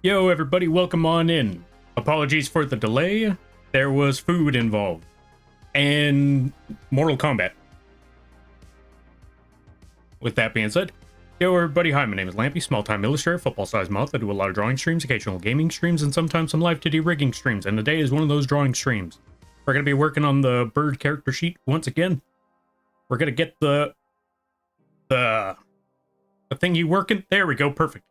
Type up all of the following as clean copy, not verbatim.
Yo, everybody, welcome on in. Apologies for the delay. There was food involved. And Mortal Kombat. With that being said, yo, everybody, hi, my name is Lampy, small-time illustrator, football-sized Moth. I do a lot of drawing streams, occasional gaming streams, and sometimes some live 2D rigging streams, and today is one of those drawing streams. We're going to be working on the bird character sheet once again. We're going to get the thing you working. There we go, perfect.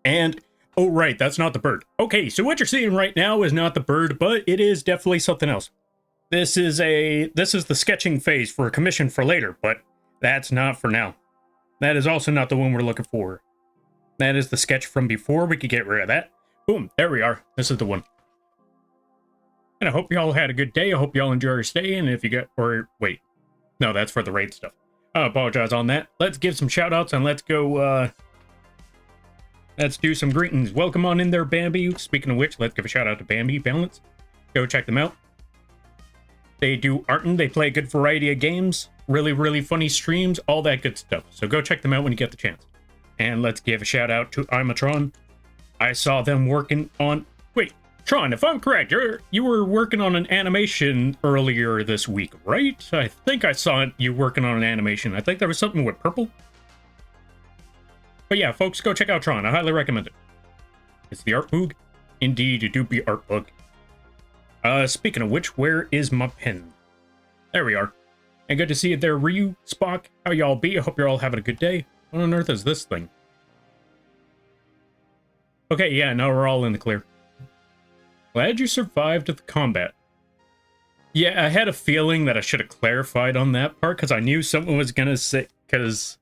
And, oh right, that's not the bird. Okay, so what you're seeing right now is not the bird, but it is definitely something else. This is the sketching phase for a commission for later, but that's not for now. That is also not the one we're looking for. That is the sketch from before. We could get rid of that. Boom, there we are. This is the one. And I hope y'all had a good day. I hope y'all enjoy your stay, and if you got, or wait, no, that's for the raid stuff. I apologize on that. Let's give some shout outs and let's go, let's do some greetings. Welcome on in there, Bambi. Speaking of which, let's give a shout out to Bambi Balance. Go check them out. They do art and they play a good variety of games. Really, really funny streams, all that good stuff. So go check them out when you get the chance. And let's give a shout out to Tron. I saw them working on... Wait, Tron, if I'm correct, you were working on an animation earlier this week, right? I think I saw you working on an animation. I think there was something with purple. But yeah, folks, go check out Tron. I highly recommend it. It's the art boog. Indeed, it do be art bug. Speaking of which, where is my pen? There we are. And good to see you there, Ryu, Spock. How y'all be? I hope you're all having a good day. What on earth is this thing? Okay, yeah, now we're all in the clear. Glad you survived the combat. Yeah, I had a feeling that I should have clarified on that part, because I knew someone was going to say... Because...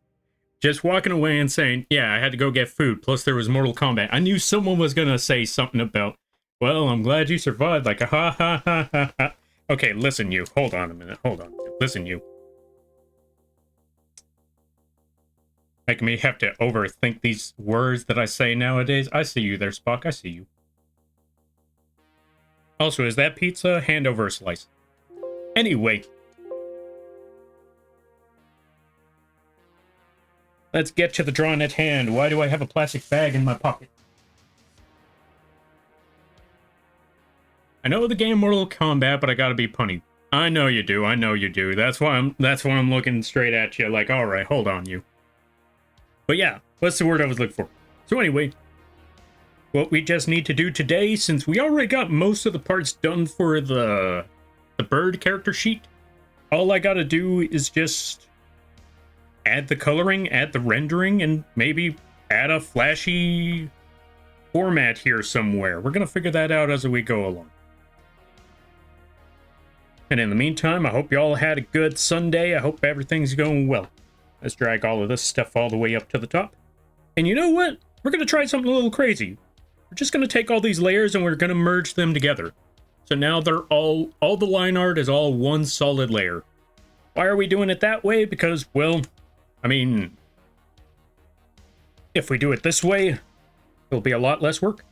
Just walking away and saying, yeah, I had to go get food, plus there was Mortal Kombat. I knew someone was going to say something about, well, I'm glad you survived, like a ha ha ha ha ha. Okay, listen you, hold on a minute, hold on. Listen you. Making me have to overthink these words that I say nowadays. I see you there, Spock, I see you. Also, is that pizza? Hand over a slice. Anyway. Let's get to the drawing at hand. Why do I have a plastic bag in my pocket? I know the game Mortal Kombat, but I gotta be punny. I know you do. I know you do. That's why I'm looking straight at you. Like, all right, hold on, you. But yeah, what's the word I was looking for? So anyway, what we just need to do today, since we already got most of the parts done for the bird character sheet, all I gotta do is just add the coloring, add the rendering, and maybe add a flashy format here somewhere. We're going to figure that out as we go along. And in the meantime, I hope you all had a good Sunday. I hope everything's going well. Let's drag all of this stuff all the way up to the top. And you know what? We're going to try something a little crazy. We're just going to take all these layers and we're going to merge them together. So now they're all the line art is all one solid layer. Why are we doing it that way? Because, well... I mean, if we do it this way, it'll be a lot less work.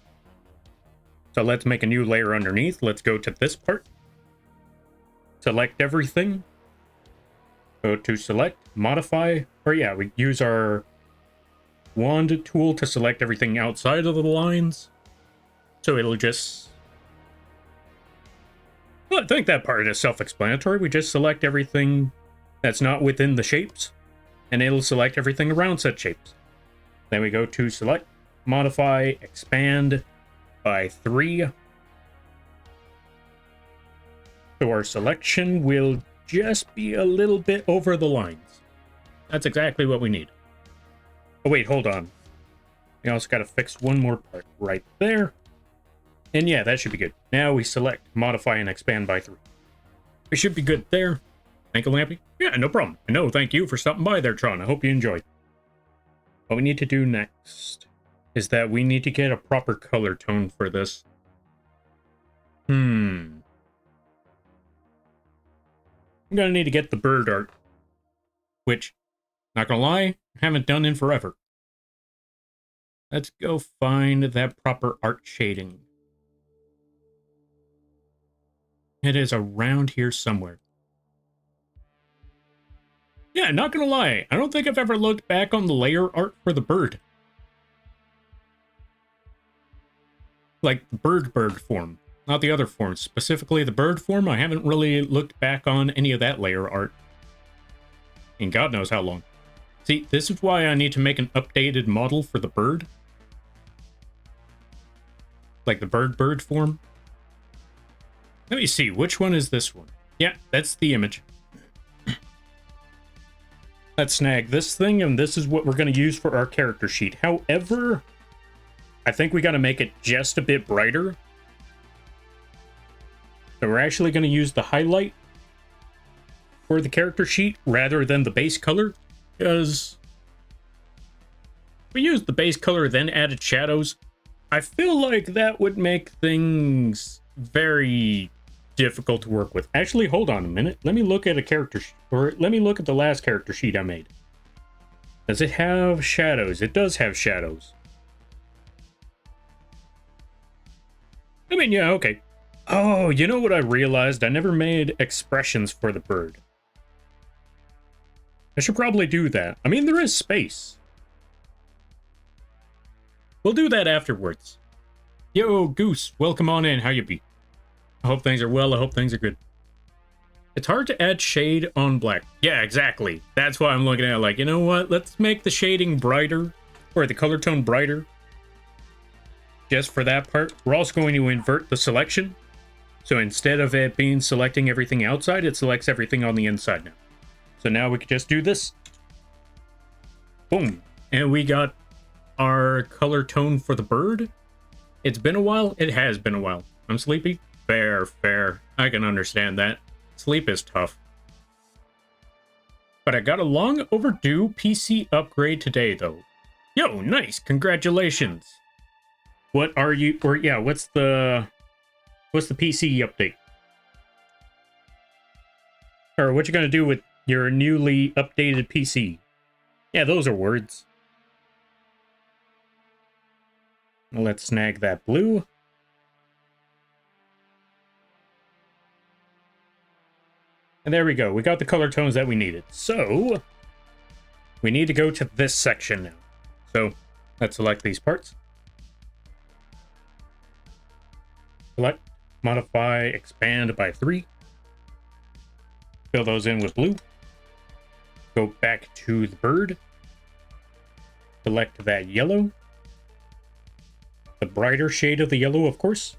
So let's make a new layer underneath. Let's go to this part. Select everything. Go to select, modify, or yeah, we use our wand tool to select everything outside of the lines. So it'll just... Well, I think that part is self-explanatory. We just select everything that's not within the shapes. And it'll select everything around such shapes. Then we go to select, modify, expand by 3. So our selection will just be a little bit over the lines. That's exactly what we need. Oh wait, hold on. We also got to fix one more part right there. And yeah, that should be good. Now we select, modify, and expand by 3. We should be good there. Thank you, Lampy. Yeah, no problem. And no, thank you for stopping by there, Tron. I hope you enjoyed. What we need to do next is that we need to get a proper color tone for this. I'm gonna need to get the bird art. Which, not gonna lie, I haven't done in forever. Let's go find that proper art shading. It is around here somewhere. Yeah, not gonna lie, I don't think I've ever looked back on the layer art for the bird. Like the bird form, not the other forms. Specifically the bird form, I haven't really looked back on any of that layer art in God knows how long. See, this is why I need to make an updated model for the bird. Like the bird form. Let me see, which one is this one? Yeah, that's the image. Let's snag this thing, and this is what we're going to use for our character sheet. However, I think we got to make it just a bit brighter. So we're actually going to use the highlight for the character sheet rather than the base color, because if we used the base color then added shadows, I feel like that would make things very difficult to work with. Actually, hold on a minute. Let me look at a character sheet, or let me look at the last character sheet I made. Does it have shadows? It does have shadows. I mean, yeah, okay. Oh, you know what I realized? I never made expressions for the bird. I should probably do that. I mean, there is space. We'll do that afterwards. Yo, Goose, welcome on in. How you be? I hope things are well. I hope things are good. It's hard to add shade on black. Yeah, exactly. That's why I'm looking at it like, you know what? Let's make the shading brighter, or the color tone brighter. Just for that part. We're also going to invert the selection. So instead of it being selecting everything outside, it selects everything on the inside now. So now we can just do this. Boom. And we got our color tone for the bird. It's been a while. It has been a while. I'm sleepy. Fair. I can understand that. Sleep is tough. But I got a long overdue PC upgrade today, though. Yo, nice. Congratulations. What are you, or yeah, what's the PC update? Or what you gonna do with your newly updated PC? Yeah, those are words. Let's snag that blue. And there we go. We got the color tones that we needed. So we need to go to this section now. So let's select these parts. Select, modify, expand by 3. Fill those in with blue. Go back to the bird. Select that yellow. The brighter shade of the yellow, of course.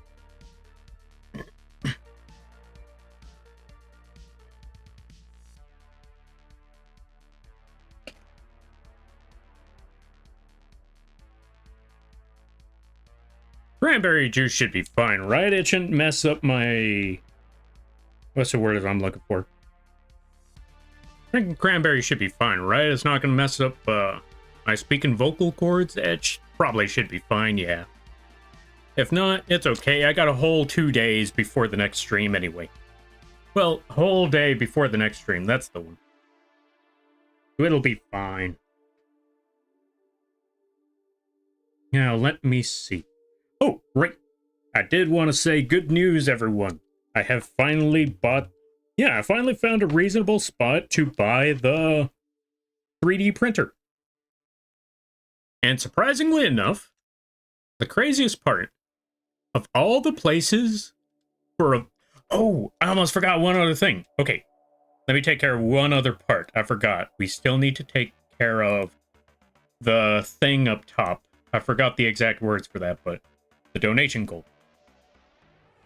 Cranberry juice should be fine, right? It shouldn't mess up my... What's the word I'm looking for? Drinking cranberry should be fine, right? It's not going to mess up my speaking vocal cords. It probably should be fine, yeah. If not, it's okay. I got a whole 2 days before the next stream anyway. Well, a whole day before the next stream. That's the one. It'll be fine. Now, let me see. Oh, right. I did want to say good news, everyone. I have finally bought... Yeah, I finally found a reasonable spot to buy the 3D printer. And surprisingly enough, the craziest part, of all the places for a... Oh, I almost forgot one other thing. Okay, let me take care of one other part. I forgot. We still need to take care of the thing up top. I forgot the exact words for that, but the donation goal.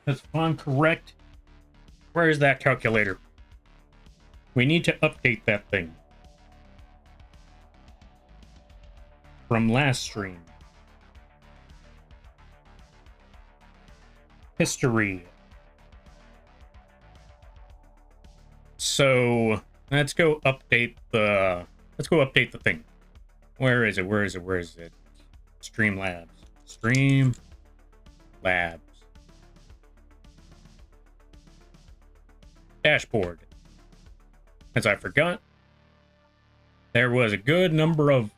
That's if I'm correct. Where is that calculator? We need to update that thing. From last stream. History. So let's go update the thing. Where is it? Streamlabs. Streamlabs. Dashboard. As I forgot, there was a good number of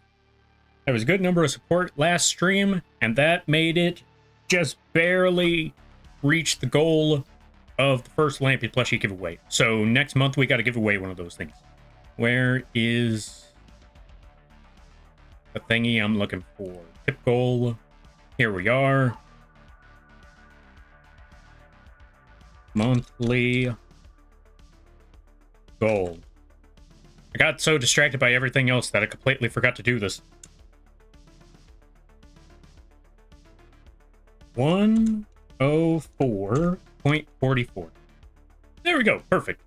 support last stream, and that made it just barely reach the goal of the first Lampy plushie giveaway. So next month we got to give away one of those things. Where is the thingy I'm looking for? Tip goal. Here we are. monthly goal. I got so distracted by everything else that I completely forgot to do this. 104.44. There we go. Perfect.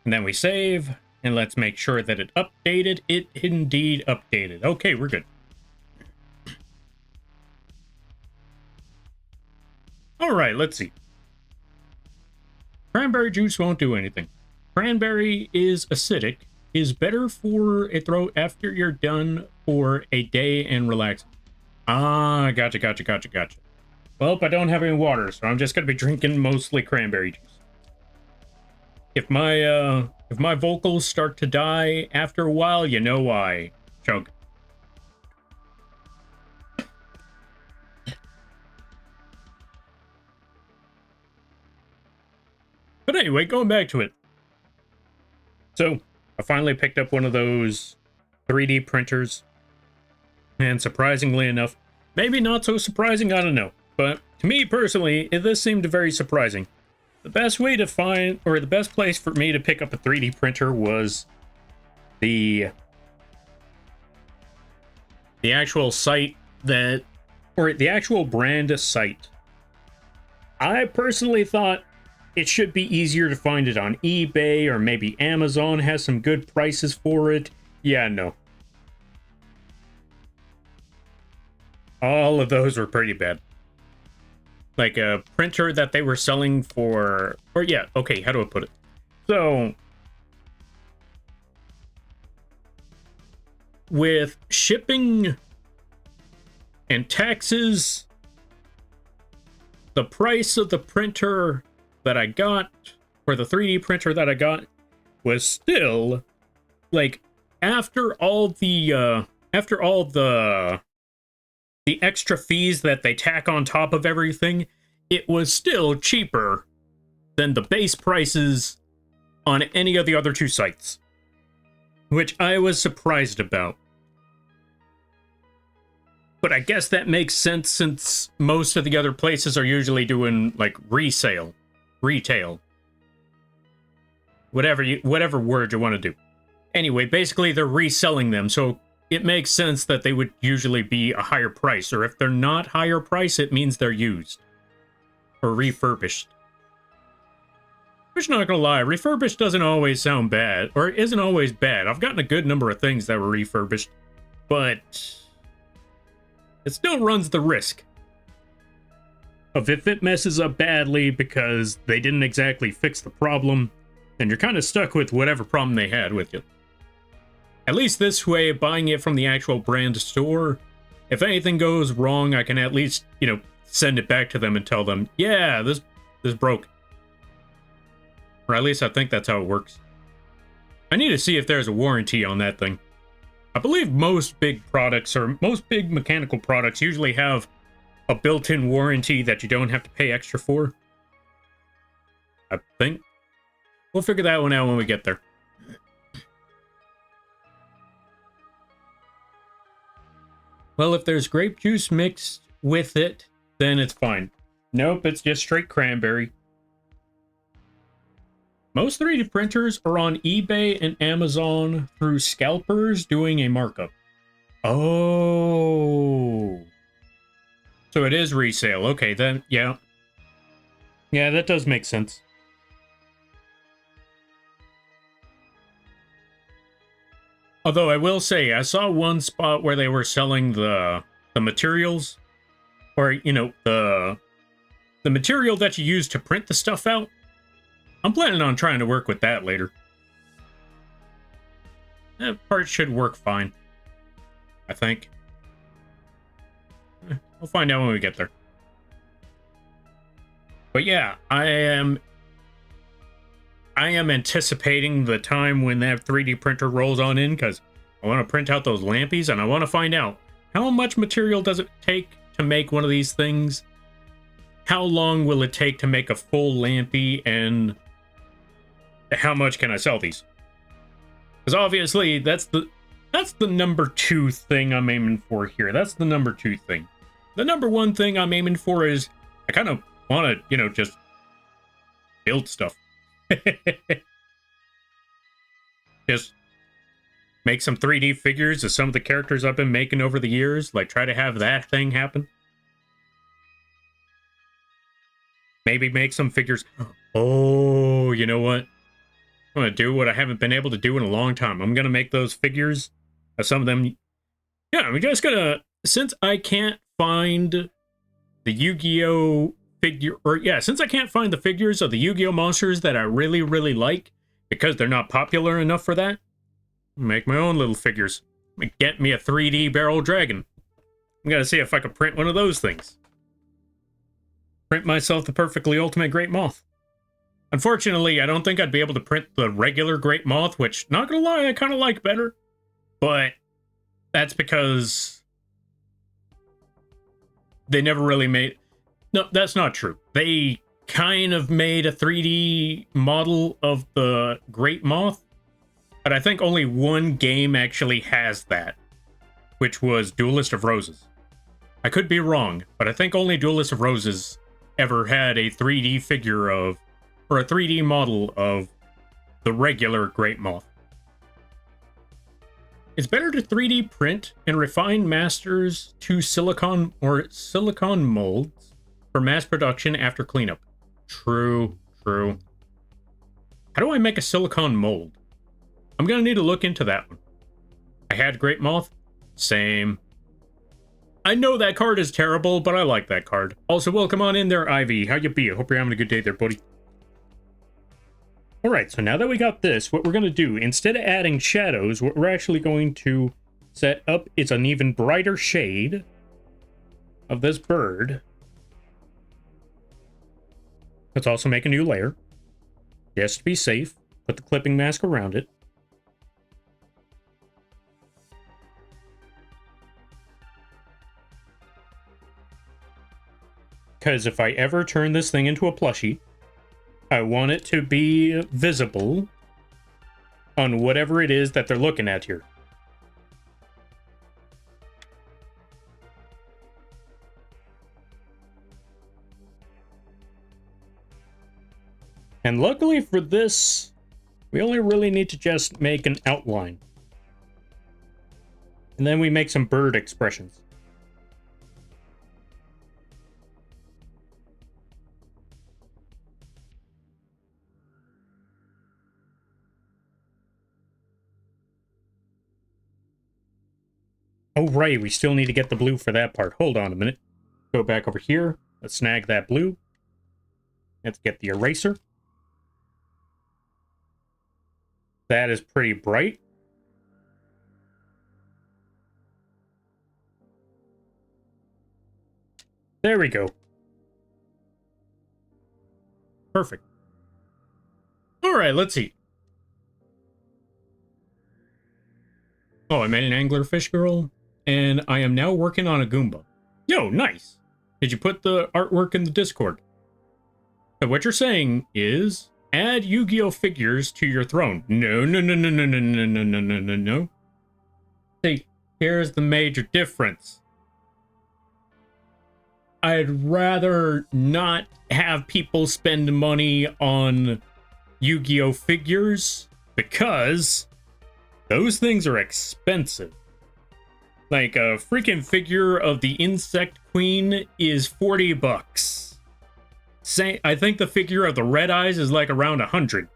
And then we save, and let's make sure that it updated. It indeed updated. Okay, we're good. All right, let's see. Cranberry juice won't do anything. Cranberry is acidic, is better for a throat after you're done for a day and relax. Ah, gotcha. Well, I don't have any water, so I'm just gonna be drinking mostly cranberry juice. If my vocals start to die after a while, you know why. Chug. But anyway, going back to it. So, I finally picked up one of those 3D printers. And surprisingly enough, maybe not so surprising, I don't know. But to me personally, this seemed very surprising. The best way to find, or the best place for me to pick up a 3D printer was the actual site that, or the actual brand site. I personally thought it should be easier to find it on eBay, or maybe Amazon has some good prices for it. Yeah, no. All of those were pretty bad. Like a printer that they were selling for, or yeah, okay, how do I put it? So, with shipping and taxes, the price of the printer that I got, or the 3D printer that I got, was still, like, after all the extra fees that they tack on top of everything, it was still cheaper than the base prices on any of the other two sites, which I was surprised about. But I guess that makes sense since most of the other places are usually doing like retail, whatever word you want to do. Anyway, basically they're reselling them, so it makes sense that they would usually be a higher price, or if they're not higher price, it means they're used or refurbished. Which, not gonna lie, refurbished doesn't always sound bad, or isn't always bad. I've gotten a good number of things that were refurbished, but it still runs the risk of if it messes up badly because they didn't exactly fix the problem, then you're kind of stuck with whatever problem they had with you. At least this way, buying it from the actual brand store, if anything goes wrong, I can at least, send it back to them and tell them, yeah, this broke. Or at least I think that's how it works. I need to see if there's a warranty on that thing. I believe most big products, or most big mechanical products, usually have a built-in warranty that you don't have to pay extra for. I think. We'll figure that one out when we get there. Well, if there's grape juice mixed with it, then it's fine. Nope, it's just straight cranberry. Most 3D printers are on eBay and Amazon through scalpers doing a markup. Oh. So it is resale. Okay, then, yeah. Yeah, that does make sense. Although I will say, I saw one spot where they were selling the materials, or, the material that you use to print the stuff out. I'm planning on trying to work with that later. That part should work fine, I think. We'll find out when we get there. But yeah, I am anticipating the time when that 3D printer rolls on in, because I want to print out those lampies, and I want to find out how much material does it take to make one of these things? How long will it take to make a full lampy, and how much can I sell these? Because obviously that's the number 2 thing I'm aiming for here. That's the number 2 thing. the number one thing I'm aiming for is I kind of want to, just build stuff. Just make some 3D figures of some of the characters I've been making over the years. Like, try to have that thing happen. Maybe make some figures. Oh, you know what? I'm going to do what I haven't been able to do in a long time. I'm going to make those figures. Some of them. Yeah, I'm just going to. Since I can't find the Yu-Gi-Oh figure. Since I can't find the figures of the Yu-Gi-Oh monsters that I really, really like, because they're not popular enough for that, make my own little figures. Get me a 3D barrel dragon. I'm going to see if I can print one of those things. Print myself the perfectly ultimate Great Moth. Unfortunately, I don't think I'd be able to print the regular Great Moth, which, not gonna lie, I kind of like better. But that's because they never really made... No, that's not true. They kind of made a 3D model of the Great Moth, but I think only one game actually has that, which was Duelist of Roses. I could be wrong, but I think only Duelist of Roses ever had a 3D figure of, or a 3D model of, the regular Great Moth. It's better to 3D print and refine masters to silicon molds for mass production after cleanup. True. How do I make a silicon mold? I'm gonna need to look into that one. I had Great Moth. Same. I know that card is terrible, but I like that card. Also, welcome on in there, Ivy. How you be? I hope you're having a good day there, buddy. Alright, so now that we got this, what we're going to do, instead of adding shadows, what we're actually going to set up is an even brighter shade of this bird. Let's also make a new layer, just to be safe. Put the clipping mask around it. Because if I ever turn this thing into a plushie, I want it to be visible on whatever it is that they're looking at here. And luckily for this, we only really need to just make an outline. And then we make some bird expressions. Oh, right, we still need to get the blue for that part. Hold on a minute. Go back over here. Let's snag that blue. Let's get the eraser. That is pretty bright. There we go. Perfect. All right, let's see. Oh, I made an anglerfish girl, and I am now working on a Goomba. Yo, nice. Did you put the artwork in the Discord? So what you're saying is add Yu-Gi-Oh figures to your throne. No. See, here's the major difference. I'd rather not have people spend money on Yu-Gi-Oh figures because those things are expensive. Like, a freaking figure of the Insect Queen is 40 bucks. I think the figure of the Red Eyes is like around 100.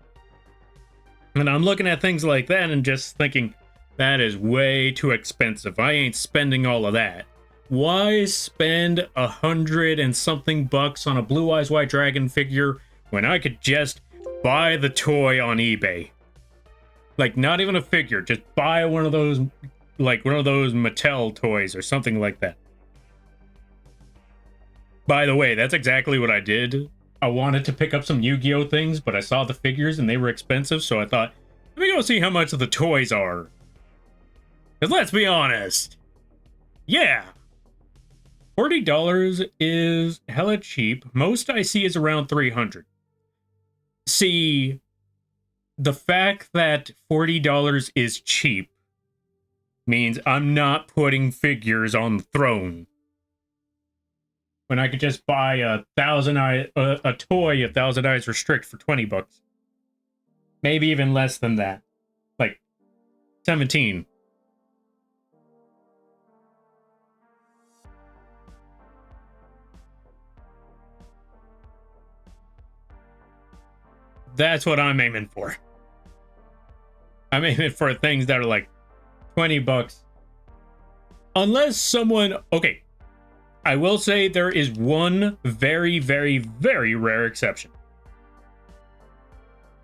And I'm looking at things like that and just thinking, that is way too expensive. I ain't spending all of that. Why spend 100 and something bucks on a Blue Eyes White Dragon figure when I could just buy the toy on eBay? Like, not even a figure, just buy one of those, like one of those Mattel toys or something like that. By the way, that's exactly what I did. I wanted to pick up some Yu-Gi-Oh things, but I saw the figures and they were expensive, so I thought, let me go see how much the toys are. Because let's be honest. Yeah. $40 is hella cheap. Most I see is around $300. See, the fact that $40 is cheap means I'm not putting figures on the throne. when I could just buy a toy, 1,000 Eyes Restrict for $20. Maybe even less than that. Like 17. That's what I'm aiming for. I'm aiming for things that are like $20. Unless someone... Okay. I will say there is one very, very, very rare exception.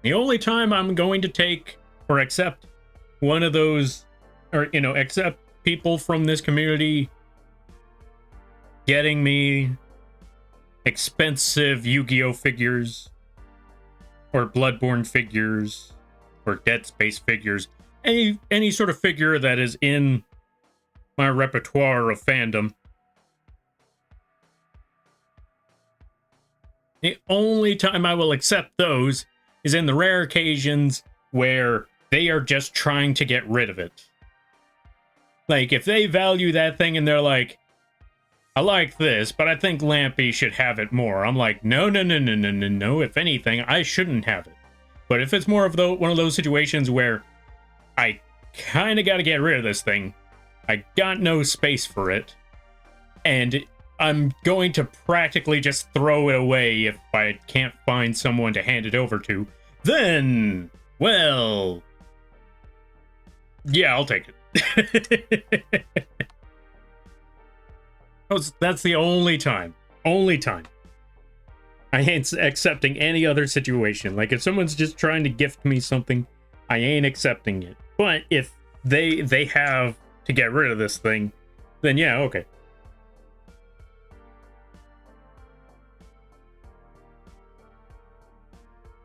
The only time I'm going to take or accept one of those, or, you know, accept people from this community getting me expensive Yu-Gi-Oh figures, or Bloodborne figures, or Dead Space figures, any sort of figure that is in my repertoire of fandom. The only time I will accept those is in the rare occasions where they are just trying to get rid of it. Like, if they value that thing and they're like, I like this, but I think Lampy should have it more. I'm like, no. If anything, I shouldn't have it. But if it's more of one of those situations where I kind of got to get rid of this thing, I got no space for it, and I'm going to practically just throw it away if I can't find someone to hand it over to, then, well, yeah, I'll take it. That's the only time. Only time. I ain't accepting any other situation. Like, if someone's just trying to gift me something, I ain't accepting it. But if they have to get rid of this thing, then yeah, okay.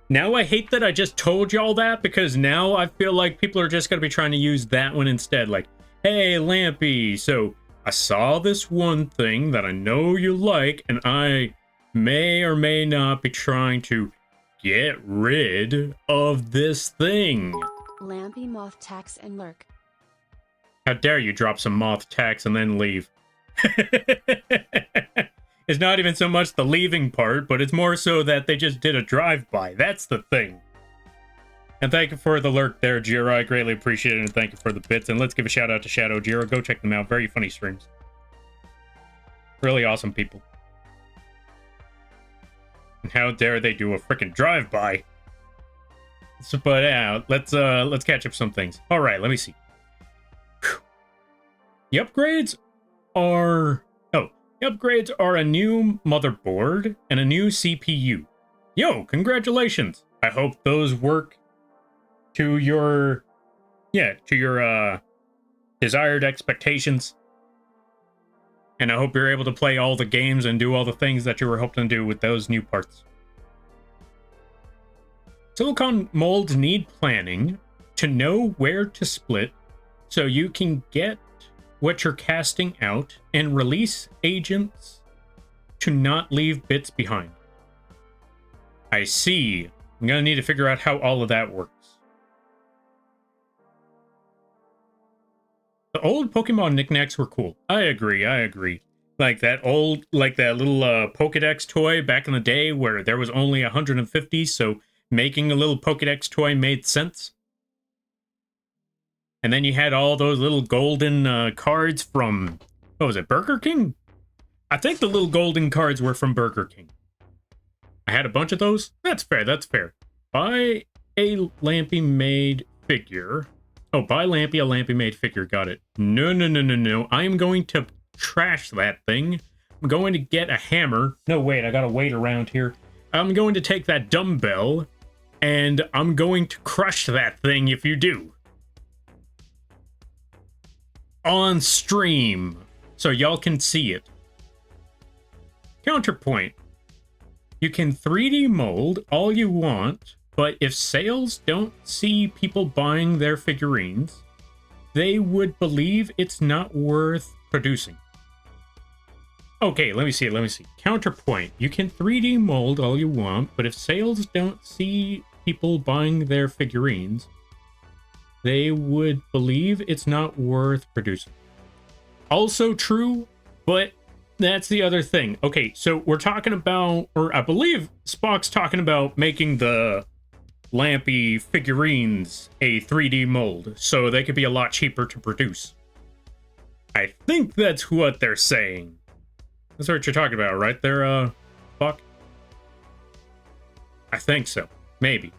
Now I hate that I just told y'all that, because now I feel like people are just going to be trying to use that one instead. Like, hey, Lampy, so I saw this one thing that I know you like, and I may or may not be trying to get rid of this thing. Lampy, Moth, Tax, and Lurk. How dare you drop some Moth, Tax, and then leave. It's not even so much the leaving part, but it's more so that they just did a drive-by. That's the thing. And thank you for the lurk there, Jiro. I greatly appreciate it, and thank you for the bits. And let's give a shout-out to Shadow Jiro. Go check them out. Very funny streams. Really awesome people. And how dare they do a freaking drive-by? So, but yeah, let's catch up some things. All right, let me see. Whew. The upgrades are... The upgrades are a new motherboard and a new CPU. Yo, congratulations. I hope those work to your desired expectations. And I hope you're able to play all the games and do all the things that you were hoping to do with those new parts. Silicon molds need planning to know where to split so you can get what you're casting out and release agents to not leave bits behind. I see. I'm gonna need to figure out how all of that works. The old Pokemon knickknacks were cool. I agree. Like that little Pokedex toy back in the day where there was only 150, so making a little Pokedex toy made sense. And then you had all those little golden cards from, what was it, Burger King? I think the little golden cards were from Burger King. I had a bunch of those. That's fair. Buy a Lampy made figure. Oh, buy Lampy a Lampy made figure. Got it. No. I am going to trash that thing. I'm going to get a hammer. No, wait, I gotta wait around here. I'm going to take that dumbbell, and I'm going to crush that thing if you do. On stream, so y'all can see it. Counterpoint. You can 3D mold all you want, but if sales don't see people buying their figurines, they would believe it's not worth producing. Okay, let me see. Counterpoint. You can 3D mold all you want, but if sales don't see people buying their figurines, they would believe it's not worth producing. Also true, but that's the other thing. Okay, so we're talking about, or I believe Spock's talking about making the Lampy figurines a 3D mold, so they could be a lot cheaper to produce. I think that's what they're saying. That's what you're talking about, right there, Spock? I think so. Maybe.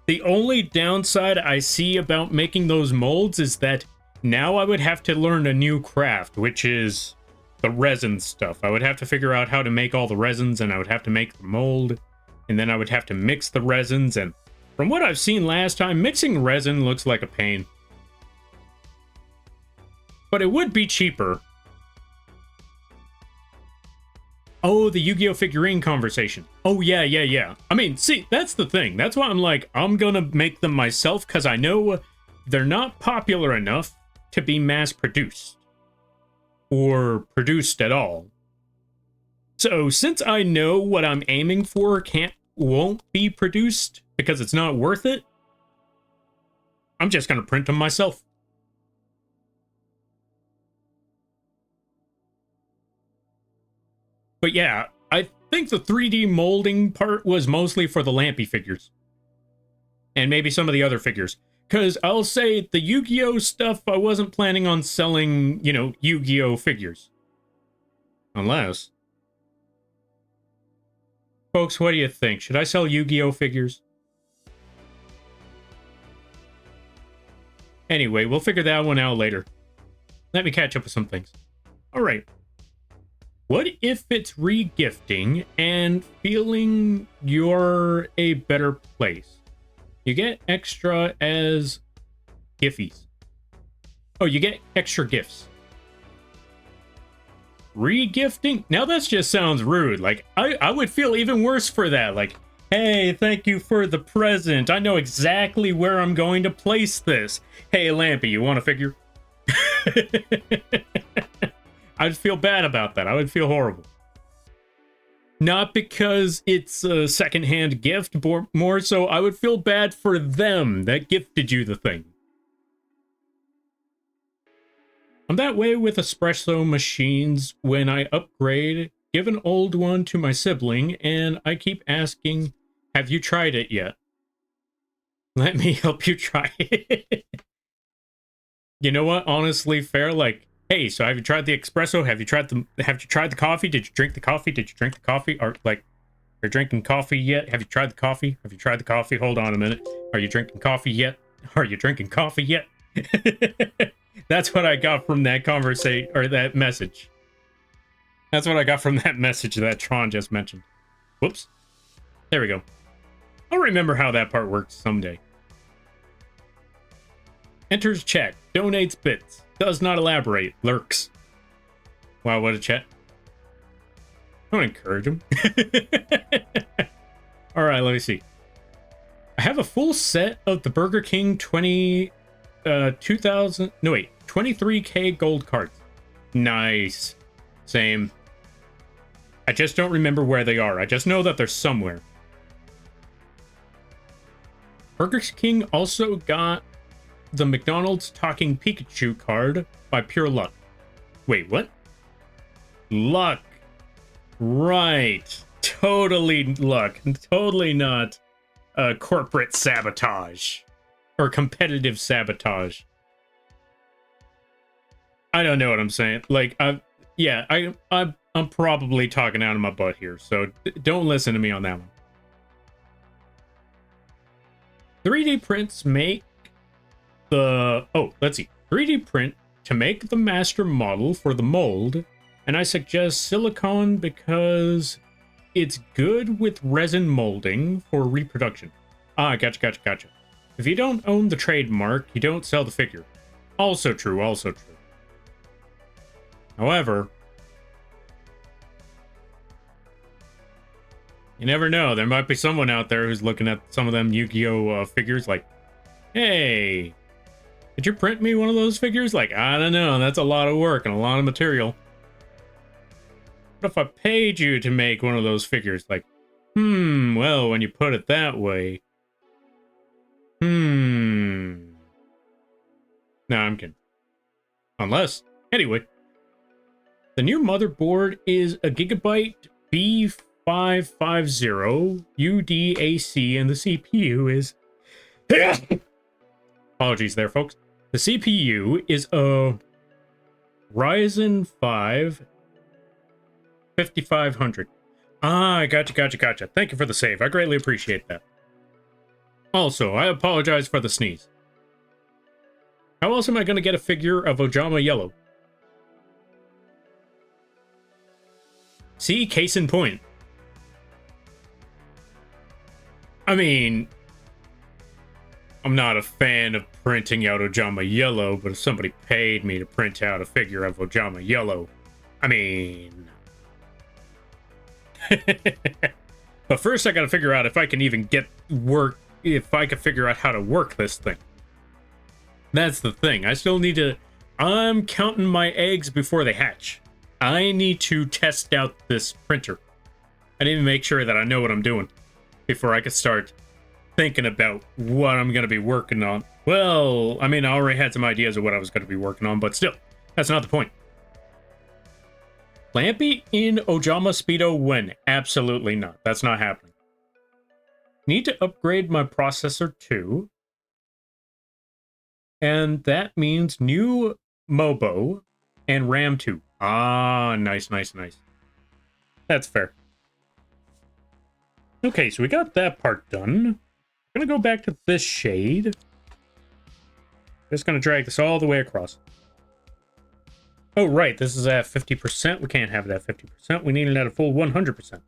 The only downside I see about making those molds is that now I would have to learn a new craft, which is the resin stuff. I would have to figure out how to make all the resins, and I would have to make the mold, and then I would have to mix the resins, and from what I've seen last time, mixing resin looks like a pain. But it would be cheaper. Oh, the Yu-Gi-Oh! Figurine conversation. Oh, yeah. I mean, see, that's the thing. That's why I'm like, I'm gonna make them myself, because I know they're not popular enough to be mass-produced. Or produced at all. So, since I know what I'm aiming for won't be produced, because it's not worth it, I'm just gonna print them myself. But yeah, I think the 3D molding part was mostly for the Lampy figures. And maybe some of the other figures. Because I'll say the Yu-Gi-Oh! Stuff, I wasn't planning on selling, you know, Yu-Gi-Oh! Figures. Unless. Folks, what do you think? Should I sell Yu-Gi-Oh! Figures? Anyway, we'll figure that one out later. Let me catch up with some things. Alright. What if it's re-gifting and feeling you're a better place? You get extra as giffies. Oh, you get extra gifts. Re-gifting? Now that just sounds rude. Like, I would feel even worse for that. Like, hey, thank you for the present. I know exactly where I'm going to place this. Hey, Lampy, you want a figure? I'd feel bad about that. I would feel horrible. Not because it's a secondhand gift, but more so I would feel bad for them that gifted you the thing. I'm that way with espresso machines. When I upgrade, give an old one to my sibling, and I keep asking, have you tried it yet? Let me help you try it. You know what? Honestly, fair, like, hey, so have you tried the espresso? Have you tried the coffee? Did you drink the coffee? Did you drink the coffee? Or like, you're drinking coffee yet? Have you tried the coffee? Have you tried the coffee? Hold on a minute. Are you drinking coffee yet? Are you drinking coffee yet? That's what I got from that conversation, or that message. That's what I got from that message that Tron just mentioned. Whoops. There we go. I'll remember how that part works someday. Enters check. Donates bits. Does not elaborate. Lurks. Wow, what a chat. Don't encourage him. Alright, let me see. I have a full set of the Burger King 23k gold cards. Nice. Same. I just don't remember where they are. I just know that they're somewhere. Burger King also got the McDonald's Talking Pikachu card by pure luck. Wait, what? Luck. Right. Totally luck. Totally not corporate sabotage. Or competitive sabotage. I don't know what I'm saying. Like, I'm probably talking out of my butt here, so don't listen to me on that one. 3D prints make the... Oh, let's see. 3D print to make the master model for the mold, and I suggest silicone because it's good with resin molding for reproduction. Ah, gotcha. If you don't own the trademark, you don't sell the figure. Also true. However, you never know. There might be someone out there who's looking at some of them Yu-Gi-Oh! Figures like, hey, could you print me one of those figures? Like, I don't know. That's a lot of work and a lot of material. What if I paid you to make one of those figures? Like, well, when you put it that way. No, I'm kidding. Unless, anyway. The new motherboard is a Gigabyte B550 UDAC, and the CPU is... Apologies there, folks. The CPU is a Ryzen 5 5500. Ah, gotcha. Thank you for the save. I greatly appreciate that. Also, I apologize for the sneeze. How else am I going to get a figure of Ojama Yellow? See, case in point. I mean, I'm not a fan of printing out Ojama Yellow, but if somebody paid me to print out a figure of Ojama Yellow, I mean... But first I gotta figure out if I can even if I can figure out how to work this thing. That's the thing. I still need to... I'm counting my eggs before they hatch. I need to test out this printer. I need to make sure that I know what I'm doing before I can start thinking about what I'm going to be working on. Well, I mean, I already had some ideas of what I was going to be working on, but still, that's not the point. Lampy in Ojama Speedo when? Absolutely not. That's not happening. Need to upgrade my processor too. And that means new Mobo and RAM 2. Ah, nice. That's fair. Okay, so we got that part done. I'm gonna go back to this shade. Just gonna drag this all the way across. Oh, right, this is at 50%. We can't have it at 50%. We need it at a full 100%. Let's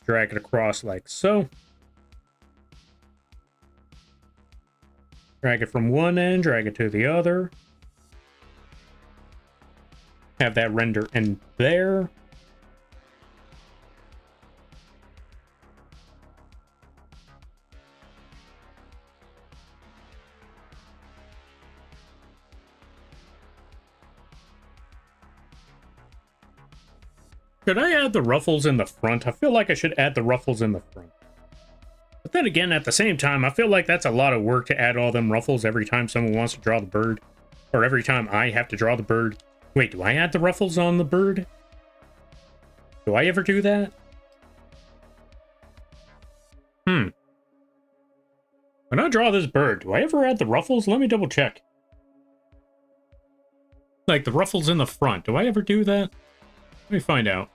drag it across like so. Drag it from one end, drag it to the other. Have that render end there. Should I add the ruffles in the front? I feel like I should add the ruffles in the front. But then again, at the same time, I feel like that's a lot of work to add all them ruffles every time someone wants to draw the bird. Or every time I have to draw the bird. Wait, do I add the ruffles on the bird? Do I ever do that? When I draw this bird, do I ever add the ruffles? Let me double check. Like the ruffles in the front. Do I ever do that? Let me find out.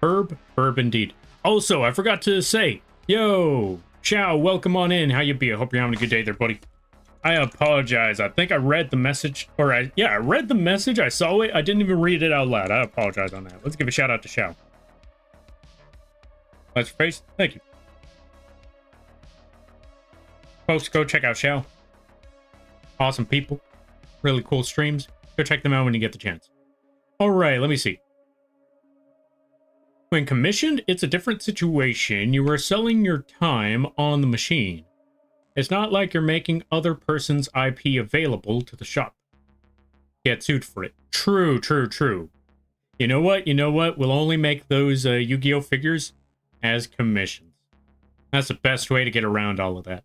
Herb indeed. Also, I forgot to say, yo, Chow, welcome on in. How you be? I hope you're having a good day there, buddy. I apologize. I think I read the message, I read the message. I saw it. I didn't even read it out loud. I apologize on that. Let's give a shout out to Chow. Let's face. Thank you. Folks, go check out Chow. Awesome people. Really cool streams. Go check them out when you get the chance. All right, let me see. When commissioned, it's a different situation. You are selling your time on the machine. It's not like you're making other person's IP available to the shop. Get sued for it. True. You know what? We'll only make those Yu-Gi-Oh figures as commissions. That's the best way to get around all of that.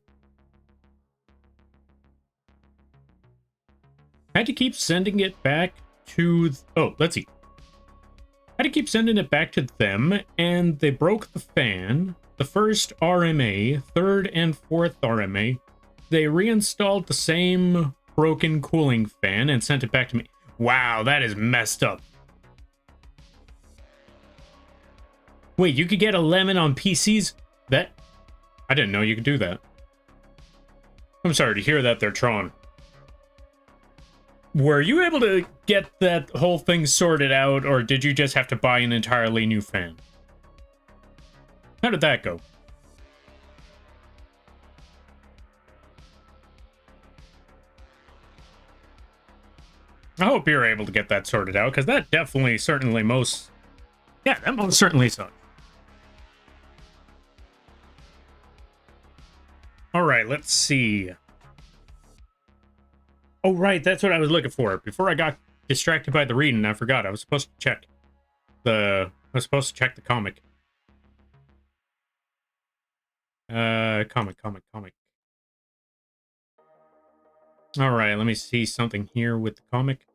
Had to keep sending it back to... Oh, let's see. Had to keep sending it back to them, and they broke the fan. The first RMA, third and fourth RMA, they reinstalled the same broken cooling fan and sent it back to me. Wow, that is messed up. Wait, you could get a lemon on PCs? I didn't know you could do that. I'm sorry to hear that there, Tron. Were you able to get that whole thing sorted out, or did you just have to buy an entirely new fan? How did that go? I hope you're able to get that sorted out, because that definitely, certainly most... Yeah, that most certainly sucks. Alright, let's see. Oh, right, that's what I was looking for. Before I got distracted by the reading, I forgot. I was supposed to check the comic. Comic. All right, let me see something here with the comic.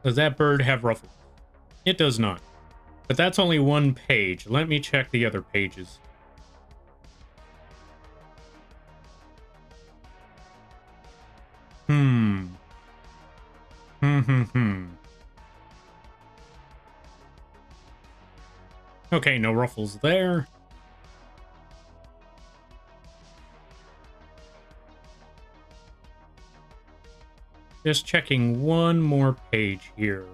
Does that bird have ruffles? It does not. But that's only one page. Let me check the other pages. Hmm. Okay, no ruffles there. Just checking one more page here.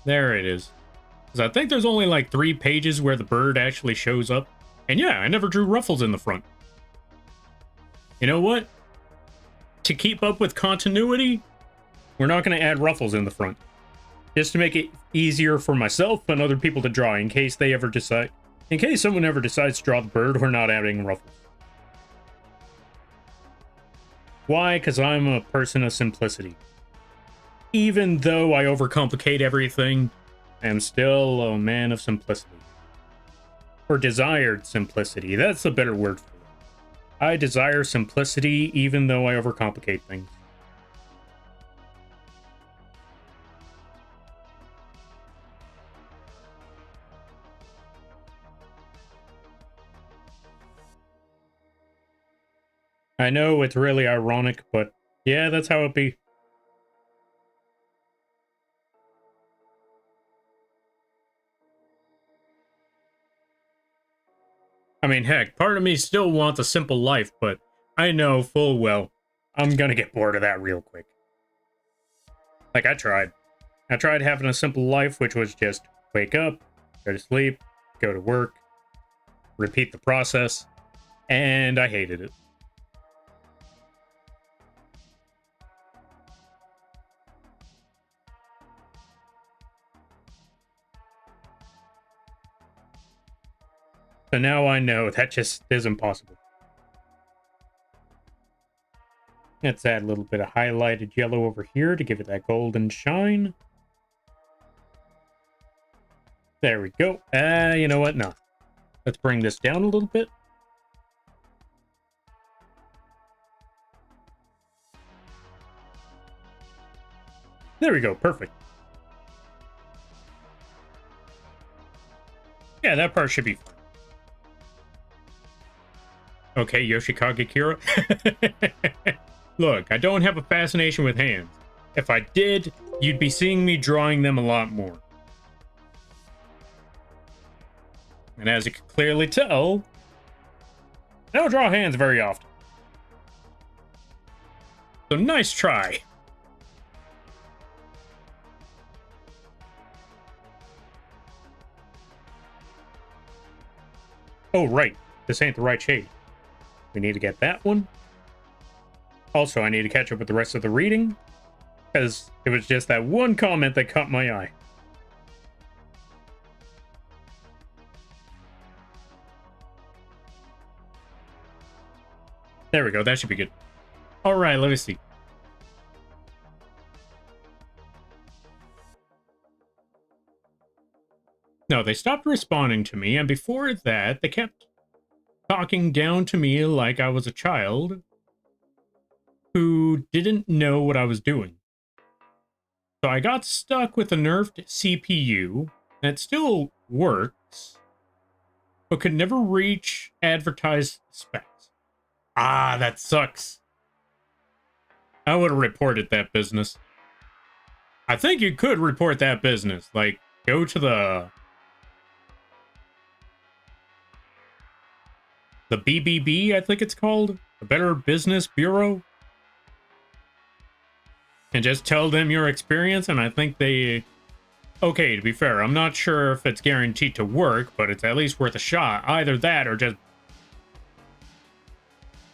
There it is. Because I think there's only like 3 pages where the bird actually shows up. And yeah, I never drew ruffles in the front. You know what? To keep up with continuity, we're not going to add ruffles in the front. Just to make it easier for myself and other people to draw in case they ever decide. In case someone ever decides to draw the bird, we're not adding ruffles. Why? Because I'm a person of simplicity. Even though I overcomplicate everything, I am still a man of simplicity. Or desired simplicity. That's a better word for it. I desire simplicity even though I overcomplicate things. I know it's really ironic, but yeah, that's how it be. I mean, heck, part of me still wants a simple life, but I know full well I'm gonna get bored of that real quick. Like, I tried. I tried having a simple life, which was just wake up, go to sleep, go to work, repeat the process, and I hated it. So now I know that just isn't possible. Let's add a little bit of highlighted yellow over here to give it that golden shine. There we go. You know what? No. Let's bring this down a little bit. There we go. Perfect. Yeah, that part should be fine. Okay, Yoshikage Kira. Look, I don't have a fascination with hands. If I did, you'd be seeing me drawing them a lot more. And as you can clearly tell, I don't draw hands very often. So nice try. Oh, right. This ain't the right shade. We need to get that one. Also, I need to catch up with the rest of the reading, because it was just that one comment that caught my eye. There we go. That should be good. All right, let me see. No, they stopped responding to me, and before that, they kept talking down to me like I was a child who didn't know what I was doing. So I got stuck with a nerfed CPU that still works, but could never reach advertised specs. Ah, that sucks. I would have reported that business. I think you could report that business. Like, go to the BBB, I think it's called, the Better Business Bureau, and just tell them your experience, and I think they... Okay, to be fair, I'm not sure if it's guaranteed to work, but it's at least worth a shot. Either that or just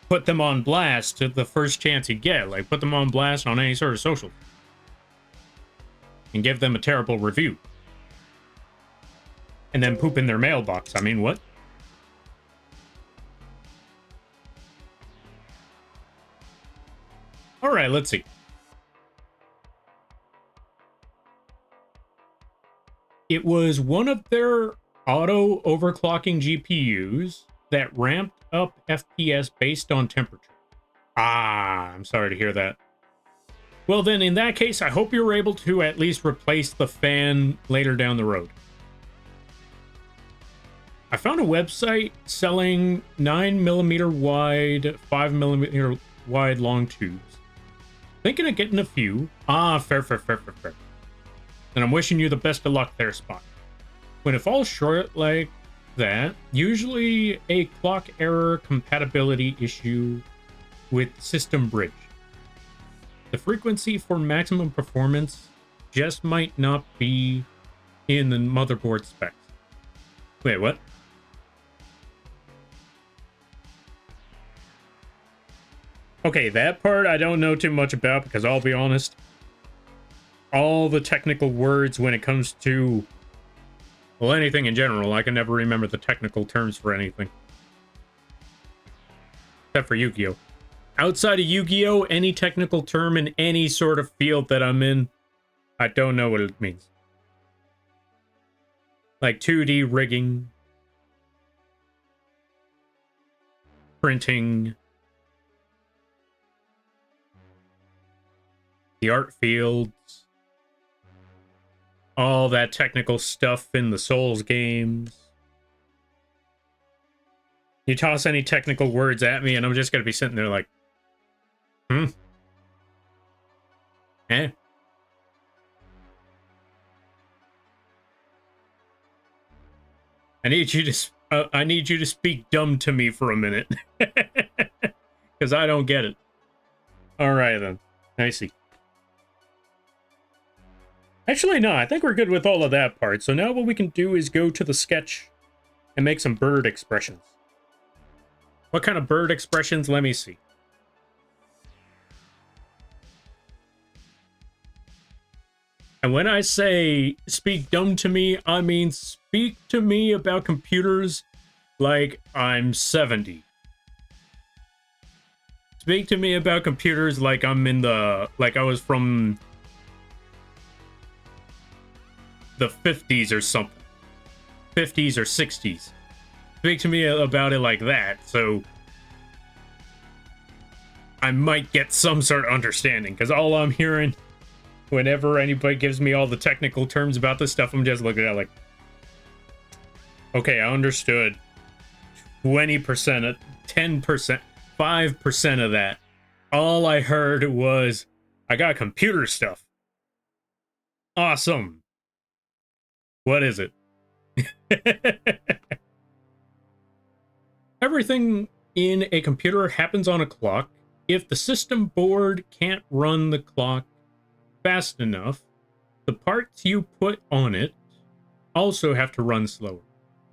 put them on blast the first chance you get. Like, put them on blast on any sort of social. And give them a terrible review. And then poop in their mailbox. I mean, what? Alright, let's see. It was one of their auto overclocking GPUs that ramped up FPS based on temperature. Ah, I'm sorry to hear that. Well then, in that case, I hope you're able to at least replace the fan later down the road. I found a website selling 9mm wide, 5mm wide long tubes. Thinking of getting a few. Ah, fair. And I'm wishing you the best of luck there, Spot. When it falls short like that, usually a clock error compatibility issue with system bridge. The frequency for maximum performance just might not be in the motherboard specs. Wait, what? Okay, that part I don't know too much about because I'll be honest, all the technical words when it comes to, well, anything in general, I can never remember the technical terms for anything. Except for Yu-Gi-Oh! Outside of Yu-Gi-Oh!, any technical term in any sort of field that I'm in, I don't know what it means. Like 2D rigging, printing, the art fields, all that technical stuff in the Souls games. You toss any technical words at me and I'm just going to be sitting there like, Eh? I need you to speak dumb to me for a minute. Because I don't get it. Alright then. I see. Actually, no, I think we're good with all of that part. So now what we can do is go to the sketch and make some bird expressions. What kind of bird expressions? Let me see. And when I say speak dumb to me, I mean speak to me about computers like I'm 70. Speak to me about computers like I'm in the, like I was from the 50s or something. 50s or 60s. Speak to me about it like that, so I might get some sort of understanding, because all I'm hearing whenever anybody gives me all the technical terms about this stuff, I'm just looking at it like, okay, I understood 20%, 10%, 5% of that. All I heard was, I got computer stuff. Awesome. What is it? Everything in a computer happens on a clock. If the system board can't run the clock fast enough, the parts you put on it also have to run slower.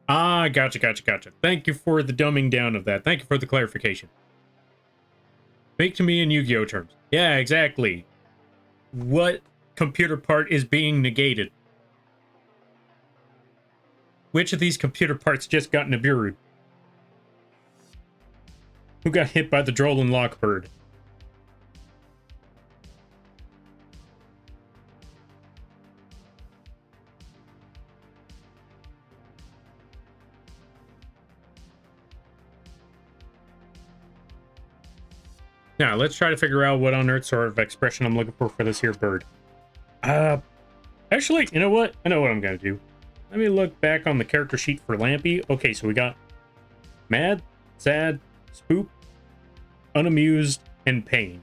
Ah, gotcha. Thank you for the dumbing down of that. Thank you for the clarification. Speak to me in Yu-Gi-Oh! Terms. Yeah, exactly. What computer part is being negated? Which of these computer parts just got Nibiru? Who got hit by the Drolan Lockbird? Now, let's try to figure out what on earth sort of expression I'm looking for this here bird. Actually, you know what? I know what I'm going to do. Let me look back on the character sheet for Lampy. Okay, so we got mad, sad, spook, unamused, and pain.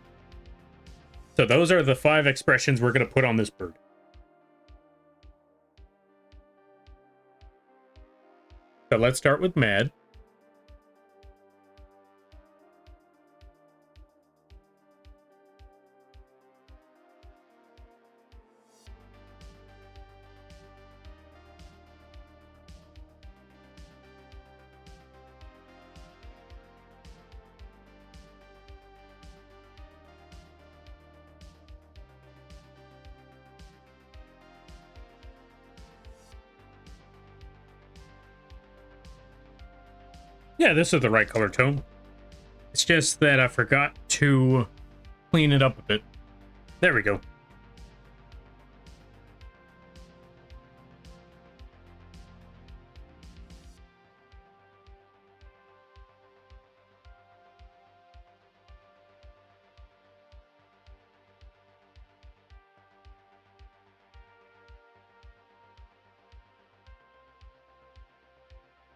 So those are the 5 expressions we're going to put on this bird. So let's start with mad. Yeah, this is the right color tone. It's just that I forgot to clean it up a bit. There we go.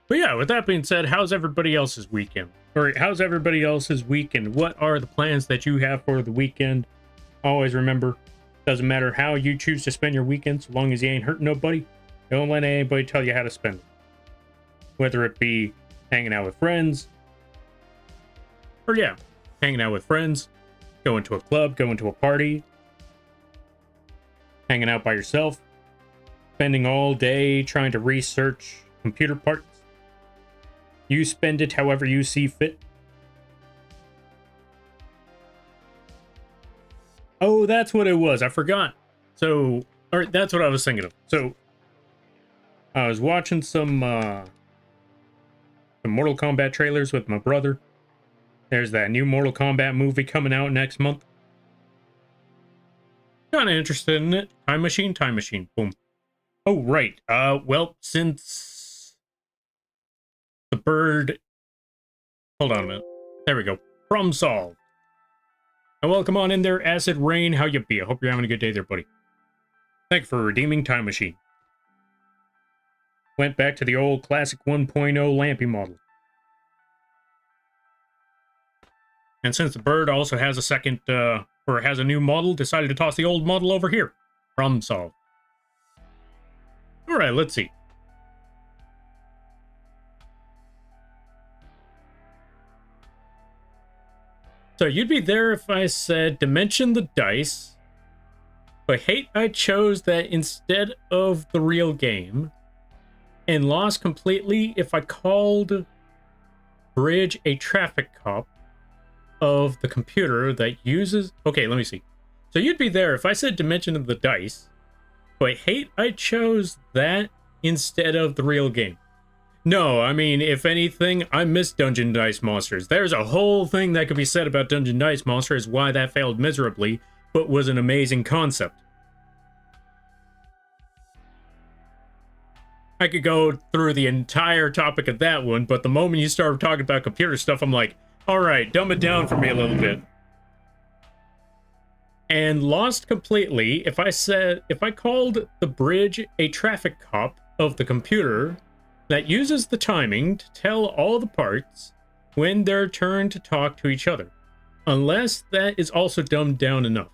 But yeah, with that being said, how's everybody else's weekend? Or how's everybody else's weekend? What are the plans that you have for the weekend? Always remember, doesn't matter how you choose to spend your weekend, so long as you ain't hurting nobody. Don't let anybody tell you how to spend it. Whether it be hanging out with friends, or yeah, hanging out with friends, going to a club, going to a party, hanging out by yourself, spending all day trying to research computer parts. You spend it however you see fit. Oh, that's what it was. I forgot. So, or that's what I was thinking of. So, I was watching some Mortal Kombat trailers with my brother. There's that new Mortal Kombat movie coming out next month. Kind of interested in it. Time machine, time machine. Boom. Oh, right. Well, since the bird... Hold on a minute. There we go. Problem solved. And welcome on in there, Acid Rain. How you be? I hope you're having a good day there, buddy. Thank you for redeeming Time Machine. Went back to the old classic 1.0 Lampy model. And since the bird also has a second, or has a new model, decided to toss the old model over here. Problem solved. Alright, let's see. So you'd be there if I said dimension the dice, but hate I chose that instead of the real game, and lost completely if I called Bridge a traffic cop of the computer that uses... Okay, let me see. So you'd be there if I said dimension of the dice, but hate I chose that instead of the real game. No, I mean, if anything, I miss Dungeon Dice Monsters. There's a whole thing that could be said about Dungeon Dice Monsters, why that failed miserably, but was an amazing concept. I could go through the entire topic of that one, but the moment you start talking about computer stuff, I'm like, alright, dumb it down for me a little bit. And lost completely, if I called the bridge a traffic cop of the computer that uses the timing to tell all the parts when their turn to talk to each other. Unless that is also dumbed down enough.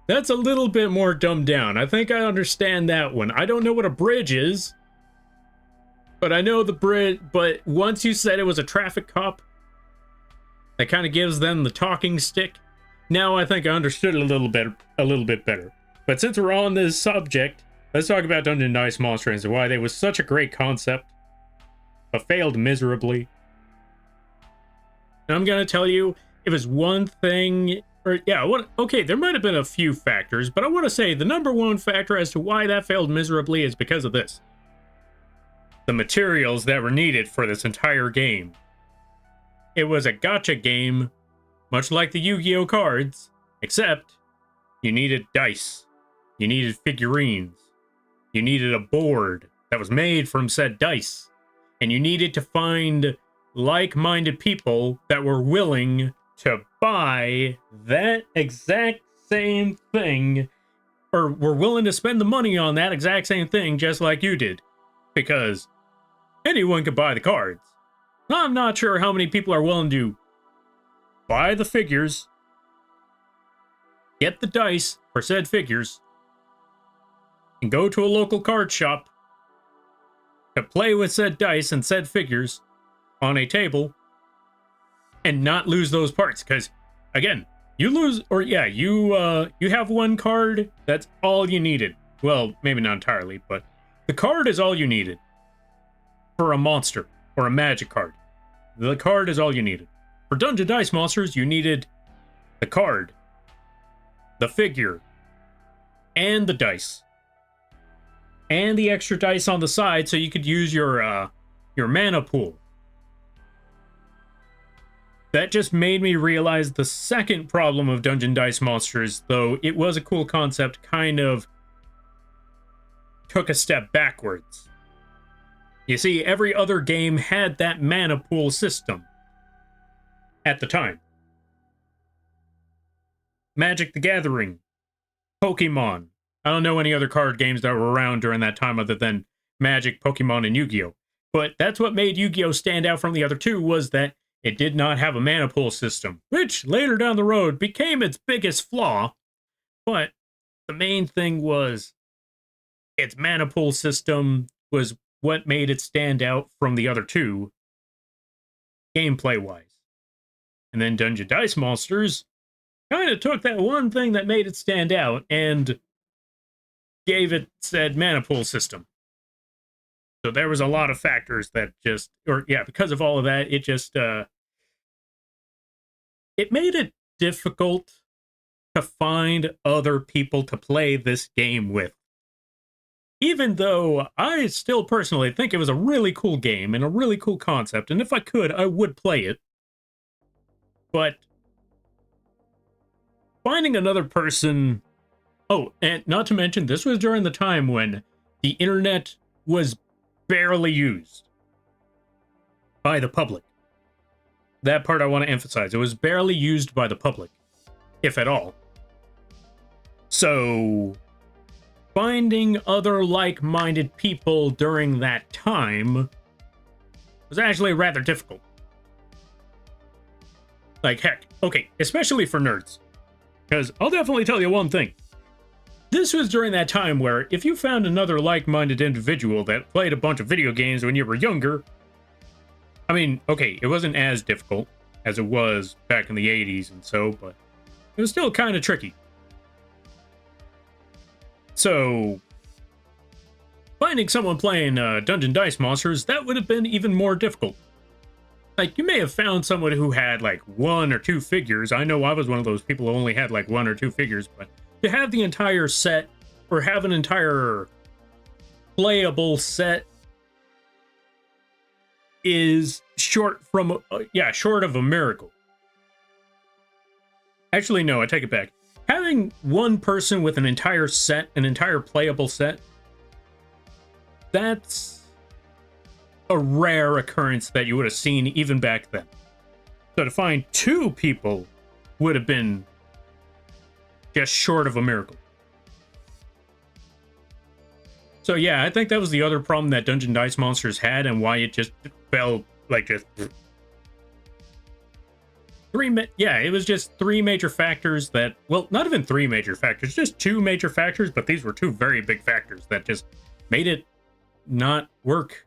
That's a little bit more dumbed down. I think I understand that one. I don't know what a bridge is, but I know the bridge. But once you said it was a traffic cop, that kind of gives them the talking stick. Now I think I understood it a little bit better. But since we're on this subject, let's talk about Dungeon Dice Monsters and why they was such a great concept, but failed miserably. And I'm gonna tell you, if it's one thing, okay, there might have been a few factors, but I want to say the number one factor as to why that failed miserably is because of this. The materials that were needed for this entire game. It was a gacha game, much like the Yu-Gi-Oh cards, except you needed dice, you needed figurines, you needed a board that was made from said dice, and you needed to find like-minded people that were willing to buy that exact same thing, or were willing to spend the money on that exact same thing just like you did, because anyone could buy the cards. I'm not sure how many people are willing to buy the figures, get the dice for said figures, and go to a local card shop to play with said dice and said figures on a table and not lose those parts. Because again, you lose, or yeah, you have one card, that's all you needed. Well, maybe not entirely, but the card is all you needed for a monster or a magic card. The card is all you needed. For Dungeon Dice Monsters, you needed the card, the figure, and the dice, and the extra dice on the side so you could use your mana pool. That just made me realize the second problem of Dungeon Dice Monsters, though it was a cool concept, kind of took a step backwards. You see, every other game had that mana pool system at the time. Magic the Gathering, Pokemon. I don't know any other card games that were around during that time other than Magic, Pokemon, and Yu-Gi-Oh! But that's what made Yu-Gi-Oh! Stand out from the other two, was that it did not have a mana pool system, which later down the road became its biggest flaw. But the main thing was its mana pool system was what made it stand out from the other two, gameplay-wise. And then Dungeon Dice Monsters kind of took that one thing that made it stand out and gave it said mana pool system. So there was a lot of factors that just, or yeah, because of all of that, it just, it made it difficult to find other people to play this game with. Even though I still personally think it was a really cool game and a really cool concept, and if I could, I would play it. But finding another person... Oh, and not to mention, this was during the time when the internet was barely used by the public. That part I want to emphasize. It was barely used by the public, if at all. So, finding other like-minded people during that time was actually rather difficult. Like, heck, okay, especially for nerds. Because I'll definitely tell you one thing. This was during that time where if you found another like-minded individual that played a bunch of video games when you were younger, I mean, okay, it wasn't as difficult as it was back in the 80s and so, but it was still kind of tricky. So, finding someone playing Dungeon Dice Monsters, that would have been even more difficult. Like, you may have found someone who had, like, 1 or 2 figures. I know I was one of those people who only had, like, 1 or 2 figures, but to have the entire set, or have an entire playable set, is short from, short of a miracle. Actually, no, I take it back. Having one person with an entire set, an entire playable set, that's a rare occurrence that you would have seen even back then. So to find 2 people would have been just short of a miracle. So yeah, I think that was the other problem that Dungeon Dice Monsters had, and why it just fell like just... it was just 3 major factors that, well, not even 3 major factors, just 2 major factors, but these were 2 very big factors that just made it not work.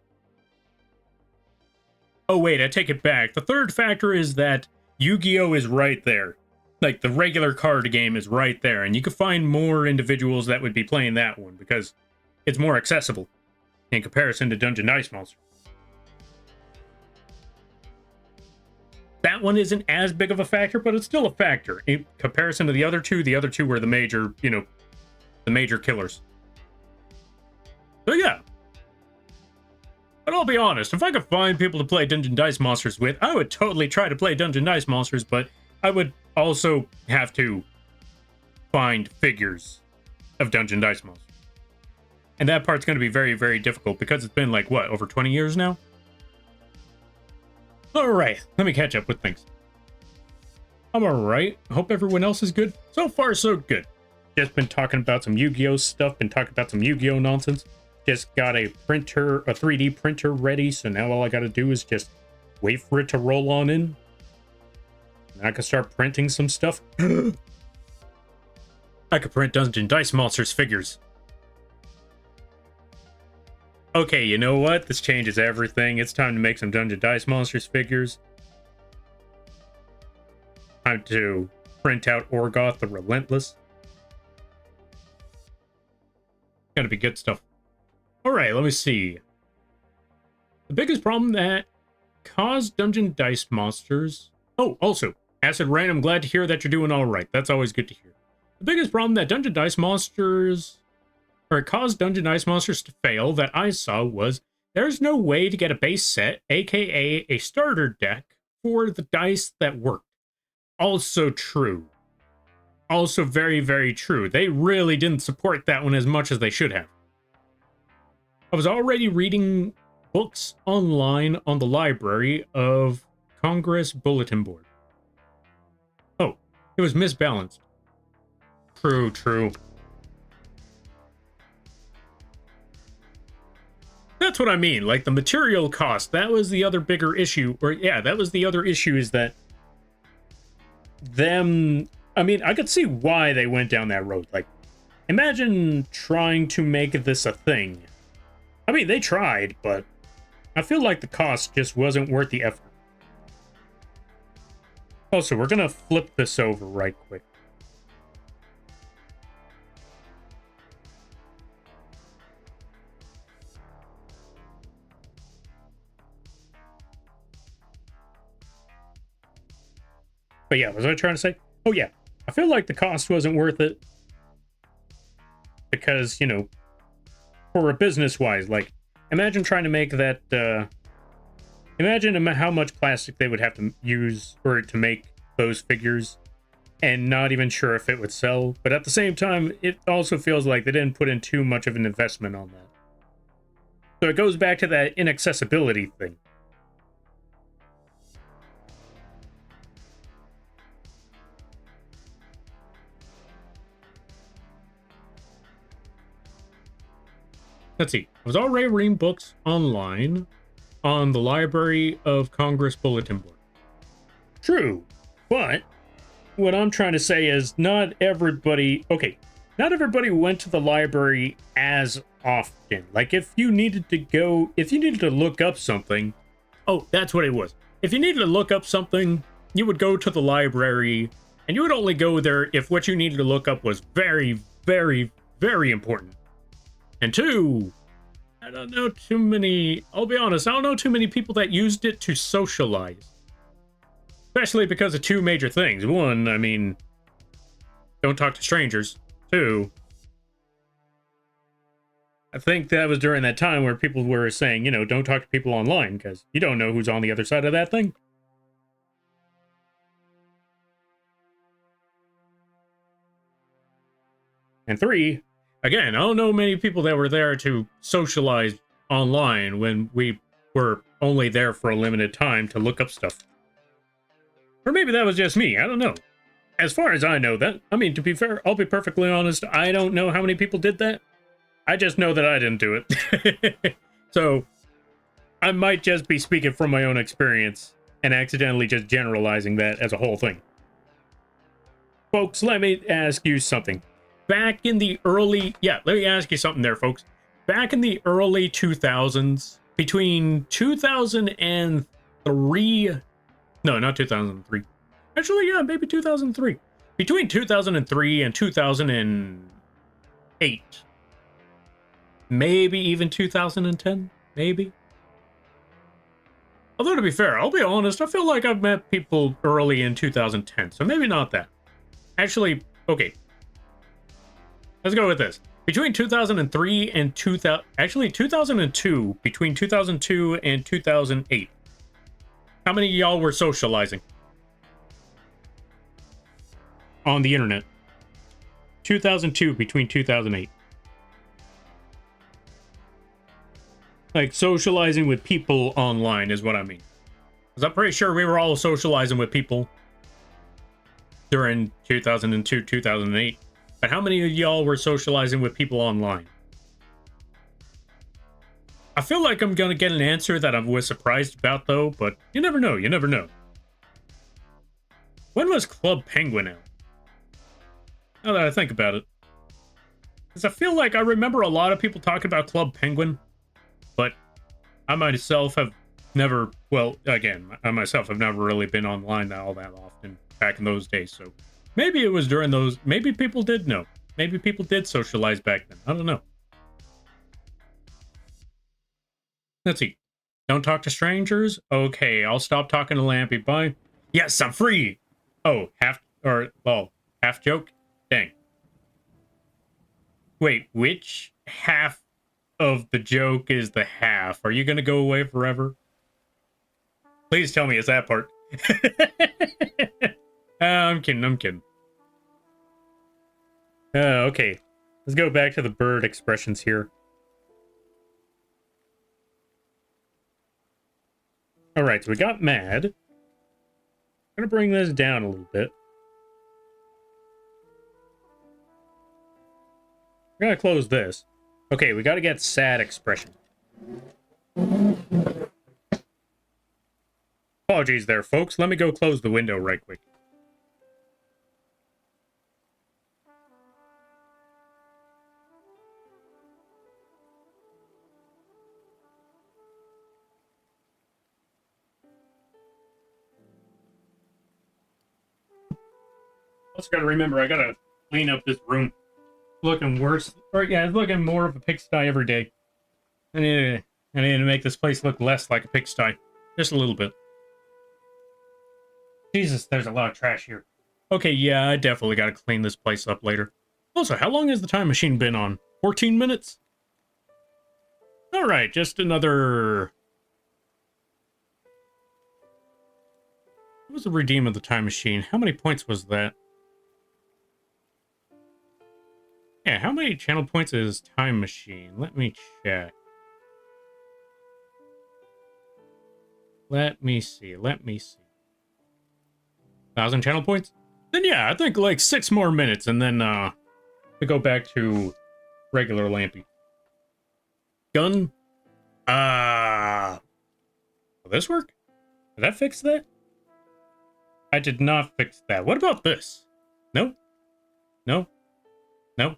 Oh wait, I take it back. The third factor is that Yu-Gi-Oh! Is right there. Like, the regular card game is right there, and you could find more individuals that would be playing that one, because it's more accessible in comparison to Dungeon Dice Monsters. That one isn't as big of a factor, but it's still a factor. In comparison to the other two were the major, the major killers. So yeah. But I'll be honest, if I could find people to play Dungeon Dice Monsters with, I would totally try to play Dungeon Dice Monsters, but I would also have to find figures of Dungeon Dice Monsters. And that part's going to be very, very difficult because it's been like, what, over 20 years now? Alright, let me catch up with things. I'm alright. Hope everyone else is good. So far, so good. Just been talking about some Yu-Gi-Oh! Stuff, been talking about some Yu-Gi-Oh! Nonsense. Just got a 3D printer ready, so now all I gotta do is just wait for it to roll on in. And I can start printing some stuff. I could print Dungeon Dice Monsters figures. Okay, you know what? This changes everything. It's time to make some Dungeon Dice Monsters figures. Time to print out Orgoth the Relentless. Gonna be good stuff. Alright, let me see. The biggest problem that caused Dungeon Dice Monsters... Oh, also, Acid Rain, I'm glad to hear that you're doing alright. That's always good to hear. The biggest problem that Dungeon Dice Monsters... or it caused Dungeon Dice Monsters to fail that I saw was there's no way to get a base set, aka a starter deck, for the dice that worked. Also true. Also very, very true. They really didn't support that one as much as they should have. I was already reading books online on the library of Congress Bulletin Board. Oh, it was misbalanced. True. That's what I mean. Like the material cost, that was the other bigger issue. Or yeah, that was the other issue is that them, I mean, I could see why they went down that road. Like, imagine trying to make this a thing. I mean, they tried, but I feel like the cost just wasn't worth the effort. Also, we're gonna flip this over right quick. But yeah, what was I trying to say? Oh yeah, I feel like the cost wasn't worth it. Because, you know, for a business-wise, like, imagine trying to make that, imagine how much plastic they would have to use for it to make those figures, and not even sure if it would sell. But at the same time, it also feels like they didn't put in too much of an investment on that. So it goes back to that inaccessibility thing. Let's see. I was already reading books online on the Library of Congress bulletin board. True, but what I'm trying to say is not everybody... Okay, not everybody went to the library as often. Like, if you needed to look up something... Oh, that's what it was. If you needed to look up something, you would go to the library, and you would only go there if what you needed to look up was very, very, very important. And two, I don't know too many... I'll be honest, I don't know too many people that used it to socialize. Especially because of two major things. One, I mean, don't talk to strangers. Two, I think that was during that time where people were saying, you know, don't talk to people online because you don't know who's on the other side of that thing. And three, again, I don't know many people that were there to socialize online when we were only there for a limited time to look up stuff. Or maybe that was just me, I don't know. As far as I know that, I mean, to be fair, I'll be perfectly honest, I don't know how many people did that. I just know that I didn't do it. So, I might just be speaking from my own experience and accidentally just generalizing that as a whole thing. Folks, let me ask you something. Back in the early... Yeah, let me ask you something there, folks. Back in the early 2000s, between 2003... No, not 2003. Actually, yeah, maybe 2003. Between 2003 and 2008. Maybe even 2010. Maybe. Although, to be fair, I'll be honest, I feel like I've met people early in 2010, so maybe not that. Actually, okay. Let's go with this. Between 2003 and 2000... Actually, 2002. Between 2002 and 2008. How many of y'all were socializing on the internet? 2002 between 2008. Like, socializing with people online is what I mean. Because I'm pretty sure we were all socializing with people during 2002, 2008. But how many of y'all were socializing with people online? I feel like I'm gonna get an answer that I was surprised about, though, but you never know, you never know. When was Club Penguin out? Now that I think about it. Because I feel like I remember a lot of people talking about Club Penguin, but I myself have never, well, again, I myself have never really been online all that often back in those days, so maybe it was during those, maybe people did know. Maybe people did socialize back then, I don't know. Let's see. Don't talk to strangers? Okay, I'll stop talking to Lampy. Bye. Yes, I'm free! Oh, half joke? Dang. Wait, which half of the joke is the half? Are you gonna go away forever? Please tell me it's that part. I'm kidding. Okay. Let's go back to the bird expressions here. Alright, so we got mad. I'm gonna bring this down a little bit. We're gonna close this. Okay, we gotta get sad expression. apologies there, folks. Let me go close the window right quick. Also gotta remember, I gotta clean up this room. Looking worse. Or yeah, it's looking more of a pigsty every day. I need to make this place look less like a pigsty. Just a little bit. Jesus, there's a lot of trash here. Okay, yeah, I definitely gotta clean this place up later. Also, how long has the time machine been on? 14 minutes? Alright, just another... What was the redeem of the time machine? How many points was that? Yeah, how many channel points is time machine? Let me check. Let me see. 1,000 channel points? Then yeah, I think like 6 more minutes and then we go back to regular Lampy. Gun? Will this work? Did I fix that? I did not fix that. What about this? Nope. Nope. Nope.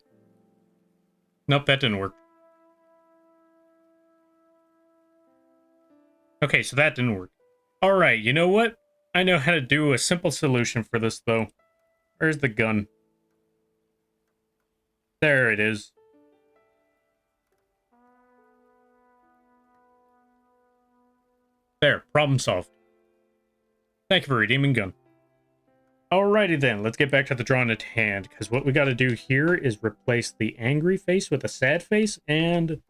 Nope, that didn't work. Okay, so that didn't work. Alright, you know what? I know how to do a simple solution for this, though. Where's the gun? There it is. There, problem solved. Thank you for redeeming gun. Alrighty then, let's get back to the drawing at hand, because what we gotta do here is replace the angry face with a sad face, and...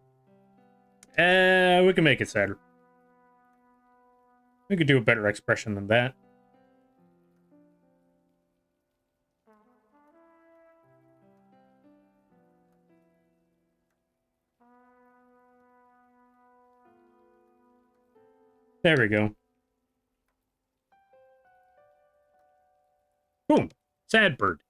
we can make it sadder. We could do a better expression than that. There we go. Boom. Sad bird.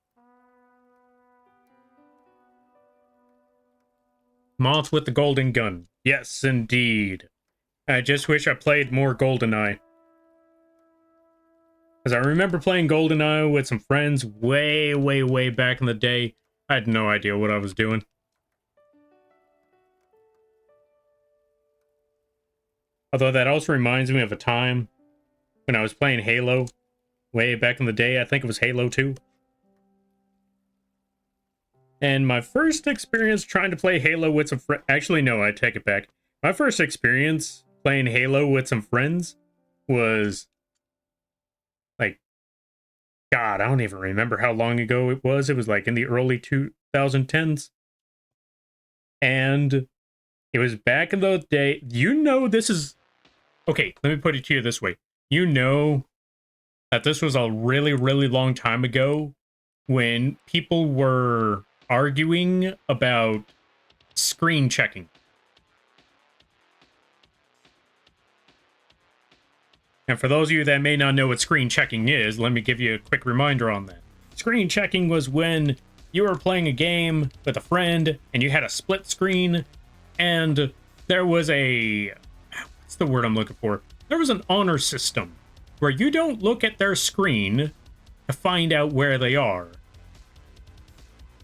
Moth with the golden gun. Yes, indeed. I just wish I played more GoldenEye. Because I remember playing GoldenEye with some friends way back in the day. I had no idea what I was doing. Although that also reminds me of a time when I was playing Halo. Way back in the day, I think it was Halo 2. And my first experience trying to play Halo with some friends... Actually, no, I take it back. My first experience playing Halo with some friends was... Like... God, I don't even remember how long ago it was. It was like in the early 2010s. And it was back in the day... You know this is... Okay, let me put it to you this way. You know... that this was a really long time ago when people were arguing about screen checking. And for those of you that may not know what screen checking is, let me give you a quick reminder on that. Screen checking was when you were playing a game with a friend and you had a split screen and there was a... What's the word I'm looking for? There was an honor system where you don't look at their screen to find out where they are.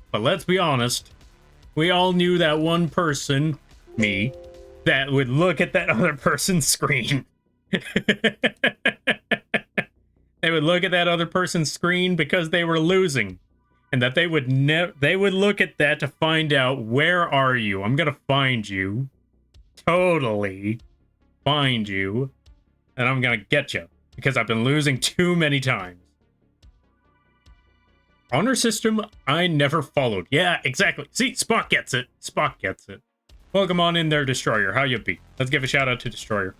But let's be honest, we all knew that one person, me, that would look at that other person's screen. They would look at that other person's screen because they were losing. And that they would look at that to find out, where are you? I'm gonna find you. Totally find you. And I'm gonna get you. Because I've been losing too many times. Honor system, I never followed. Yeah, exactly. See, Spock gets it. Spock gets it. Welcome on in there, Destroyer. How you be? Let's give a shout out to Destroyer.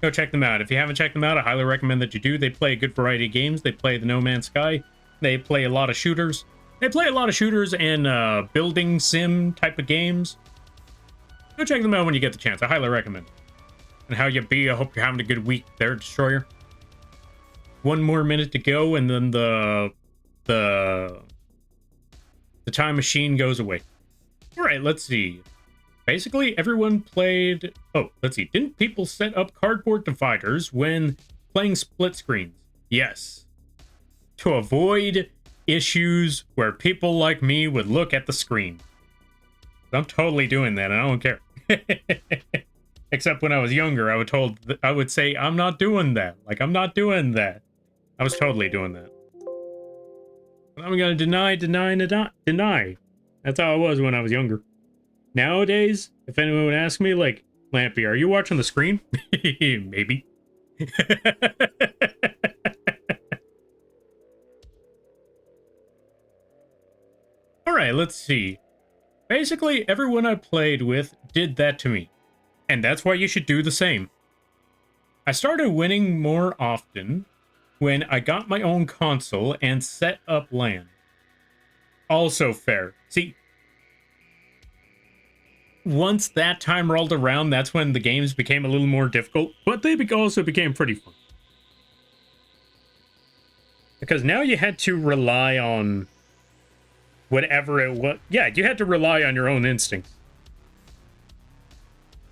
Go check them out. If you haven't checked them out, I highly recommend that you do. They play a good variety of games. They play the No Man's Sky. They play a lot of shooters. They play a lot of shooters and building sim type of games. Go check them out when you get the chance. I highly recommend it. And how you be? I hope you're having a good week there, Destroyer. 1 more minute to go, and then the time machine goes away. All right, let's see. Basically, everyone played... Oh, let's see. Didn't people set up cardboard dividers when playing split screens? Yes. To avoid issues where people like me would look at the screen. I'm totally doing that. I don't care. Except when I was younger, I would say, I'm not doing that. Like, I'm not doing that. I was totally doing that. But I'm gonna deny. That's how I was when I was younger. Nowadays, if anyone would ask me, like, Lampy, are you watching the screen? Maybe. Alright, let's see. Basically, everyone I played with did that to me. And that's why you should do the same. I started winning more often when I got my own console and set up LAN. Also fair. See, once that time rolled around, that's when the games became a little more difficult, but they also became pretty fun. Because now you had to rely on whatever it was. Yeah, you had to rely on your own instincts.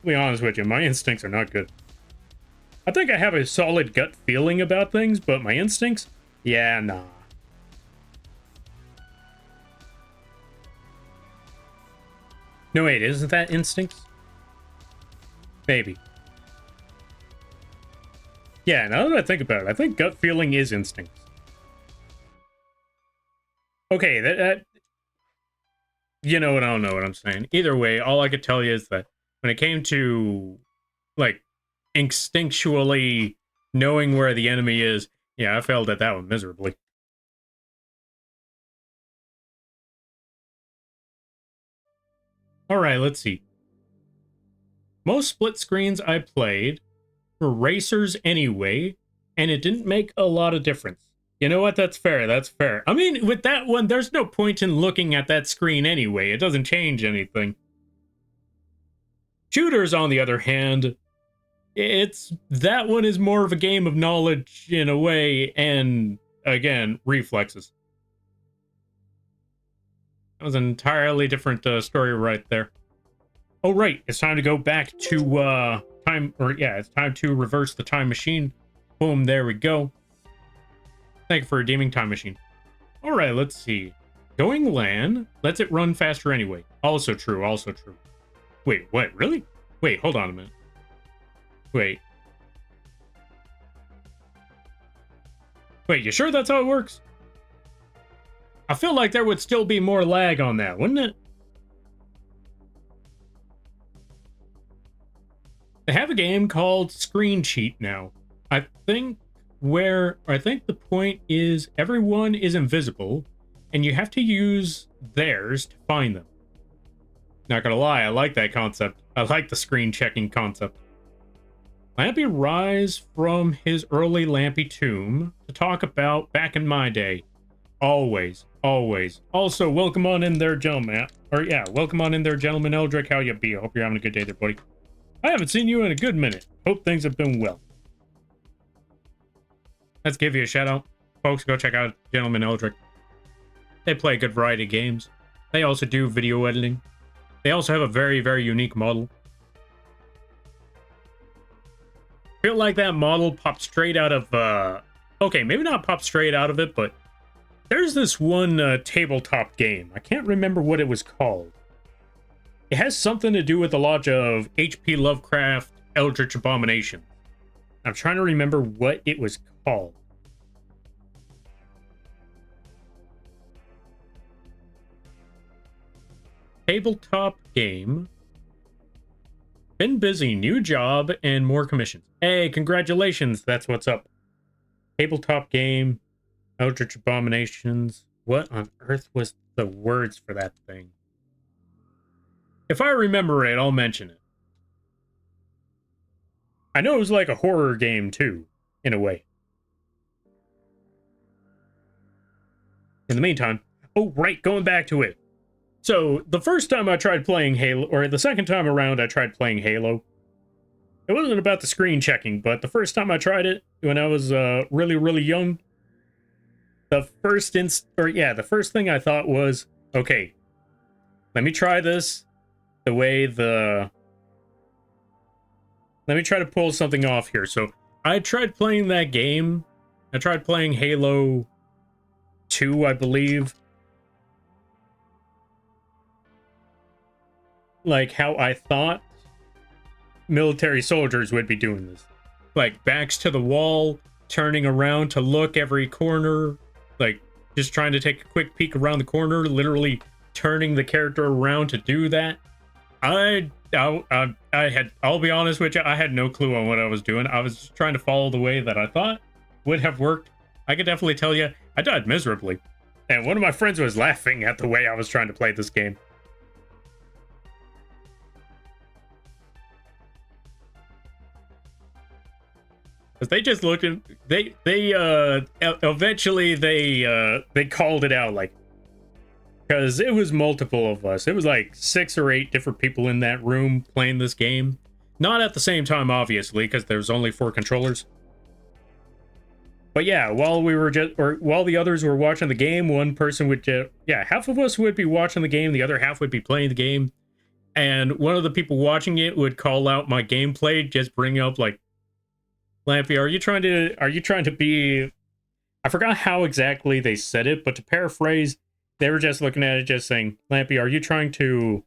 To be honest with you, my instincts are not good. I think I have a solid gut feeling about things, but my instincts? Yeah, nah. No, wait, isn't that instincts? Maybe. Yeah, now that I think about it, I think gut feeling is instincts. Okay, that you know what, I don't know what I'm saying. Either way, all I could tell you is that when it came to, like, instinctually knowing where the enemy is, yeah, I failed at that one miserably. Alright, let's see. Most split screens I played were racers anyway, and it didn't make a lot of difference. You know what? That's fair. That's fair. I mean, with that one, there's no point in looking at that screen anyway. It doesn't change anything. Shooters, on the other hand, that one is more of a game of knowledge in a way, and again, reflexes. That was an entirely different story right there. Oh, right. It's time to go back to it's time to reverse the time machine. Boom, there we go. Thank you for redeeming time machine. All right, let's see. Going LAN lets it run faster anyway. Also true, also true. Wait, what? Really? Wait, hold on a minute. Wait. Wait, you sure that's how it works? I feel like there would still be more lag on that, wouldn't it? They have a game called Screen Cheat now. I think the point is everyone is invisible and you have to use theirs to find them. Not gonna lie, I like that concept. I like the screen checking concept. Lampy rise from his early Lampy tomb to talk about back in my day. Always, always. Also, welcome on in there, gentlemen. Welcome on in there, gentleman Eldrick. How you be? I hope you're having a good day there, buddy. I haven't seen you in a good minute. Hope things have been well. Let's give you a shout out. Folks, go check out Gentleman Eldrick. They play a good variety of games. They also do video editing. They also have a very, very unique model. Feel like that model popped straight out of, okay, maybe not popped straight out of it, but there's this one tabletop game. I can't remember what it was called. It has something to do with a lot of H.P. Lovecraft Eldritch Abomination. I'm trying to remember what it was called. Tabletop game. Been busy, new job, and more commissions. Hey, congratulations, that's what's up. Tabletop game, Eldritch Abominations. What on earth was the words for that thing? If I remember it, I'll mention it. I know it was like a horror game too, in a way. In the meantime, oh right, going back to it. So, the first time I tried playing Halo, or the second time around I tried playing Halo, it wasn't about the screen checking, but the first time I tried it, when I was really, really young, the first thing I thought was, okay, let me try this the way the... Let me try to pull something off here. So I tried playing that game. I tried playing Halo 2, I believe. Like how I thought military soldiers would be doing this. Like backs to the wall, turning around to look every corner, like just trying to take a quick peek around the corner, literally turning the character around to do that. I'll be honest with you, I had no clue on what I was doing. I was just trying to follow the way that I thought would have worked. I could definitely tell you, I died miserably. And one of my friends was laughing at the way I was trying to play this game. Because they just looked at, eventually they called it out, like, because it was multiple of us. It was like 6 or 8 different people in that room playing this game. Not at the same time, obviously, because there's only 4 controllers. But yeah, while the others were watching the game, one person would half of us would be watching the game, the other half would be playing the game. And one of the people watching it would call out my gameplay, just bring up like, Lampy, are you trying to be... I forgot how exactly they said it, but to paraphrase, they were just looking at it, just saying, Lampy, are you trying to...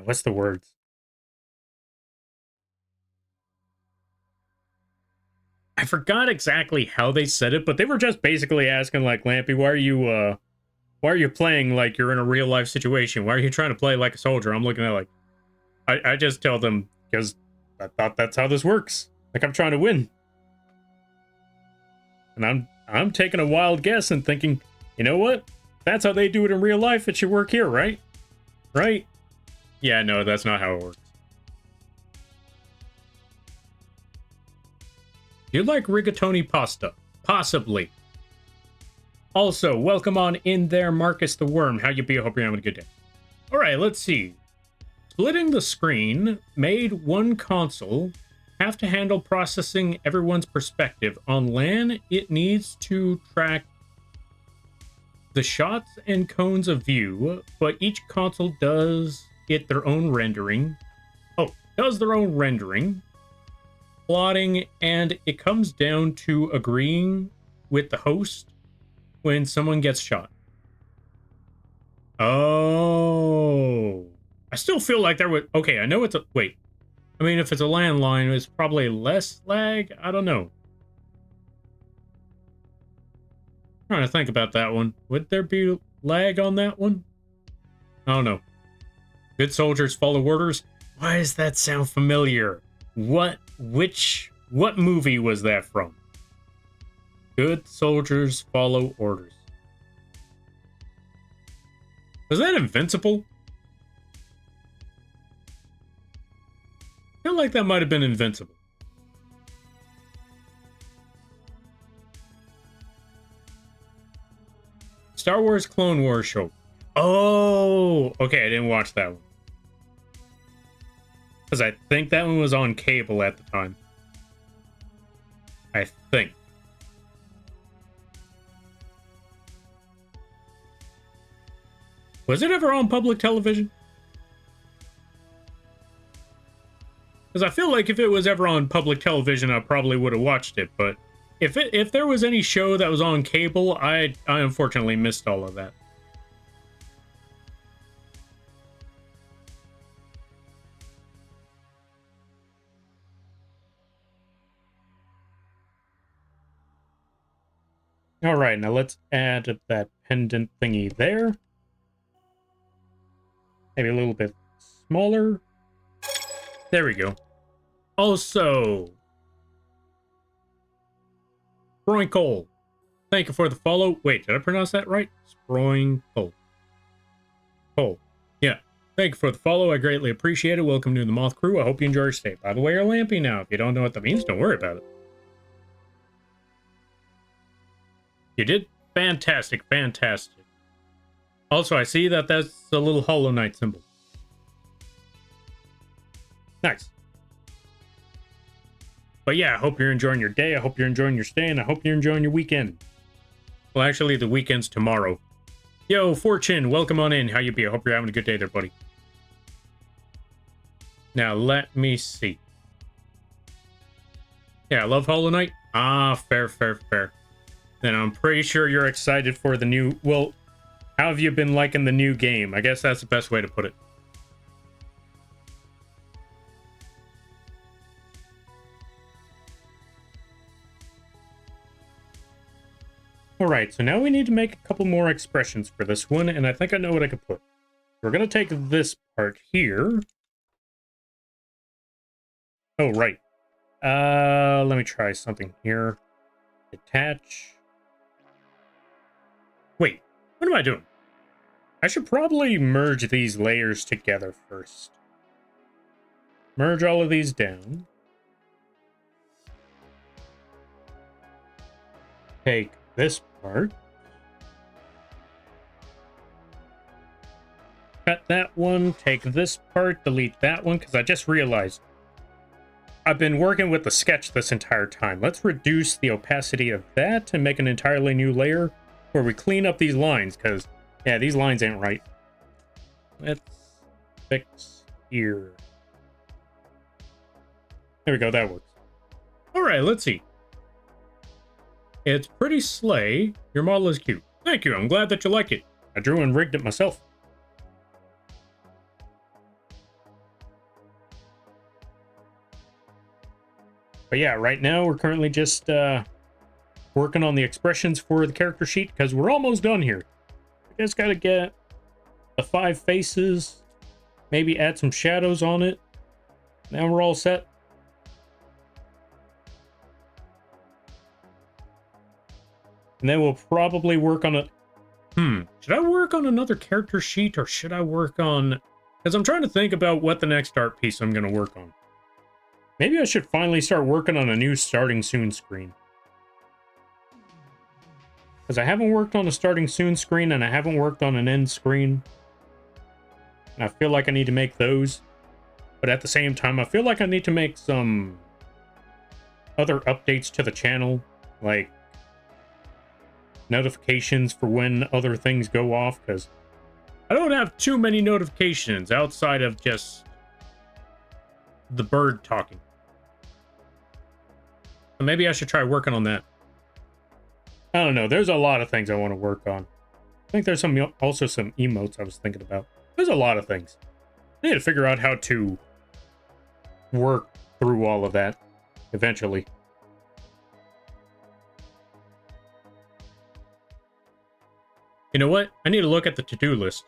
what's the words? I forgot exactly how they said it, but they were just basically asking, like, Lampy, why are you playing like you're in a real life situation? Why are you trying to play like a soldier? I'm looking at like... I just tell them, because I thought that's how this works. Like, I'm trying to win. And I'm taking a wild guess and thinking, you know what? That's how they do it in real life. It should work here, right? Right? Yeah, no, that's not how it works. You like rigatoni pasta? Possibly. Also, welcome on in there, Marcus the Worm. How you be? I hope you're having a good day. All right, let's see. Splitting the screen made one console have to handle processing everyone's perspective. On LAN, it needs to track the shots and cones of view, but each console does get their own rendering. Does their own rendering, plotting, and it comes down to agreeing with the host when someone gets shot. Oh. I still feel like there would... Okay, I know it's a... Wait. I mean, if it's a landline, it's probably less lag. I don't know. Trying to think about that one. Would there be lag on that one? I don't know. Good soldiers follow orders. Why does that sound familiar? What movie was that from? Good soldiers follow orders. Was that Invincible? I feel like that might have been Invincible. Star Wars Clone Wars show. Oh, okay, I didn't watch that one. Because I think that one was on cable at the time. I think. Was it ever on public television? Because I feel like if it was ever on public television, I probably would have watched it. But if there was any show that was on cable, I unfortunately missed all of that. All right, now let's add that pendant thingy there. Maybe a little bit smaller. There we go. Also, Sproinkle. Thank you for the follow. Wait, did I pronounce that right? Sproinkle. Cole. Yeah. Thank you for the follow. I greatly appreciate it. Welcome to the Moth crew. I hope you enjoy your stay. By the way, you're Lampy now. If you don't know what that means, don't worry about it. You did fantastic, fantastic. Also, I see that that's a little Hollow Knight symbol. Nice. But yeah, I hope you're enjoying your day. I hope you're enjoying your stay, and I hope you're enjoying your weekend. Well, actually, the weekend's tomorrow. Yo, Fortune, welcome on in. How you be? I hope you're having a good day there, buddy. Now, let me see. Yeah, I love Hollow Knight. Ah, fair, fair, fair. Then I'm pretty sure you're excited for the new... Well, how have you been liking the new game? I guess that's the best way to put it. Alright, so now we need to make a couple more expressions for this one, and I think I know what I could put. We're going to take this part here. Oh, right. Let me try something here. Detach. Wait, what am I doing? I should probably merge these layers together first. Merge all of these down. Take this part. Cut that one, take this part, delete that one, because I just realized I've been working with the sketch this entire time. Let's reduce the opacity of that and make an entirely new layer where we clean up these lines, because, yeah, these lines ain't right. Let's fix here. There we go, that works. Alright, let's see. It's pretty slay. Your model is cute. Thank you, I'm glad that you like it. I drew and rigged it myself. But yeah, right now we're currently just working on the expressions for the character sheet because we're almost done here. We just gotta get the 5 faces, maybe add some shadows on it. Now we're all set. And then we'll probably work on a... should I work on another character sheet or should I work on... Because I'm trying to think about what the next art piece I'm going to work on. Maybe I should finally start working on a new starting soon screen. Because I haven't worked on a starting soon screen and I haven't worked on an end screen. And I feel like I need to make those. But at the same time, I feel like I need to make some other updates to the channel. Like notifications for when other things go off. Because I don't have too many notifications outside of just the bird talking. So maybe I should try working on that. I don't know. There's a lot of things I want to work on. I think there's also some emotes I was thinking about. There's a lot of things. I need to figure out how to work through all of that eventually. You know what? I need to look at the to-do list.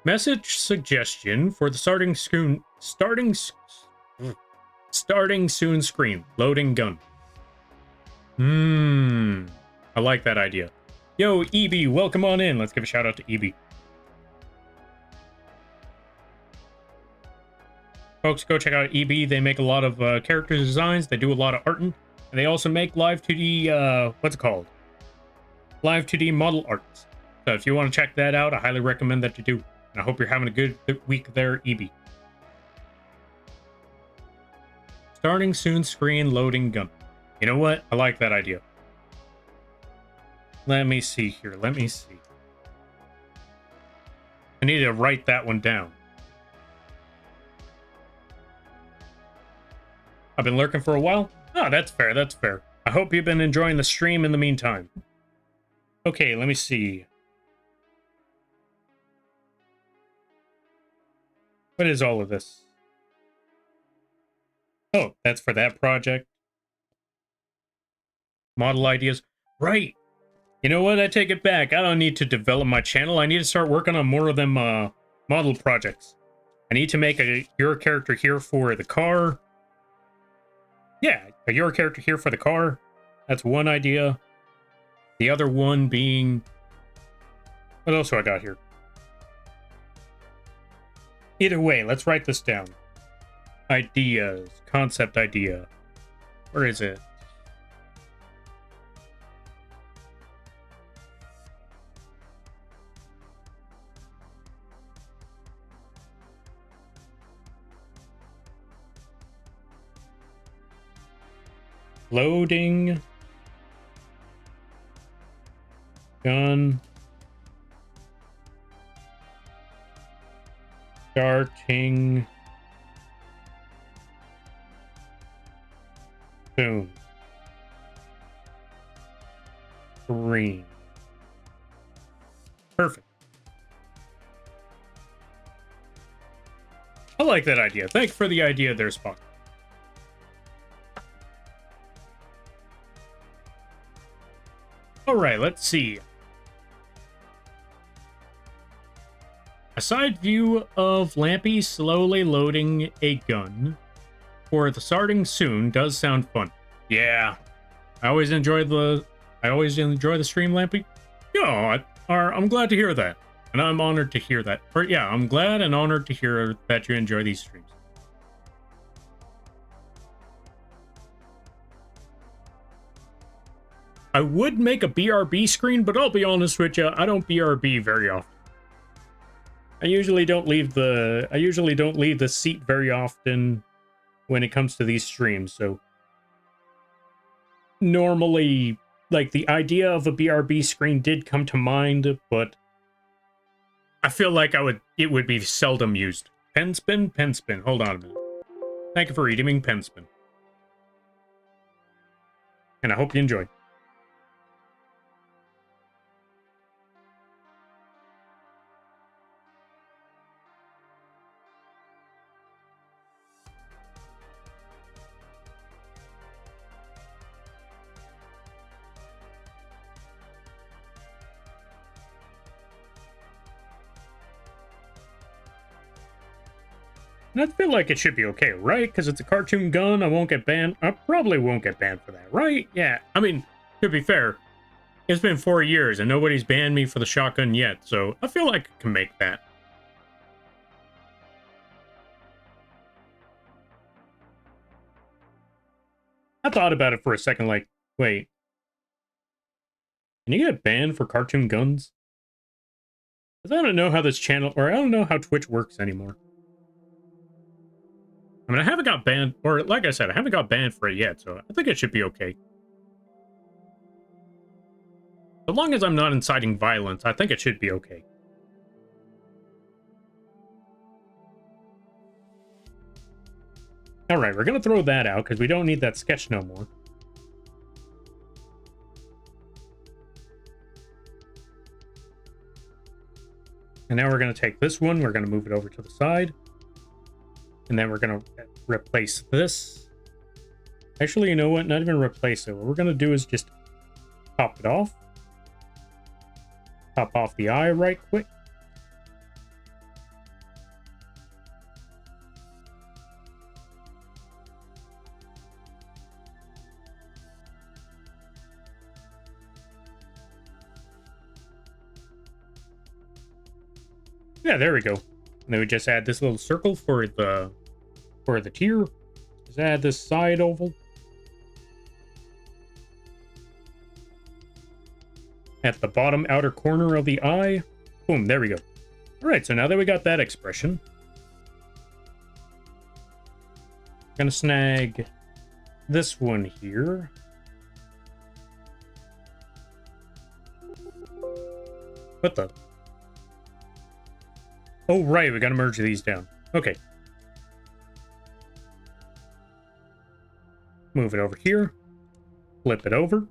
Message suggestion for the starting soon screen. Loading gun. I like that idea. Yo, EB, welcome on in. Let's give a shout out to EB. Folks, go check out EB. They make a lot of character designs. They do a lot of art. And they also make live 2D, what's it called? Live 2D model arts. So if you want to check that out, I highly recommend that you do. And I hope you're having a good week there, EB. Starting soon screen loading gun. You know what? I like that idea. Let me see here. Let me see. I need to write that one down. I've been lurking for a while. Oh, that's fair. That's fair. I hope you've been enjoying the stream in the meantime. Okay, let me see. What is all of this? Oh, that's for that project. Model ideas. Right. You know what? I take it back. I don't need to develop my channel. I need to start working on more of them model projects. I need to make a your character here for the car. Yeah, a your character here for the car. That's one idea. The other one being... What else do I got here? Either way, let's write this down. Ideas. Concept idea. Where is it? Loading. Gun. Starting Boom. Green. Perfect. I like that idea. Thank you for the idea there, Spock. All right, let's see. A side view of Lampy slowly loading a gun for the starting soon does sound fun. Yeah, I always enjoy the stream, Lampy. Yeah, I'm glad to hear that, and I'm honored to hear that. Or yeah, I'm glad and honored to hear that you enjoy these streams. I would make a BRB screen, but I'll be honest with you, I don't BRB very often. I usually don't leave the seat very often when it comes to these streams, so normally, like, the idea of a BRB screen did come to mind, but I feel like it would be seldom used. Pen spin? Pen spin. Hold on a minute. Thank you for redeeming pen spin. And I hope you enjoy. And I feel like it should be okay, right? Because it's a cartoon gun, I won't get banned. I probably won't get banned for that, right? Yeah, I mean, to be fair, it's been 4 years and nobody's banned me for the shotgun yet, so I feel like I can make that. I thought about it for a second, like, wait. Can you get banned for cartoon guns? Because I don't know how this channel, or I don't know how Twitch works anymore. I mean, I haven't got banned, or like I said, I haven't got banned for it yet, so I think it should be okay. As long as I'm not inciting violence, I think it should be okay. Alright, we're gonna throw that out, because we don't need that sketch no more. And now we're gonna take this one, we're gonna move it over to the side. And then we're going to replace this. Actually, you know what? Not even replace it. What we're going to do is just pop it off. Pop off the eye right quick. Yeah, there we go. And then we just add this little circle for the tear. Just add this side oval. At the bottom outer corner of the eye. Boom, there we go. All right, so now that we got that expression, I'm gonna snag this one here. What the? Oh, right, we gotta merge these down. Okay. Move it over here. Flip it over.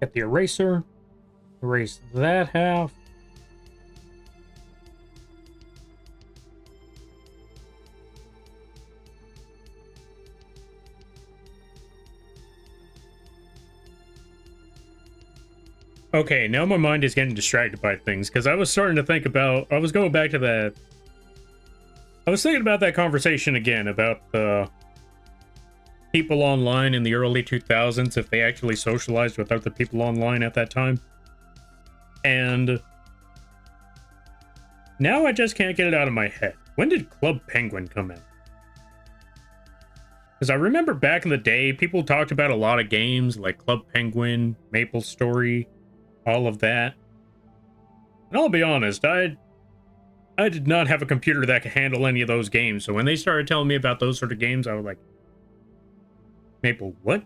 Get the eraser. Erase that half. Okay, now my mind is getting distracted by things, because I was starting to think about, I was going back to that, I was thinking about that conversation again, about the people online in the early 2000s, if they actually socialized with other people online at that time. And now I just can't get it out of my head. When did Club Penguin come out? Because I remember back in the day, people talked about a lot of games, like Club Penguin, Maple Story, all of that. And I'll be honest, I did not have a computer that could handle any of those games. So when they started telling me about those sort of games, I was like, Maple what?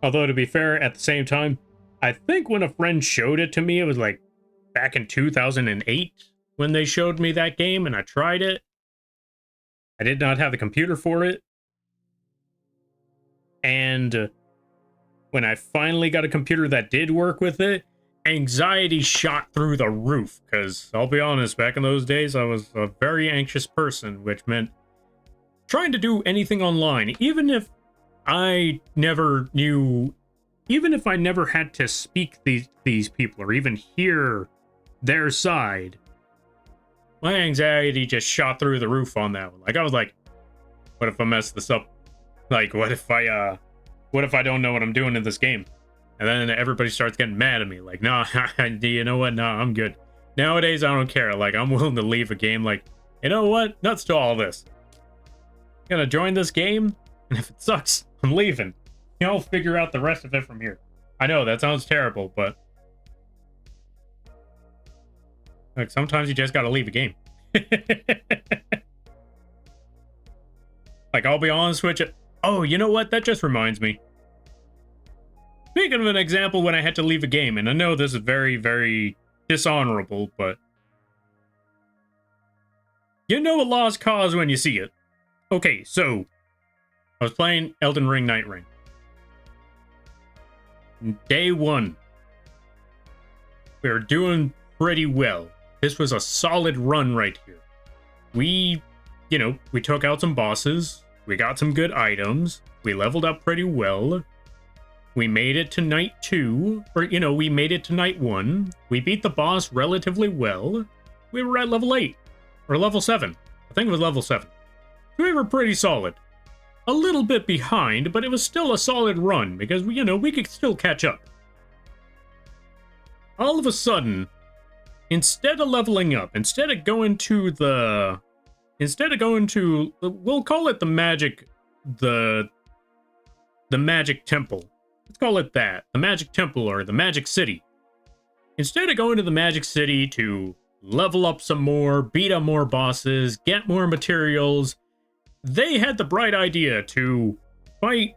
Although, to be fair, at the same time, I think when a friend showed it to me, it was like back in 2008 when they showed me that game and I tried it. I did not have the computer for it. And when I finally got a computer that did work with it, anxiety shot through the roof. Because I'll be honest, back in those days, I was a very anxious person, which meant trying to do anything online, even if I never knew, even if I never had to speak these people or even hear their side, my anxiety just shot through the roof on that one. Like, I was like, what if I mess this up? Like, what if I don't know what I'm doing in this game? And then everybody starts getting mad at me. Like, nah, you know what? Nah, I'm good. Nowadays, I don't care. Like, I'm willing to leave a game. Like, you know what? Nuts to all this. I'm gonna join this game, and if it sucks, I'm leaving. I'll figure out the rest of it from here. I know, that sounds terrible, but like, sometimes you just gotta leave a game. Like, I'll be honest with you. Oh, you know what? That just reminds me. Speaking of an example when I had to leave a game, and I know this is very, very dishonorable, but you know a lost cause when you see it. Okay, so I was playing Elden Ring Night Ring. Day one. We were doing pretty well. This was a solid run right here. We took out some bosses. We got some good items. We leveled up pretty well. We made it to night 2. Or, we made it to night 1. We beat the boss relatively well. We were at level 8. Or level 7. I think it was level 7. We were pretty solid. A little bit behind, but it was still a solid run because, we could still catch up. All of a sudden, instead of leveling up, instead of going to, we'll call it the magic temple. Let's call it that. The magic temple or the magic city. Instead of going to the magic city to level up some more, beat up more bosses, get more materials, they had the bright idea to fight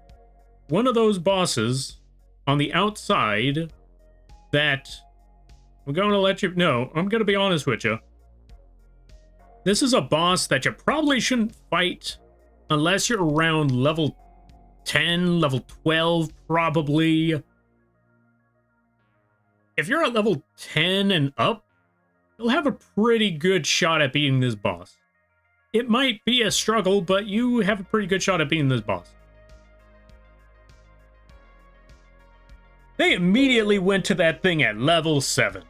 one of those bosses on the outside that I'm going to let you know. I'm going to be honest with you. This is a boss that you probably shouldn't fight unless you're around level 10, level 12, probably. If you're at level 10 and up, you'll have a pretty good shot at beating this boss. It might be a struggle, but you have a pretty good shot at beating this boss. They immediately went to that thing at level 7.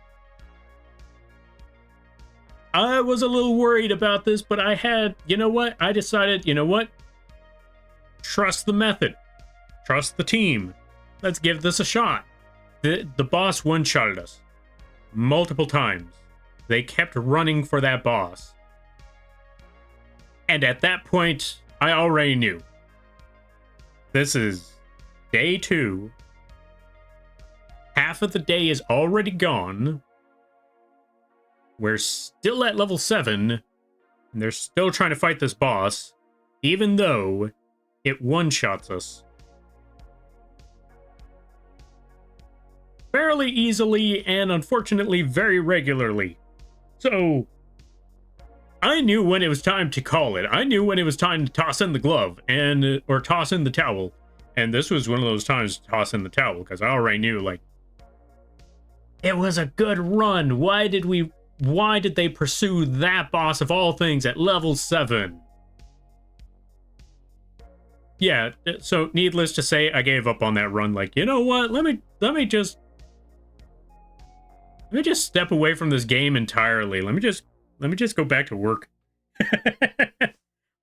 I was a little worried about this, but I decided, trust the method. Trust the team. Let's give this a shot. The boss one-shotted us multiple times. They kept running for that boss. And at that point, I already knew. This is day 2. Half of the day is already gone. We're still at level 7. And they're still trying to fight this boss, even though it one-shots us fairly easily and unfortunately very regularly. So I knew when it was time to call it. I knew when it was time to toss in the glove or toss in the towel. And this was one of those times to toss in the towel because I already knew, like, it was a good run. Why did they pursue that boss of all things at level 7? Yeah, so needless to say, I gave up on that run. Like, you know what? Let me just step away from this game entirely. Let me just go back to work.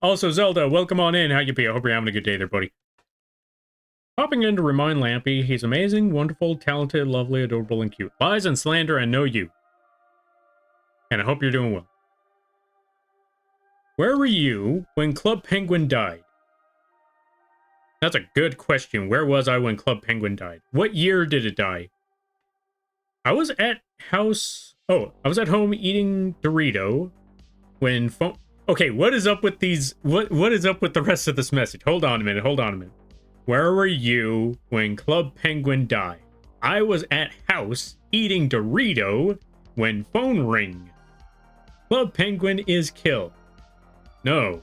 Also, Zelda, welcome on in. How you be? I hope you're having a good day there, buddy. Popping in to remind Lampy, he's amazing, wonderful, talented, lovely, adorable, and cute. Lies and slander and know you. And I hope you're doing well. Where were you when Club Penguin died? That's a good question. Where was I when Club Penguin died? What year did it die? I was at home eating Dorito when phone... Okay, what is up with these... What is up with the rest of this message? Hold on a minute. Where were you when Club Penguin died? I was at house eating Dorito when phone ring. Club Penguin is killed. No.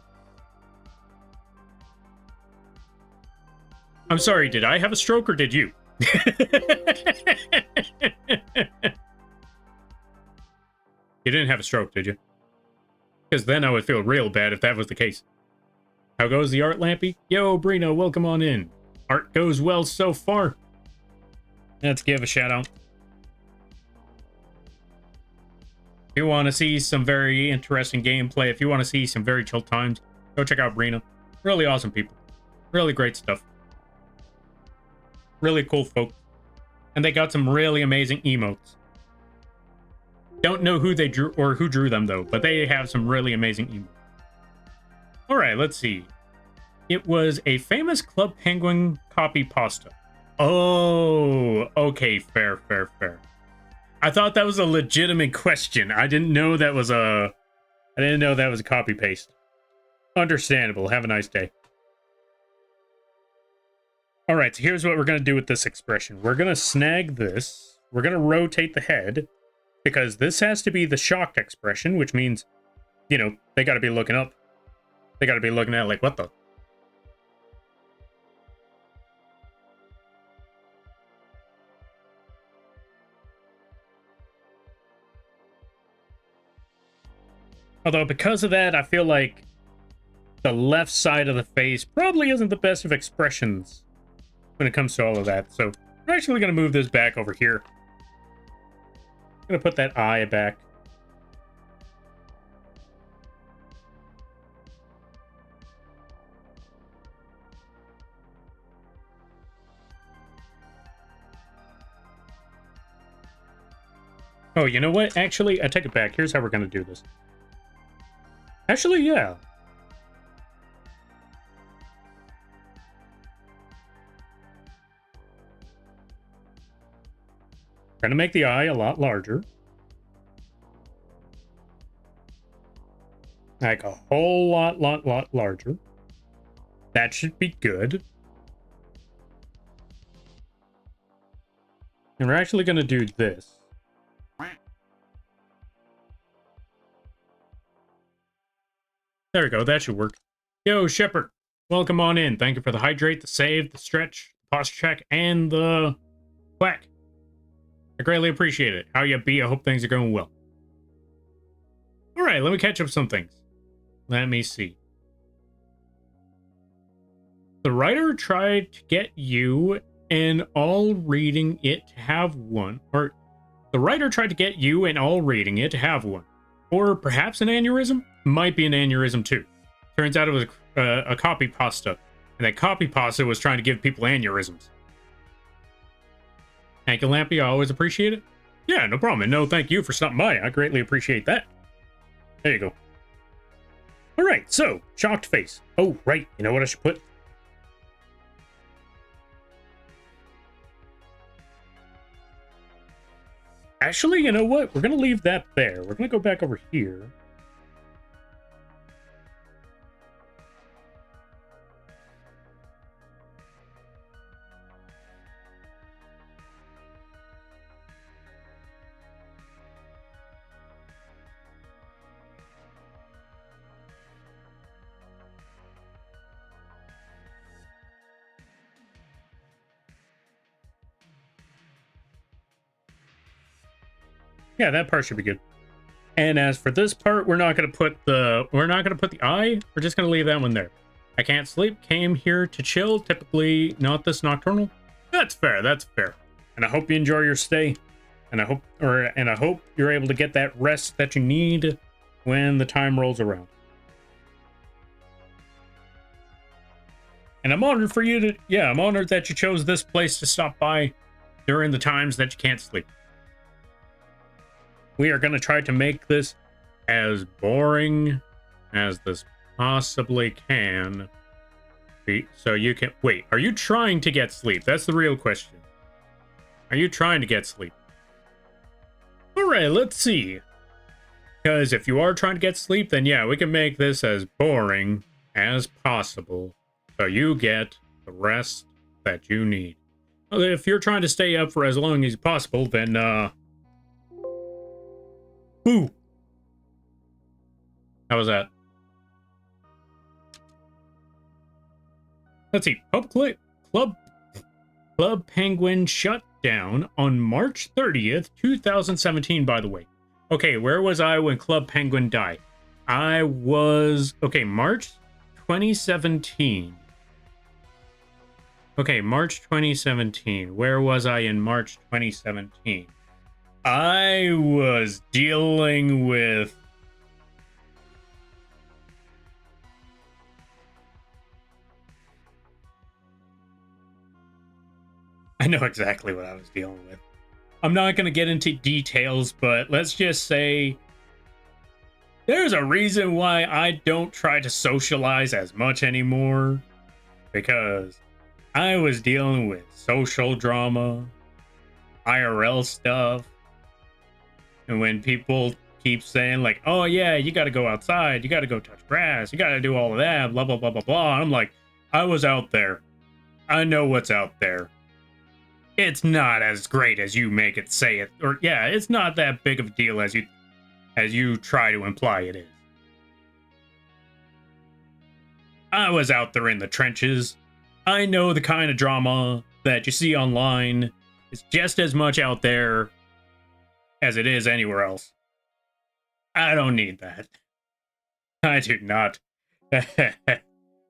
I'm sorry, did I have a stroke or did you? You didn't have a stroke, did you? Because then I would feel real bad if that was the case. How goes the art, Lampy? Yo, Brino, welcome on in. Art goes well so far. Let's give a shout out. If you want to see some very interesting gameplay, if you want to see some very chill times, go check out Brino. Really awesome people. Really great stuff. Really cool folk. And they got some really amazing emotes. Don't know who they drew or who drew them though, but they have some really amazing emotes. Alright, let's see. It was a famous Club Penguin copy pasta. Oh, okay, fair. I thought that was a legitimate question. I didn't know that was a copy paste. Understandable. Have a nice day. All right, so here's what we're going to do with this expression. We're going to snag this. We're going to rotate the head because this has to be the shocked expression, which means, you know, they got to be looking up. They got to be looking at it like, what the? Although because of that, I feel like the left side of the face probably isn't the best of expressions when it comes to all of that. So we're actually going to move this back over here. I'm going to put that eye back. Oh, you know what? Actually, I take it back. Here's how we're going to do this. Actually, yeah. We're going to make the eye a lot larger. Like a whole lot larger. That should be good. And we're actually going to do this. There we go. That should work. Yo, Shepard. Welcome on in. Thank you for the hydrate, the save, the stretch, the posture check, and the whack. I greatly appreciate it. How you be? I hope things are going well. All right, let me catch up some things. Let me see. The writer tried to get you and all reading it to have one. Or the writer tried to get you and all reading it to have one. Or perhaps an aneurysm? Might be an aneurysm too. Turns out it was a copy pasta. And that copy pasta was trying to give people aneurysms. Thank you, Lampy. I always appreciate it. Yeah, no problem. And no, thank you for stopping by. I greatly appreciate that. There you go. All right, so, shocked face. Oh, right. You know what I should put? Actually, you know what? We're going to leave that there. We're going to go back over here. Yeah, that part should be good. And as for this part, we're not going to put the eye. We're just going to leave that one there. I can't sleep. Came here to chill. Typically not this nocturnal. That's fair. That's fair. And I hope you enjoy your stay. And I hope you're able to get that rest that you need when the time rolls around. And I'm honored for you to, yeah, I'm honored that you chose this place to stop by during the times that you can't sleep. We are going to try to make this as boring as this possibly can be, so you can... Wait, are you trying to get sleep? That's the real question. Are you trying to get sleep? Alright, let's see. Because if you are trying to get sleep, then yeah, we can make this as boring as possible. So you get the rest that you need. Well, if you're trying to stay up for as long as possible, then, Ooh! How was that? Let's see. Club Penguin shut down on March 30th, 2017, by the way. Okay, where was I when Club Penguin died? I was... Okay, March 2017. Okay, March 2017. Where was I in March 2017? I was dealing with... I know exactly what I was dealing with. I'm not going to get into details, but let's just say there's a reason why I don't try to socialize as much anymore. Because I was dealing with social drama, IRL stuff, and when people keep saying like, oh yeah, you got to go outside, you got to go touch grass, you got to do all of that, blah, blah, blah, blah, blah. I'm like, I was out there. I know what's out there. It's not as great as you make it say it, or yeah, it's not that big of a deal as you try to imply it is. I was out there in the trenches. I know the kind of drama that you see online is just as much out there as it is anywhere else. I don't need that. I do not.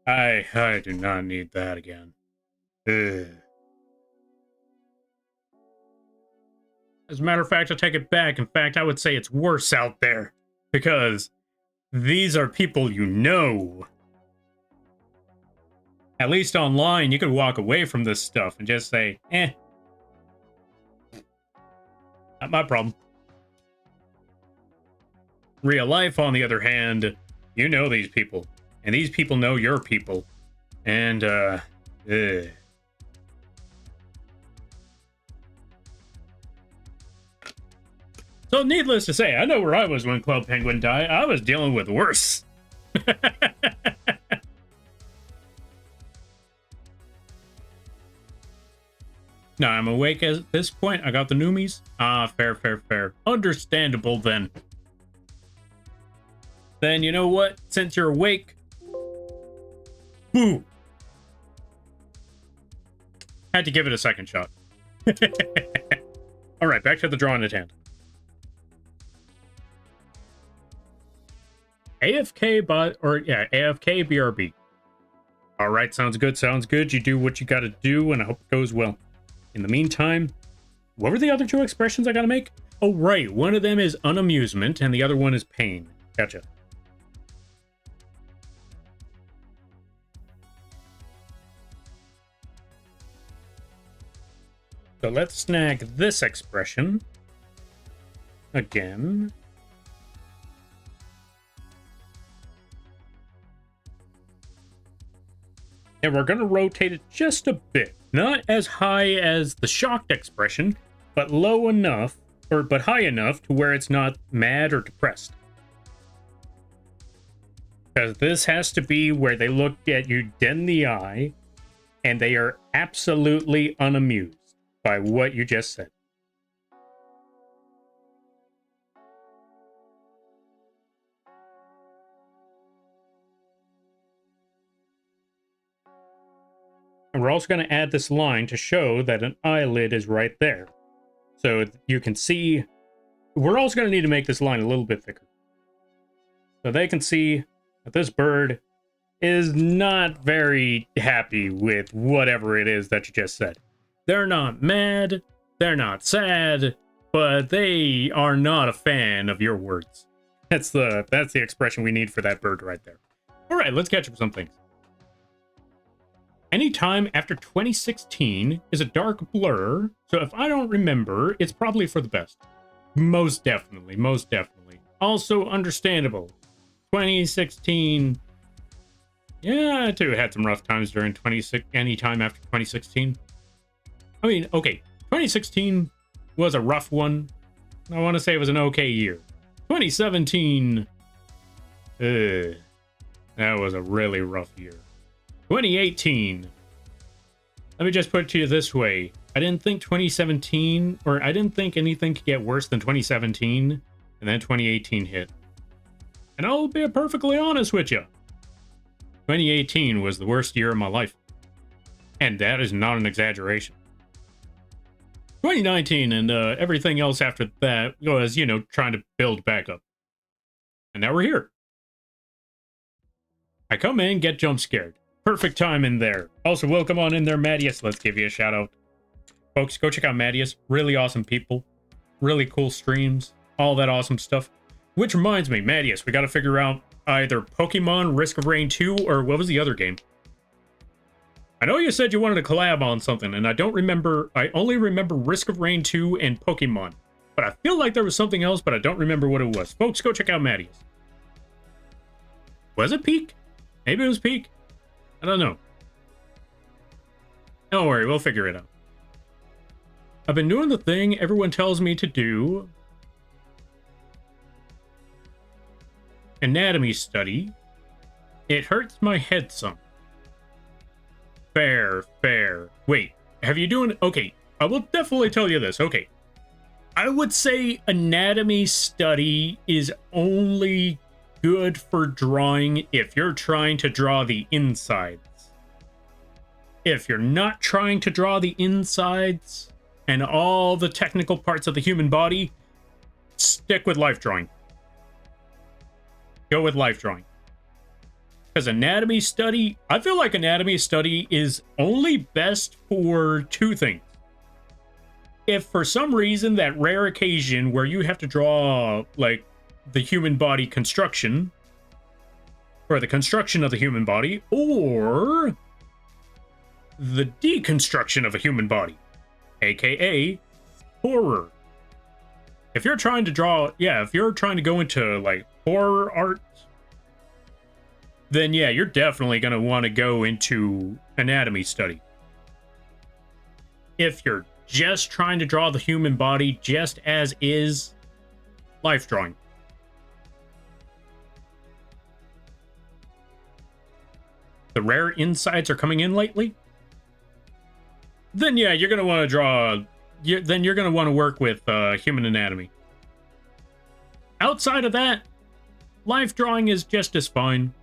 I do not need that again. Ugh. As a matter of fact, I take it back. In fact, I would say it's worse out there. Because these are people you know. At least online, you can walk away from this stuff and just say, not my problem. Real life, on the other hand, you know these people. And these people know your people. And, So, needless to say, I know where I was when Club Penguin died. I was dealing with worse. No, I'm awake at this point. I got the noomies. Ah, fair, fair, fair. Understandable, then. Then, you know what? Since you're awake... Boo! Had to give it a second shot. Alright, back to the drawing at hand. AFK AFK BRB. Alright, sounds good, sounds good. You do what you gotta do, and I hope it goes well. In the meantime, what were the other two expressions I gotta make? Oh, right, one of them is unamusement, and the other one is pain. Gotcha. So let's snag this expression. Again. And we're going to rotate it just a bit. Not as high as the shocked expression, but low enough, but high enough to where it's not mad or depressed. Because this has to be where they look at you dead in the eye, and they are absolutely unamused by what you just said. And we're also going to add this line to show that an eyelid is right there. So you can see, we're also going to need to make this line a little bit thicker. So they can see that this bird is not very happy with whatever it is that you just said. They're not mad, they're not sad, but they are not a fan of your words. That's the expression we need for that bird right there. All right, let's catch up some things. Any time after 2016 is a dark blur, so if I don't remember, it's probably for the best. Most definitely, most definitely. Also understandable. 2016... Yeah, I too had some rough times during any time after 2016. I mean, okay, 2016 was a rough one. I want to say it was an okay year. 2017... that was a really rough year. 2018. Let me just put it to you this way. I didn't think 2017, or I didn't think anything could get worse than 2017, and then 2018 hit. And I'll be perfectly honest with you. 2018 was the worst year of my life. And that is not an exaggeration. 2019 and everything else after that was, you know, trying to build back up. And now we're here. I come in, get jump scared. Perfect time in there. Also, welcome on in there, Mattias. Let's give you a shout out. Folks, go check out Mattias. Really awesome people. Really cool streams. All that awesome stuff. Which reminds me, Mattias, we got to figure out either Pokemon Risk of Rain 2 or what was the other game? I know you said you wanted to collab on something, and I don't remember. I only remember Risk of Rain 2 and Pokemon. But I feel like there was something else, but I don't remember what it was. Folks, go check out Mattias. Was it Peak? Maybe it was Peak. I don't know. Don't worry, we'll figure it out. I've been doing the thing everyone tells me to do. Anatomy study. It hurts my head some. Fair. Wait, have you doing... Okay, I will definitely tell you this. Okay. I would say anatomy study is only good for drawing if you're trying to draw the insides. If you're not trying to draw the insides and all the technical parts of the human body, stick with life drawing. Go with life drawing. Because anatomy study, I feel like anatomy study is only best for two things. If for some reason that rare occasion where you have to draw like the human body construction, or the construction of the human body, or the deconstruction of a human body, aka horror. If you're trying to draw, if you're trying to go into like horror art, then yeah, you're definitely going to want to go into anatomy study. If you're just trying to draw the human body just as is, life drawing. The rare insights are coming in lately? Then yeah, you're going to want to draw... Then you're going to want to work with human anatomy. Outside of that, life drawing is just as fine.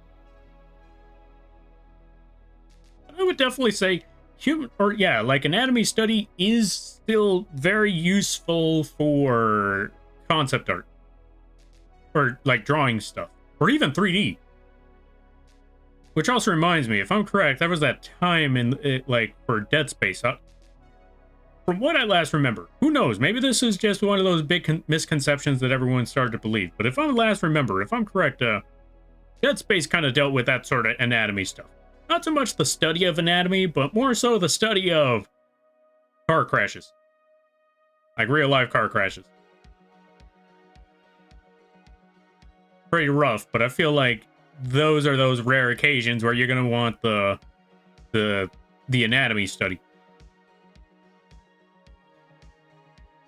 I would definitely say like anatomy study is still very useful for concept art. Or like drawing stuff. Or even 3D. Which also reminds me, if I'm correct, that was that time in it, like for Dead Space. From what I last remember, who knows? Maybe this is just one of those big misconceptions that everyone started to believe. But if I'm correct, Dead Space kind of dealt with that sort of anatomy stuff. Not so much the study of anatomy, but more so the study of car crashes. Like real-life car crashes. Pretty rough, but I feel like those are those rare occasions where you're going to want the anatomy study.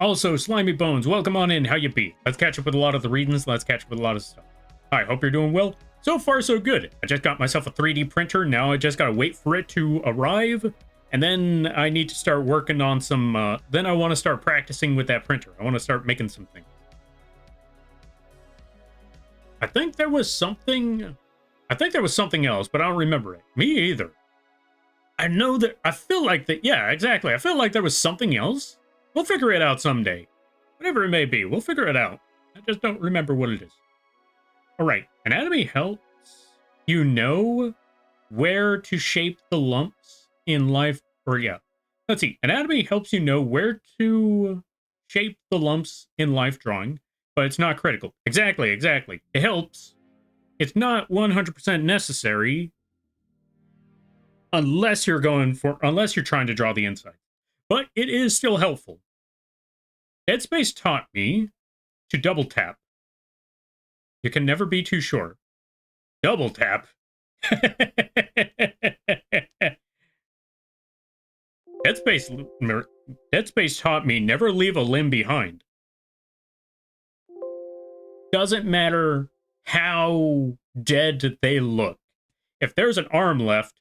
Also, Slimy Bones, welcome on in. How you be? Let's catch up with a lot of the readings. Let's catch up with a lot of stuff. Hi, hope you're doing well. So far, so good. I just got myself a 3D printer. Now I just gotta wait for it to arrive. And then I need to start working on some... then I want to start practicing with that printer. I want to start making some things. I think there was something else, but I don't remember it. Me either. I know that... I feel like that... Yeah, exactly. I feel like there was something else. We'll figure it out someday. Whatever it may be, we'll figure it out. I just don't remember what it is. Alright, anatomy helps you know where to shape the lumps in life, let's see. Anatomy helps you know where to shape the lumps in life drawing, but it's not critical. Exactly. It helps. It's not 100% necessary unless you're trying to draw the inside. But it is still helpful. Dead Space taught me to double tap. You can never be too sure. Double tap? Dead Space taught me never leave a limb behind. Doesn't matter how dead they look. If there's an arm left,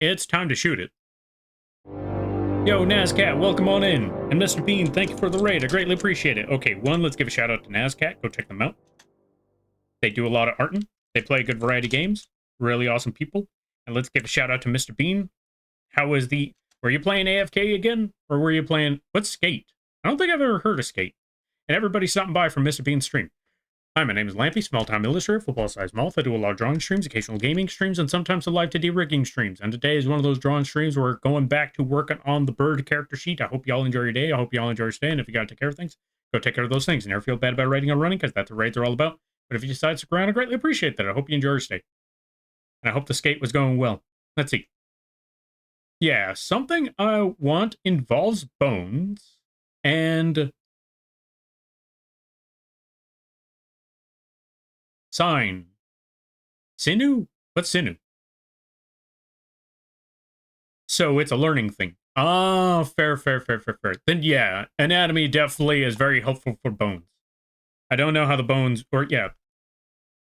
it's time to shoot it. Yo, Nazcat, welcome on in. And Mr. Bean, thank you for the raid. I greatly appreciate it. Okay, one, let's give a shout out to Nazcat. Go check them out. They do a lot of arting. They play a good variety of games. Really awesome people. And let's give a shout out to Mr. Bean. How was the... Were you playing AFK again? Or were you playing... What's Skate? I don't think I've ever heard of Skate. And everybody stopping by from Mr. Bean's stream. Hi, my name is Lampy, small-time illustrator, football-sized Moth. I do a lot of drawing streams, occasional gaming streams, and sometimes a live to de-rigging streams. And today is one of those drawing streams where we're going back to working on the bird character sheet. I hope y'all enjoy your day. I hope y'all enjoy your stay. And if you gotta take care of things, go take care of those things. And never feel bad about raiding or running, because that's what raids are all about. But if you decide to stick around, I greatly appreciate that. I hope you enjoy your stay. And I hope the skate was going well. Let's see. Yeah, something I want involves bones and... sign. Sinew? What's sinew? So it's a learning thing. Oh, fair. Then yeah, anatomy definitely is very helpful for bones. I don't know how the bones, or yeah.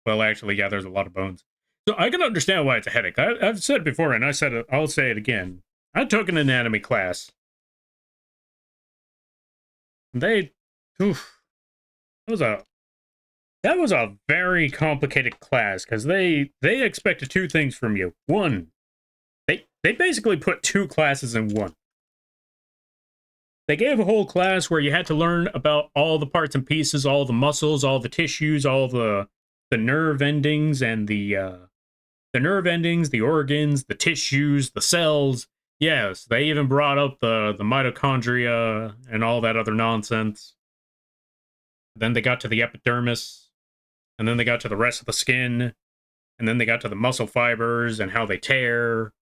Well, actually, yeah, there's a lot of bones. So I can understand why it's a headache. I've said it before, and I'll say it again. I took an anatomy class. Oof. That was a very complicated class, because they expected two things from you. One, they basically put two classes in one. They gave a whole class where you had to learn about all the parts and pieces, all the muscles, all the tissues, all the nerve endings, and the nerve endings, the organs, the tissues, the cells. Yes, they even brought up the mitochondria and all that other nonsense. Then they got to the epidermis. And then they got to the rest of the skin. And then they got to the muscle fibers and how they tear.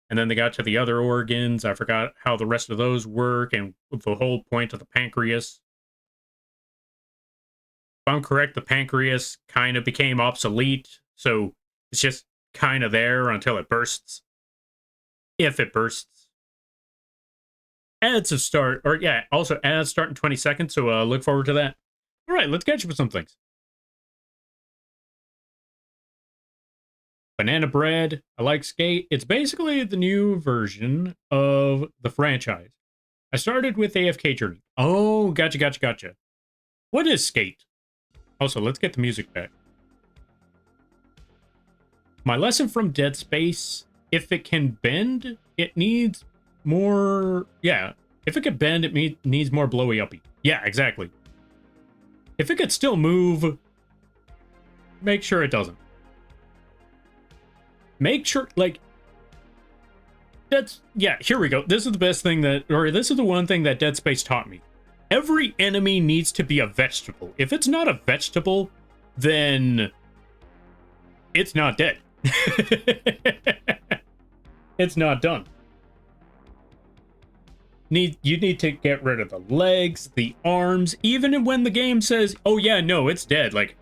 And then they got to the other organs. I forgot how the rest of those work and the whole point of the pancreas. If I'm correct, the pancreas kind of became obsolete. So it's just kind of there until it bursts. If it bursts. Ads have start, or yeah, also ads start in 20 seconds. So look forward to that. All right, let's get you with some things. Banana Bread, I like Skate. It's basically the new version of the franchise. I started with AFK Journey. Oh, gotcha. What is Skate? Also, let's get the music back. My lesson from Dead Space, if it can bend, it needs more... Yeah, if it could bend, it needs more blowy-uppy. Yeah, exactly. If it could still move, make sure it doesn't. Make sure, like, that's, yeah, here we go. This is the best thing that, or this is the one thing that Dead Space taught me. Every enemy needs to be a vegetable. If it's not a vegetable, then it's not dead. It's not done. You need to get rid of the legs, the arms, even when the game says, oh yeah, no, it's dead. Like,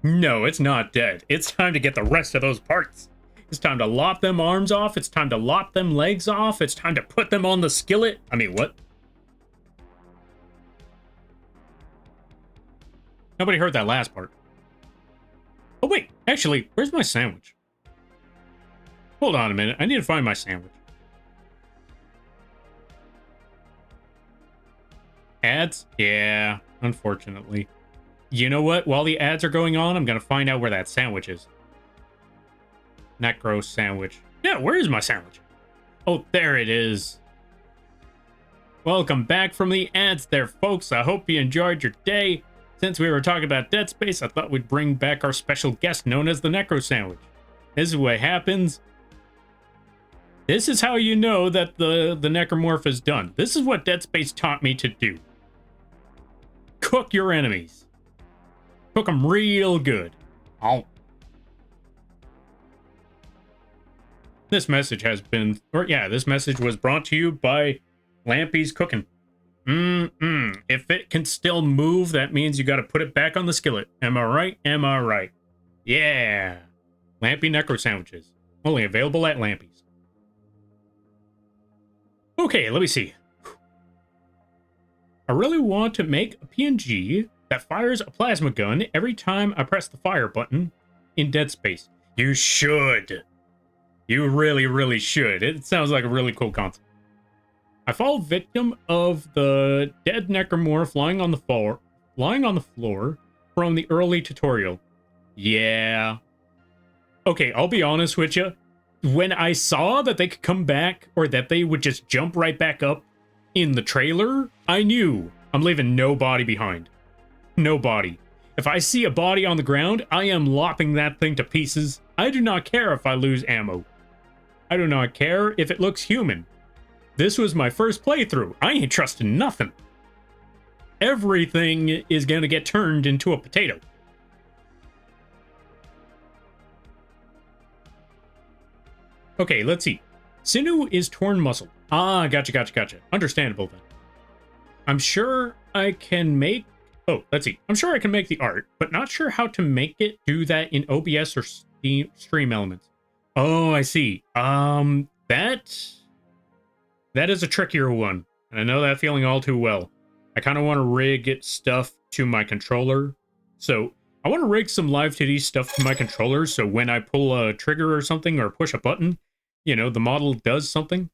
no, it's not dead. It's time to get the rest of those parts. It's time to lop them arms off. It's time to lop them legs off. It's time to put them on the skillet. I mean, what? Nobody heard that last part. Oh, wait. Actually, where's my sandwich? Hold on a minute. I need to find my sandwich. Ads? Yeah, unfortunately. You know what? While the ads are going on, I'm going to find out where that sandwich is. Necro sandwich. Yeah, where is my sandwich? Oh, there it is. Welcome back from the ads there, folks. I hope you enjoyed your day. Since we were talking about Dead Space, I thought we'd bring back our special guest known as the Necro Sandwich. This is what happens. This is how you know that the necromorph is done. This is what Dead Space taught me to do. Cook your enemies. Cook them real good. Oh. This message has been, or yeah, this message was brought to you by Lampy's Cooking. If it can still move, that means you got to put it back on the skillet. Am I right? Am I right? Yeah. Lampy Necro Sandwiches. Only available at Lampy's. Okay, let me see. I really want to make a PNG that fires a plasma gun every time I press the fire button in Dead Space. You should. You really, really should. It sounds like a really cool concept. I fall victim of the dead necromorph lying on the floor from the early tutorial. Yeah. Okay, I'll be honest with you. When I saw that they could come back, or that they would just jump right back up in the trailer, I knew I'm leaving no body behind. No body. If I see a body on the ground, I am lopping that thing to pieces. I do not care if I lose ammo. I do not care if it looks human. This was my first playthrough. I ain't trusting nothing. Everything is gonna get turned into a potato. Okay, let's see. Sinew is torn muscle. Ah, gotcha. Understandable then. I'm sure I can make... Oh, let's see. I'm sure I can make the art, but not sure how to make it do that in OBS or Stream Elements. Oh, I see. That is a trickier one, and I know that feeling all too well. I kind of want to rig stuff to my controller. So I want to rig some live 2D stuff to my controller, so when I pull a trigger or something, or push a button, you know, the model does something.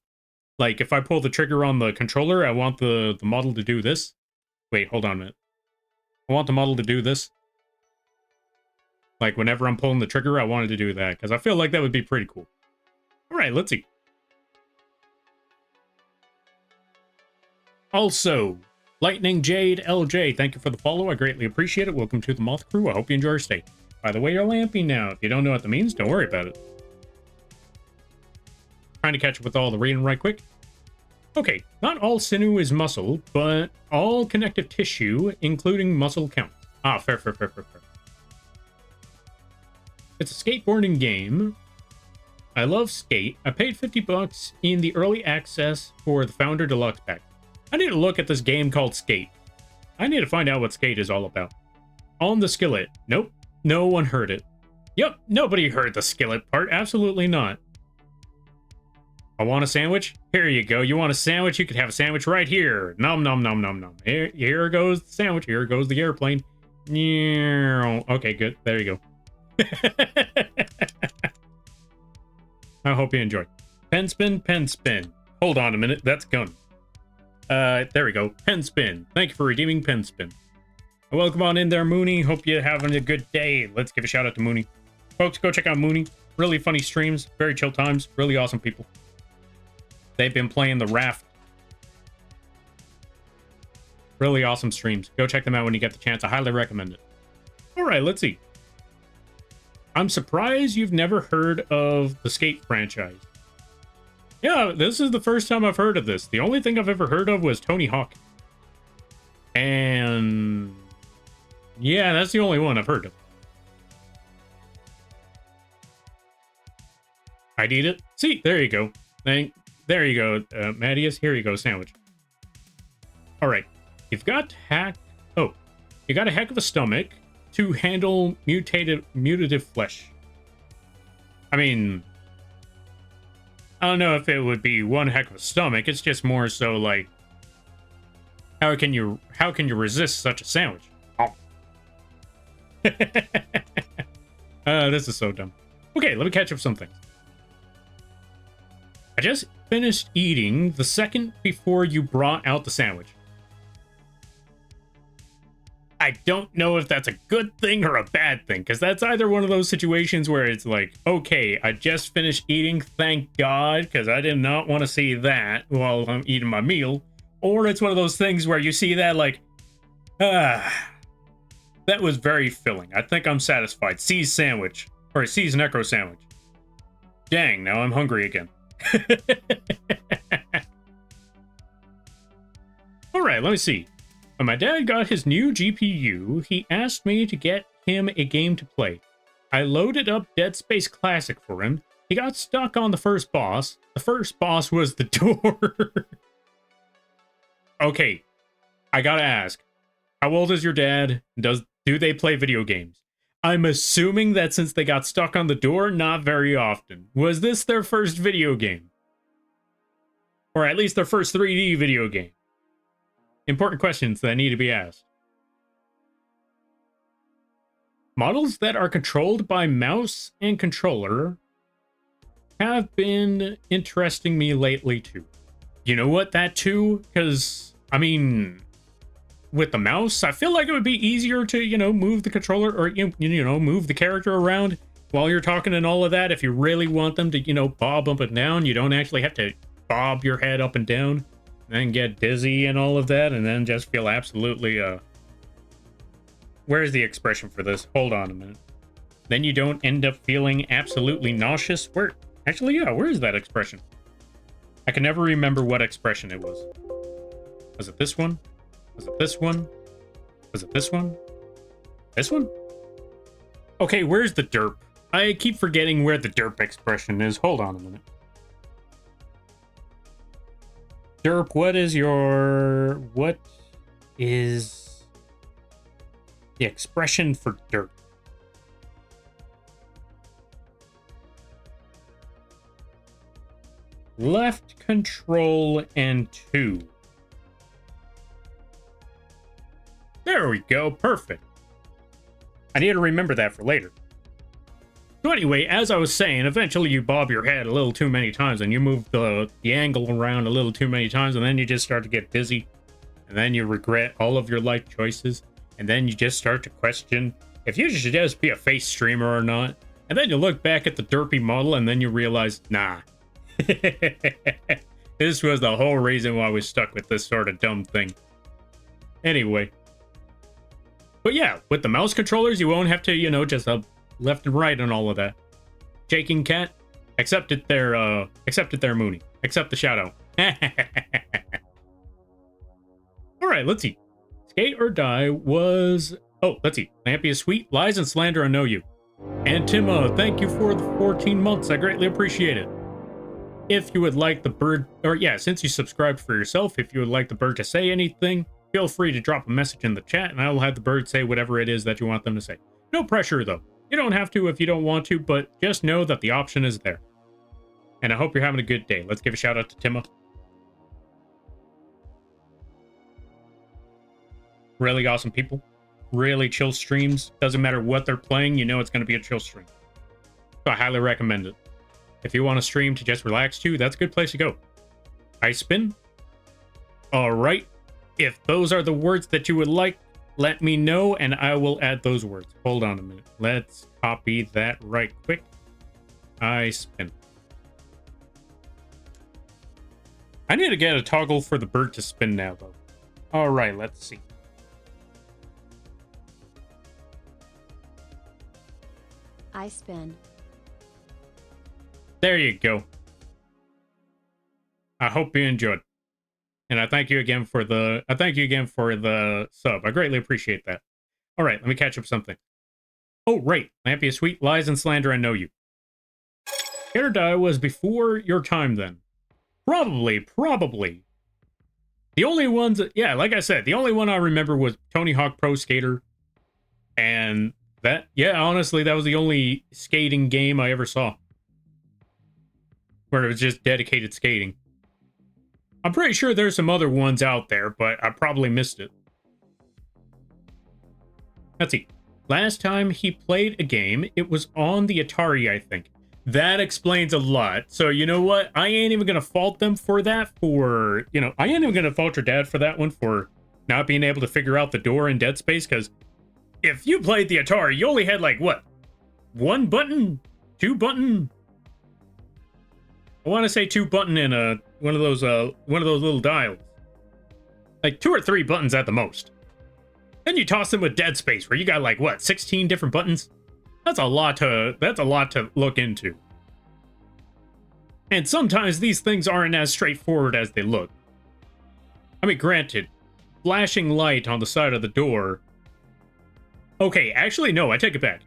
Like, if I pull the trigger on the controller, I want the model to do this. Wait, hold on a minute. I want the model to do this. Like, whenever I'm pulling the trigger, I wanted to do that, because I feel like that would be pretty cool. Alright, let's see. Also, Lightning Jade LJ, thank you for the follow. I greatly appreciate it. Welcome to the Moth crew. I hope you enjoy your stay. By the way, you're lampy now. If you don't know what that means, don't worry about it. Trying to catch up with all the reading right quick. Okay, not all sinew is muscle, but all connective tissue, including muscle, counts. Ah, fair. It's a skateboarding game. I love Skate. I paid $50 in the early access for the Founder Deluxe pack. I need to look at this game called Skate. I need to find out what Skate is all about. On the skillet. Nope. No one heard it. Yep, nobody heard the skillet part. Absolutely not. I want a sandwich? Here you go. You want a sandwich? You could have a sandwich right here. Nom nom nom nom nom. Here goes the sandwich. Here goes the airplane. Okay, good. There you go. I hope you enjoy. Pen spin. Hold on a minute. That's gun. There we go. Pen spin. Thank you for redeeming pen spin. Welcome on in there, Mooney. Hope you're having a good day. Let's give a shout out to Mooney. Folks, go check out Mooney. Really funny streams. Very chill times. Really awesome people. They've been playing the Raft. Really awesome streams. Go check them out when you get the chance. I highly recommend it. Alright, let's see. I'm surprised you've never heard of the Skate franchise. Yeah, this is the first time I've heard of this. The only thing I've ever heard of was Tony Hawk. And... yeah, that's the only one I've heard of. I need it. See, there you go. There you go, Mattias. Here you go, sandwich. All right, you've got you got a heck of a stomach to handle mutative flesh. I mean, I don't know if it would be one heck of a stomach. It's just more so like, how can you resist such a sandwich? Oh. This is so dumb. Okay, let me catch up some things. I just finished eating the second before you brought out the sandwich. I don't know if that's a good thing or a bad thing, because that's either one of those situations where it's like, okay, I just finished eating, thank God, because I did not want to see that while I'm eating my meal. Or it's one of those things where you see that like, that was very filling. I think I'm satisfied. C's sandwich, or C's necro sandwich. Dang, now I'm hungry again. Alright, let me see. When my dad got his new GPU, he asked me to get him a game to play. I loaded up Dead Space Classic for him. He got stuck on the first boss. The first boss was the door. Okay, I gotta ask. How old is your dad? Do they play video games? I'm assuming that since they got stuck on the door, not very often. Was this their first video game? Or at least their first 3D video game? Important questions that need to be asked. Models that are controlled by mouse and controller have been interesting me lately too. You know what? That too, because, I mean, with the mouse, I feel like it would be easier to, move the controller or, move the character around while you're talking and all of that. If you really want them to, bob up and down, you don't actually have to bob your head up and down and then get dizzy and all of that and then just feel absolutely, where's the expression for this? Hold on a minute. Then you don't end up feeling absolutely nauseous. Actually, yeah, where is that expression? I can never remember what expression it was. Was it this one? Was it this one? Was it this one? This one? Okay, where's the derp? I keep forgetting where the derp expression is. Hold on a minute. Derp, what is the expression for derp? Left control and 2. There we go. Perfect. I need to remember that for later. So anyway, as I was saying, eventually you bob your head a little too many times and you move the angle around a little too many times and then you just start to get dizzy. And then you regret all of your life choices. And then you just start to question if you should just be a face streamer or not. And then you look back at the derpy model and then you realize, nah. This was the whole reason why we stuck with this sort of dumb thing. Anyway. But yeah, with the mouse controllers, you won't have to, just left and right and all of that. Shaking cat, accepted their Mooney. Accept the shout out. Alright, let's see. Skate or Die was... Oh, let's see. Lampy is sweet. Lies and slander, I know you. And Tim, thank you for the 14 months. I greatly appreciate it. If you would like the bird... Or yeah, since you subscribed for yourself, if you would like the bird to say anything, feel free to drop a message in the chat, and I will have the bird say whatever it is that you want them to say. No pressure, though. You don't have to if you don't want to, but just know that the option is there. And I hope you're having a good day. Let's give a shout out to Timma. Really awesome people. Really chill streams. Doesn't matter what they're playing, it's going to be a chill stream. So I highly recommend it. If you want a stream to just relax too, that's a good place to go. Ice spin. All right. If those are the words that you would like, let me know and I will add those words. Hold on a minute. Let's copy that right quick. I spin. I need to get a toggle for the bird to spin now, though. All right, let's see. I spin. There you go. I hope you enjoyed. And I thank you again for the sub. I greatly appreciate that. All right, let me catch up something. Oh, right. Lampy is sweet. Lies and slander, I know you. Skate or Die was before your time then. Probably. The only ones, yeah, like I said, the only one I remember was Tony Hawk Pro Skater. And that, yeah, honestly, that was the only skating game I ever saw. Where it was just dedicated skating. I'm pretty sure there's some other ones out there, but I probably missed it. Let's see. Last time he played a game, it was on the Atari, I think. That explains a lot. So you know what? I ain't even going to fault them for that. I ain't even going to fault your dad for that one, for not being able to figure out the door in Dead Space, because if you played the Atari, you only had, like, what? 1 button? 2 button? I want to say 2 button and one of those little dials. Like 2 or 3 buttons at the most. Then you toss them with Dead Space, where you got like what, 16 different buttons? That's a lot to look into. And sometimes these things aren't as straightforward as they look. I mean, granted, flashing light on the side of the door. Okay, actually no, I take it back.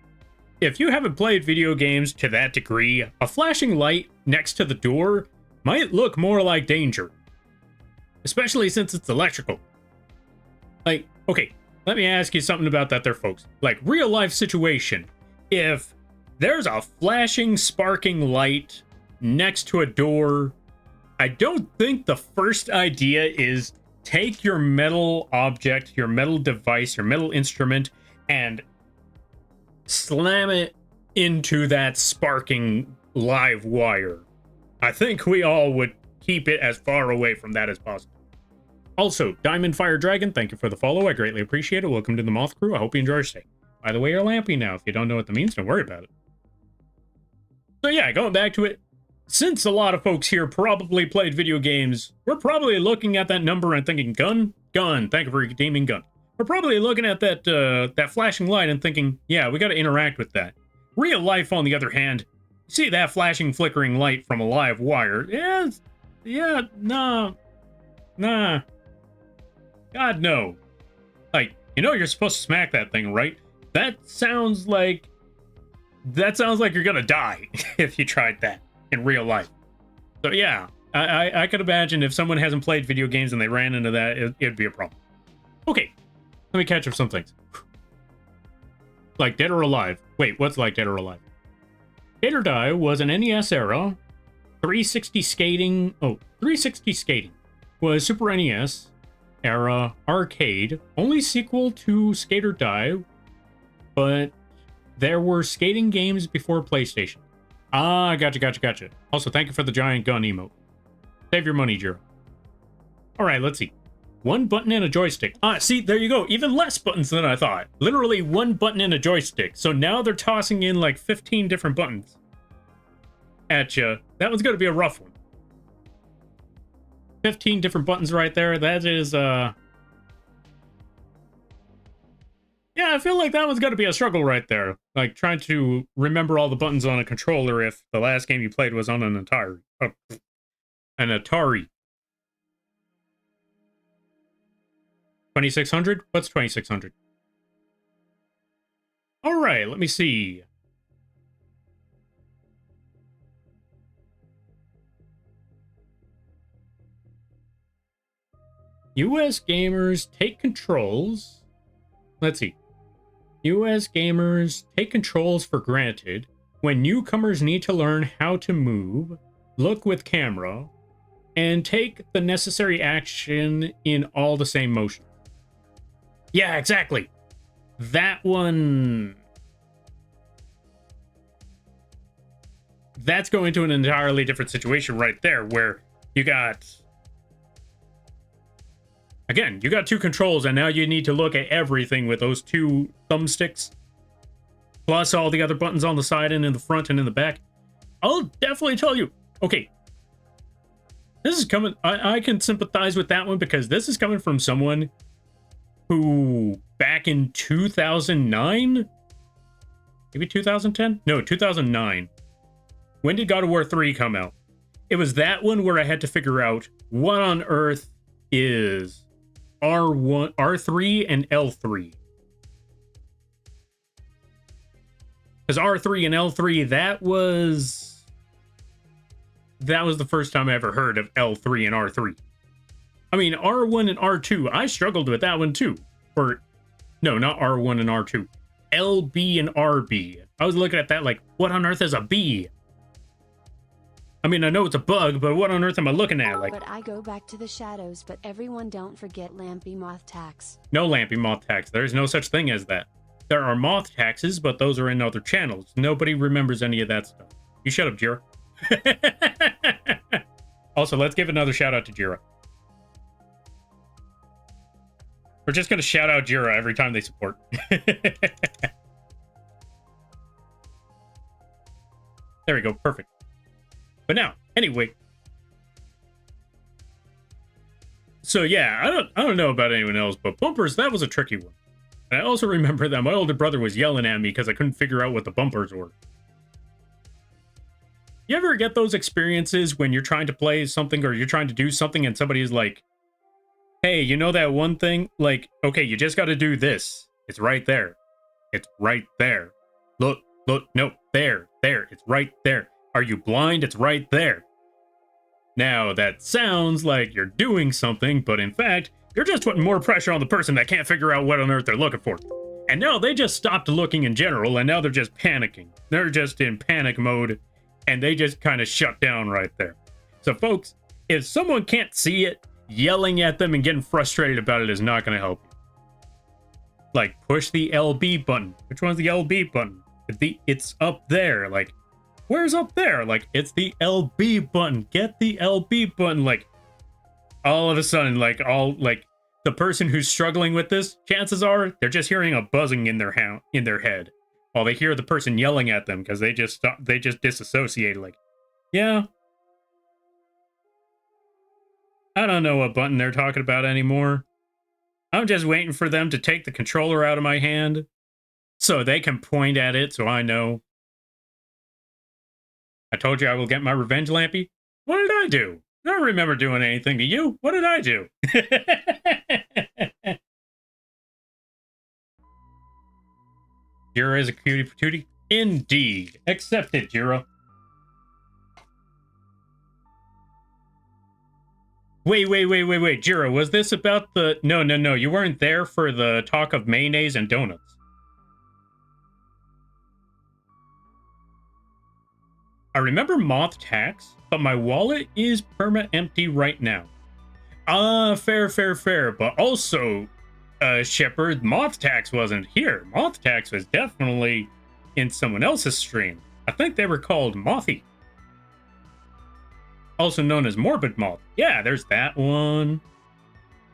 If you haven't played video games to that degree, a flashing light next to the door might look more like danger. Especially since it's electrical. Like, okay, let me ask you something about that there, folks. Like, real life situation. If there's a flashing, sparking light next to a door, I don't think the first idea is take your metal object, your metal device, your metal instrument, and slam it into that sparking live wire. I think we all would keep it as far away from that as possible. Also, Diamond Fire Dragon, thank you for the follow. I greatly appreciate it. Welcome to the Moth crew. I hope you enjoy your stay. By the way, you're lampy now. If you don't know what that means, don't worry about it. So yeah, going back to it, since a lot of folks here probably played video games, we're probably looking at that number and thinking, gun, thank you for redeeming gun. We're probably looking at that that flashing light and thinking, yeah, we got to interact with that. Real life, on the other hand, see that flashing, flickering light from a live wire? Nah. God, no. Like, you know you're supposed to smack that thing, right? That sounds like you're gonna die if you tried that in real life. So yeah, I could imagine if someone hasn't played video games and they ran into that, it'd be a problem. Okay, let me catch up some things. Like Dead or Alive. Wait, what's Like Dead or Alive? Dead or Die was an NES era 360 skating. Oh, 360 skating was Super NES era arcade, only sequel to Skate or Die, but there were skating games before PlayStation. Ah, gotcha. Also, thank you for the giant gun emote. Save your money, Jiro. Alright, let's see. One button and a joystick. Ah, see, there you go. Even less buttons than I thought. Literally one button and a joystick. So now they're tossing in like 15 different buttons at you. That one's going to be a rough one. 15 different buttons right there. That is, yeah, I feel like that one's got to be a struggle right there. Like, trying to remember all the buttons on a controller if the last game you played was on an Atari. An Atari. 2600? What's 2600? Alright, let me see. US gamers take controls. Let's see. US gamers take controls for granted when newcomers need to learn how to move, look with camera, and take the necessary action in all the same motion. Yeah, exactly. That one... That's going to an entirely different situation right there, where you got... Again, you got two controls, and now you need to look at everything with those two thumbsticks, plus all the other buttons on the side and in the front and in the back. I'll definitely tell you, okay, this is coming, I can sympathize with that one because this is coming from someone who, back in 2009, maybe 2010? No, 2009. When did God of War 3 come out? It was that one where I had to figure out what on earth is R1, R3 and L3. Because R3 and L3, that was the first time I ever heard of L3 and R3. I mean, R1 and R2, I struggled with that one too. Or, no, not R1 and R2. LB and RB. I was looking at that like, what on earth is a B? I mean, I know it's a bug, but what on earth am I looking at? Like, but I go back to the shadows, but everyone don't forget Lampy Moth tax. No Lampy Moth tax. There's no such thing as that. There are moth taxes, but those are in other channels. Nobody remembers any of that stuff. You shut up, Jira. Also, let's give another shout out to Jira. We're just going to shout out Jira every time they support. There we go. Perfect. But now, anyway. So yeah, I don't know about anyone else, but bumpers, that was a tricky one. And I also remember that my older brother was yelling at me because I couldn't figure out what the bumpers were. You ever get those experiences when you're trying to play something or you're trying to do something and somebody's like, hey, you know that one thing? Like, okay, you just got to do this. It's right there. It's right there. Look, no, there, it's right there. Are you blind? It's right there. Now, that sounds like you're doing something, but in fact, you're just putting more pressure on the person that can't figure out what on earth they're looking for. And now they just stopped looking in general, and now they're just panicking. They're just in panic mode, and they just kind of shut down right there. So, folks, if someone can't see it, yelling at them and getting frustrated about it is not going to help you. Like, push the LB button. Which one's the LB button? It's up there. Like, Where's up there? Like, it's the LB button. Get the LB button. Like, all of a sudden, like, the person who's struggling with this, chances are they're just hearing a buzzing in their head while they hear the person yelling at them because they just disassociate. Like, yeah, I don't know what button they're talking about anymore. I'm just waiting for them to take the controller out of my hand so they can point at it so I know. I told you I will get my revenge, Lampy. What did I do? I don't remember doing anything to you. What did I do? Jira is a cutie patootie. Indeed. Accepted, Jira. Wait. Jira, was this about the... No. You weren't there for the talk of mayonnaise and donuts. I remember Moth tax, but my wallet is perma-empty right now. Fair. But also, Shepard, Moth tax wasn't here. Moth tax was definitely in someone else's stream. I think they were called Mothy. Also known as Morbid Moth. Yeah, there's that one.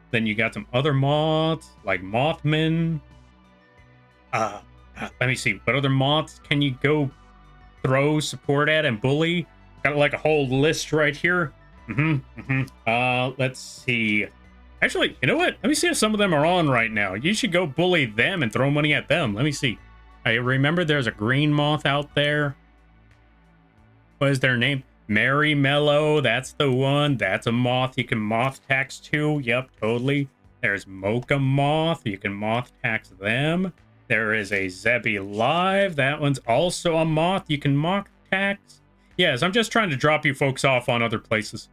Then you got some other moths, like Mothman. Let me see. What other moths can you go throw support at and bully? Got like a whole list right here. Let's see. Actually, you know what? Let me see if some of them are on right now. You should go bully them and throw money at them. Let me see. I remember there's a green moth out there. What is their name? Mary Mellow. That's the one. That's a moth you can moth tax to. Yep, totally. There's Mocha Moth. You can moth tax them. There is a Zebby Live. That one's also a moth you can moth tax. Yes, I'm just trying to drop you folks off on other places.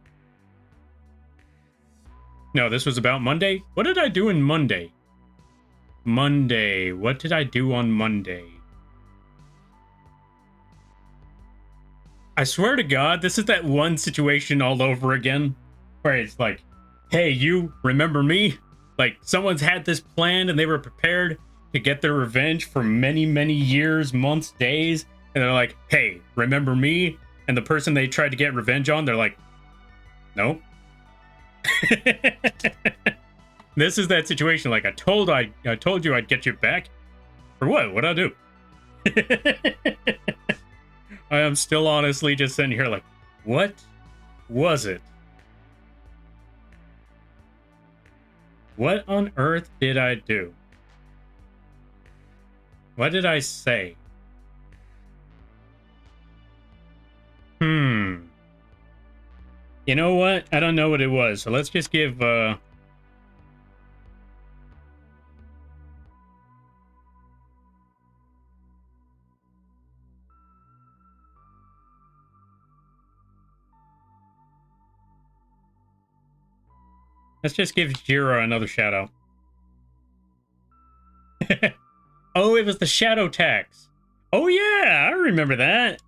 No, this was about Monday. What did I do in Monday? What did I do on Monday? I swear to God, this is that one situation all over again where it's like, hey, you remember me? Like, someone's had this plan and they were prepared to get their revenge for many, many years, months, days. And they're like, hey, remember me? And the person they tried to get revenge on, they're like, nope. This is that situation. Like, I told you I'd get you back. For what? What'd I do? I am still honestly just sitting here like, what was it? What on earth did I do? What did I say? You know what? I don't know what it was. So let's just give Jira another shout out. Oh, it was the shadow tax. Oh yeah, I remember that.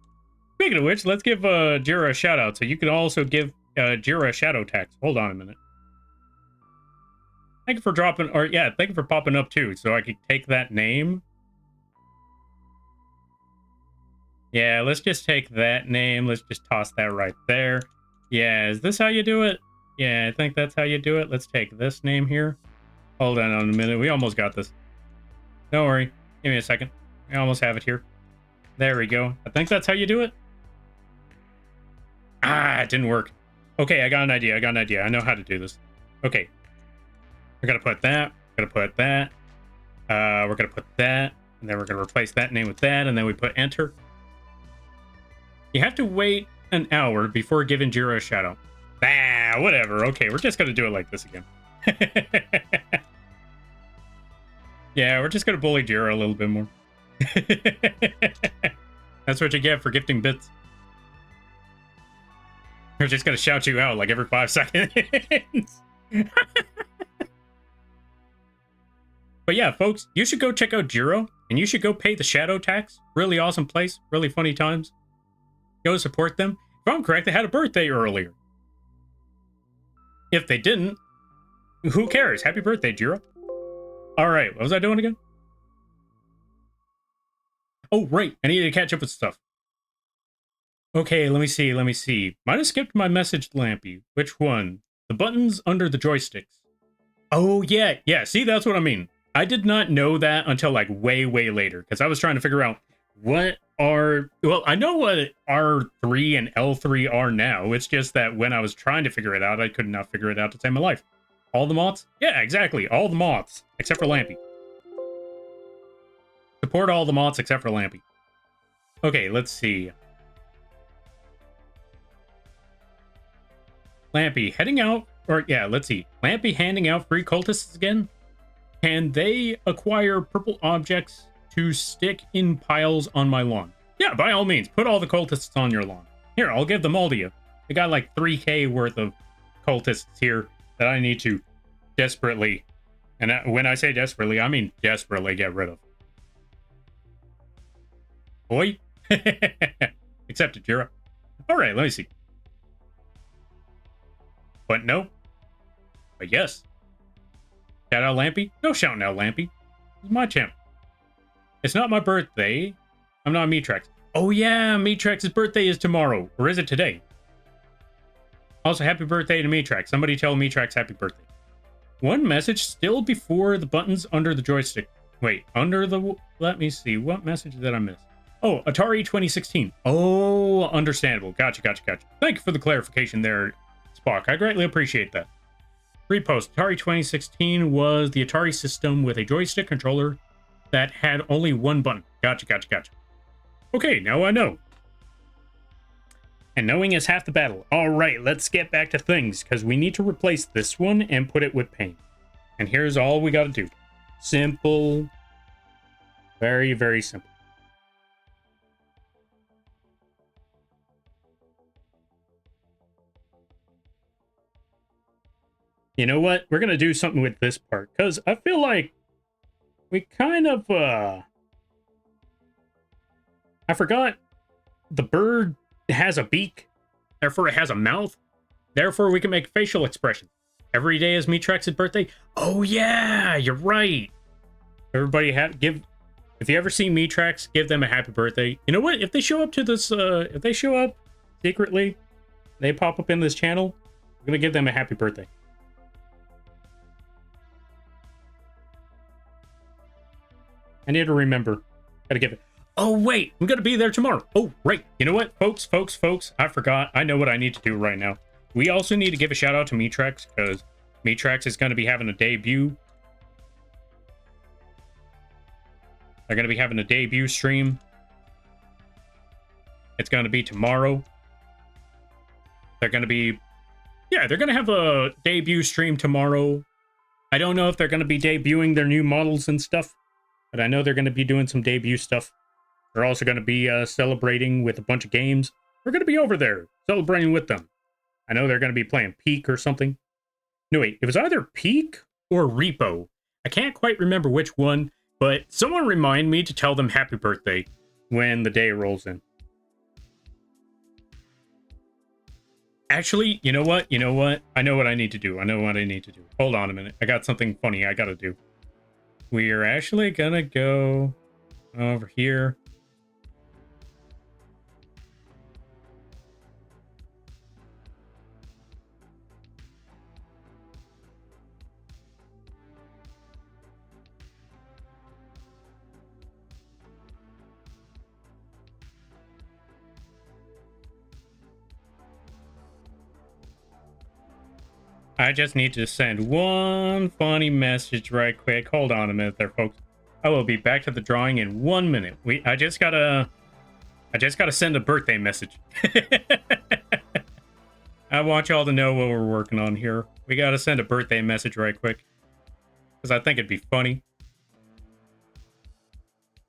Speaking of which, let's give Jira a shout out. So you can also give Jira a shadow tax. Hold on a minute. Thank you for dropping, or yeah, thank you for popping up too, so I could take that name. Yeah, let's just take that name. Let's just toss that right there. Yeah, is this how you do it? Yeah, I think that's how you do it. Let's take this name here. Hold on a minute. We almost got this. Don't worry. Give me a second. I almost have it here. There we go. I think that's how you do it. Ah, it didn't work. Okay, I got an idea. I know how to do this. Okay. We're going to put that. We're going to put that. We're going to put that. And then we're going to replace that name with that. And then we put enter. You have to wait an hour before giving Jira a shout out. Ah, whatever. Okay, we're just going to do it like this again. Yeah, we're just going to bully Jira a little bit more. That's what you get for gifting bits. We're just going to shout you out like every 5 seconds. But yeah, folks, you should go check out Jiro, and you should go pay the shadow tax. Really awesome place, really funny times. Go support them. If I'm correct, they had a birthday earlier. If they didn't, who cares? Happy birthday, Jiro. All right, what was I doing again? Oh, right, I needed to catch up with stuff. Okay, let me see, let me see. Might have skipped my message, Lampy. Which one? The buttons under the joysticks. Oh, yeah, yeah, see, that's what I mean. I did not know that until, like, way, way later, because I was trying to figure out what are... Well, I know what R3 and L3 are now. It's just that when I was trying to figure it out, I could not figure it out to save my life. All the moths? Yeah, exactly, all the moths, except for Lampy. Support all the moths except for Lampy. Okay, let's see. Lampy heading out, or yeah, let's see. Lampy handing out free cultists again? Can they acquire purple objects to stick in piles on my lawn? Yeah, by all means, put all the cultists on your lawn. Here, I'll give them all to you. I got like 3k worth of cultists here that I need to desperately, and when I say desperately, I mean desperately get rid of. Boy. Except Jira. Alright, let me see. But no. But yes. Shout out Lampy? No shouting out Lampy. He's my champ. It's not my birthday. I'm not Meatrex. Oh yeah, Meatrex's birthday is tomorrow. Or is it today? Also, happy birthday to Meatrex. Somebody tell Meatrex happy birthday. One message still before the buttons under the joystick. Wait, under the... Let me see. What message did I miss? Oh, Atari 2016. Oh, understandable. Gotcha, gotcha, gotcha. Thank you for the clarification there, Spock. I greatly appreciate that. Repost. Atari 2016 was the Atari system with a joystick controller that had only one button. Gotcha, gotcha, gotcha. Okay, now I know. And knowing is half the battle. All right, let's get back to things, because we need to replace this one and put it with paint. And here's all we got to do. Simple. Very, very simple. You know what? We're going to do something with this part, because I feel like we kind of, I forgot the bird has a beak, therefore it has a mouth, therefore we can make facial expressions. Every day is Meatrex's birthday. Oh yeah, you're right. Everybody if you ever see Meatrex, give them a happy birthday. You know what? If they show up to this, if they show up secretly, they pop up in this channel, I'm going to give them a happy birthday. I need to remember. Gotta give it. Oh, wait. I'm gonna be there tomorrow. Oh, right. You know what, folks? I forgot. I know what I need to do right now. We also need to give a shout out to Meatrex, because Meatrex is gonna be having a debut. They're gonna be having a debut stream. It's gonna be tomorrow. They're gonna be... Yeah, they're gonna have a debut stream tomorrow. I don't know if they're gonna be debuting their new models and stuff, but I know they're going to be doing some debut stuff. They're also going to be celebrating with a bunch of games. We're going to be over there celebrating with them. I know they're going to be playing Peak or something. No, wait. It was either Peak or Repo. I can't quite remember which one, but someone remind me to tell them happy birthday when the day rolls in. Actually, you know what? You know what? I know what I need to do. I know what I need to do. Hold on a minute. I got something funny I got to do. We are actually gonna go over here. I just need to send one funny message right quick. Hold on a minute there, folks. I will be back to the drawing in 1 minute. I just gotta send a birthday message. I want y'all to know what we're working on here. We gotta send a birthday message right quick, because I think it'd be funny.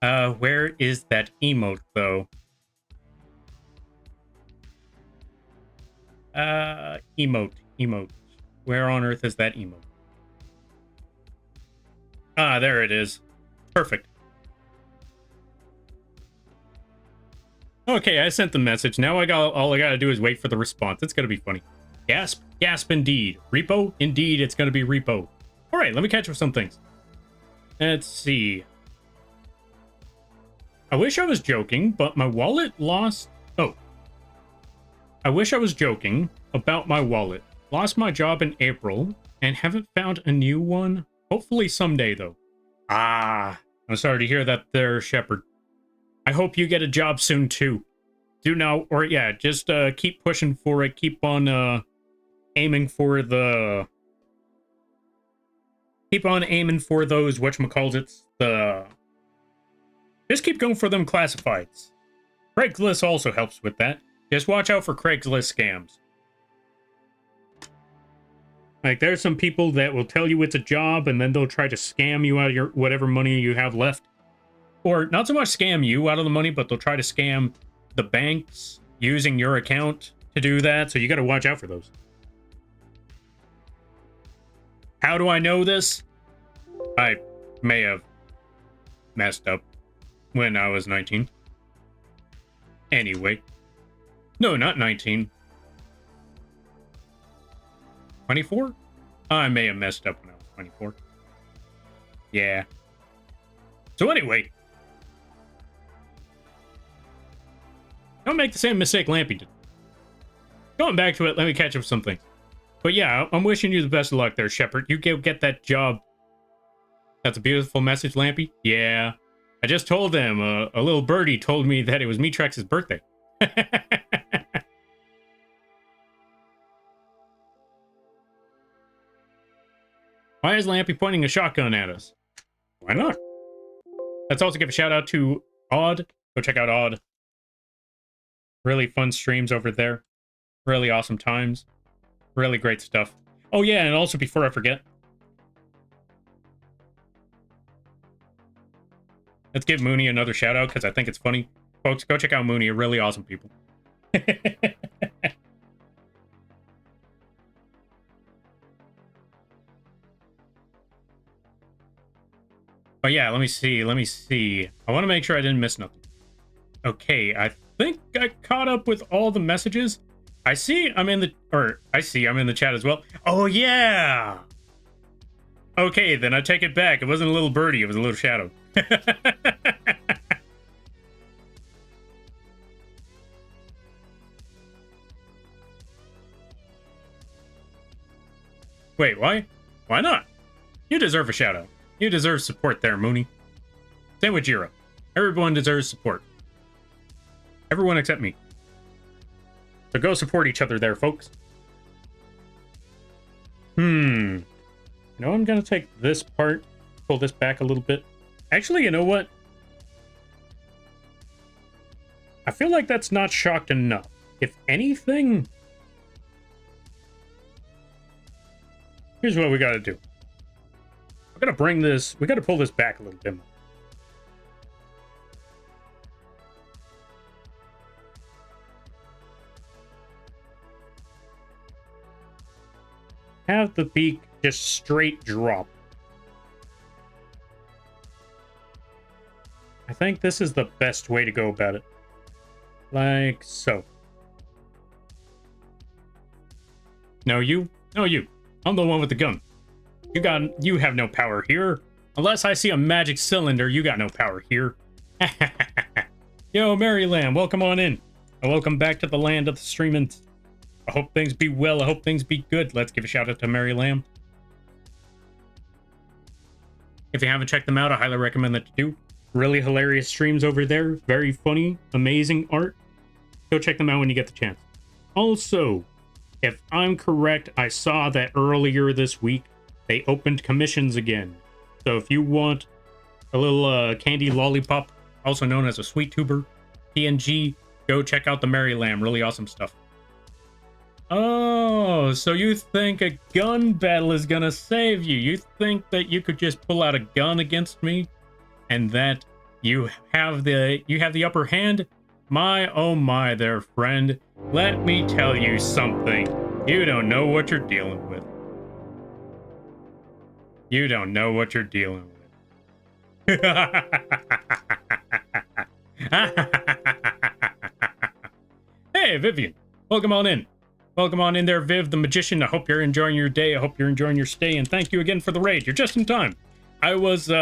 Where is that emote though? Emote. Where on earth is that emote? Ah, there it is. Perfect. Okay, I sent the message. Now all I gotta do is wait for the response. It's gonna be funny. Gasp, gasp indeed. Repo? Indeed, it's gonna be repo. Alright, let me catch up some things. Let's see. I wish I was joking, but my wallet lost... Oh. I wish I was joking about my wallet. Lost my job in April and haven't found a new one. Hopefully someday, though. Ah, I'm sorry to hear that there, Shepard. I hope you get a job soon, too. Do now, or yeah, just keep pushing for it. Keep on aiming for the... Keep on aiming for those, whatchamacallits, Just keep going for them classifieds. Craigslist also helps with that. Just watch out for Craigslist scams. Like, there's some people that will tell you it's a job, and then they'll try to scam you out of your whatever money you have left. Or not so much scam you out of the money, but they'll try to scam the banks using your account to do that. So you got to watch out for those. How do I know this? I may have messed up when I was 19. Anyway. No, not 19. 24? I may have messed up when I was 24. Yeah. So anyway. Don't make the same mistake Lampy did. Going back to it, let me catch up some things. But yeah, I'm wishing you the best of luck there, Shepard. You go get that job. That's a beautiful message, Lampy. Yeah. I just told them, a little birdie told me that it was Meatrex's birthday. Why is Lampy pointing a shotgun at us? Why not? Let's also give a shout out to Odd. Go check out Odd. Really fun streams over there. Really awesome times. Really great stuff. Oh yeah, and also before I forget, let's give Mooney another shout out because I think it's funny. Folks, go check out Mooney. Really awesome people. Oh yeah, let me see. I want to make sure I didn't miss nothing. Okay, I think I caught up with all the messages. I see I'm in the chat as well. Oh yeah. Okay, then I take it back. It wasn't a little birdie, it was a little shadow. Wait, why? Why not? You deserve a shout out. You deserve support there, Mooney. Same with Jiro. Everyone deserves support. Everyone except me. So go support each other there, folks. You know, I'm gonna take this part, pull this back a little bit. Actually, you know what? I feel like that's not shocked enough. If anything... Here's what we gotta do. We gotta bring this... We gotta pull this back a little bit more. Have the beak just straight drop. I think this is the best way to go about it. Like so. No, you. No, you. I'm the one with the gun. You have no power here. Unless I see a magic cylinder, you got no power here. Yo, Mary Lamb, welcome on in. And welcome back to the land of the streaming. I hope things be well. I hope things be good. Let's give a shout out to Mary Lamb. If you haven't checked them out, I highly recommend that you do. Really hilarious streams over there. Very funny, amazing art. Go check them out when you get the chance. Also, if I'm correct, I saw that earlier this week they opened commissions again. So if you want a little candy lollipop, also known as a sweet tuber, PNG, go check out the Mary Lamb. Really awesome stuff. Oh, so you think a gun battle is gonna save you? You think that you could just pull out a gun against me and that you have the upper hand? My oh my there, friend. Let me tell you something. You don't know what you're dealing with. You don't know what you're dealing with. Hey, Vivian. Welcome on in. Welcome on in there, Viv, the magician. I hope you're enjoying your day. I hope you're enjoying your stay, and thank you again for the raid. You're just in time. I was in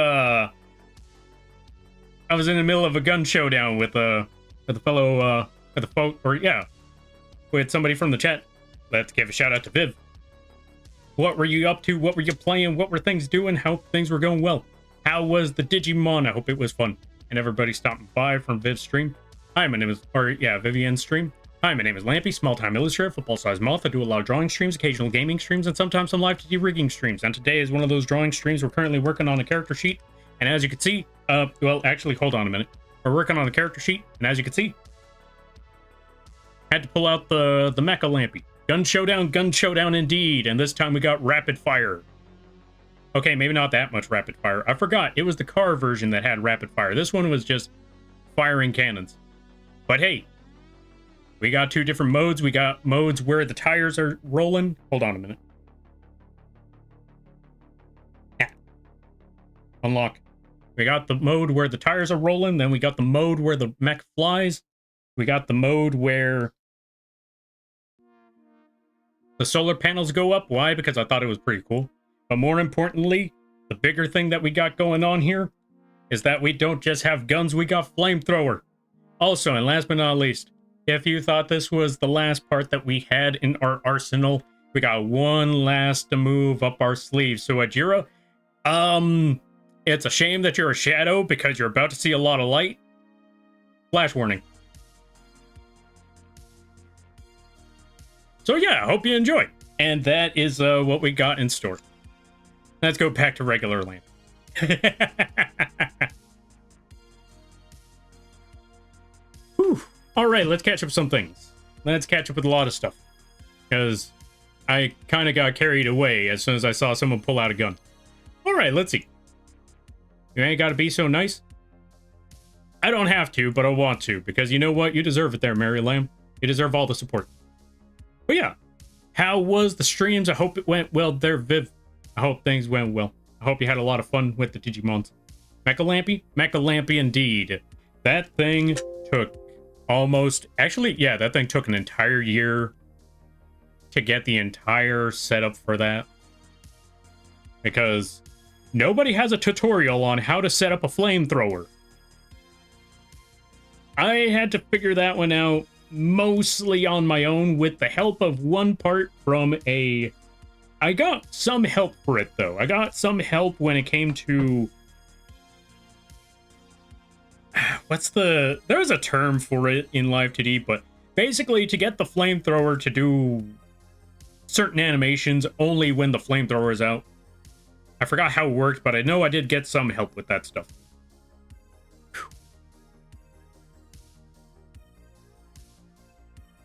the middle of a gun showdown with a fellow, with with somebody from the chat. Let's give a shout out to Viv. What were you up to? What were you playing? What were things doing? How things were going well? How was the Digimon? I hope it was fun. And everybody stopping by from Viv's stream. Hi, my name is, vgen stream. Hi, my name is Lampy, small-time illustrator, football-sized Moth. I do a lot of drawing streams, occasional gaming streams, and sometimes some live TD rigging streams. And today is one of those drawing streams. We're currently working on a character sheet. And as you can see, well, actually, hold on a minute. We're working on a character sheet, and as you can see, had to pull out the Mecha Lampy. Gun showdown indeed. And this time we got rapid fire. Okay, maybe not that much rapid fire. I forgot, it was the car version that had rapid fire. This one was just firing cannons. But hey, we got two different modes. We got modes where the tires are rolling. Hold on a minute. Yeah. Unlock. We got the mode where the tires are rolling. Then we got the mode where the mech flies. We got the mode where the solar panels go up. Why? Because I thought it was pretty cool. But more importantly, the bigger thing that we got going on here is that we don't just have guns, we got flamethrower. Also, and last but not least, if you thought this was the last part that we had in our arsenal, we got one last move up our sleeve. So Ajira, it's a shame that you're a shadow because you're about to see a lot of light. Flash warning. So yeah, I hope you enjoy. And that is what we got in store. Let's go back to regular land. Whew. All right, let's catch up some things. Let's catch up with a lot of stuff. Because I kind of got carried away as soon as I saw someone pull out a gun. All right, let's see. You ain't got to be so nice. I don't have to, but I want to. Because you know what? You deserve it there, Mary Lamb. You deserve all the support. But yeah, how was the streams? I hope it went well there, Viv. I hope things went well. I hope you had a lot of fun with the Digimons. Mecha Lampy? Mecha Lampy indeed. That thing took almost... Actually, yeah, that thing took an entire year to get the entire setup for that. Because nobody has a tutorial on how to set up a flamethrower. I had to figure that one out mostly on my own with the help of one part from a... I got some help for it, though. I got some help when it came to... There's a term for it in Live 2D, but basically to get the flamethrower to do certain animations only when the flamethrower is out. I forgot how it worked, but I know I did get some help with that stuff. Whew.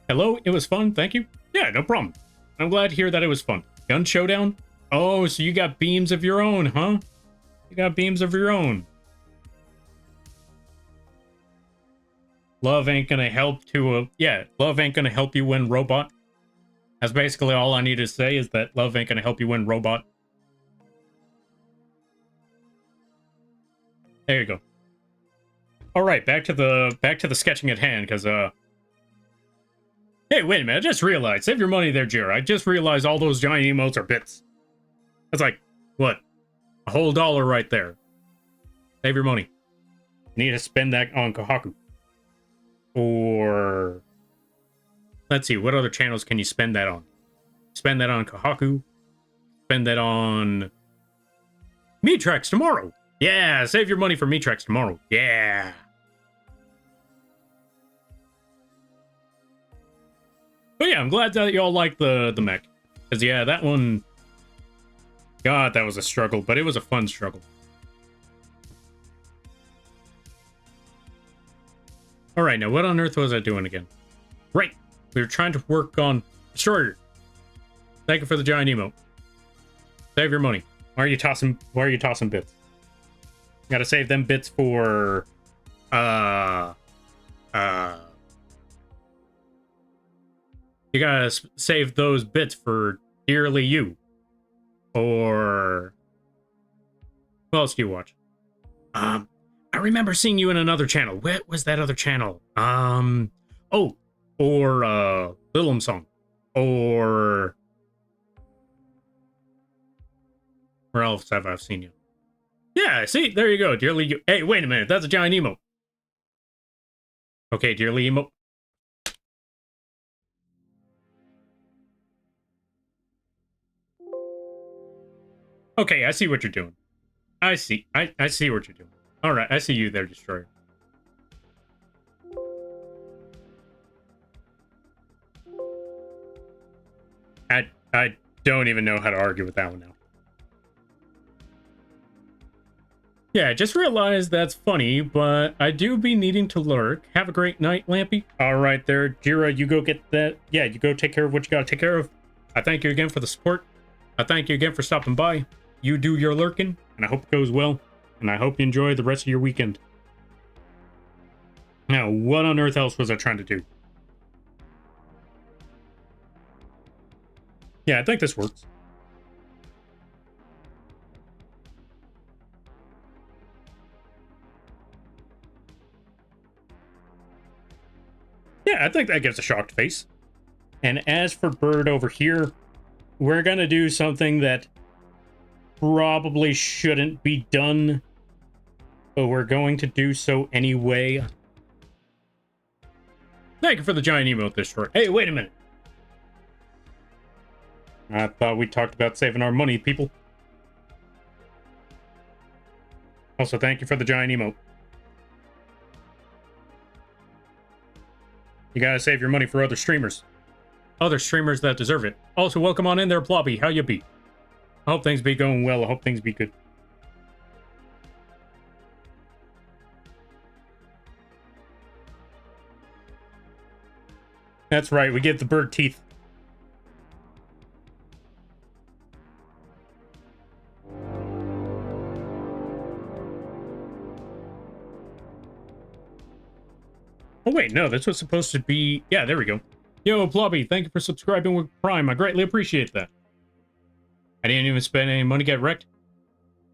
Hello, it was fun, thank you. Yeah, no problem. I'm glad to hear that it was fun. Gun showdown? Oh, so you got beams of your own, huh? You got beams of your own. Love ain't gonna help to... yeah, love ain't gonna help you win robot. That's basically all I need to say is that love ain't gonna help you win robot. There you go. All right, back to the sketching at hand, because hey, wait a minute, I just realized, save your money there, Jira. I just realized all those giant emotes are bits. That's like, what? A whole $1 right there. Save your money. You need to spend that on Kohaku. Or... let's see, what other channels can you spend that on? Spend that on Kohaku. Spend that on... Metrex tomorrow. Yeah, save your money for Metrex tomorrow. Yeah. But yeah, I'm glad that y'all like the mech. Because yeah, that one... God, that was a struggle, but it was a fun struggle. Alright, now what on earth was I doing again? Right, we were trying to work on... Destroyer. Thank you for the giant emote. Save your money. Why are you tossing bits? Gotta save them bits for... You gotta save those bits for Dearly You. Or... what else do you watch? I remember seeing you in another channel. What was that other channel? Oh, or, Lilum Song. Or... where else have I seen you? Yeah, see, there you go, Dearly You. Hey, wait a minute, that's a giant emote. Okay, Dearly Emote. Okay, I see what you're doing. I see. I see what you're doing. All right, I see you there, Destroyer. I don't even know how to argue with that one now. Yeah, I just realized that's funny, but I do be needing to lurk. Have a great night, Lampy. All right there, Jira, you go get that. Yeah, you go take care of what you gotta take care of. I thank you again for the support. I thank you again for stopping by. You do your lurking, and I hope it goes well. And I hope you enjoy the rest of your weekend. Now, what on earth else was I trying to do? Yeah, I think this works. Yeah, I think that gives a shocked face. And as for Bird over here, we're going to do something that probably shouldn't be done, but we're going to do so anyway. Thank you for the giant emote this short. Hey, wait a minute. I thought we talked about saving our money, people. Also, thank you for the giant emote. You gotta save your money for other streamers. Other streamers that deserve it. Also, welcome on in there, Plobby. How you be? I hope things be going well. I hope things be good. That's right, we give the bird teeth. Oh wait, no, this was supposed to be... Yeah, there we go. Yo, Plobby, thank you for subscribing with Prime. I greatly appreciate that. I didn't even spend any money to get wrecked.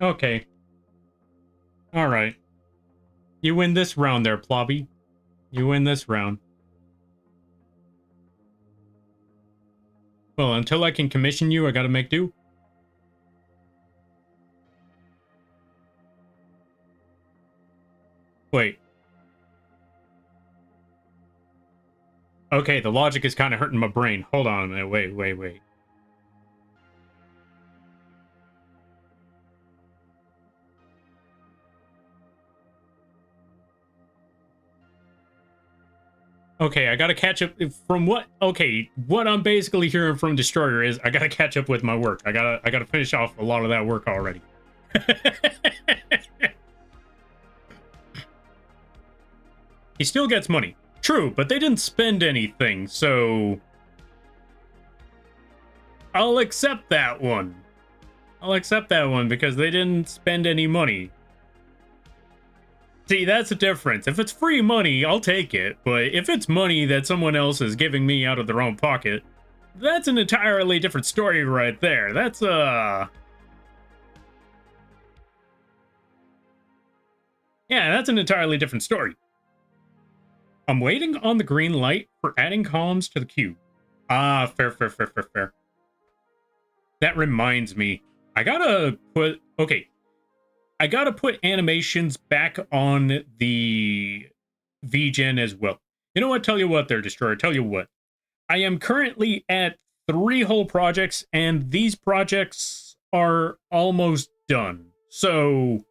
Okay. Alright. You win this round there, Plobby. You win this round. Well, until I can commission you, I gotta make do. Wait. Okay, the logic is kind of hurting my brain. Hold on a minute. Wait. Okay, I gotta catch up from what... Okay, what I'm basically hearing from Destroyer is I gotta catch up with my work. I gotta finish off a lot of that work already. He still gets money. True, but they didn't spend anything, so... I'll accept that one. I'll accept that one because they didn't spend any money. See, that's the difference. If it's free money, I'll take it. But if it's money that someone else is giving me out of their own pocket, that's an entirely different story right there. That's, Yeah, that's an entirely different story. I'm waiting on the green light for adding columns to the queue. Ah, fair. That reminds me. I gotta put... Okay. I gotta put animations back on the vgen as well. You know what? Tell you what there, Destroyer. Tell you what. I am currently at 3 whole projects, and these projects are almost done. So...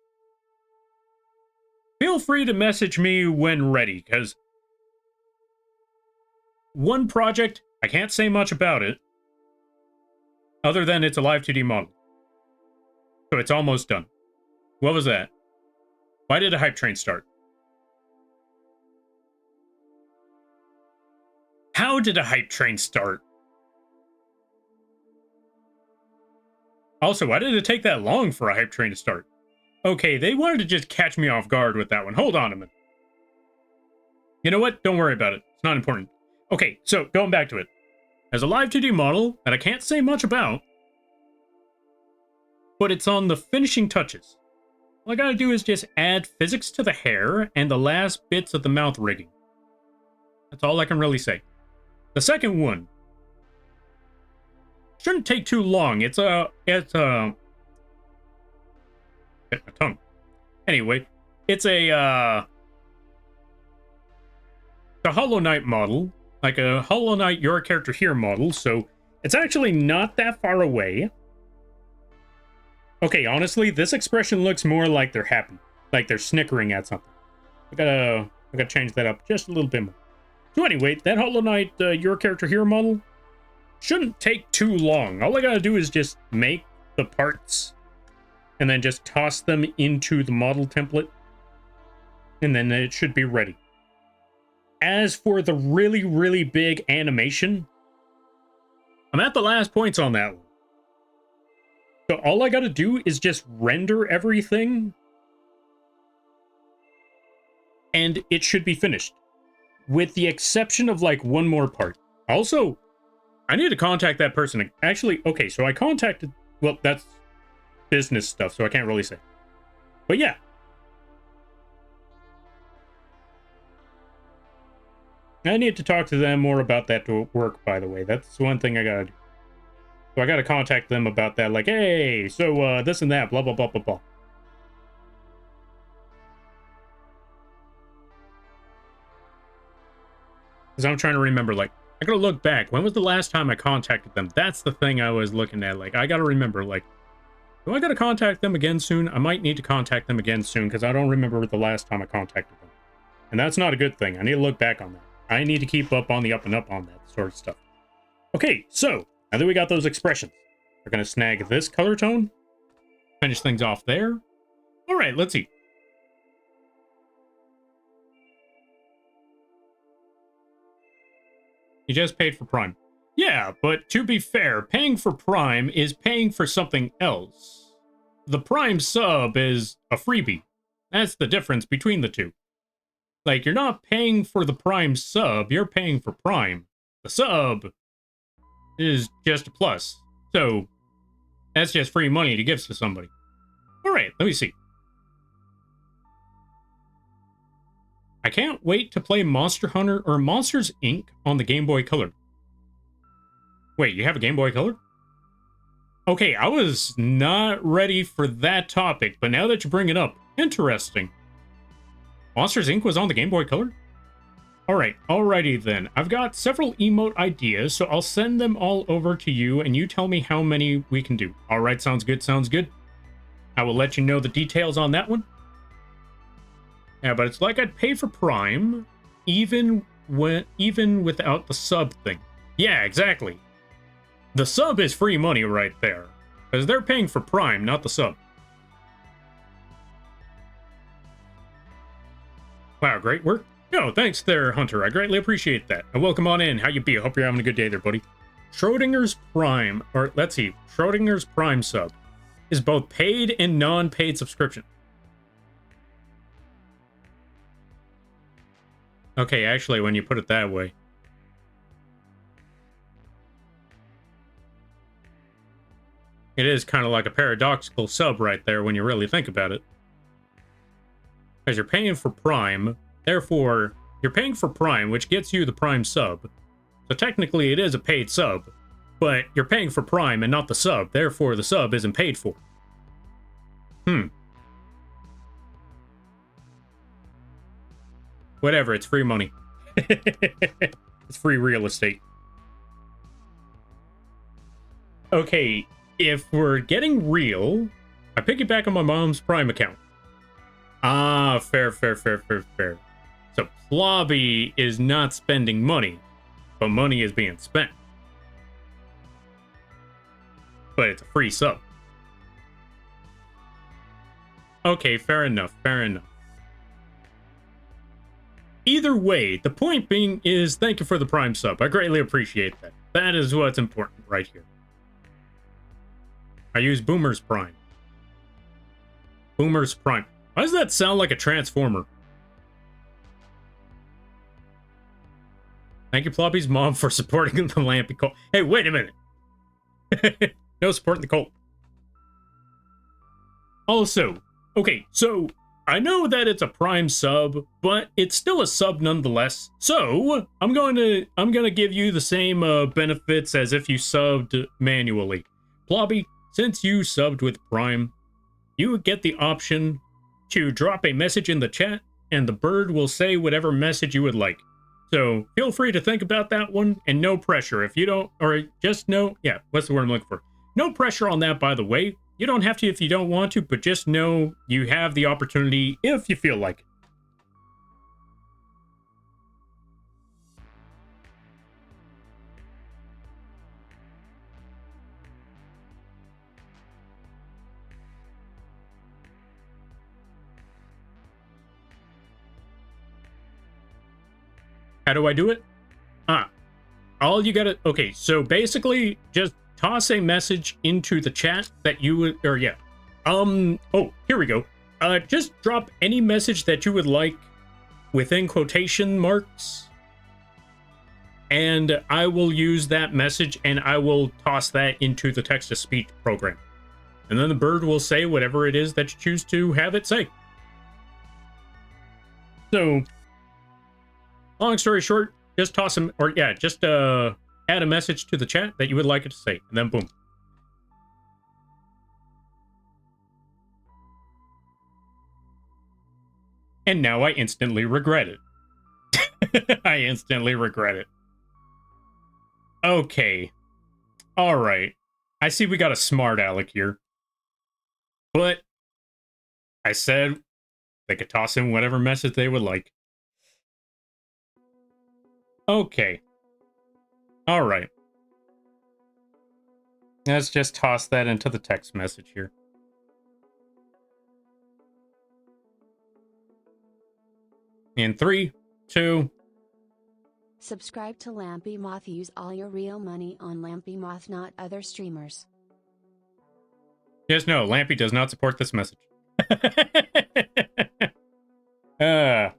feel free to message me when ready, because... one project, I can't say much about it, other than it's a live 2D model. So it's almost done. What was that? Why did a hype train start? How did a hype train start? Also, why did it take that long for a hype train to start? Okay, they wanted to just catch me off guard with that one. Hold on a minute. You know what? Don't worry about it. It's not important. Okay, so going back to it. There's a live 2D model that I can't say much about, but it's on the finishing touches. All I gotta do is just add physics to the hair and the last bits of the mouth rigging. That's all I can really say. The second one shouldn't take too long. It's hit my tongue. Anyway, it's the Hollow Knight model, like a Hollow Knight Your Character Here model, so it's actually not that far away. Okay, honestly, this expression looks more like they're happy. Like they're snickering at something. I gotta change that up just a little bit more. So anyway, that Hollow Knight, your character here model, shouldn't take too long. All I gotta do is just make the parts and then just toss them into the model template. And then it should be ready. As for the really, really big animation, I'm at the last points on that one. So all I gotta do is just render everything, and it should be finished. With the exception of, like, one more part. Also, I need to contact that person. Actually, okay, so I contacted... Well, that's business stuff, so I can't really say. But yeah. I need to talk to them more about that to work, by the way. That's one thing I gotta do. So I gotta contact them about that, like, hey, so, this and that, blah, blah, blah, blah, blah. Because I'm trying to remember, like, I gotta look back. When was the last time I contacted them? That's the thing I was looking at. Like, I gotta remember, like, do I gotta contact them again soon? I might need to contact them again soon, because I don't remember the last time I contacted them. And that's not a good thing. I need to look back on that. I need to keep up on the up and up on that sort of stuff. Okay, so, now that we got those expressions, we're gonna snag this color tone, finish things off there. All right, let's see. You just paid for Prime. Yeah, but to be fair, paying for Prime is paying for something else. The Prime sub is a freebie. That's the difference between the two. Like, you're not paying for the Prime sub, you're paying for Prime. The sub is just a plus. So, that's just free money to give to somebody. Alright, let me see. I can't wait to play Monster Hunter or Monsters, Inc. on the Game Boy Color. Wait, you have a Game Boy Color? Okay, I was not ready for that topic, but now that you bring it up, interesting. Monsters, Inc. was on the Game Boy Color? Alright, alrighty then. I've got several emote ideas, so I'll send them all over to you, and you tell me how many we can do. Alright, sounds good, sounds good. I will let you know the details on that one. Yeah, but it's like I'd pay for Prime, even without the sub thing. Yeah, exactly. The sub is free money right there, because they're paying for Prime, not the sub. Wow, great work. No, thanks there, Hunter. I greatly appreciate that. And welcome on in. How you be? I hope you're having a good day there, buddy. Schrodinger's Prime, or let's see, Schrodinger's Prime sub is both paid and non-paid subscription. Okay, actually, when you put it that way. It is kind of like a paradoxical sub right there when you really think about it. Because you're paying for Prime, therefore, you're paying for Prime, which gets you the Prime sub. So technically, it is a paid sub, but you're paying for Prime and not the sub, therefore the sub isn't paid for. Whatever, it's free money. It's free real estate. Okay, if we're getting real, I piggyback on my mom's Prime account. Ah, fair. So Plobby is not spending money, but money is being spent. But it's a free sub. Okay, fair enough. Either way, the point being is thank you for the Prime sub. I greatly appreciate that. That is what's important right here. I use Boomer's Prime. Boomer's Prime. Why does that sound like a Transformer? Thank you, Plobby's mom, for supporting the Lampy cult. Hey, wait a minute. No supporting the cult. Also, okay, so I know that it's a Prime sub, but it's still a sub nonetheless. So I'm gonna give you the same benefits as if you subbed manually. Plobby, since you subbed with Prime, you would get the option to drop a message in the chat, and the bird will say whatever message you would like. So feel free to think about that one, and no pressure. If you don't, or just no, yeah, what's the word I'm looking for? No pressure on that, by the way. You don't have to if you don't want to, but just know you have the opportunity if you feel like it. How do I do it? All you gotta... Okay, so basically, just toss a message into the chat that you would... Or, yeah. Oh, here we go. Just drop any message that you would like within quotation marks. And I will use that message, and I will toss that into the text-to-speech program. And then the bird will say whatever it is that you choose to have it say. So... long story short, just toss them, or yeah, just add a message to the chat that you would like it to say, and then boom. And now I instantly regret it. I instantly regret it. Okay. All right. I see we got a smart aleck here. But I said they could toss in whatever message they would like. Okay. All right. Let's just toss that into the text message here. In 3, 2... Subscribe to Lampy Moth. Use all your real money on Lampy Moth, not other streamers. Just know, Lampy does not support this message. And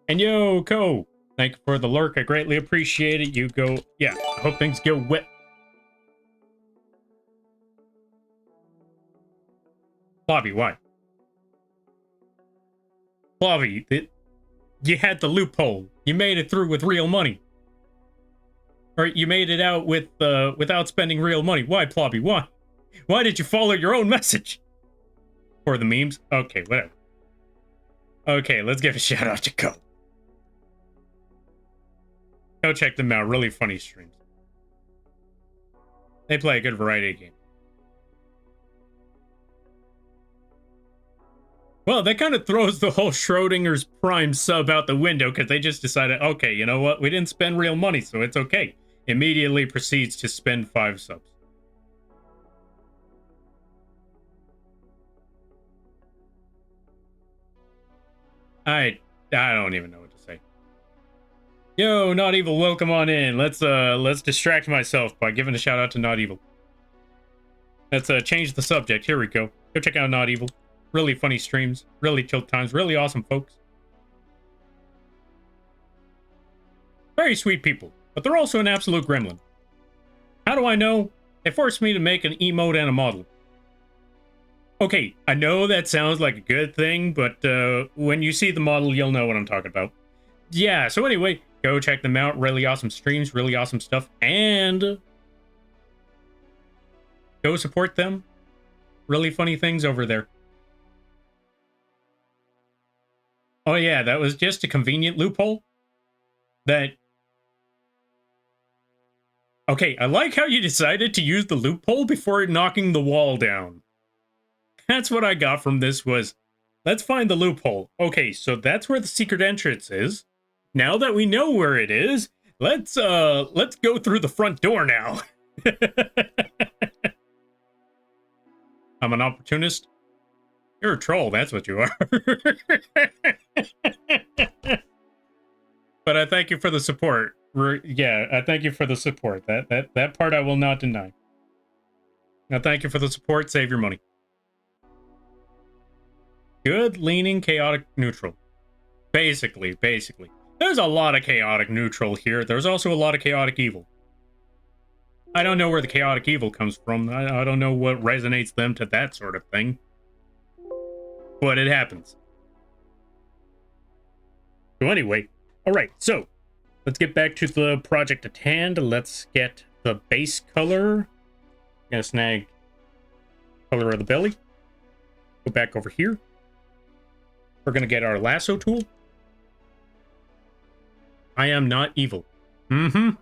yo, Ko, thank you for the lurk. I greatly appreciate it. You go, yeah, I hope things go wet. Bobby, why? Bobby, you had the loophole. You made it through with real money. Or you made it out with without spending real money. Why, Plobby? Why? Why did you follow your own message? For the memes? Okay, whatever. Okay, let's give a shout out to Ko. Go check them out. Really funny streams. They play a good variety of games. Well, that kind of throws the whole Schrodinger's Prime sub out the window because they just decided, okay, you know what? We didn't spend real money, so it's okay. Immediately proceeds to spend 5 subs. I don't even know what to say. Yo, Not Evil, welcome on in. Let's distract myself by giving a shout out to Not Evil. Let's change the subject. Here we go. Go check out Not Evil. Really funny streams, really chill times, really awesome folks. Very sweet people, but they're also an absolute gremlin. How do I know? They forced me to make an emote and a model. Okay, I know that sounds like a good thing, but when you see the model, you'll know what I'm talking about. Yeah, so anyway, go check them out. Really awesome streams, really awesome stuff, and go support them. Really funny things over there. Oh yeah, that was just a convenient loophole. That... Okay, I like how you decided to use the loophole before knocking the wall down. That's what I got from this was, let's find the loophole. Okay, so that's where the secret entrance is. Now that we know where it is, let's go through the front door now. I'm an opportunist. You're a troll, that's what you are. But I thank you for the support. Yeah, I thank you for the support. That part I will not deny. Now thank you for the support. Save your money. Good, leaning, chaotic, neutral. Basically. There's a lot of chaotic neutral here. There's also a lot of chaotic evil. I don't know where the chaotic evil comes from. I don't know what resonates them to that sort of thing. But it happens. So anyway, alright, so let's get back to the project at hand. Let's get the base color. Gonna snag color of the belly. Go back over here. We're gonna get our lasso tool. I am not evil. Let's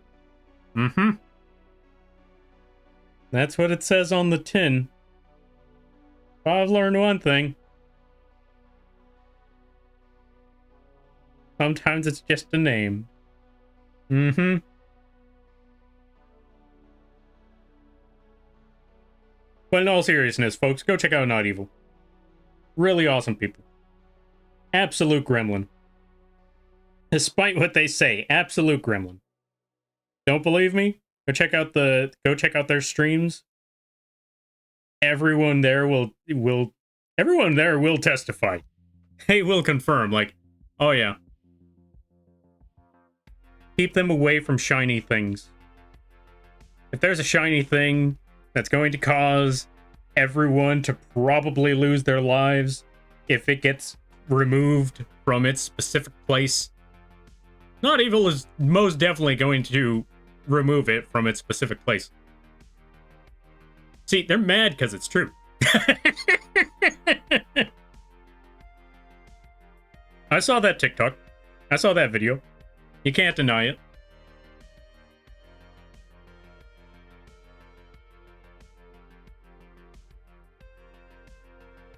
That's what it says on the tin. I've learned one thing. Sometimes it's just a name. Mm-hmm. But in all seriousness, folks, go check out Not Evil. Really awesome people. Absolute gremlin. Despite what they say, absolute gremlin. Don't believe me? Go check out their streams. Everyone there will testify. They will confirm, like, oh yeah. Keep them away from shiny things. If there's a shiny thing that's going to cause everyone to probably lose their lives if it gets removed from its specific place, Not Evil is most definitely going to remove it from its specific place. See, they're mad because it's true. I saw that TikTok. I saw that video. You can't deny it.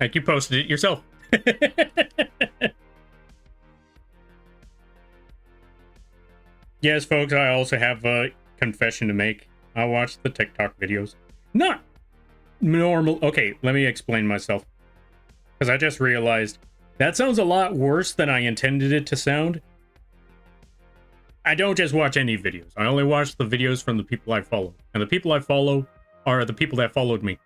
Like, you posted it yourself. Yes, folks, I also have a confession to make. I watched the TikTok videos. Not normal. Okay, let me explain myself. Because I just realized that sounds a lot worse than I intended it to sound. I don't just watch any videos. I only watch the videos from the people I follow. And the people I follow are the people that followed me.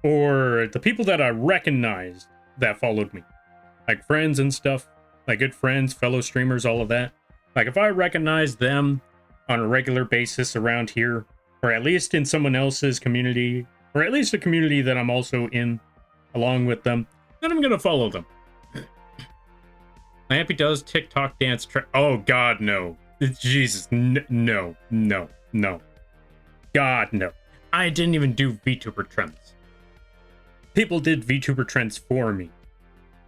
Or the people that I recognized that followed me. Like friends and stuff. Like good friends, fellow streamers, all of that. Like if I recognize them on a regular basis around here, or at least in someone else's community, or at least a community that I'm also in along with them, then I'm going to follow them. Lampy does TikTok dance oh god, no. Jesus, no. God, no. I didn't even do VTuber trends. People did VTuber trends for me.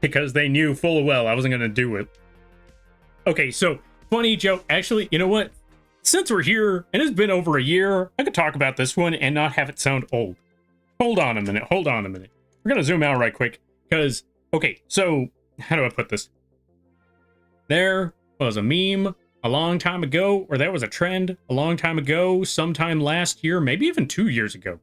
Because they knew full well I wasn't going to do it. Okay, so, funny joke. Actually, you know what? Since we're here, and it's been over a year, I could talk about this one and not have it sound old. Hold on a minute. We're going to zoom out right quick. Because, okay, so, how do I put this? There was a meme a long time ago, or there was a trend a long time ago, sometime last year, maybe even 2 years ago.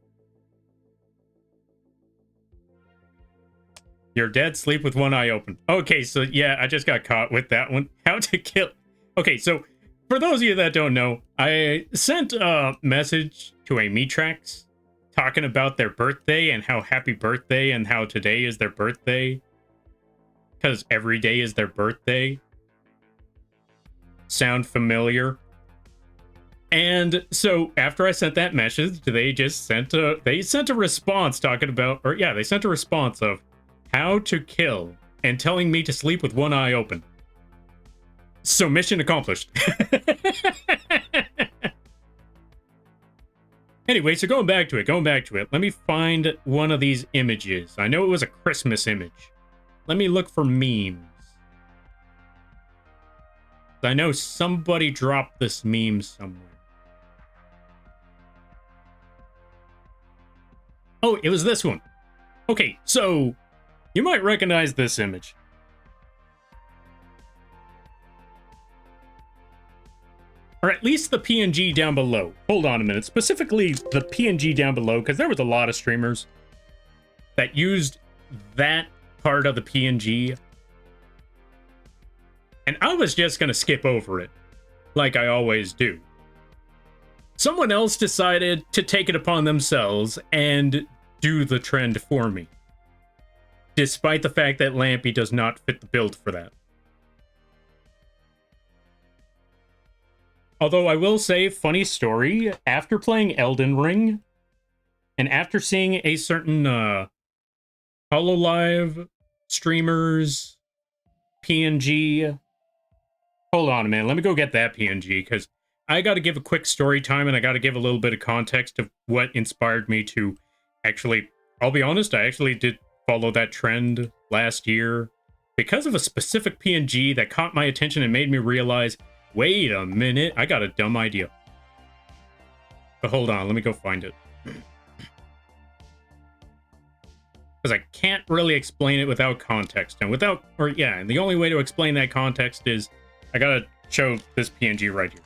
You're dead, sleep with one eye open. Okay, so yeah, I just got caught with that one. How to kill... Okay, so for those of you that don't know, I sent a message to a Metrax talking about their birthday and how happy birthday and how today is their birthday. Because every day is their birthday. Sound familiar? And so after I sent that message, they sent a response talking about, or yeah, they sent a response of how to kill and telling me to sleep with one eye open. So mission accomplished. Anyway, so going back to it, let me find one of these images. I know it was a Christmas image. Let me look for memes. I know somebody dropped this meme somewhere. Oh, it was this one. Okay, so you might recognize this image. Or at least the PNG down below. Hold on a minute. Specifically the PNG down below, because there was a lot of streamers that used that part of the PNG. And I was just going to skip over it, like I always do. Someone else decided to take it upon themselves and do the trend for me. Despite the fact that Lampy does not fit the build for that. Although I will say, funny story, after playing Elden Ring, and after seeing a certain HoloLive streamers PNG... Hold on a minute, let me go get that PNG, because I got to give a quick story time, and I got to give a little bit of context of what inspired me to actually... I'll be honest, I actually did follow that trend last year because of a specific PNG that caught my attention and made me realize, wait a minute, I got a dumb idea. But hold on, let me go find it. Because I can't really explain it without context. And the only way to explain that context is I gotta show this PNG right here.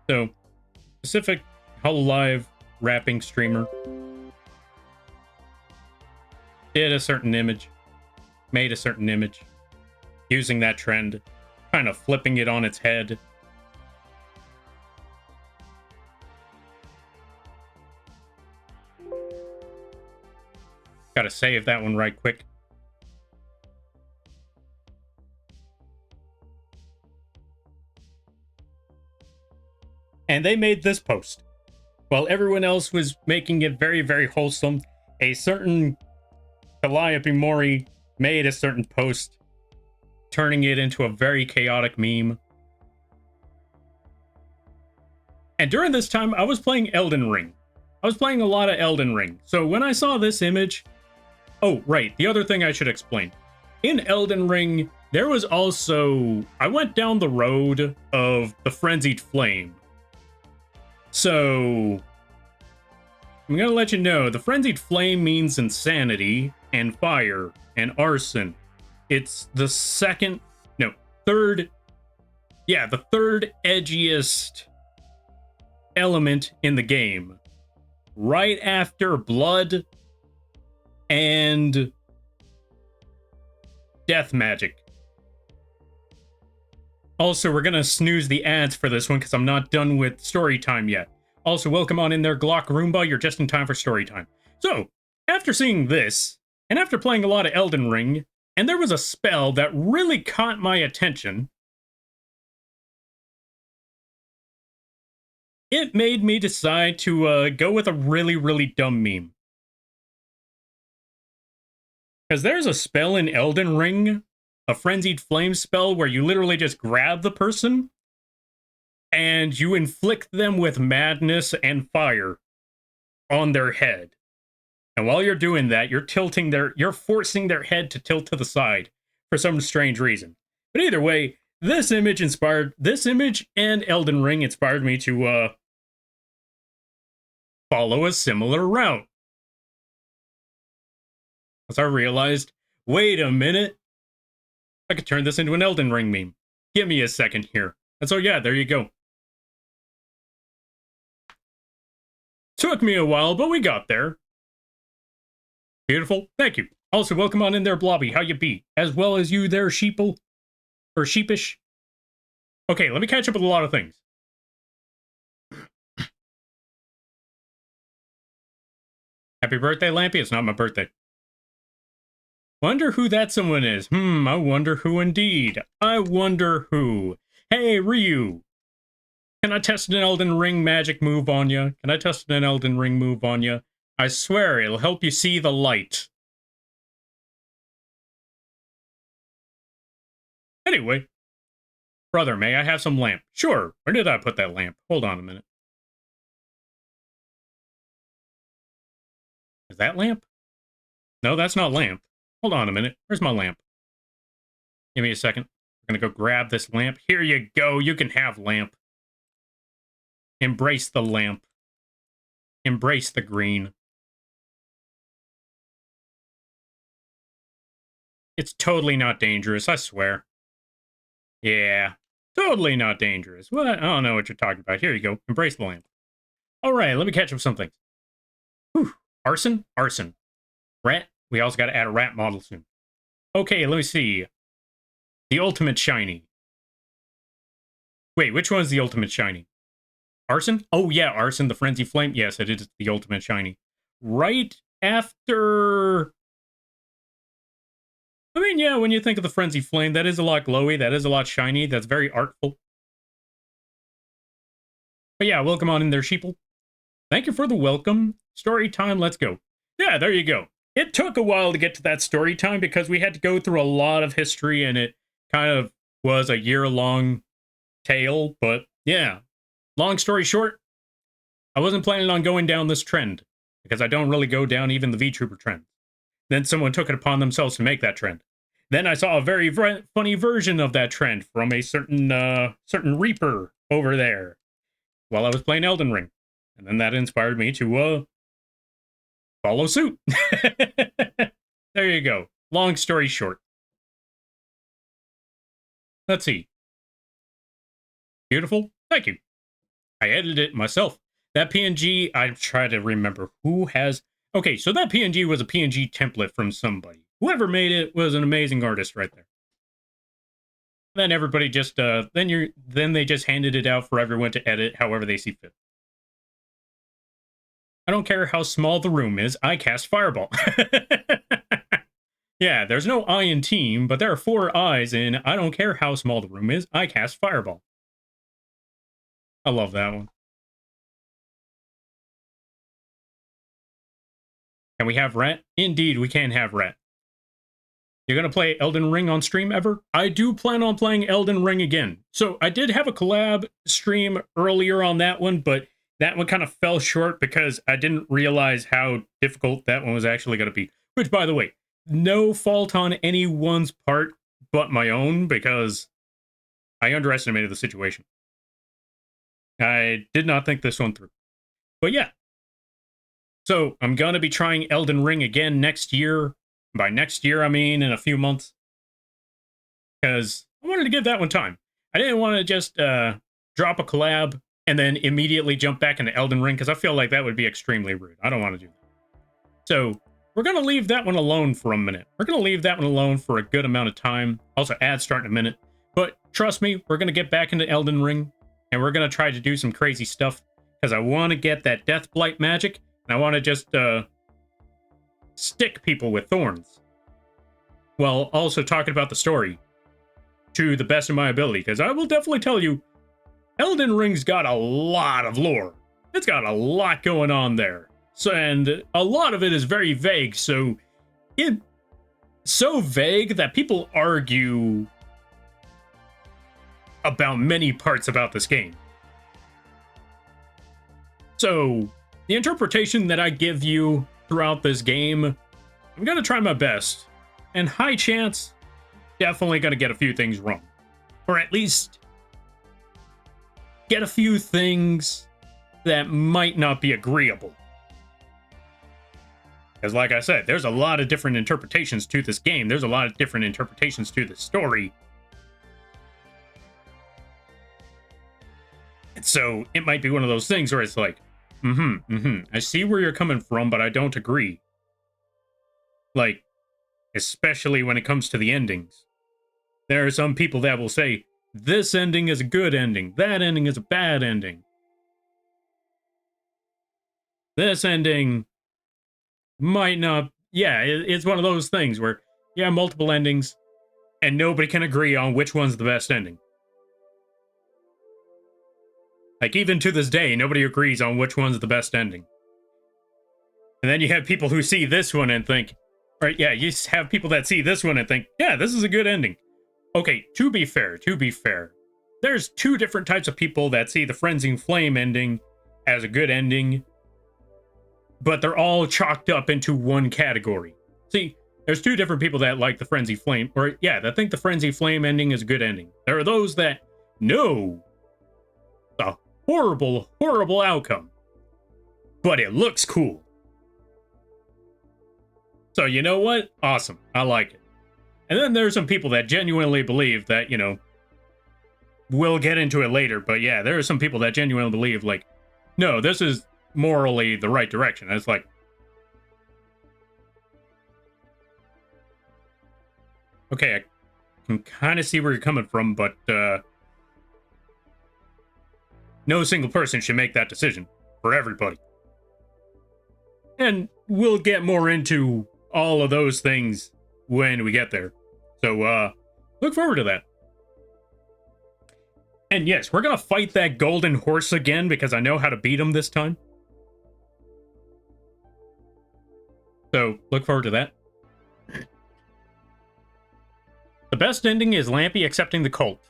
So, specific Hololive rapping streamer did a certain image, made a certain image, using that trend, kind of flipping it on its head. Gotta save that one right quick. And they made this post. While everyone else was making it very, very wholesome, a certain Calliope Mori made a certain post, turning it into a very chaotic meme. And during this time, I was playing Elden Ring. I was playing a lot of Elden Ring. So when I saw this image... Oh, right, the other thing I should explain. In Elden Ring, there was also... I went down the road of the Frenzied Flame. So... I'm gonna let you know, the Frenzied Flame means insanity, and fire, and arson. It's the third... Yeah, the third edgiest element in the game. Right after blood and death magic. Also, we're gonna snooze the ads for this one because I'm not done with story time yet. Also, welcome on in there, Glock Roomba. You're just in time for story time. So, after seeing this, and after playing a lot of Elden Ring, and there was a spell that really caught my attention, it made me decide to go with a really, really dumb meme. Because there's a spell in Elden Ring, a Frenzied Flame spell, where you literally just grab the person and you inflict them with madness and fire on their head. And while you're doing that, you're forcing their head to tilt to the side for some strange reason. But either way, this image and Elden Ring inspired me to follow a similar route. As I realized, wait a minute, I could turn this into an Elden Ring meme. Give me a second here. And so yeah, there you go. Took me a while, but we got there. Beautiful, thank you. Also, welcome on in there, Blobby, how you be? As well as you there, sheeple? Or sheepish? Okay, let me catch up with a lot of things. Happy birthday, Lampy, it's not my birthday. Wonder who that someone is. I wonder who indeed. I wonder who. Hey, Ryu. Can I test an Elden Ring magic move on you? Can I test an Elden Ring move on you? I swear it'll help you see the light. Anyway. Brother, may I have some lamp? Sure. Where did I put that lamp? Hold on a minute. Is that lamp? No, that's not lamp. Hold on a minute. Where's my lamp? Give me a second. I'm gonna go grab this lamp. Here you go. You can have lamp. Embrace the lamp. Embrace the green. It's totally not dangerous, I swear. Yeah, totally not dangerous. What? I don't know what you're talking about. Here you go. Embrace the lamp. All right, let me catch up something. Whew. Arson? Arson. Rat? We also got to add a rat model soon. Okay, let me see. The ultimate shiny. Wait, which one's the ultimate shiny? Arson? Oh, yeah, Arson, the Frenzy Flame. Yes, it is the ultimate shiny. Right after... I mean, yeah, when you think of the Frenzy Flame, that is a lot glowy, that is a lot shiny, that's very artful. But yeah, welcome on in there, sheeple. Thank you for the welcome. Story time, let's go. Yeah, there you go. It took a while to get to that story time because we had to go through a lot of history and it kind of was a year-long tale. But yeah, long story short, I wasn't planning on going down this trend because I don't really go down even the VTuber trend. Then someone took it upon themselves to make that trend. Then I saw a very funny version of that trend from a certain Reaper over there while I was playing Elden Ring. And then that inspired me to follow suit. There you go. Long story short. Let's see. Beautiful. Thank you. I edited it myself. That PNG, I'm trying to remember who has... Okay, so that PNG was a PNG template from somebody. Whoever made it was an amazing artist right there. Then everybody just, then they just handed it out for everyone to edit however they see fit. I don't care how small the room is, I cast Fireball. Yeah, there's no I in team, but there are 4 I's in I don't care how small the room is, I cast Fireball. I love that one. Can we have Rat? Indeed, we can have Rat. You're going to play Elden Ring on stream ever? I do plan on playing Elden Ring again. So I did have a collab stream earlier on that one, but that one kind of fell short because I didn't realize how difficult that one was actually going to be. Which, by the way, no fault on anyone's part but my own, because I underestimated the situation. I did not think this one through. But yeah. So I'm going to be trying Elden Ring again next year. By next year, I mean in a few months. Because I wanted to give that one time. I didn't want to just drop a collab and then immediately jump back into Elden Ring, because I feel like that would be extremely rude. I don't want to do that. So we're going to leave that one alone for a minute. We're going to leave that one alone for a good amount of time. Also, ads start in a minute. But trust me, we're going to get back into Elden Ring, and we're going to try to do some crazy stuff, because I want to get that Death Blight magic, and I want to just stick people with thorns. While also talking about the story to the best of my ability, because I will definitely tell you, Elden Ring's got a lot of lore. It's got a lot going on there. So, and a lot of it is very vague, so it's so vague that people argue about many parts about this game. So, the interpretation that I give you throughout this game, I'm going to try my best. And high chance, definitely going to get a few things wrong. Or at least get a few things that might not be agreeable. Because like I said, there's a lot of different interpretations to this game. There's a lot of different interpretations to the story. And so it might be one of those things where it's like, I see where you're coming from, but I don't agree. Like, especially when it comes to the endings. There are some people that will say, this ending is a good ending, that ending is a bad ending. This ending might not... Yeah, it's one of those things where, yeah, multiple endings, and nobody can agree on which one's the best ending. Like, even to this day, nobody agrees on which one's the best ending. And then you have people who see this one and think... Right, yeah, you have people that see this one and think, yeah, this is a good ending. Okay, to be fair, there's 2 different types of people that see the Frenzy Flame ending as a good ending, but they're all chalked up into one category. See, there's 2 different people that like the Frenzy Flame, or yeah, that think the Frenzy Flame ending is a good ending. There are those that know the horrible, horrible outcome, but it looks cool. So you know what? Awesome. I like it. And then there's some people that genuinely believe that, you know, we'll get into it later, but yeah, there are some people that genuinely believe, like, no, this is morally the right direction. And it's like, okay, I can kind of see where you're coming from, but no single person should make that decision for everybody. And we'll get more into all of those things when we get there. So, look forward to that. And yes, we're going to fight that golden horse again because I know how to beat him this time. So, look forward to that. The best ending is Lampy accepting the cult.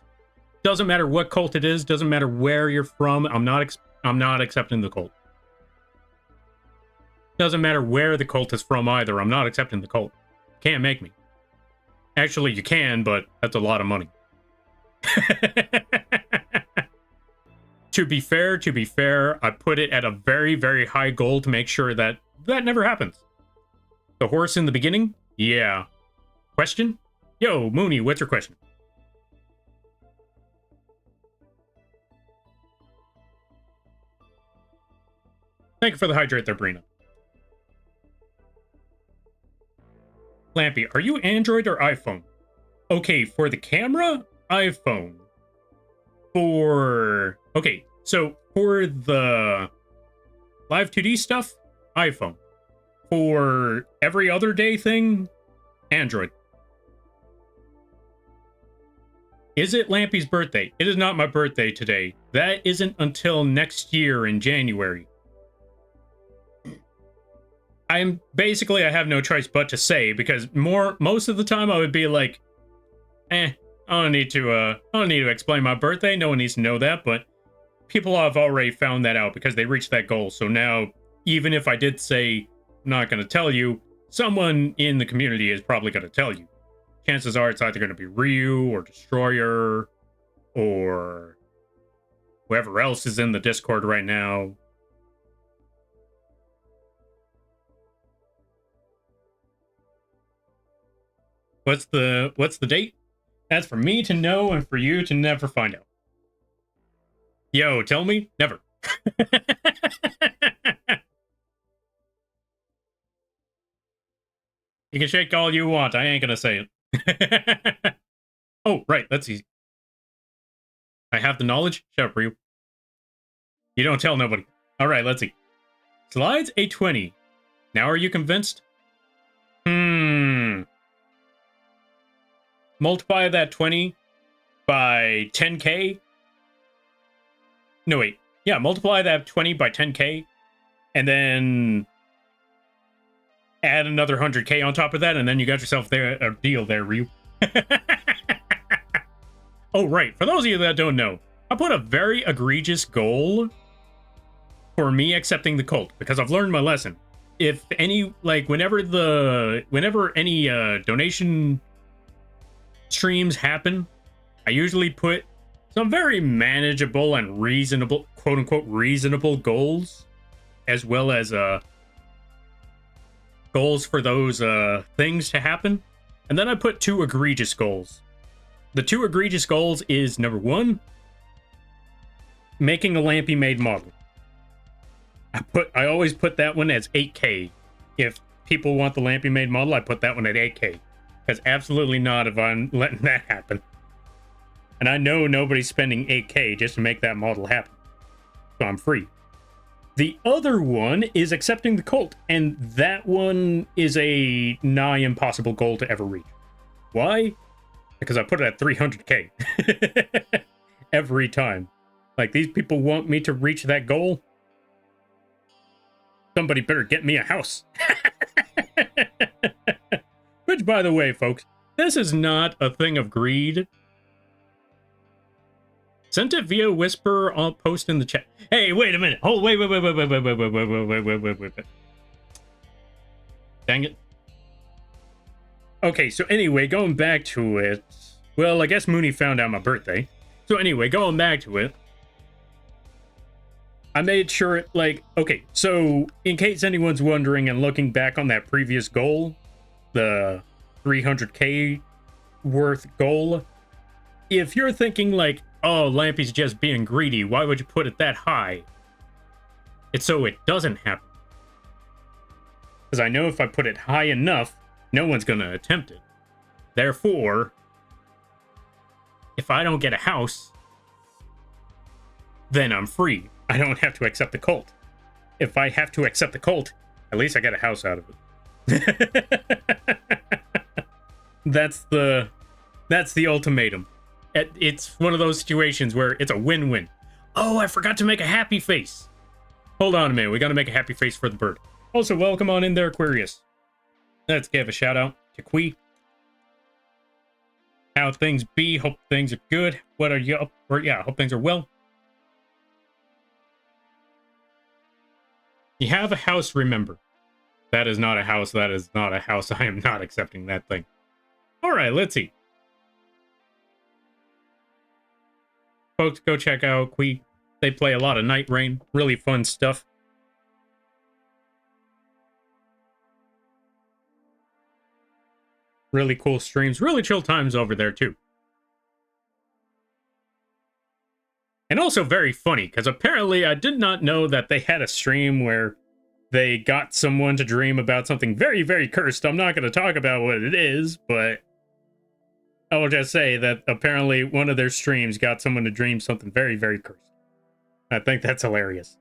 Doesn't matter what cult it is, doesn't matter where you're from, I'm not accepting the cult. Doesn't matter where the cult is from either, I'm not accepting the cult. Can't make me. Actually, you can, but that's a lot of money. To be fair, I put it at a very, very high goal to make sure that that never happens. The horse in the beginning? Yeah. Question? Yo, Mooney, what's your question? Thank you for the hydrate there, Brina. Lampy, are you Android or iPhone? Okay, for the camera, iPhone. Okay, so for the live 2D stuff, iPhone. For every other day thing, Android. Is it Lampy's birthday? It is not my birthday today. That isn't until next year in January. I have no choice but to say, because most of the time I would be like, I don't need to explain my birthday. No one needs to know that, but people have already found that out because they reached that goal. So now, even if I did say I'm not going to tell you, someone in the community is probably going to tell you. Chances are it's either going to be Ryu or Destroyer or whoever else is in the Discord right now. What's the date? That's for me to know and for you to never find out. Yo, tell me? Never. You can shake all you want. I ain't gonna say it. Oh, right. That's easy. I have the knowledge. Shut up, Ryu. You don't tell nobody. All right, let's see. Slides 820. Now are you convinced? Multiply that 20 by 10k. No, wait. Yeah, multiply that 20 by 10k. And then add another 100k on top of that. And then you got yourself a deal there, Ryu. Oh, right. For those of you that don't know, I put a very egregious goal for me accepting the cult, because I've learned my lesson. If any, like, whenever any donation streams happen, I usually put some very manageable and reasonable, quote-unquote, reasonable goals, as well as goals for those things to happen. And then I put 2 egregious goals. The 2 egregious goals is, number 1, making a Lampy made model. I always put that one as 8k. If people want the Lampy made model, I put that one at 8k. Because absolutely not if I'm letting that happen. And I know nobody's spending 8k just to make that model happen. So I'm free. The other one is accepting the cult, and that one is a nigh impossible goal to ever reach. Why? Because I put it at 300k. Every time. Like, these people want me to reach that goal. Somebody better get me a house. Which, by the way, folks, this is not a thing of greed. Sent it via whisper. I'll post in the chat. Hey, wait a minute. Oh, wait. Dang it. Okay, so anyway, going back to it. Well, I guess Mooney found out my birthday. So anyway, going back to it. I made sure it, like, okay, so in case anyone's wondering and looking back on that previous goal, the 300k worth goal, if you're thinking like, oh, Lampy's just being greedy, why would you put it that high? It's so it doesn't happen. Because I know if I put it high enough, no one's going to attempt it. Therefore, if I don't get a house, then I'm free. I don't have to accept the cult. If I have to accept the cult, at least I get a house out of it. That's the ultimatum. It's one of those situations where it's a win-win. Oh, I forgot to make a happy face. Hold on a minute. We got to make a happy face for the bird. Also, welcome on in there, Aquarius. Let's give a shout out to Quee. How things be? Hope things are good. What are you up for? Yeah, hope things are well. You have a house, remember. That is not a house. That is not a house. I am not accepting that thing. All right, let's see. Folks, go check out Quee. They play a lot of Night Rain. Really fun stuff. Really cool streams. Really chill times over there, too. And also very funny, because apparently I did not know that they had a stream where they got someone to dream about something very, very cursed. I'm not going to talk about what it is, but I will just say that apparently one of their streams got someone to dream something very, very cursed. I think that's hilarious.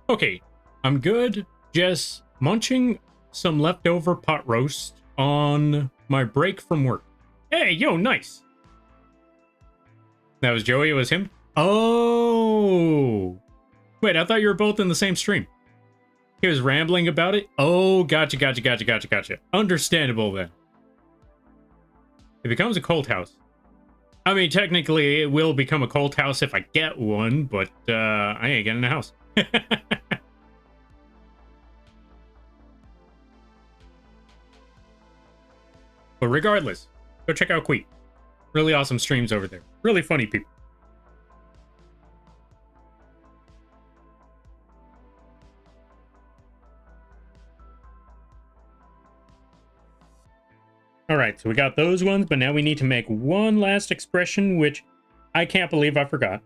Okay, I'm good. Just munching some leftover pot roast on my break from work. Hey, yo, nice. That was Joey, it was him? Oh. Wait, I thought you were both in the same stream. He was rambling about it? Oh, gotcha. Understandable then. It becomes a cult house. I mean, technically, it will become a cult house if I get one, but I ain't getting a house. But regardless, go check out Queep. Really awesome streams over there. Really funny people. Alright, so we got those ones, but now we need to make one last expression, which I can't believe I forgot.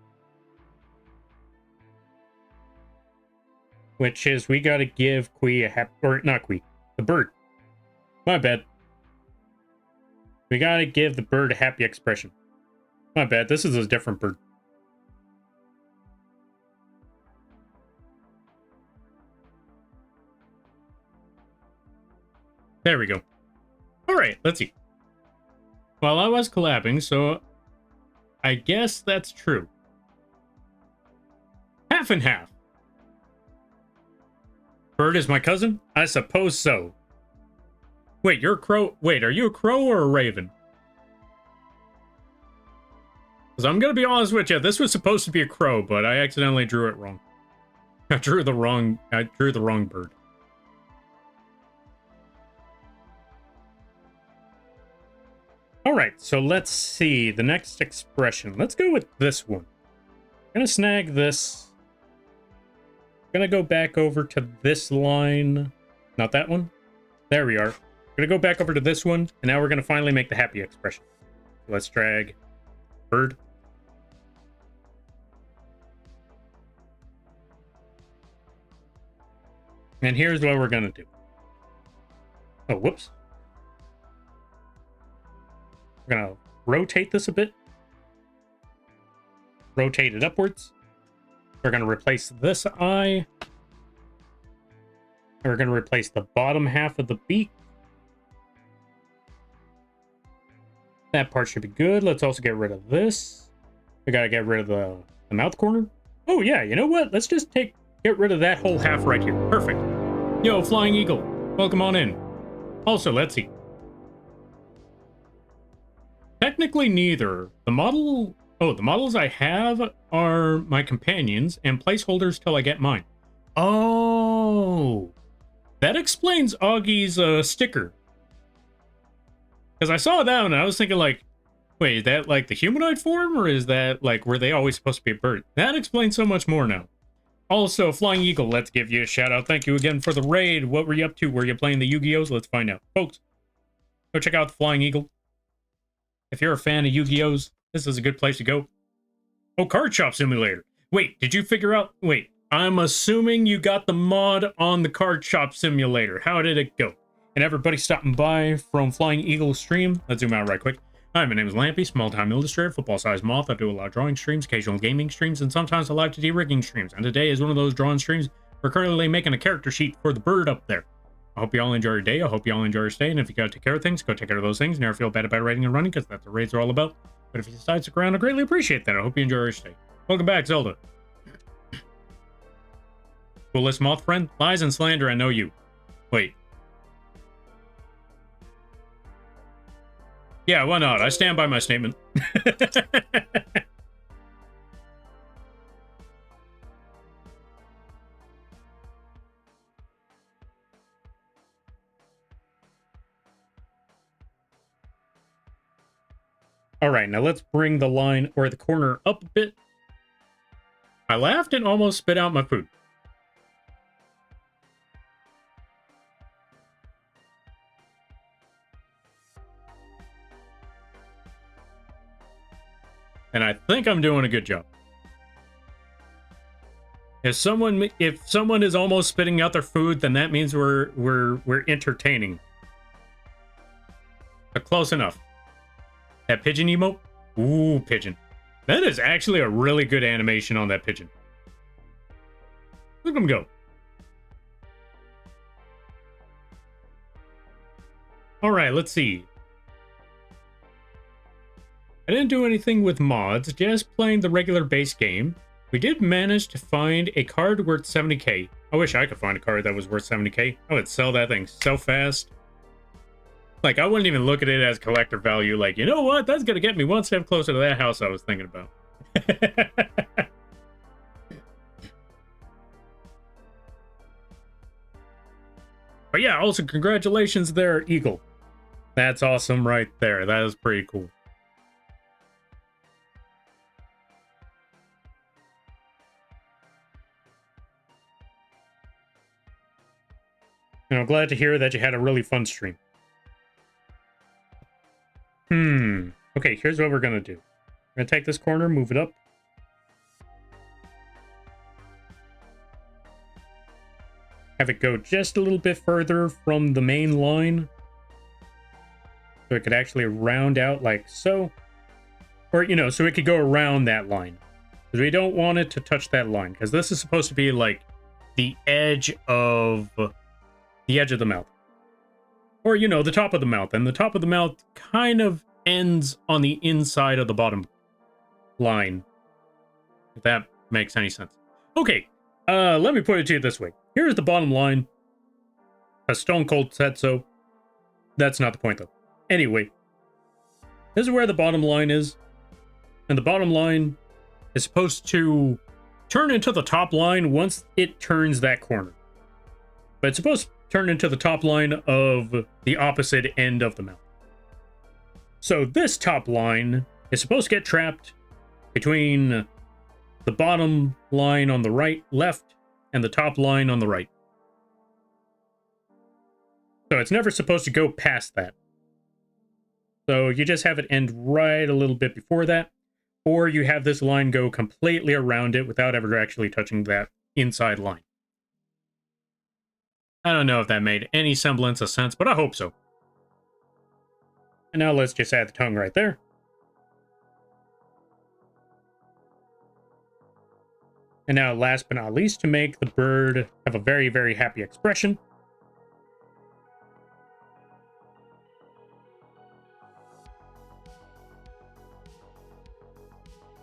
Which is, we gotta give Quee a happy... Or, not Quee. The bird. My bad. We gotta give the bird a happy expression. My bad, this is a different bird. There we go. Alright, let's see. Well, I was collabing, so I guess that's true. Half and half. Bird is my cousin? I suppose so. Wait, you're a crow? Wait, are you a crow or a raven? Because I'm going to be honest with you, this was supposed to be a crow, but I accidentally drew it wrong. I drew the wrong bird. Alright, so let's see the next expression. Let's go with this one. I'm going to snag this. I'm going to go back over to this line. Not that one. There we are. We're going to go back over to this one, and now we're going to finally make the happy expression. So let's drag bird. And here's what we're going to do. Oh, whoops. We're going to rotate this a bit. Rotate it upwards. We're going to replace this eye. And we're going to replace the bottom half of the beak. That part should be good. Let's also get rid of this. We got to get rid of the mouth corner. Oh, yeah. You know what? Let's just get rid of that whole half right here. Perfect. Yo, Flying Eagle. Welcome on in. Also, let's see. Technically neither. The models I have are my companions and placeholders till I get mine. Oh, that explains Augie's sticker. Because I saw that one and I was thinking like, wait, is that like the humanoid form or is that like, were they always supposed to be a bird? That explains so much more now. Also, Flying Eagle, let's give you a shout out. Thank you again for the raid. What were you up to? Were you playing the Yu-Gi-Ohs? Let's find out. Folks, go check out the Flying Eagle. If you're a fan of Yu-Gi-Ohs, this is a good place to go. Oh, Card Shop Simulator. Wait, did you figure out... Wait, I'm assuming you got the mod on the Card Shop Simulator. How did it go? And everybody stopping by from Flying Eagle stream. Let's zoom out right quick. Hi, my name is Lampy, small-time illustrator, football-sized Moth. I do a lot of drawing streams, occasional gaming streams, and sometimes a live 2D rigging streams. And today is one of those drawing streams. We're currently making a character sheet for the bird up there. I hope you all enjoy your day. I hope you all enjoy your stay. And if you gotta take care of things, go take care of those things. Never feel bad about raiding and running, because that's what raids are all about. But if you decide to stick around, I greatly appreciate that. I hope you enjoy your stay. Welcome back, Zelda. Coolest Moth friend? Lies and slander, I know you. Wait. Yeah, why not? I stand by my statement. All right, now let's bring the line or the corner up a bit. I laughed and almost spit out my food. And I think I'm doing a good job. If someone is almost spitting out their food, then that means we're entertaining. But close enough. That pigeon emote? Ooh, pigeon. That is actually a really good animation on that pigeon. Look at him go. All right, let's see. I didn't do anything with mods, just playing the regular base game. We did manage to find a card worth 70k. I wish I could find a card that was worth 70k. I would sell that thing so fast. Like, I wouldn't even look at it as collector value. Like, you know what? That's going to get me one step closer to that house I was thinking about. But yeah, also congratulations there, Eagle. That's awesome right there. That is pretty cool. And I'm glad to hear that you had a really fun stream. Okay, here's what we're gonna do. We're gonna take this corner, move it up. Have it go just a little bit further from the main line. So it could actually round out like so. Or, you know, so it could go around that line. Because we don't want it to touch that line. Because this is supposed to be like the edge of the mouth. Or, you know, the top of the mouth. And the top of the mouth kind of ends on the inside of the bottom line. If that makes any sense. Okay, let me put it to you this way. Here's the bottom line. A Stone Cold said so. That's not the point, though. Anyway, this is where the bottom line is. And the bottom line is supposed to turn into the top line once it turns that corner. But it's supposed to turn into the top line of the opposite end of the mouth. So this top line is supposed to get trapped between the bottom line on the right, left, and the top line on the right. So it's never supposed to go past that. So you just have it end right a little bit before that, or you have this line go completely around it without ever actually touching that inside line. I don't know if that made any semblance of sense, but I hope so. And now let's just add the tongue right there. And now, last but not least, to make the bird have a very, very happy expression.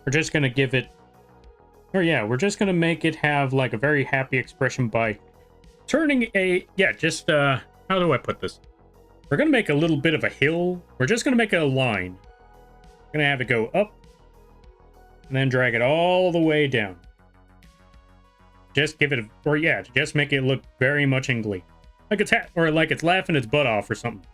We're just going to give it... Or yeah, we're just going to make it have like a very happy expression by turning a... Yeah, just... how do I put this? We're going to make a little bit of a hill. We're just going to make it a line. We're going to have it go up. And then drag it all the way down. Just give it a... Or yeah, just make it look very much in glee. Like it's or like it's laughing its butt off or something.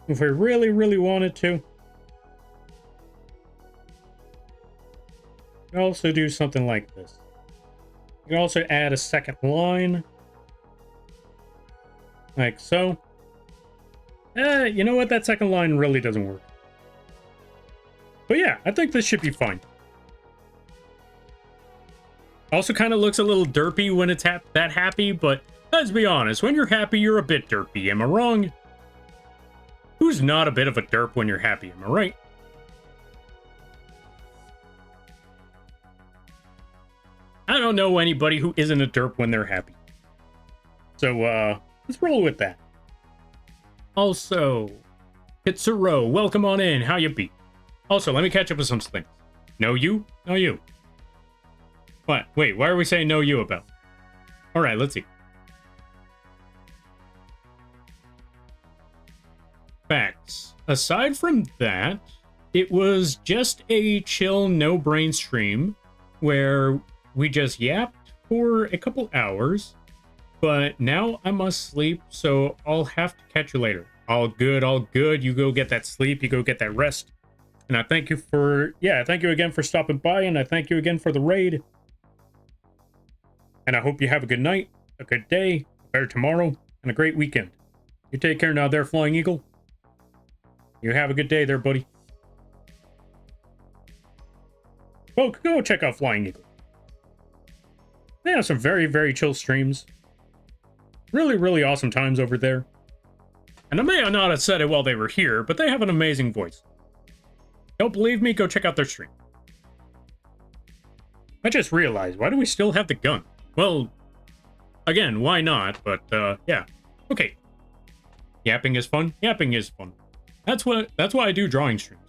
If we really, really wanted to, we can also do something like this. We can also add a second line. Like so. You know what? That second line really doesn't work. But yeah, I think this should be fine. Also kind of looks a little derpy when it's that happy, but let's be honest, when you're happy, you're a bit derpy. Am I wrong? Who's not a bit of a derp when you're happy, am I right? I don't know anybody who isn't a derp when they're happy. So, let's roll with that. Also, Pitsuro, welcome on in. How you be? Also, let me catch up with some things. No you? No you. What? Wait, why are we saying no you about? Alright, let's see. Facts. Aside from that, it was just a chill, no brain stream where we just yapped for a couple hours. But now I must sleep, so I'll have to catch you later. All good, all good. You go get that sleep, you go get that rest. And I thank you for, thank you again for stopping by, and I thank you again for the raid. And I hope you have a good night, a good day, a better tomorrow, and a great weekend. You take care now there, Flying Eagle. You have a good day there, buddy. Well, go check out Flying Eagle. They have some very, very chill streams. Really, really awesome times over there. And I may not have said it while they were here, but they have an amazing voice. Don't believe me? Go check out their stream. I just realized, why do we still have the gun? Well, again, why not? But, yeah. Okay. Yapping is fun. Yapping is fun. That's why I do drawing streams.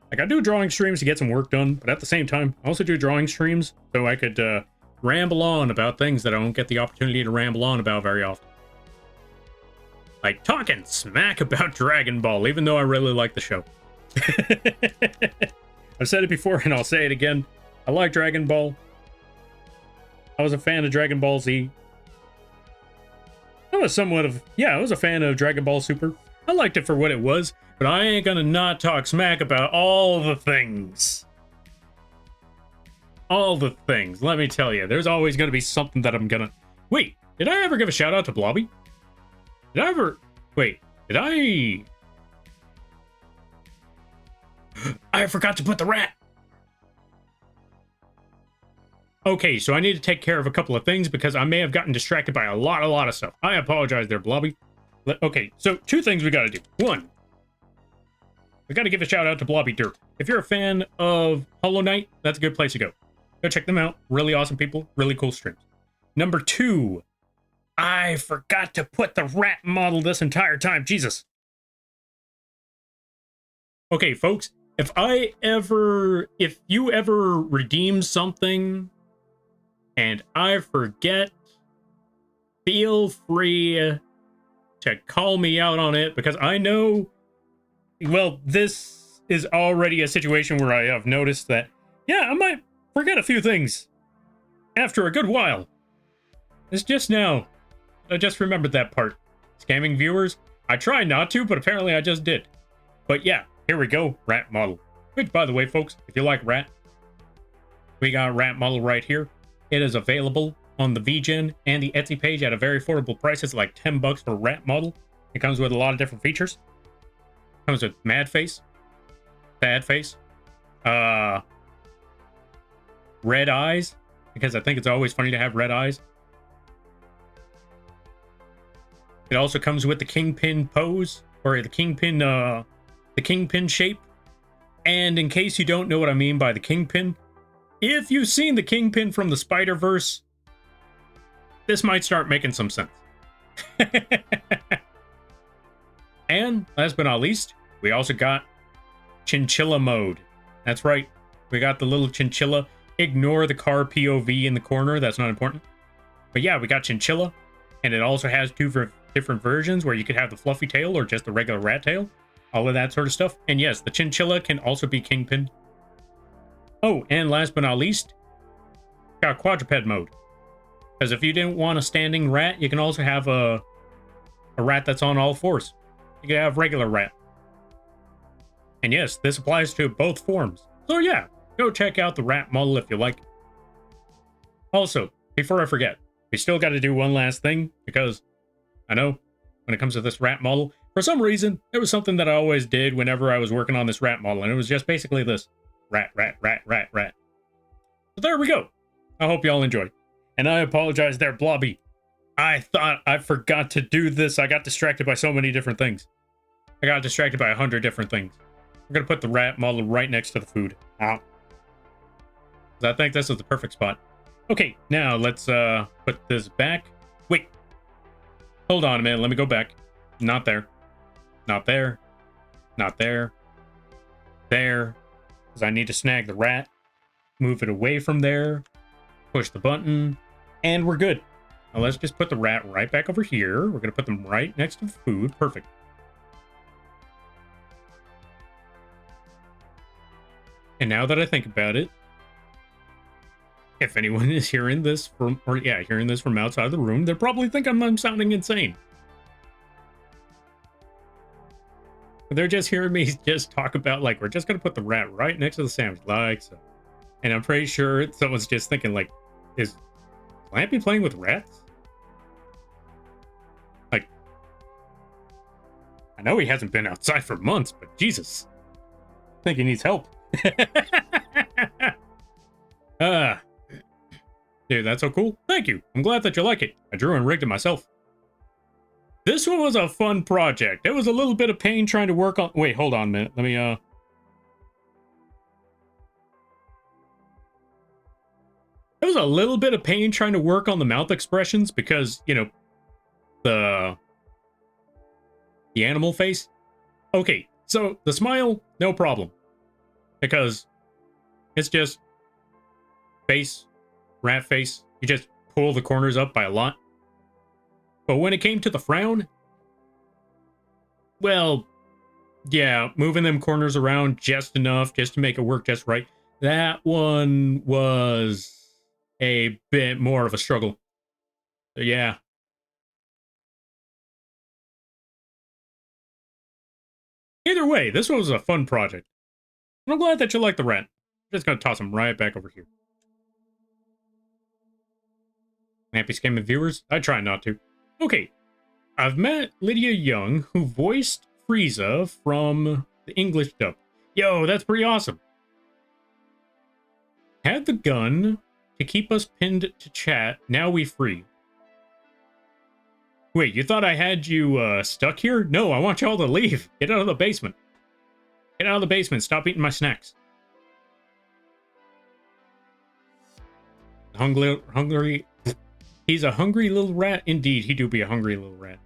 Like, I do drawing streams to get some work done, but at the same time, I also do drawing streams so I could, ramble on about things that I don't get the opportunity to ramble on about very often. Like talking smack about Dragon Ball, even though I really like the show. I've said it before and I'll say it again. I like Dragon Ball. I was a fan of Dragon Ball Z. I was a fan of Dragon Ball Super. I liked it for what it was, but I ain't gonna not talk smack about all the things. All the things. Let me tell you, there's always going to be something that I'm gonna... Wait, did I ever give a shout out to Blobby? Did I ever... Wait, did I... I forgot to put the rat! Okay, so I need to take care of a couple of things because I may have gotten distracted by a lot of stuff. I apologize there, Blobby. Okay, so 2 things we gotta do. 1, we gotta give a shout out to Blobby Dirt. If you're a fan of Hollow Knight, that's a good place to go. Go check them out. Really awesome people. Really cool streams. Number 2, I forgot to put the rat model this entire time. Jesus. Okay, folks. If you ever redeem something and I forget, feel free to call me out on it because I know, well, this is already a situation where I have noticed that, yeah, I might forget a few things after a good while. It's just now. I just remembered that part. Scamming viewers? I try not to, but apparently I just did. But yeah, here we go. Rat model. Which, by the way, folks, if you like rat, we got rat model right here. It is available on the vgen and the Etsy page at a very affordable price. It's like $10 for rat model. It comes with a lot of different features. Comes with mad face, sad face, red eyes, because I think it's always funny to have red eyes. It also comes with the kingpin pose, or the kingpin shape. And in case you don't know what I mean by the kingpin, if you've seen the kingpin from the Spider-Verse, this might start making some sense. And last but not least, we also got chinchilla mode. That's right, we got the little chinchilla. Ignore the car POV in the corner, that's not important. But yeah, we got chinchilla, and it also has 2 different versions where you could have the fluffy tail or just the regular rat tail. All of that sort of stuff. And yes, the chinchilla can also be kingpin. Oh, and last but not least, got quadruped mode. Because if you didn't want a standing rat, you can also have a rat that's on all 4s. You can have regular rat. And yes, this applies to both forms. So yeah, go check out the rat model if you like. Also, before I forget, we still got to do one last thing, because I know when it comes to this rat model, for some reason, it was something that I always did whenever I was working on this rat model, and it was just basically this. Rat, rat, rat, rat, rat. So there we go. I hope y'all enjoyed. And I apologize there, Blobby. I thought I forgot to do this. I got distracted by so many different things. I got distracted by 100 different things. We're going to put the rat model right next to the food. Ow. I think this is the perfect spot. Okay, now let's put this back. Wait. Hold on a minute. Let me go back. Not there. Not there. Not there. There. Because I need to snag the rat. Move it away from there. Push the button. And we're good. Now let's just put the rat right back over here. We're going to put them right next to the food. Perfect. And now that I think about it, if anyone is hearing this from, hearing this from outside the room, they'll probably think I'm sounding insane. They're just hearing me just talk about, like, we're just going to put the rat right next to the sandwich, like so. And I'm pretty sure someone's just thinking, like, is Lampy playing with rats? Like, I know he hasn't been outside for months, but Jesus. I think he needs help. Dude, that's so cool. Thank you. I'm glad that you like it. I drew and rigged it myself. This one was a fun project. It was a little bit of pain trying to work on... Wait, hold on a minute. Let me, It was a little bit of pain trying to work on the mouth expressions because, you know, the animal face. Okay, so the smile, no problem. Because it's just face, rat face. You just pull the corners up by a lot. But when it came to the frown, well, yeah, moving them corners around just enough just to make it work just right. That one was a bit more of a struggle. So, yeah. Either way, this was a fun project. And I'm glad that you like the rat. I'm just going to toss him right back over here. Happy scamming viewers? I try not to. Okay. I've met Lydia Young, who voiced Frieza from the English dub. Yo, that's pretty awesome. Had the gun to keep us pinned to chat. Now we free. Wait, you thought I had you stuck here? No, I want y'all to leave. Get out of the basement. Get out of the basement. Stop eating my snacks. Hungry. He's a hungry little rat. Indeed, he do be a hungry little rat.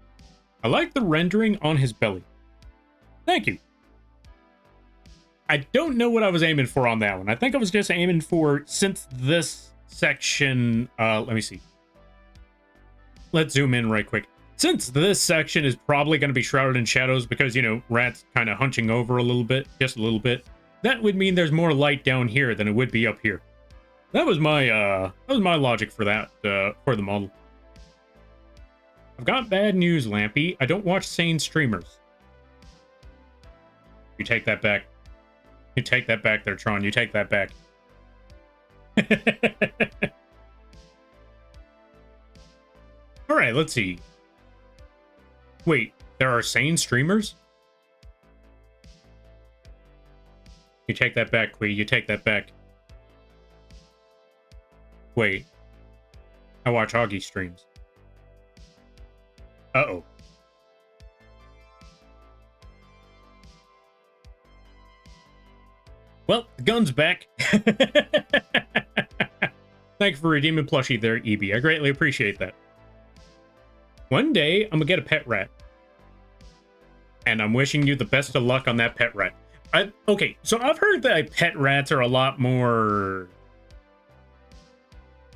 I like the rendering on his belly. Thank you. I don't know what I was aiming for on that one. I think I was just aiming for, since this section, let me see. Let's zoom in right quick. Since this section is probably going to be shrouded in shadows because, you know, rat's kind of hunching over a little bit, just a little bit, that would mean there's more light down here than it would be up here. That was my logic for that, for the model. I've got bad news, Lampy. I don't watch sane streamers. You take that back. You take that back there, Tron. You take that back. Alright, let's see. Wait, there are sane streamers? You take that back, Quee. You take that back. Wait. I watch Augie streams. Uh-oh. Well, the gun's back. Thanks for redeeming plushie there, EB. I greatly appreciate that. One day, I'm gonna get a pet rat. And I'm wishing you the best of luck on that pet rat. Okay, so I've heard that pet rats are a lot more...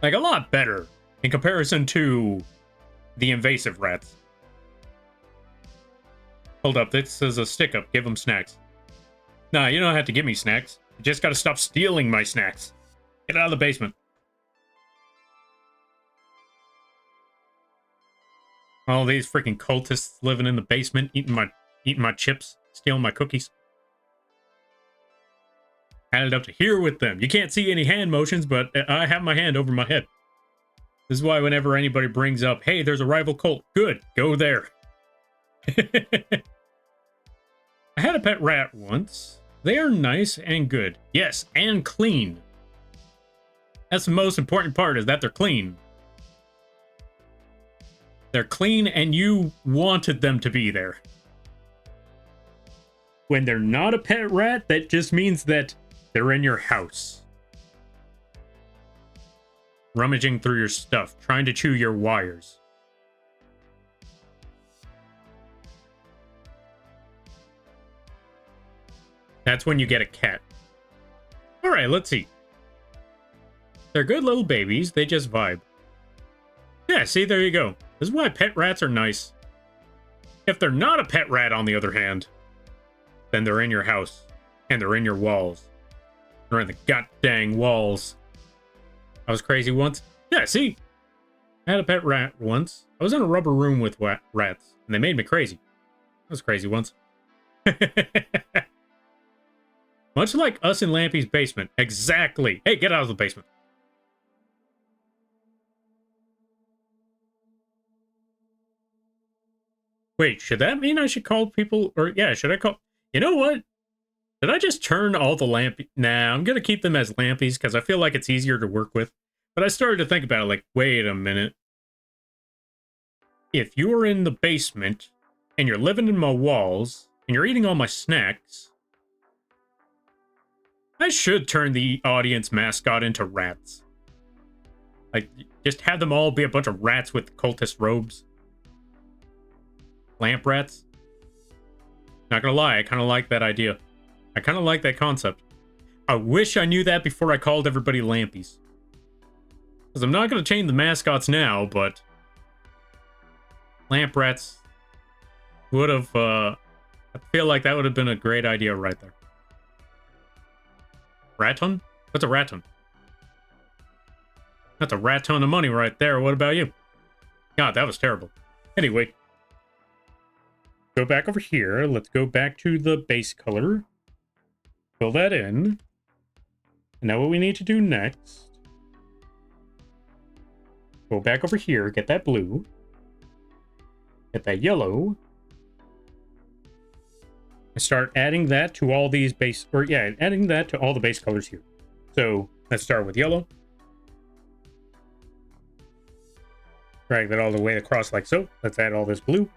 like, a lot better in comparison to the invasive rats. Hold up, this is a stick-up. Give them snacks. Nah, you don't have to give me snacks. You just gotta stop stealing my snacks. Get out of the basement. All these freaking cultists living in the basement, eating my chips, stealing my cookies. Had it up to here with them. You can't see any hand motions, but I have my hand over my head. This is why whenever anybody brings up, hey, there's a rival cult, good, go there. I had a pet rat once. They are nice and good. Yes, and clean. That's the most important part, is that they're clean. They're clean and you wanted them to be there. When they're not a pet rat, that just means that they're in your house. Rummaging through your stuff, trying to chew your wires. That's when you get a cat. Alright, let's see. They're good little babies, they just vibe. Yeah, see, there you go. This is why pet rats are nice. If they're not a pet rat, on the other hand, then they're in your house, and they're in your walls. Or in the goddamn walls. I was crazy once. Yeah, see? I had a pet rat once. I was in a rubber room with rats, and they made me crazy. I was crazy once. Much like us in Lampy's basement. Exactly. Hey, get out of the basement. Wait, should that mean I should call people? Or, yeah, should I call? You know what? Did I just turn all the Lampy? Nah, I'm going to keep them as Lampies because I feel like it's easier to work with. But I started to think about it like, wait a minute. If you're in the basement and you're living in my walls and you're eating all my snacks, I should turn the audience mascot into rats. Like, just have them all be a bunch of rats with cultist robes. Lamp rats. Not gonna lie, I kind of like that idea. I kind of like that concept. I wish I knew that before I called everybody Lampies. Because I'm not going to change the mascots now, but... Lamp rats would have... I feel like that would have been a great idea right there. Rat ton? What's a rat ton? That's a rat ton of money right there. What about you? God, that was terrible. Anyway. Go back over here. Let's go back to the base color. Fill that in. And now what we need to do next. Go back over here. Get that blue. Get that yellow. And start adding that to all these base... Or yeah, adding that to all the base colors here. So let's start with yellow. Drag that all the way across like so. Let's add all this blue.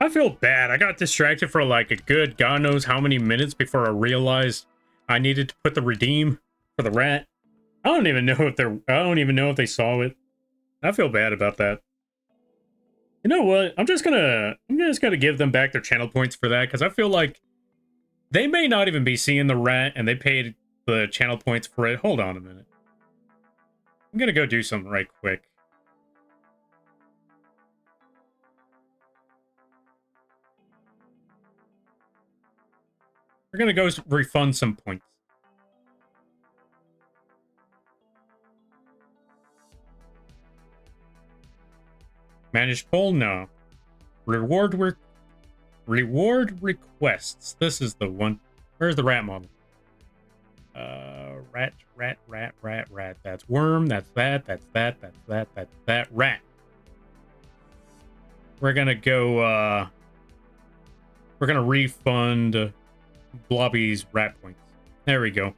I feel bad. I got distracted for like a good God knows how many minutes before I realized I needed to put the redeem for the rat. I don't even know if they saw it. I feel bad about that. You know what? I'm just gonna give them back their channel points for that because I feel like they may not even be seeing the rat and they paid the channel points for it. Hold on a minute. I'm gonna go do something right quick. We're gonna go refund some points. Managed poll? No. Reward requests. This is the one. Where's the rat model? Rat. That's worm. That's that. That's that. That's that. That's that. Rat. We're gonna go, we're gonna refund Blobby's rat points. There we go.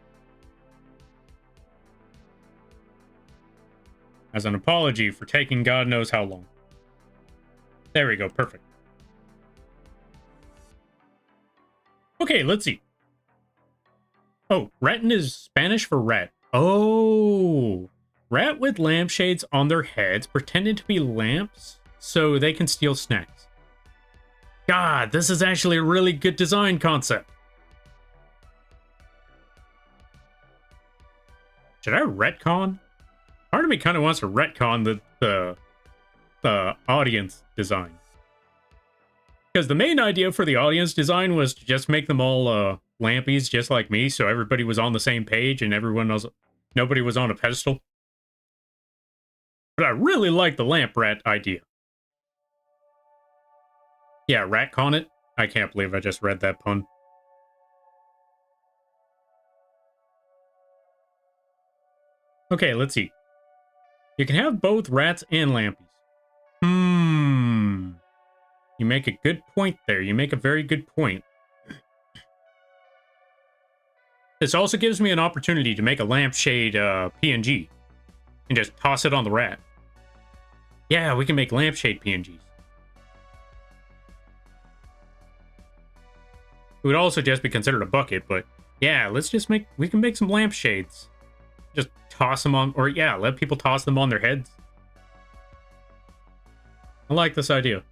As an apology for taking God knows how long. There we go. Perfect. Okay, let's see. Oh, ratin is Spanish for rat. Oh, rat with lampshades on their heads pretending to be lamps so they can steal snacks. God, this is actually a really good design concept. Should I retcon? Part of me kind of wants to retcon the audience design. Because the main idea for the audience design was to just make them all lampies just like me, so everybody was on the same page and nobody was on a pedestal. But I really like the lamp rat idea. Yeah, ratcon it? I can't believe I just read that pun. Okay, let's see. You can have both rats and lampies. You make a good point there. You make a very good point. This also gives me an opportunity to make a lampshade PNG and just toss it on the rat. Yeah, we can make lampshade PNGs. It would also just be considered a bucket, but yeah, we can make some lampshades. Just toss them on, or yeah, let people toss them on their heads. I like this idea.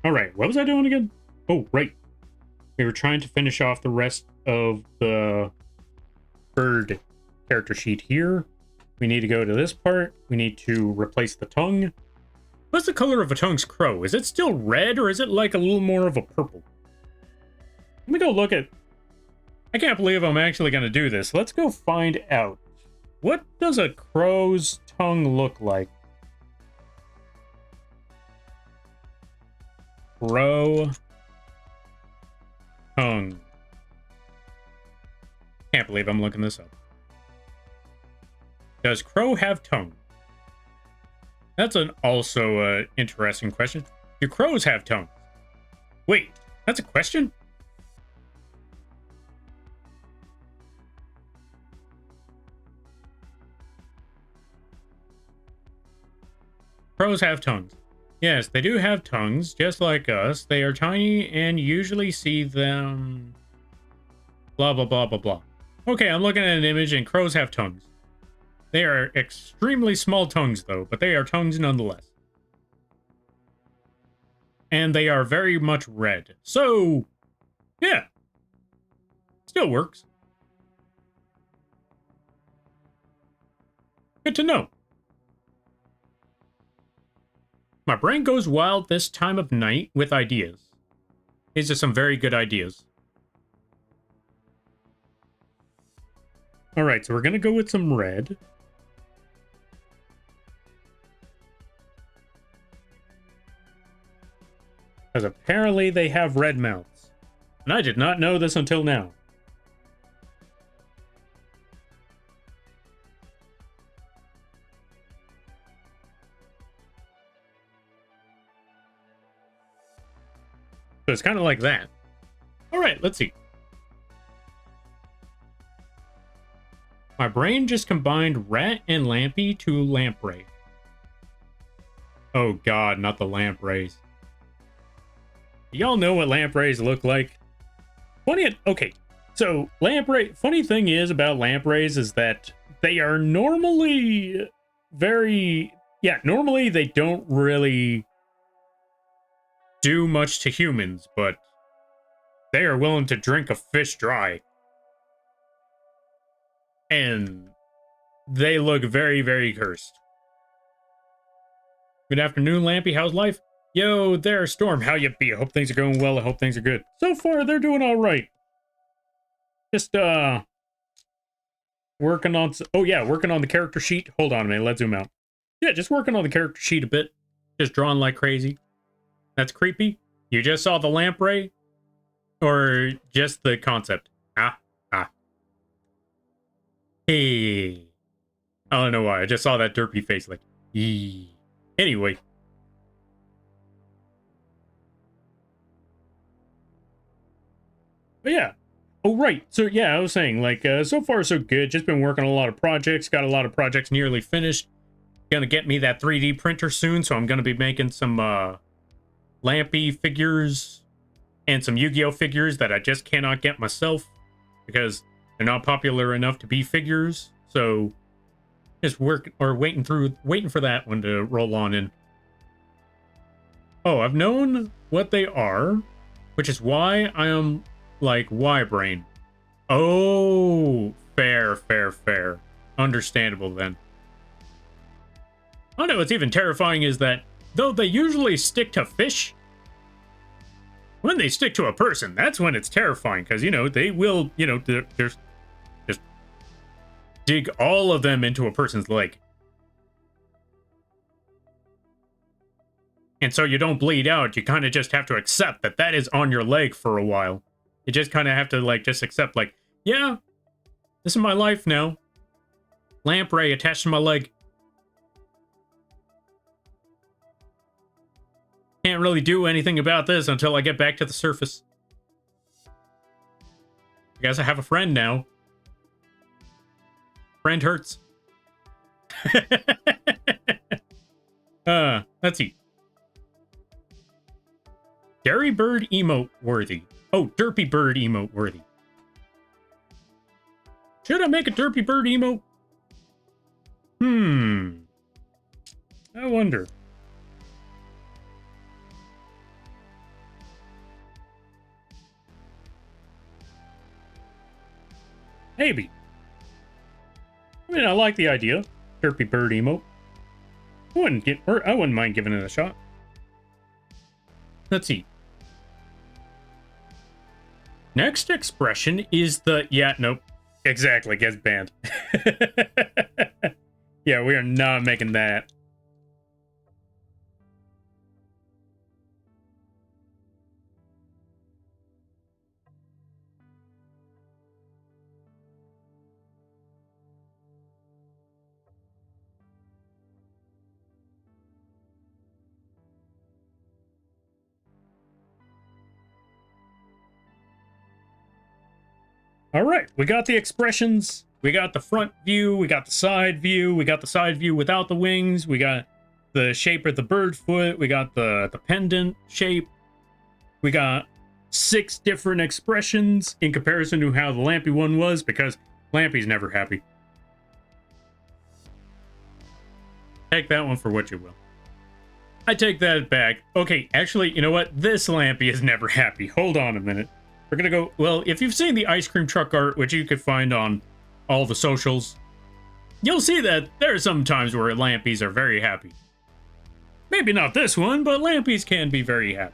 All right, what was I doing again? Oh, right. We were trying to finish off the rest of the bird character sheet here. We need to go to this part. We need to replace the tongue. What's the color of a tongue's crow? Is it still red or is it like a little more of a purple? Let me go look at... I can't believe I'm actually going to do this. Let's go find out. What does a crow's tongue look like? Crow tongue. Can't believe I'm looking this up. Does crow have tongue? That's an also interesting question. Do crows have tongues? Wait, that's a question? Crows have tongues. Yes, they do have tongues, just like us. They are tiny and usually see them... Blah, blah, blah, blah, blah. Okay, I'm looking at an image and crows have tongues. They are extremely small tongues, though, but they are tongues nonetheless. And they are very much red. So, yeah. Still works. Good to know. My brain goes wild this time of night with ideas. These are some very good ideas. Alright, so we're going to go with some red. Because apparently they have red mouths. And I did not know this until now. So it's kind of like that. Alright, let's see. My brain just combined rat and lampy to lamprey. Oh god, not the lampreys. Y'all know what lampreys look like. Okay, so lamprey... Funny thing is about lampreys is that they are normally very... Yeah, normally they don't really do much to humans, but they are willing to drink a fish dry. And they look very, very cursed. Good afternoon, Lampy. How's life? Yo, there, Storm. How you be? I hope things are going well. I hope things are good. So far, they're doing all right. Just, working on... Oh, yeah, working on the character sheet. Hold on a minute. Let's zoom out. Yeah, just working on the character sheet a bit. Just drawing like crazy. That's creepy. You just saw the lamprey? Or just the concept? Hey. I don't know why. I just saw that derpy face like, eee. Anyway. But yeah. Oh, right. So, yeah, I was saying, like, so far so good. Just been working on a lot of projects. Got a lot of projects nearly finished. Gonna get me that 3D printer soon, so I'm gonna be making some, Lampy figures and some Yu-Gi-Oh figures that I just cannot get myself because they're not popular enough to be figures. So just waiting for that one to roll on in. Oh, I've known what they are, which is why I am like Y-brain. Oh, fair. Understandable then. I know what's even terrifying is that though they usually stick to fish, when they stick to a person, that's when it's terrifying. Because, you know, they will, you know, just dig all of them into a person's leg. And so you don't bleed out. You kind of just have to accept that that is on your leg for a while. You just kind of have to, like, just accept, like, yeah, this is my life now. Lamprey attached to my leg. Can't really do anything about this until I get back to the surface. I guess I have a friend now. Friend hurts. Let's see. Dairy bird emote worthy. Oh, derpy bird emote worthy. Should I make a derpy bird emote? I wonder. Maybe. I mean, I like the idea. Chirpy bird emote. I wouldn't mind giving it a shot. Let's see. Next expression is the nope. Exactly, gets banned. Yeah, we are not making that. All right, we got the expressions. We got the front view. We got the side view. We got the side view without the wings. We got the shape of the bird foot. We got the pendant shape. We got 6 different expressions in comparison to how the Lampy one was, because Lampy's never happy. Take that one for what you will. I take that back. Okay, actually, you know what? This Lampy is never happy. Hold on a minute. We're gonna go, well, if you've seen the ice cream truck art, which you could find on all the socials, you'll see that there are some times where Lampies are very happy. Maybe not this one, but Lampies can be very happy.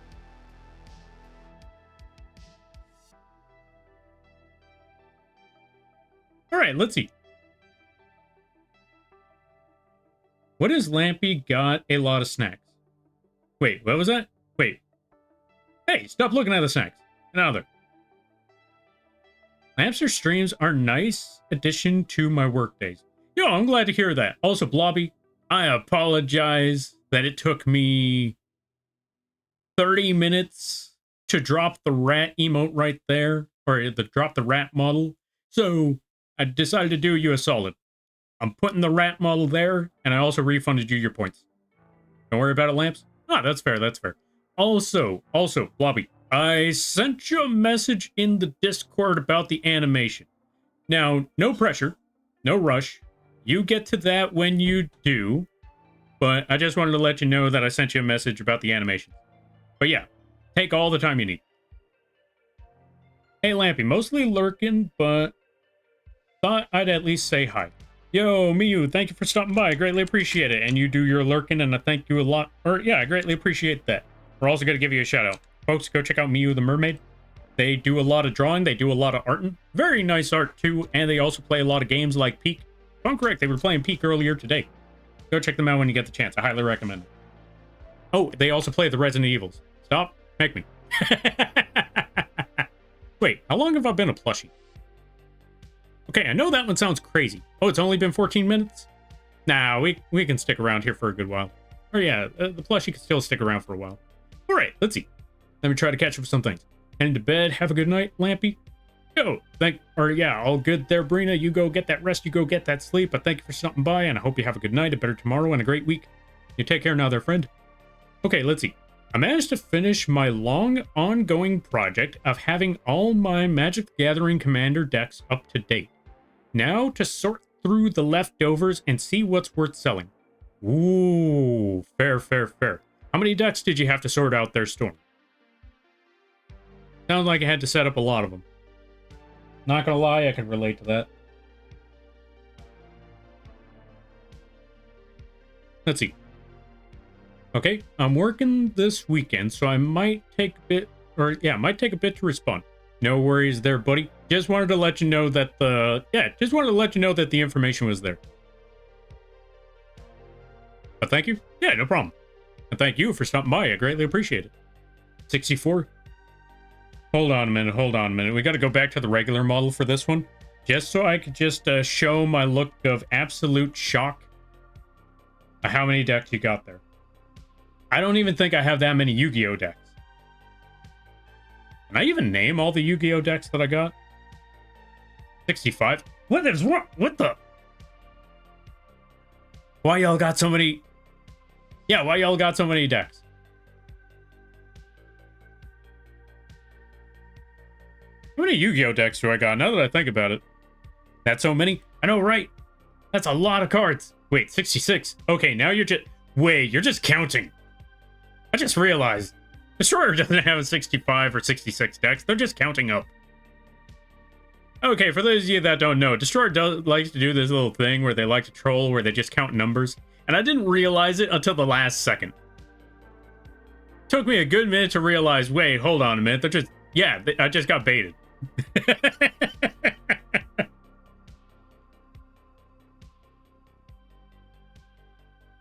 All right, let's see. What is Lampy got a lot of snacks? Wait, what was that? Wait. Hey, stop looking at the snacks. Another. Lampster streams are nice addition to my work days. Yo, I'm glad to hear that. Also, Blobby, I apologize that it took me 30 minutes to drop the rat emote right there, or drop the rat model. So I decided to do you a solid. I'm putting the rat model there, and I also refunded you your points. Don't worry about it, Lamps. Ah, that's fair, that's fair. Also, Blobby, I sent you a message in the Discord about the animation. Now, no pressure, no rush. You get to that when you do, but I just wanted to let you know that I sent you a message about the animation. But yeah, take all the time you need. Hey, Lampy, mostly lurking, but thought I'd at least say hi. Yo, Miyu, thank you for stopping by. I greatly appreciate it. And you do your lurking, and I thank you a lot. Or, yeah, I greatly appreciate that. We're also going to give you a shout out. Folks, go check out Miyu the Mermaid. They do a lot of drawing. They do a lot of arting. Very nice art, too. And they also play a lot of games like Peak. If I'm correct, they were playing Peak earlier today. Go check them out when you get the chance. I highly recommend it. Oh, they also play the Resident Evils. Stop. Make me. Wait, how long have I been a plushie? Okay, I know that one sounds crazy. Oh, it's only been 14 minutes? Nah, we can stick around here for a good while. Or yeah, the plushie can still stick around for a while. All right, let's see. Let me try to catch up with some things. Heading to bed. Have a good night, Lampy. Yo, all good there, Brina. You go get that rest. You go get that sleep. But thank you for stopping by, and I hope you have a good night, a better tomorrow, and a great week. You take care now there, friend. Okay, let's see. I managed to finish my long ongoing project of having all my Magic the Gathering Commander decks up to date. Now to sort through the leftovers and see what's worth selling. Ooh, fair. How many decks did you have to sort out there, Storm? Sounds like I had to set up a lot of them. Not gonna lie, I can relate to that. Let's see. Okay, I'm working this weekend, so I might take a bit, to respond. No worries there, buddy. Just wanted to let you know that the information was there. But thank you. Yeah, no problem. And thank you for stopping by. I greatly appreciate it. 64. Hold on a minute. We got to go back to the regular model for this one. Just so I could just show my look of absolute shock at how many decks you got there. I don't even think I have that many Yu-Gi-Oh decks. Can I even name all the Yu-Gi-Oh decks that I got? 65. What is wrong? What the? Why y'all got so many? Yeah, why y'all got so many decks? How many Yu-Gi-Oh decks do I got now that I think about it? That's so many? I know, right? That's a lot of cards. Wait, 66. Okay, now you're just counting. I just realized. Destroyer doesn't have 65 or 66 decks. They're just counting up. Okay, for those of you that don't know, Destroyer likes to do this little thing where they like to troll, where they just count numbers. And I didn't realize it until the last second. Took me a good minute to realize, wait, hold on a minute. They're just, yeah, I just got baited.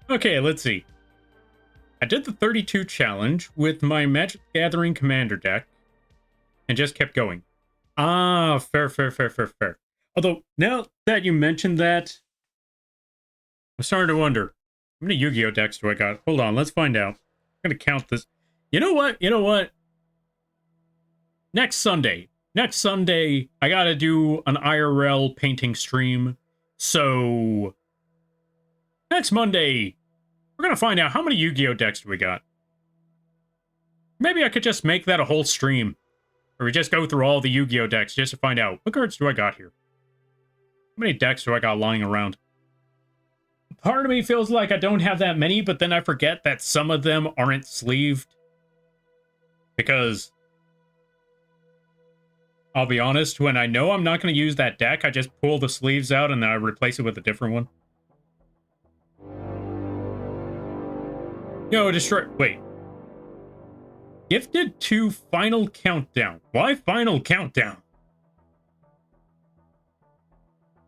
Okay, let's see. I did the 32 challenge with my Magic the Gathering Commander deck and just kept going. Ah, fair. Although, now that you mentioned that, I'm starting to wonder, how many Yu-Gi-Oh decks do I got? Hold on, let's find out. I'm going to count this. You know what? Next Sunday, I got to do an IRL painting stream. So, next Monday, we're going to find out how many Yu-Gi-Oh decks do we got. Maybe I could just make that a whole stream. Or we just go through all the Yu-Gi-Oh decks just to find out what cards do I got here. How many decks do I got lying around? Part of me feels like I don't have that many, but then I forget that some of them aren't sleeved. Because, I'll be honest, when I know I'm not going to use that deck, I just pull the sleeves out and then I replace it with a different one. Yo, destroy... Wait. Gifted to Final Countdown. Why Final Countdown?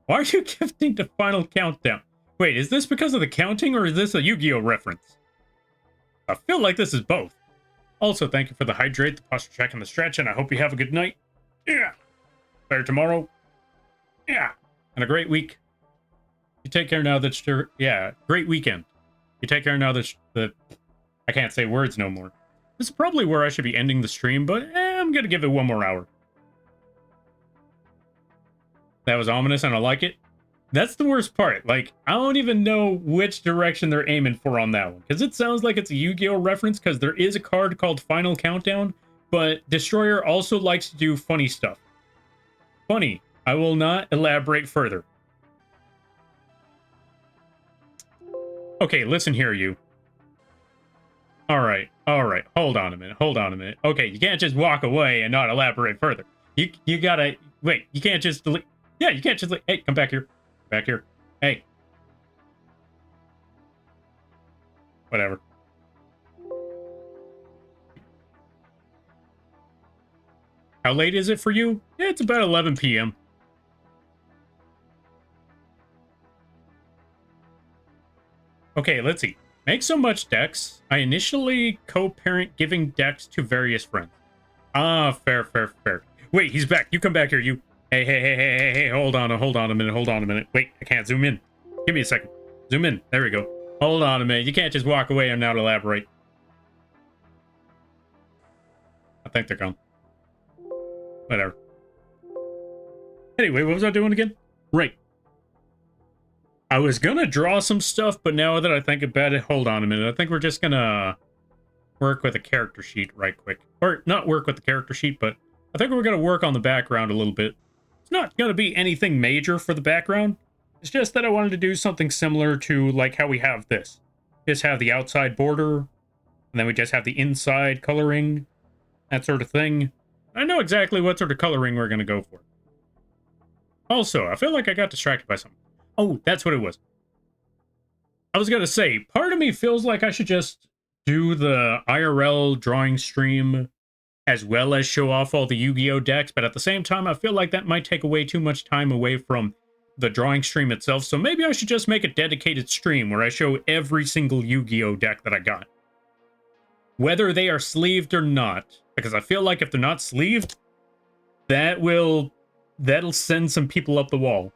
Why are you gifting to Final Countdown? Wait, is this because of the counting or is this a Yu-Gi-Oh reference? I feel like this is both. Also, thank you for the hydrate, the posture check, and the stretch, and I hope you have a good night. Yeah. Better tomorrow. Yeah. And a great week. You take care now that you're... Yeah, great weekend. You take care now that... I can't say words no more. This is probably where I should be ending the stream, but I'm going to give it one more hour. That was ominous, and I like it. That's the worst part. Like, I don't even know which direction they're aiming for on that one. Because it sounds like it's a Yu-Gi-Oh reference, because there is a card called Final Countdown, but Destroyer also likes to do funny stuff. Funny. I will not elaborate further. Okay, listen here, you. Alright. Hold on a minute. Okay, you can't just walk away and not elaborate further. You gotta... Wait, you can't just... Yeah, you can't just... Hey, come back here. Back here. Hey. Whatever. How late is it for you? Yeah, it's about 11 p.m. Okay, let's see. Make so much decks. I initially co-parent giving decks to various friends. Ah, fair. Wait, he's back. You come back here, you. Hey, hold on a minute. Wait, I can't zoom in. Give me a second. Zoom in. There we go. Hold on a minute. You can't just walk away and not elaborate. I think they're gone. Whatever. Anyway, what was I doing again? Right. I was gonna draw some stuff, but now that I think about it, hold on a minute. I think we're just gonna work with a character sheet right quick. Or not work with the character sheet, but I think we're gonna work on the background a little bit. It's not gonna be anything major for the background. It's just that I wanted to do something similar to like how we have this. Just have the outside border, and then we just have the inside coloring, that sort of thing. I know exactly what sort of coloring we're gonna go for. Also, I feel like I got distracted by something. Oh, that's what it was. I was gonna say, part of me feels like I should just do the IRL drawing stream as well as show off all the Yu-Gi-Oh decks, but at the same time, I feel like that might take away too much time away from the drawing stream itself, so maybe I should just make a dedicated stream where I show every single Yu-Gi-Oh deck that I got. Whether they are sleeved or not, because I feel like if they're not sleeved, that'll send some people up the wall.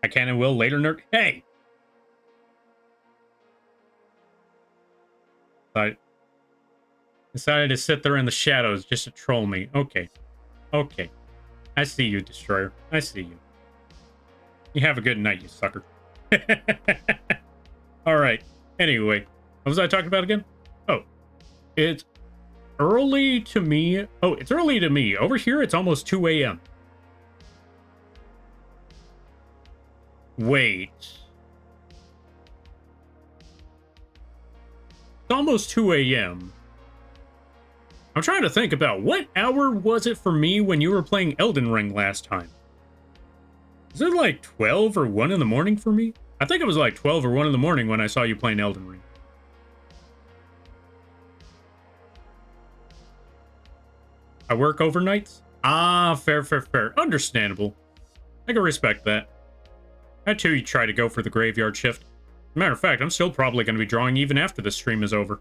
I can and will later, nerd. Hey! I decided to sit there in the shadows just to troll me. Okay. I see you, Destroyer. I see you. You have a good night, you sucker. Alright. Anyway. What was I talking about again? Oh. It's early to me. Oh, it's early to me. Over here, it's almost 2 a.m. Wait. It's almost 2 a.m. I'm trying to think about what hour was it for me when you were playing Elden Ring last time? Is it like 12 or 1 in the morning for me? I think it was like 12 or 1 in the morning when I saw you playing Elden Ring. I work overnights? Ah, fair, fair, fair. Understandable. I can respect that. I too try to go for the graveyard shift. Matter of fact, I'm still probably going to be drawing even after this stream is over.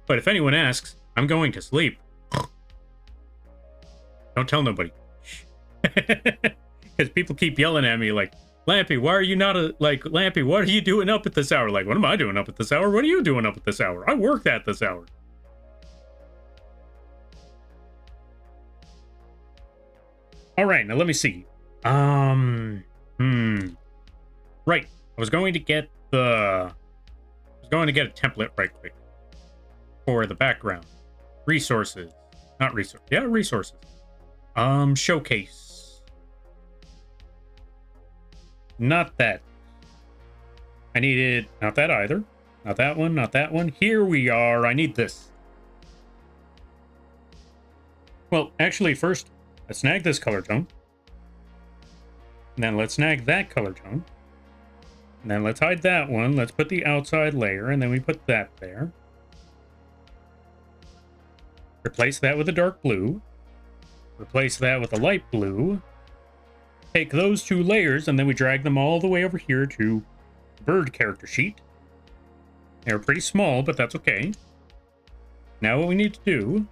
But if anyone asks, I'm going to sleep. Don't tell nobody. Because people keep yelling at me like, Lampy, why are you not Lampy, what are you doing up at this hour? Like, what am I doing up at this hour? What are you doing up at this hour? I worked at this hour. All right, now let me see. Right. I was going to get a template right quick for the background. Resources. Not resources. Yeah, resources. Showcase. Not that. I needed not that either. Not that one, not that one. Here we are. I need this. Well, actually, first, let's snag this color tone. And then let's snag that color tone. And then let's hide that one. Let's put the outside layer, and then we put that there. Replace that with a dark blue. Replace that with a light blue. Take those two layers, and then we drag them all the way over here to the bird character sheet. They're pretty small, but that's okay. Now what we need to do...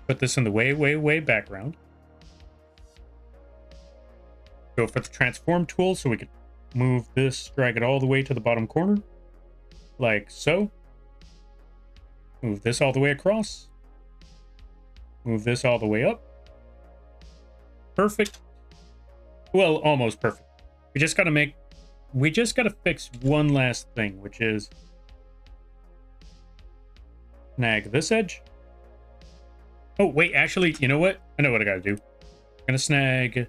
put this in the way background. Go for the transform tool so we can move this, drag it all the way to the bottom corner. Like so. Move this all the way across. Move this all the way up. Perfect. Well, almost perfect. We just gotta fix one last thing, which is snag this edge. Oh, wait, actually, you know what? I know what I gotta do. I'm gonna snag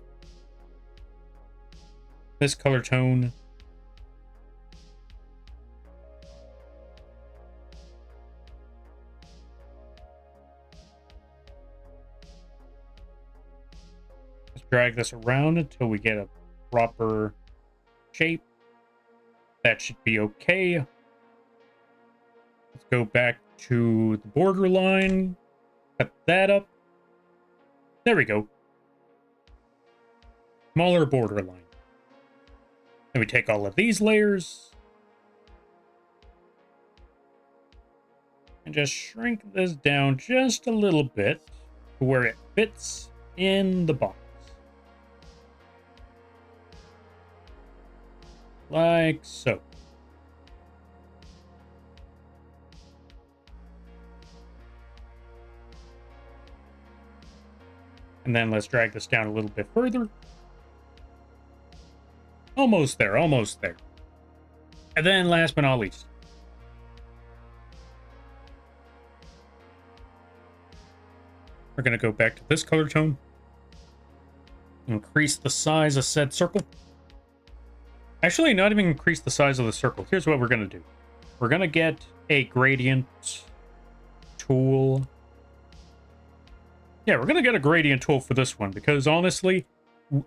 this color tone. Let's drag this around until we get a proper shape. That should be okay. Let's go back to the border line. Cut that up. There we go. Smaller border line. Then we take all of these layers and just shrink this down just a little bit to where it fits in the box. Like so. And then let's drag this down a little bit further. Almost there, almost there. And then last but not least, we're going to go back to this color tone. Increase the size of said circle. Actually, not even increase the size of the circle. Here's what we're going to do. We're going to get a gradient tool. Yeah, we're going to get a gradient tool for this one because honestly,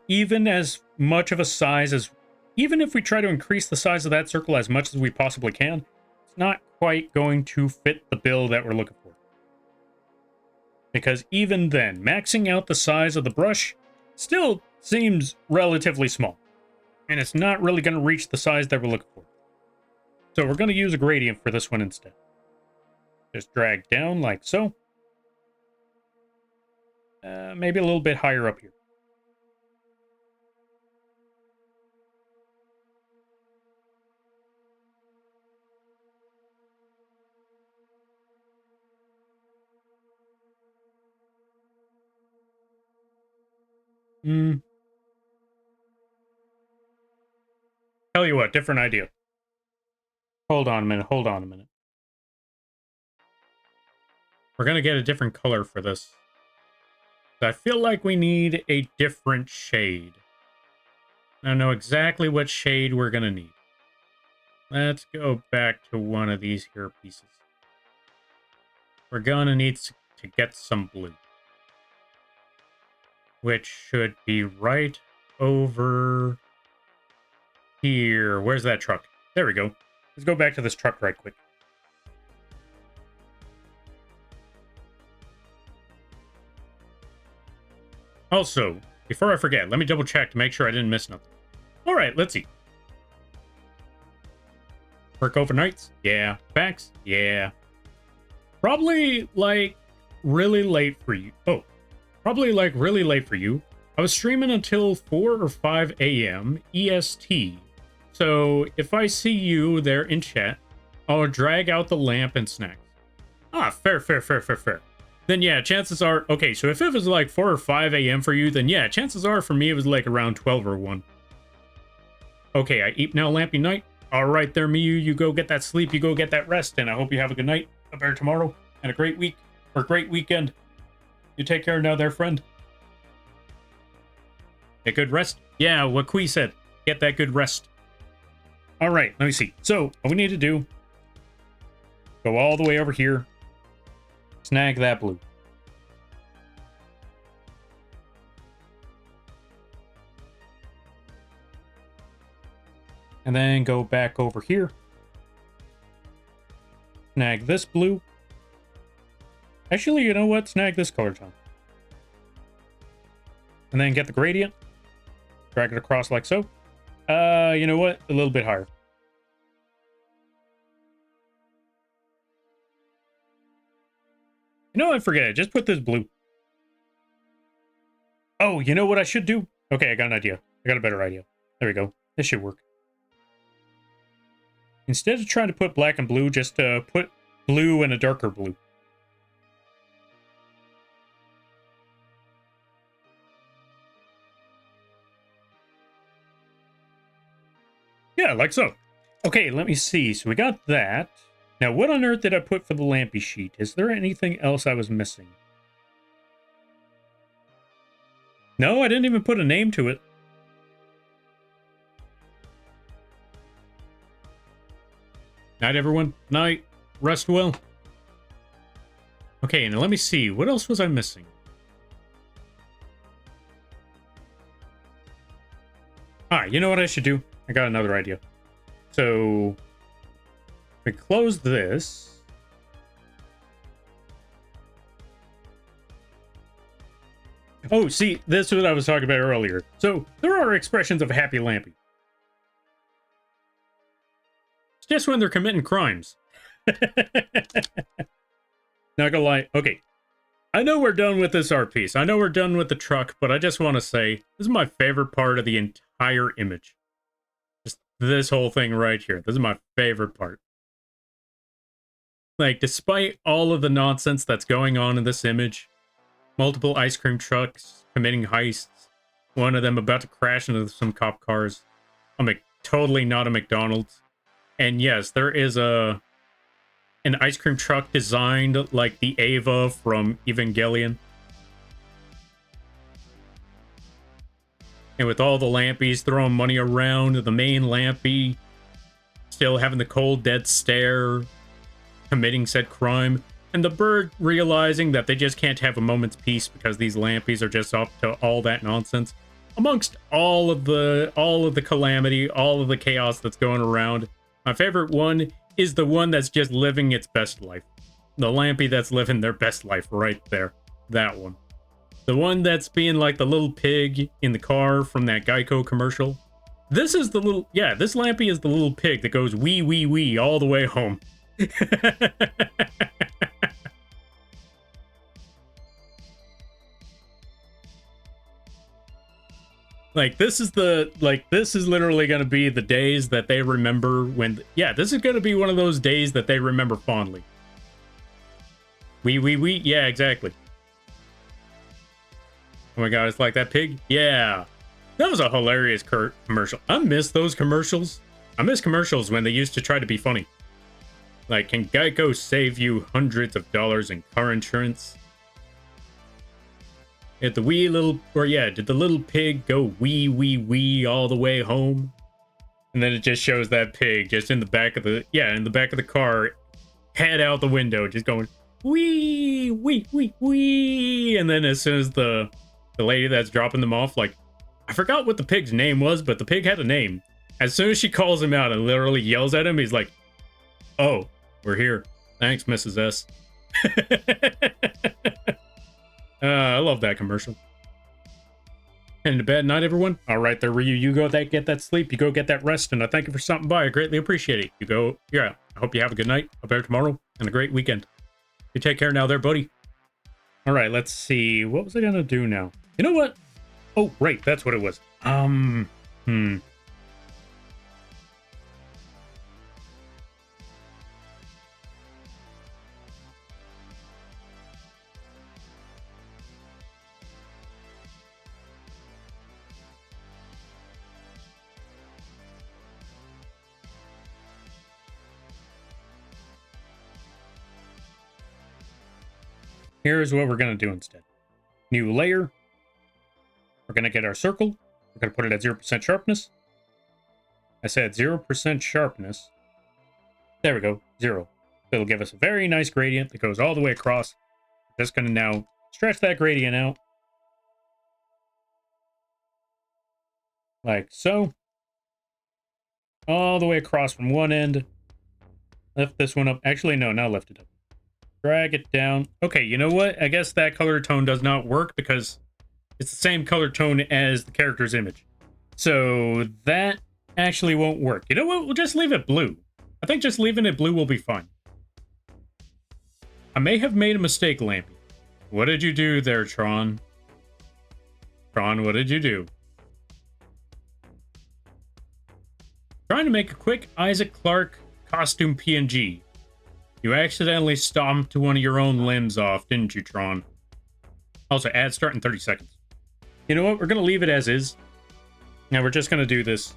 even as much of a size as... even if we try to increase the size of that circle as much as we possibly can, it's not quite going to fit the bill that we're looking for. Because even then, maxing out the size of the brush still seems relatively small. And it's not really going to reach the size that we're looking for. So we're going to use a gradient for this one instead. Just drag down like so. Maybe a little bit higher up here. Tell you what, different idea. Hold on a minute, hold on a minute. We're going to get a different color for this. I feel like we need a different shade. I don't know exactly what shade we're going to need. Let's go back to one of these here pieces. we're gonna need to get some blue. Which should be right over here. Where's that truck? There we go. Let's go back to this truck right quick. Also, before I forget, let me double check to make sure I didn't miss nothing. All right, let's see. Work overnights? Yeah. Facts? Yeah. Probably, like, really late for you. Oh, probably, like, really late for you. I was streaming until 4 or 5 a.m. EST. So, if I see you there in chat, I'll drag out the lamp and snacks. Ah, fair. Then, yeah, chances are... Okay, so if it was, like, 4 or 5 a.m. for you, then, yeah, chances are for me it was, like, around 12 or 1. Okay, I eat now, Lampy Night. All right there, Miyu, you go get that sleep, you go get that rest, and I hope you have a good night, a better tomorrow, and a great week, or great weekend. You take care now there, friend. A good rest? Yeah, what Kui said. Get that good rest. All right, let me see. So, what we need to do, go all the way over here, snag that blue. And then go back over here. Snag this blue. Actually, you know what? Snag this color tone. And then get the gradient. Drag it across like so. You know what? A little bit higher. You know, I forget it. Just put this blue. Oh, you know what I should do? Okay, I got an idea. I got a better idea. There we go. This should work. Instead of trying to put black and blue, just put blue and a darker blue. Yeah, like so. Okay, let me see. So we got that. Now, what on earth did I put for the lampy sheet? Is there anything else I was missing? No, I didn't even put a name to it. Night, everyone. Night. Rest well. Okay, now let me see. What else was I missing? You know what I should do? I got another idea. So, we close this. Oh, see, this is what I was talking about earlier. So, there are expressions of happy lampy. It's just when they're committing crimes. Not gonna lie. Okay. I know we're done with this art piece. I know we're done with the truck, but I just want to say, this is my favorite part of the entire image. Just this whole thing right here. This is my favorite part. Like, despite all of the nonsense that's going on in this image, multiple ice cream trucks committing heists, one of them about to crash into some cop cars, totally not a McDonald's. And yes, there is an ice cream truck designed like the Ava from Evangelion. And with all the lampies throwing money around, the main lampy still having the cold dead stare, committing said crime, and the bird realizing that they just can't have a moment's peace because these lampies are just up to all that nonsense. Amongst all of the calamity, all of the chaos that's going around, my favorite one is the one that's just living its best life. The lampy that's living their best life right there. That one. The one that's being like the little pig in the car from that Geico commercial. This is the little... Yeah, this lampy is the little pig that goes wee wee wee all the way home. this is literally going to be the days that they remember when... Yeah, this is going to be one of those days that they remember fondly. Wee. Yeah, exactly. Oh my god, it's like that pig? Yeah. That was a hilarious commercial. I miss those commercials. I miss commercials when they used to try to be funny. Like, can Geico save you hundreds of dollars in car insurance? Did the did the little pig go wee all the way home? And then it just shows that pig just in the back of the car, head out the window, just going wee, wee, wee, wee. And then as soon as the lady that's dropping them off, like, I forgot what the pig's name was, but the pig had a name. As soon as she calls him out and literally yells at him, he's like, oh, we're here. Thanks, Mrs. S. I love that commercial. Heading to bed night, everyone. All right, there, Ryu. You go get that sleep. You go get that rest, and I thank you for stopping by. I greatly appreciate it. You go, yeah. I hope you have a good night, a better tomorrow, and a great weekend. You take care now, there, buddy. All right, let's see. What was I gonna do now? You know what? Oh, right, that's what it was. Here's what we're going to do instead. New layer. We're going to get our circle. We're going to put it at 0% sharpness. I said 0% sharpness. There we go. 0. It'll give us a very nice gradient that goes all the way across. We're just going to now stretch that gradient out. Like so. All the way across from one end. Lift this one up. Actually, no, not lift it up. Drag it down. Okay, you know what? I guess that color tone does not work because it's the same color tone as the character's image. So that actually won't work. You know what? We'll just leave it blue. I think just leaving it blue will be fine. I may have made a mistake, Lampy. What did you do there, Tron? Tron, what did you do? Trying to make a quick Isaac Clarke costume PNG. You accidentally stomped one of your own limbs off, didn't you, Tron? Also, ad start in 30 seconds. You know what? We're going to leave it as is. Now we're just going to do this.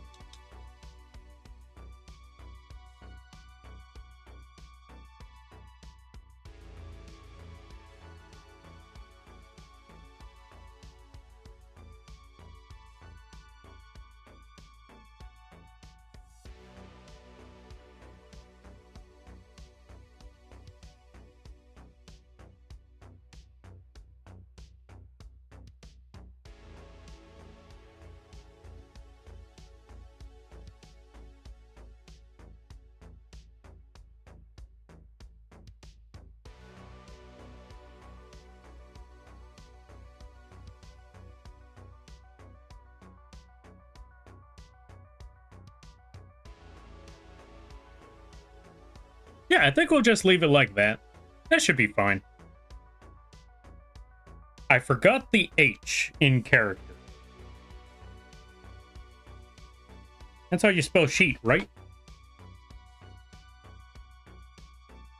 Yeah, I think we'll just leave it like that. That should be fine. I forgot the H in character. That's how you spell sheet, right?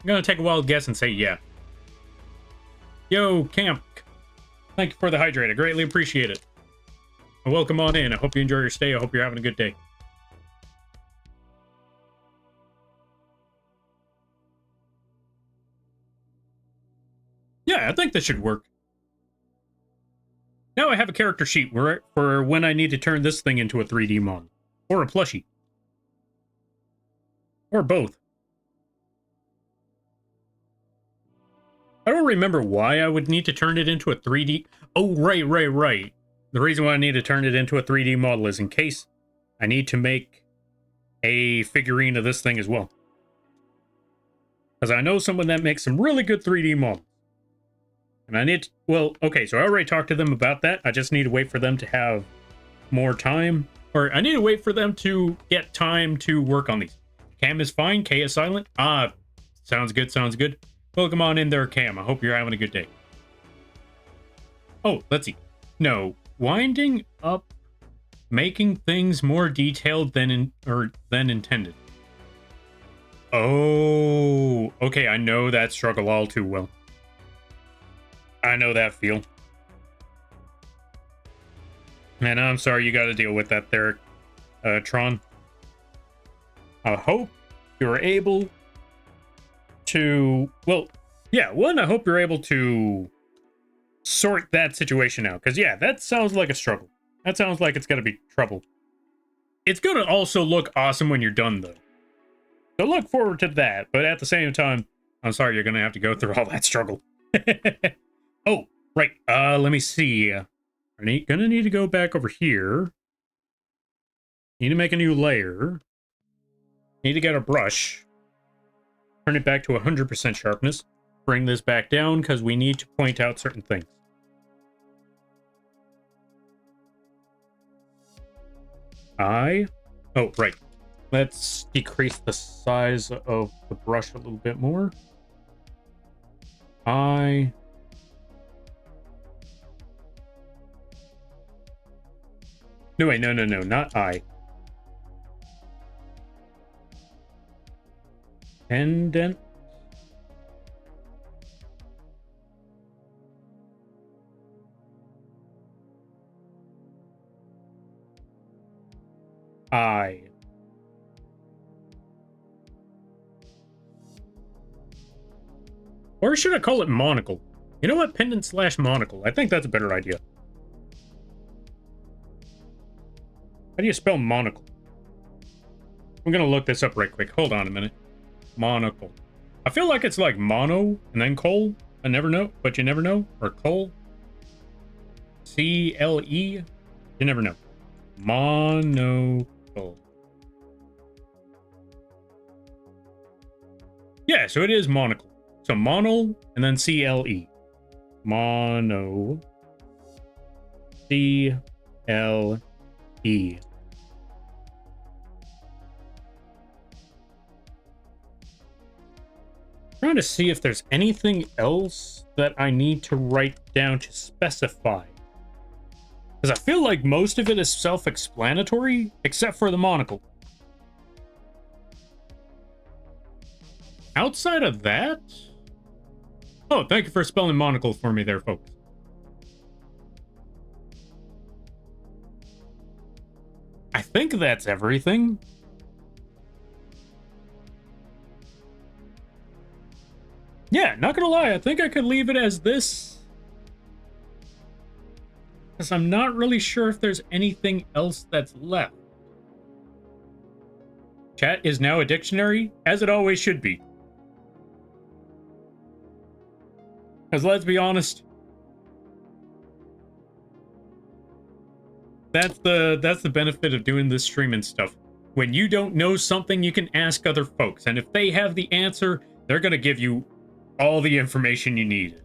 I'm gonna take a wild guess and say yeah. Yo, Camp. Thank you for the hydrate. I greatly appreciate it. And welcome on in. I hope you enjoy your stay. I hope you're having a good day. Yeah, I think this should work. Now I have a character sheet for when I need to turn this thing into a 3D model. Or a plushie. Or both. I don't remember why I would need to turn it into a 3D... Oh, right. The reason why I need to turn it into a 3D model is in case I need to make a figurine of this thing as well. Because I know someone that makes some really good 3D models. And I need to, well, okay, so I already talked to them about that. I just need to wait for them to have more time. Or I need to wait for them to get time to work on these. Cam is fine. K is silent. Ah, sounds good. Welcome on in there, Cam. I hope you're having a good day. Oh, let's see. No, winding up, making things more detailed than intended. Oh, okay, I know that struggle all too well. I know that feel. Man, I'm sorry you got to deal with that there, Tron. I hope you're able to... Well, yeah, one, I hope you're able to sort that situation out. Because, yeah, that sounds like a struggle. That sounds like it's going to be trouble. It's going to also look awesome when you're done, though. So look forward to that. But at the same time, I'm sorry you're gonna have to go through all that struggle. Oh, right. Let me see. Gonna need to go back over here. Need to make a new layer. Need to get a brush. Turn it back to 100% sharpness. Bring this back down because we need to point out certain things. Oh, right. Let's decrease the size of the brush a little bit more. No, wait, no, not I. Pendant. I. Or should I call it monocle? You know what? Pendant / monocle. I think that's a better idea. How do you spell monocle? I'm gonna look this up right quick. Hold on a minute. Monocle. I feel like it's like mono and then col. I never know, but you never know. Or col. C-L-E. You never know. Monocle. Yeah, so it is monocle. So mono and then C-L-E. Mono. C-L-E. Trying to see if there's anything else that I need to write down to specify. Because I feel like most of it is self-explanatory, except for the monocle. Outside of that... Oh, thank you for spelling monocle for me there, folks. I think that's everything. Yeah, not gonna lie, I think I could leave it as this. Because I'm not really sure if there's anything else that's left. Chat is now a dictionary, as it always should be. Because let's be honest, that's the benefit of doing this stream and stuff. When you don't know something, you can ask other folks, and if they have the answer, they're gonna give you all the information you need.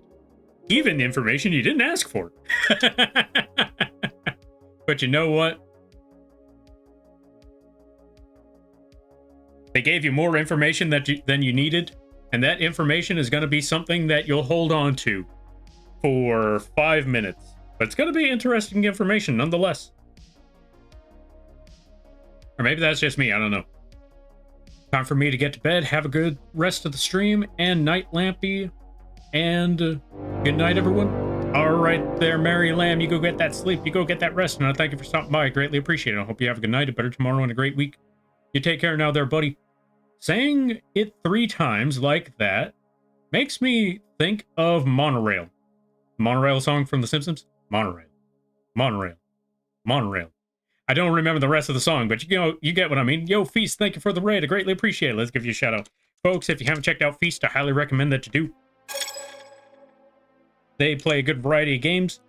Even information you didn't ask for. But you know what? They gave you more information than you needed, and that information is going to be something that you'll hold on to for 5 minutes. But it's going to be interesting information nonetheless. Or maybe that's just me, I don't know. Time for me to get to bed. Have a good rest of the stream and night, Lampy. And good night, everyone. All right there, Mary Lamb. You go get that sleep. You go get that rest. And I thank you for stopping by. I greatly appreciate it. I hope you have a good night, a better tomorrow, and a great week. You take care now there, buddy. Saying it 3 times like that makes me think of Monorail. Monorail song from The Simpsons? Monorail. Monorail. Monorail. I don't remember the rest of the song, but you get what I mean. Yo, Feast, thank you for the raid. I greatly appreciate it. Let's give you a shout out. Folks, if you haven't checked out Feast, I highly recommend that you do. They play a good variety of games.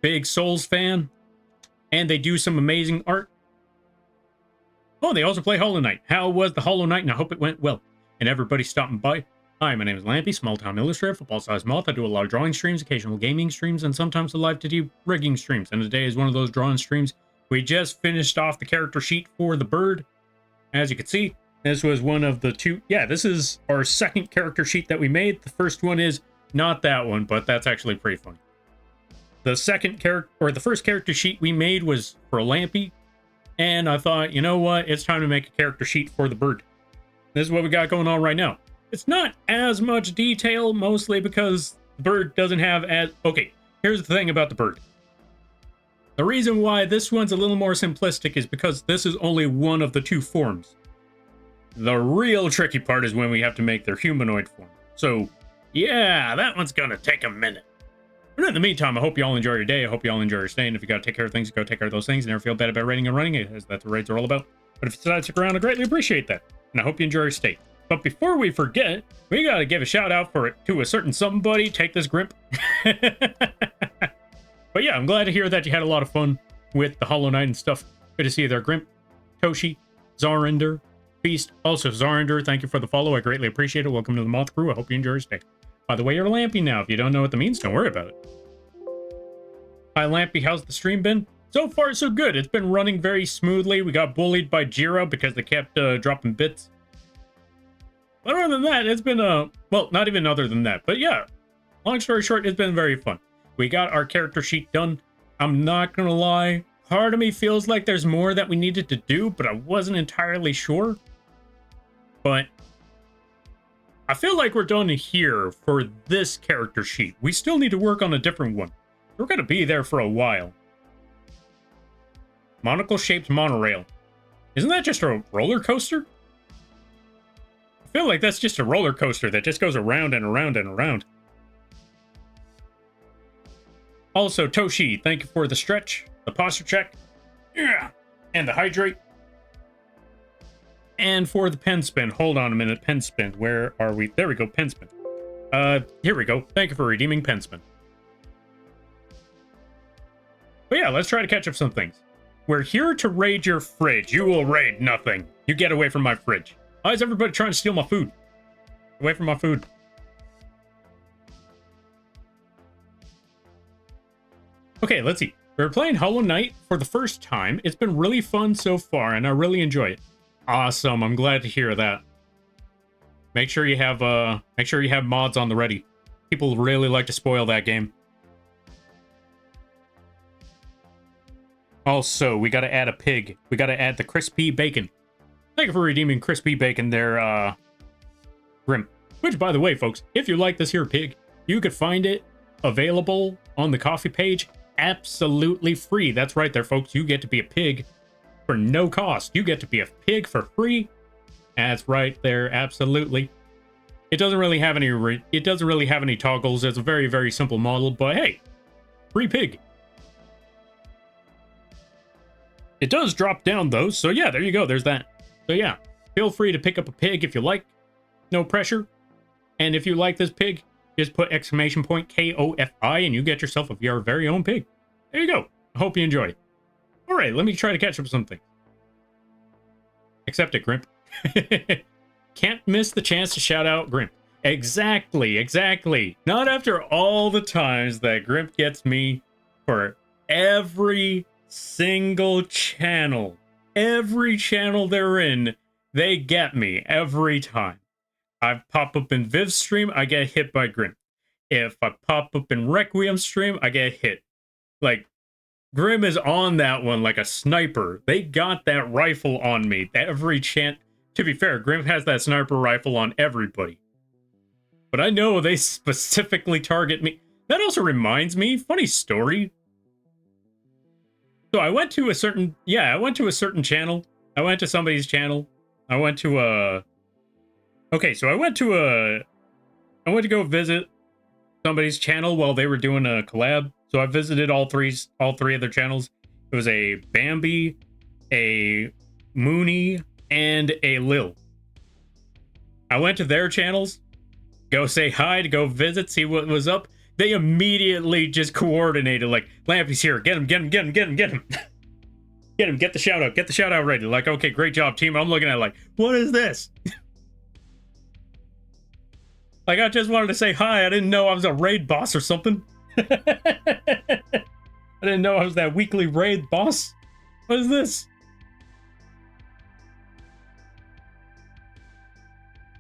Big Souls fan. And they do some amazing art. Oh, they also play Hollow Knight. How was the Hollow Knight? And I hope it went well. And everybody stopping by. Hi, my name is Lampy, small-town illustrator, football-sized moth. I do a lot of drawing streams, occasional gaming streams, and sometimes the live to do rigging streams. And today is one of those drawing streams. We just finished off the character sheet for the bird. As you can see, this was one of the 2. Yeah, this is our second character sheet that we made. The first one is not that one, but that's actually pretty funny. The first character sheet we made was for Lampy. And I thought, you know what? It's time to make a character sheet for the bird. This is what we got going on right now. It's not as much detail, mostly because the bird doesn't have as... Okay, here's the thing about the bird. The reason why this one's a little more simplistic is because this is only one of the 2 forms. The real tricky part is when we have to make their humanoid form. So, yeah, that one's gonna take a minute. But in the meantime, I hope you all enjoy your day. I hope you all enjoy your stay. And if you gotta take care of things, go take care of those things. Never feel bad about raiding and running, as that's what raids are all about. But if you decide to stick around, I greatly appreciate that. And I hope you enjoy your stay. But before we forget, we gotta give a shout out to a certain somebody. Take this, Grimp. But yeah, I'm glad to hear that you had a lot of fun with the Hollow Knight and stuff. Good to see you there, Grimp, Toshi, Zarinder, Feast. Also, Zarinder, thank you for the follow. I greatly appreciate it. Welcome to the Moth crew. I hope you enjoy your stay. By the way, you're Lampy now. If you don't know what that means, don't worry about it. Hi, Lampy. How's the stream been? So far, so good. It's been running very smoothly. We got bullied by Jira because they kept dropping bits. But other than that, it's been, well, not even other than that. But yeah, long story short, it's been very fun. We got our character sheet done. I'm not going to lie. Part of me feels like there's more that we needed to do, but I wasn't entirely sure. But I feel like we're done here for this character sheet. We still need to work on a different one. We're going to be there for a while. Monocle-shaped monorail. Isn't that just a roller coaster? I feel like that's just a roller coaster that just goes around and around and around. Also, Toshi, thank you for the stretch, the posture check, yeah, and the hydrate. And for the pen spin. Hold on a minute, pen spin. Where are we? There we go, pen spin. Here we go. Thank you for redeeming pen spin. But yeah, let's try to catch up some things. We're here to raid your fridge. You will raid nothing. You get away from my fridge. Why is everybody trying to steal my food? Away from my food. Okay, let's see. We're playing Hollow Knight for the first time. It's been really fun so far, and I really enjoy it. Awesome. I'm glad to hear that. Make sure you have mods on the ready. People really like to spoil that game. Also, we got to add a pig. We got to add the crispy bacon. Thank you for redeeming crispy bacon there, Grim. Which, by the way, folks, if you like this here pig, you could find it available on the coffee page absolutely free. That's right there, folks. You get to be a pig for no cost. You get to be a pig for free. That's right there, absolutely. It doesn't really have any toggles. It's a very, very simple model, but hey, free pig. It does drop down though, so yeah, there you go. There's that. So yeah, feel free to pick up a pig if you like. No pressure. And if you like this pig, just put exclamation point KOFI and you get yourself your very own pig. There you go. I hope you enjoy. All right, let me try to catch up with something. Accept it, Grimp. Can't miss the chance to shout out Grimp. Exactly, exactly. Not after all the times that Grimp gets me for every single channel. Every channel they're in, they get me every time. I pop up in Viv's stream, I get hit by Grim. If I pop up in Requiem's stream, I get hit. Like, Grim is on that one like a sniper. They got that rifle on me every chance. To be fair, Grim has that sniper rifle on everybody. But I know they specifically target me. That also reminds me, funny story. So I went to a certain channel. I went to somebody's channel. I went to go visit somebody's channel while they were doing a collab. So I visited all three of their channels. It was a Bambi, a Mooney, and a Lil. I went to their channels, go say hi, to go visit, see what was up. They immediately just coordinated, like, Lampy's here, get him. Get him, get the shout out ready. Like, okay, great job, team. I'm looking at it like, what is this? Like, I just wanted to say hi. I didn't know I was a raid boss or something. I didn't know I was that weekly raid boss. What is this?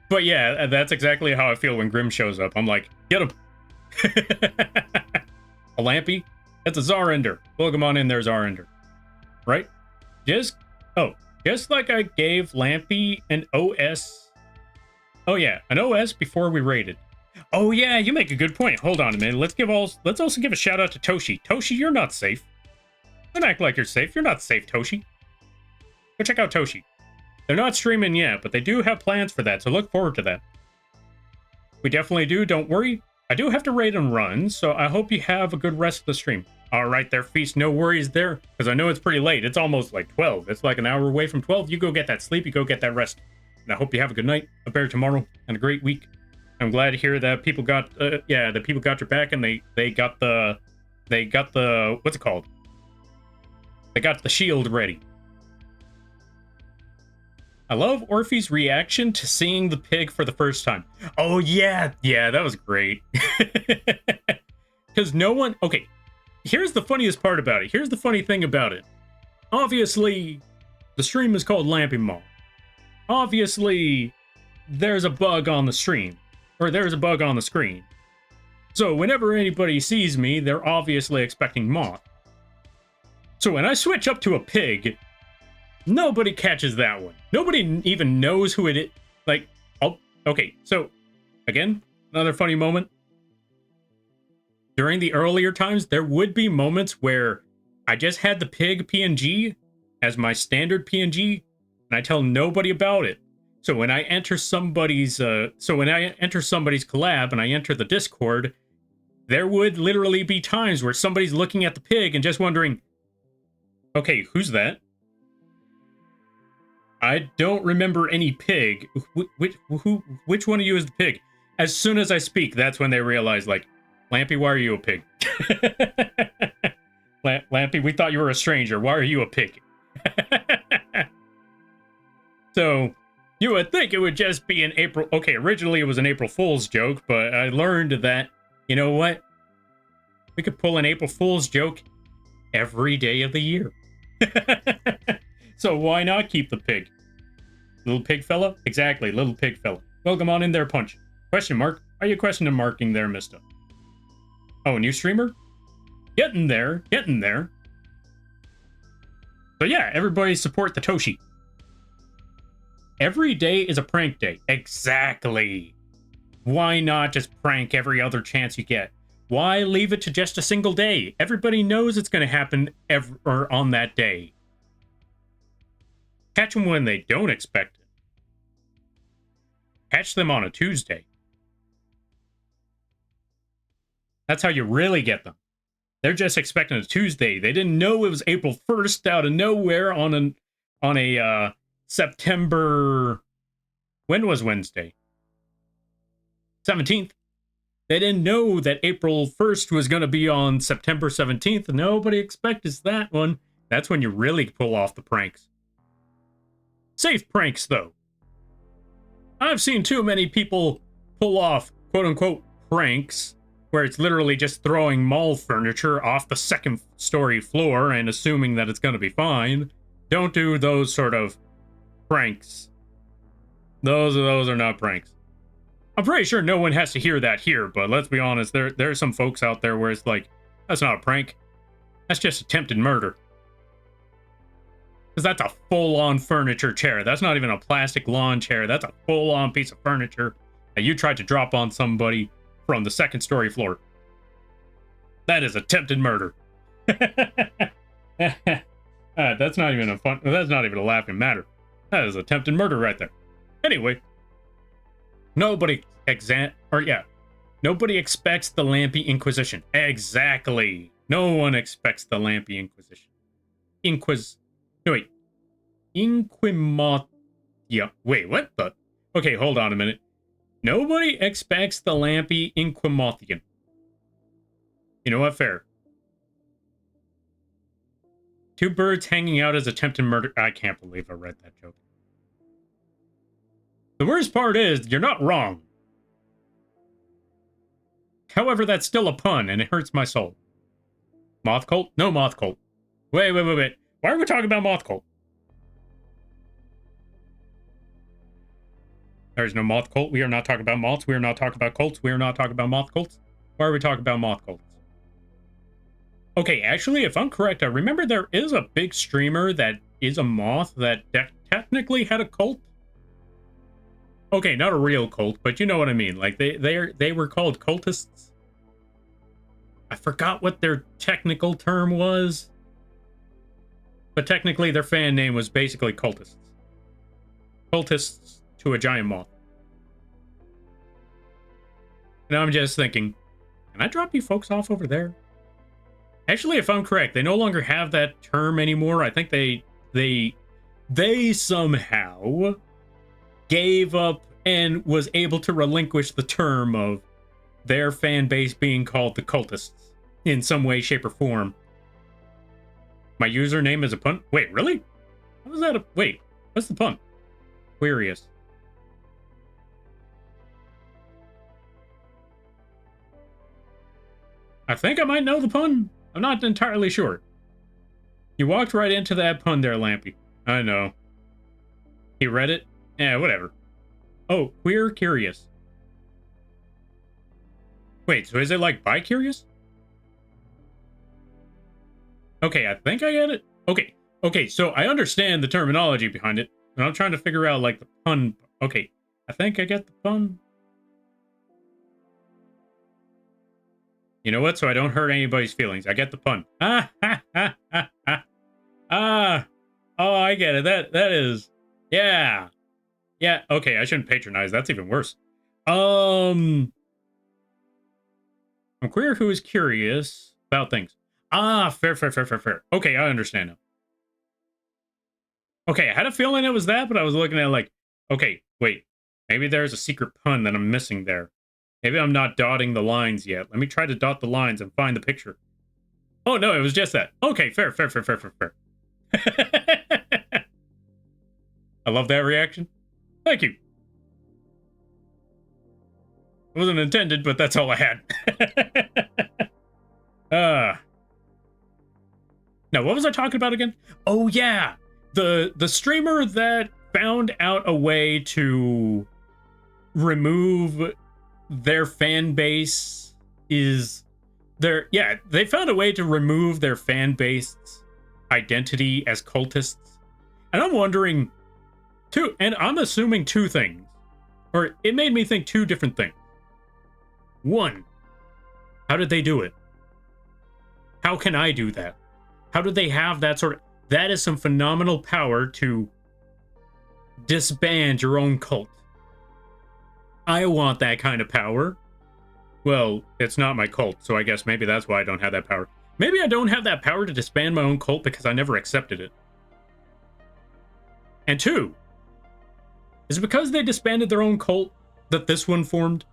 But yeah, that's exactly how I feel when Grim shows up. I'm like, get him. A Lampy? That's a Zarinder. Welcome on in there, Zarinder. Right? Just like I gave Lampy an OS. Oh yeah, an OS before we raided. Oh yeah, you make a good point. Hold on a minute. Let's also give a shout out to Toshi. Toshi, you're not safe. Don't act like you're safe. You're not safe, Toshi. Go check out Toshi. They're not streaming yet, but they do have plans for that, so look forward to that. We definitely do, don't worry. I do have to raid and run, so I hope you have a good rest of the stream. All right there, Feast, no worries there, because I know it's pretty late. It's almost like 12. It's like an hour away from 12. You go get that sleep, you go get that rest. I hope you have a good night, a better tomorrow, and a great week. I'm glad to hear that people got, that people got your back, and they got the, what's it called? They got the shield ready. I love Orphe's reaction to seeing the pig for the first time. Oh, yeah, that was great. Because no one... Okay, here's the funniest part about it. Here's the funny thing about it. Obviously, the stream is called Lampy Moth. Obviously, there's a bug on the stream. Or there's a bug on the screen. So whenever anybody sees me, they're obviously expecting Moth. So when I switch up to a pig... Nobody catches that one. Nobody even knows who it is. Like, oh, okay, so, again, another funny moment. During the earlier times, there would be moments where I just had the pig PNG as my standard PNG, and I tell nobody about it. So when I enter somebody's, collab and I enter the Discord, there would literally be times where somebody's looking at the pig and just wondering, okay, who's that? I don't remember any pig. Which one of you is the pig? As soon as I speak, that's when they realize, like, Lampy, why are you a pig? Lampy, we thought you were a stranger. Why are you a pig? So, you would think it would just be an April... Okay, originally it was an April Fool's joke, but I learned that, you know what? We could pull an April Fool's joke every day of the year. So why not keep the pig? Little pig fella? Exactly, little pig fella. Welcome on in there, Punch. Question mark? Are you question marking there, mister? Oh, new streamer? Getting there, getting there. So yeah, everybody support the Toshi. Every day is a prank day. Exactly. Why not just prank every other chance you get? Why leave it to just a single day? Everybody knows it's going to happen on that day. Catch them when they don't expect it. Catch them on a Tuesday. That's how you really get them. They're just expecting a Tuesday. They didn't know it was April 1st out of nowhere on a September... When was Wednesday? 17th. They didn't know that April 1st was going to be on September 17th. Nobody expects that one. That's when you really pull off the pranks. Safe pranks, though. I've seen too many people pull off quote-unquote pranks where it's literally just throwing mall furniture off the second-story floor and assuming that it's going to be fine. Don't do those sort of pranks. Those are not pranks. I'm pretty sure no one has to hear that here, but let's be honest, there are some folks out there where it's like, that's not a prank. That's just attempted murder. Because that's a full-on furniture chair. That's not even a plastic lawn chair. That's a full-on piece of furniture that you tried to drop on somebody from the second-story floor. That is attempted murder. That's not even a laughing matter. That is attempted murder right there. Anyway, nobody expects the Lampy Inquisition. Exactly. No one expects the Lampy Inquisition. Inquimoth. Yeah. Wait, what the? Okay, hold on a minute. Nobody expects the Lampy Inquimothian. You know what? Fair. Two birds hanging out as attempted murder. I can't believe I read that joke. The worst part is, you're not wrong. However, that's still a pun, and it hurts my soul. Moth cult? No moth cult. Wait. Why are we talking about moth cult? There's no moth cult. We are not talking about moths. We are not talking about cults. We are not talking about moth cults. Why are we talking about moth cults? Okay, actually, if I'm correct, I remember there is a big streamer that is a moth that technically had a cult. Okay, not a real cult, but you know what I mean. Like, they were called cultists. I forgot what their technical term was. But technically, their fan name was basically cultists. Cultists to a giant moth. And I'm just thinking, can I drop you folks off over there? Actually, if I'm correct, they no longer have that term anymore. I think they somehow gave up and was able to relinquish the term of their fan base being called the cultists in some way, shape, or form. My username is a pun. Wait, really? How was that a wait? What's the pun? Quirious. I think I might know the pun. I'm not entirely sure. You walked right into that pun there, Lampy. I know. He read it? Yeah, whatever. Oh, queer curious. Wait, so is it like bi-curious? Okay, I think I get it. Okay, so I understand the terminology behind it, and I'm trying to figure out, like, the pun. Okay, I think I get the pun. You know what? So I don't hurt anybody's feelings. I get the pun. Ah, ha, ha, ha, ha. Ah. Oh, I get it. That is... Yeah. Yeah, okay, I shouldn't patronize. That's even worse. I'm queer who is curious about things. Ah, fair. Okay, I understand now. Okay, I had a feeling it was that, but I was looking at it like, okay, wait. Maybe there's a secret pun that I'm missing there. Maybe I'm not dotting the lines yet. Let me try to dot the lines and find the picture. Oh, no, it was just that. Okay, fair. I love that reaction. Thank you. It wasn't intended, but that's all I had. Now, what was I talking about again? Oh, yeah. The streamer that found out a way to remove their fan base is their... Yeah, they found a way to remove their fan base identity as cultists. And I'm wondering, and I'm assuming two things. Or it made me think two different things. One, how did they do it? How can I do that? How did they have that sort of... That is some phenomenal power to disband your own cult. I want that kind of power. Well, it's not my cult, so I guess maybe that's why I don't have that power. Maybe I don't have that power to disband my own cult because I never accepted it. And two, is it because they disbanded their own cult that this one formed?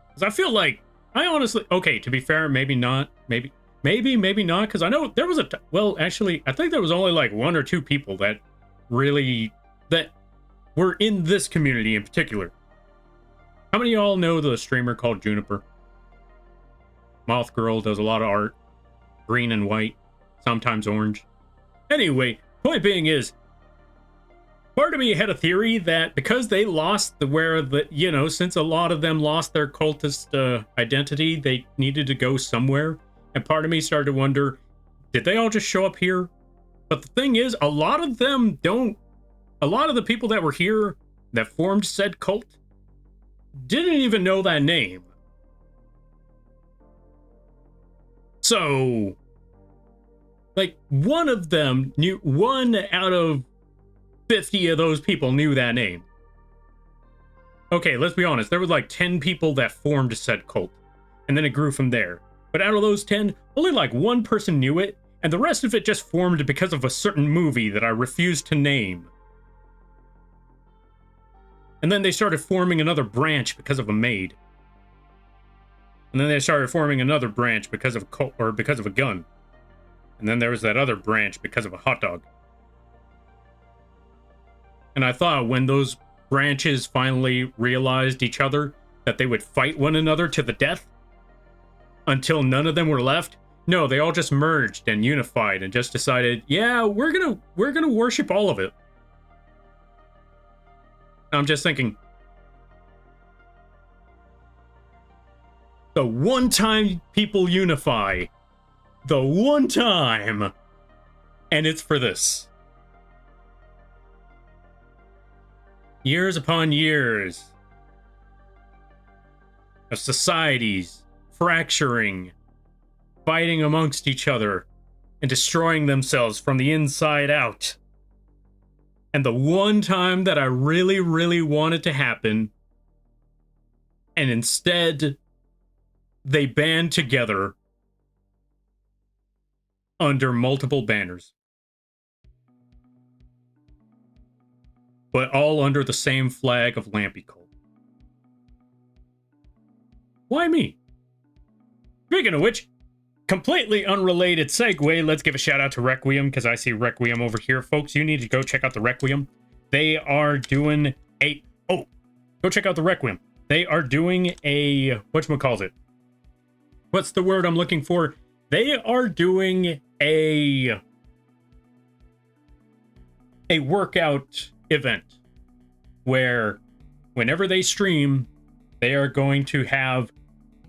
Because I feel like, I honestly... Okay, to be fair, maybe not. Maybe not, because I know there was well, actually, I think there was only like one or two people that really... that were in this community in particular. How many of y'all know the streamer called Juniper? Moth Girl does a lot of art. Green and white. Sometimes orange. Anyway, point being is, part of me had a theory that because they lost since a lot of them lost their cultist identity, they needed to go somewhere. And part of me started to wonder, did they all just show up here? But the thing is, a lot of them don't. A lot of the people that were here that formed said cult didn't even know that name. So, like, one of them knew, one out of 50 of those people knew that name. Okay, let's be honest. There was like 10 people that formed said cult, and then it grew from there. But out of those 10, only like one person knew it, and the rest of it just formed because of a certain movie that I refused to name. And then they started forming another branch because of a maid. And then they started forming another branch because of a cult, or because of a gun. And then there was that other branch because of a hot dog. And I thought when those branches finally realized each other, that they would fight one another to the death until none of them were left. No, they all just merged and unified and just decided, yeah, we're gonna worship all of it. I'm just thinking, the one time people unify, the one time, and it's for this. Years upon years of societies fracturing, fighting amongst each other, and destroying themselves from the inside out. And the one time that I really, really wanted to happen, and instead they band together under multiple banners. but all under the same flag of Lampy Cult. Why me? Speaking of which, completely unrelated segue, let's give a shout out to Requiem, because I see Requiem over here. Folks, you need to go check out the Requiem. They are doing a... Oh, go check out the Requiem. They are doing a... Whatchamacallit? What's the word I'm looking for? They are doing a workout event where whenever they stream, they are going to have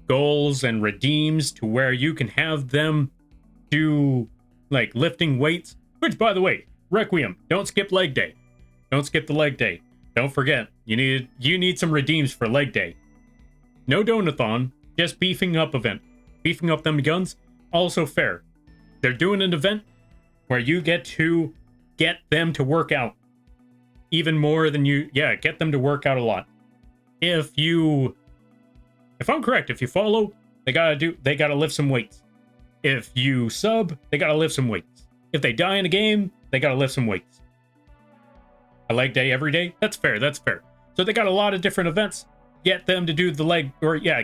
goals and redeems to where you can have them do like lifting weights, which by the way, Requiem, don't skip leg day. Don't skip the leg day. Don't forget, you need some redeems for leg day. No donathon, just beefing up event. Beefing up them guns, also fair. They're doing an event where you get to get them to work out even more than get them to work out a lot. If I'm correct, if you follow, they gotta lift some weights. If you sub, they gotta lift some weights. If they die in a game, they gotta lift some weights. A leg day every day? That's fair, that's fair. So they got a lot of different events. Get them to do the leg,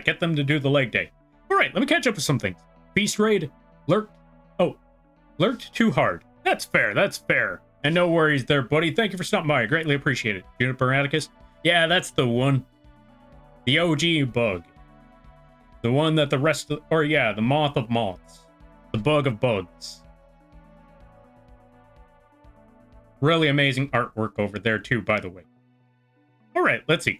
get them to do the leg day. All right, let me catch up with some things. Beast Raid, lurked too hard. That's fair, that's fair. And no worries there, buddy. Thank you for stopping by. I greatly appreciate it. Juniper Atticus? Yeah, that's the one. The OG bug. The one that the Moth of Moths. The bug of bugs. Really amazing artwork over there too, by the way. All right, let's see.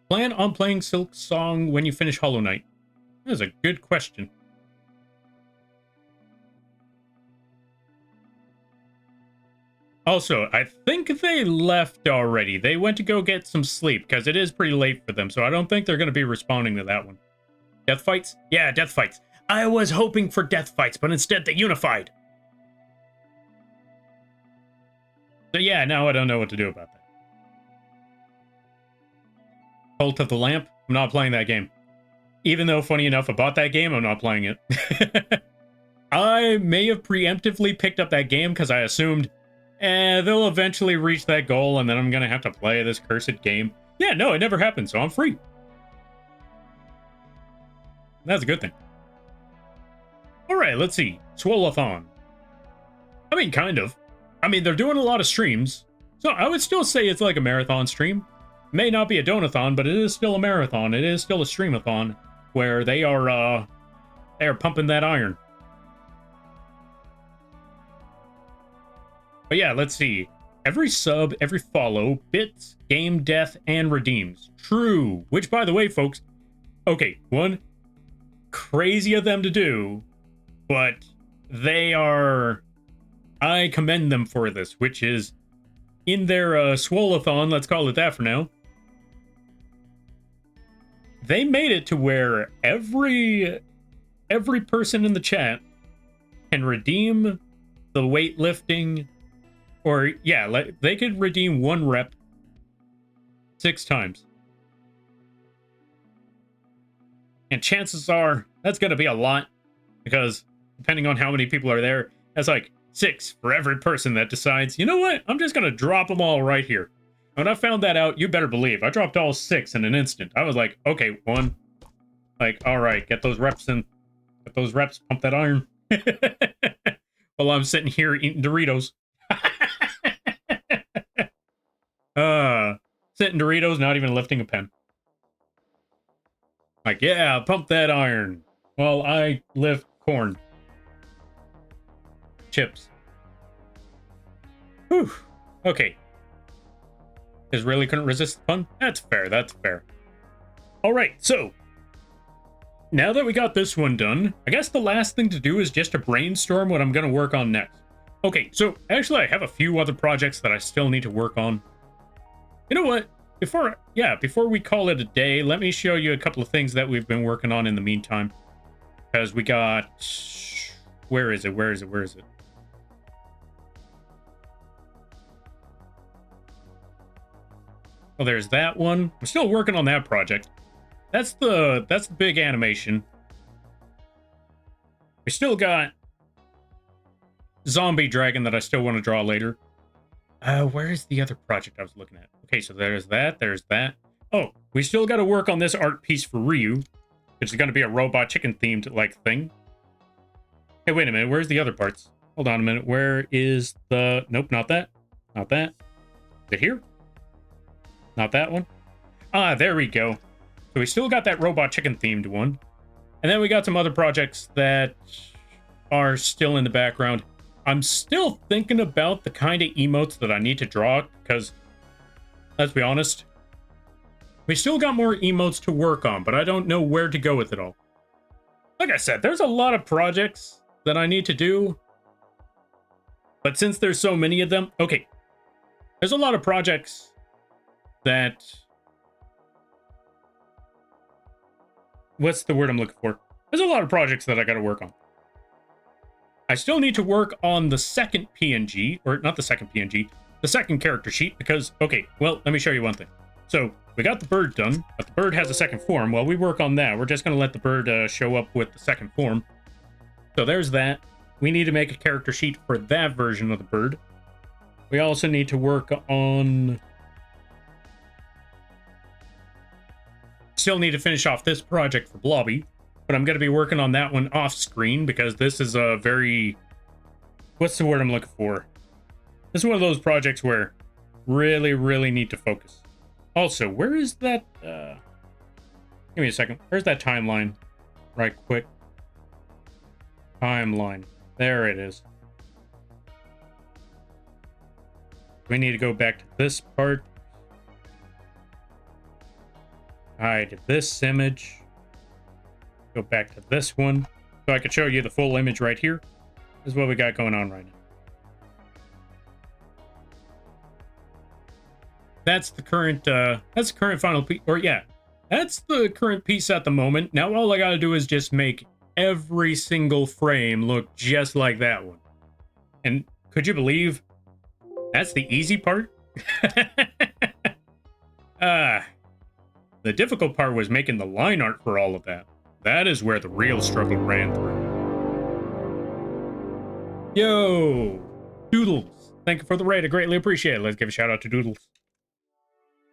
Plan on playing Silk Song when you finish Hollow Knight? That is a good question. Also, I think they left already. They went to go get some sleep, because it is pretty late for them, so I don't think they're going to be responding to that one. Death fights? Yeah, death fights. I was hoping for death fights, but instead they unified. So yeah, now I don't know what to do about that. Cult of the Lamp? I'm not playing that game. Even though, funny enough, I bought that game, I'm not playing it. I may have preemptively picked up that game because I assumed, they'll eventually reach that goal and then I'm going to have to play this cursed game. Yeah, no, it never happened, so I'm free. That's a good thing. All right, let's see. Swolathon. I mean, kind of. I mean, they're doing a lot of streams, so I would still say it's like a marathon stream. May not be a donathon, but it is still a marathon. It is still a streamathon where they are pumping that iron. But yeah, let's see. Every sub, every follow, bits, game death, and redeems. True. Which, by the way, folks, okay, one, crazy of them to do, but they are... I commend them for this, which is in their Swolathon, let's call it that for now. They made it to where every person in the chat can redeem the weightlifting, or yeah, like they could redeem one rep 6 times. And chances are that's going to be a lot, because depending on how many people are there, that's like 6 for every person that decides, you know what, I'm just going to drop them all right here. When I found that out, you better believe, I dropped all 6 in an instant. I was like, okay, 1. Like, all right, get those reps in. Get those reps, pump that iron. While I'm sitting here eating Doritos. Sitting Doritos, not even lifting a pen. Like, yeah, pump that iron while I lift corn. Chips. Whew. Okay. Just really couldn't resist the pun? That's fair, that's fair. Alright, so now that we got this one done, I guess the last thing to do is just to brainstorm what I'm going to work on next. Okay, so actually I have a few other projects that I still need to work on. You know what? Before we call it a day, let me show you a couple of things that we've been working on in the meantime. Because we got... Where is it? Oh, there's that one. I'm still working on that project. That's the big animation. We still got Zombie Dragon that I still want to draw later. Where is the other project I was looking at? Okay, so there's that, there's that. Oh, we still got to work on this art piece for Ryu, which is going to be a robot chicken themed like thing. Hey, wait a minute, where's the other parts? Hold on a minute, where is the... Nope, not that. Not that. Is it here? Not that one. Ah, there we go. So we still got that robot chicken themed one. And then we got some other projects that are still in the background. I'm still thinking about the kind of emotes that I need to draw, because, let's be honest, we still got more emotes to work on, but I don't know where to go with it all. Like I said, there's a lot of projects that I need to do, but since there's so many of them, okay, there's a lot of projects that... What's the word I'm looking for? There's a lot of projects that I got to work on. I still need to work on the second PNG, or not the second PNG, the second character sheet, because, okay, well, let me show you one thing. So, we got the bird done, but the bird has a second form. While we work on that, we're just going to let the bird show up with the second form. So there's that. We need to make a character sheet for that version of the bird. We also need to work on... Still need to finish off this project for Blobby, but I'm going to be working on that one off screen because this is a very... What's the word I'm looking for? This is one of those projects where really, really need to focus. Also, where is that... Give me a second. Where's that timeline? Right quick. Timeline. There it is. We need to go back to this part. Hide this image. Go back to this one. So I could show you the full image right here. This is what we got going on right now. That's the current final piece, or yeah, that's the current piece at the moment. Now all I gotta do is just make every single frame look just like that one. And could you believe that's the easy part? The difficult part was making the line art for all of that. That is where the real struggle ran through. Yo, Doodles, thank you for the raid. I greatly appreciate it. Let's give a shout out to Doodles.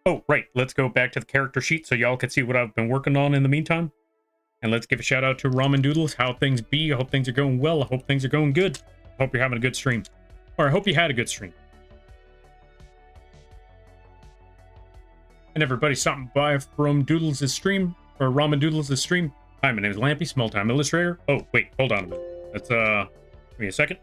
Oh, right. Let's go back to the character sheet so y'all can see what I've been working on in the meantime. And let's give a shout out to Ramen Doodles. How things be. I hope things are going well. I hope things are going good. I hope you're having a good stream. Or I hope you had a good stream. And everybody stopping by from Doodles' stream. Or Ramen Doodles' stream. Hi, my name is Lampy, small-time illustrator. Oh, wait. Hold on a minute. Let's, give me a second.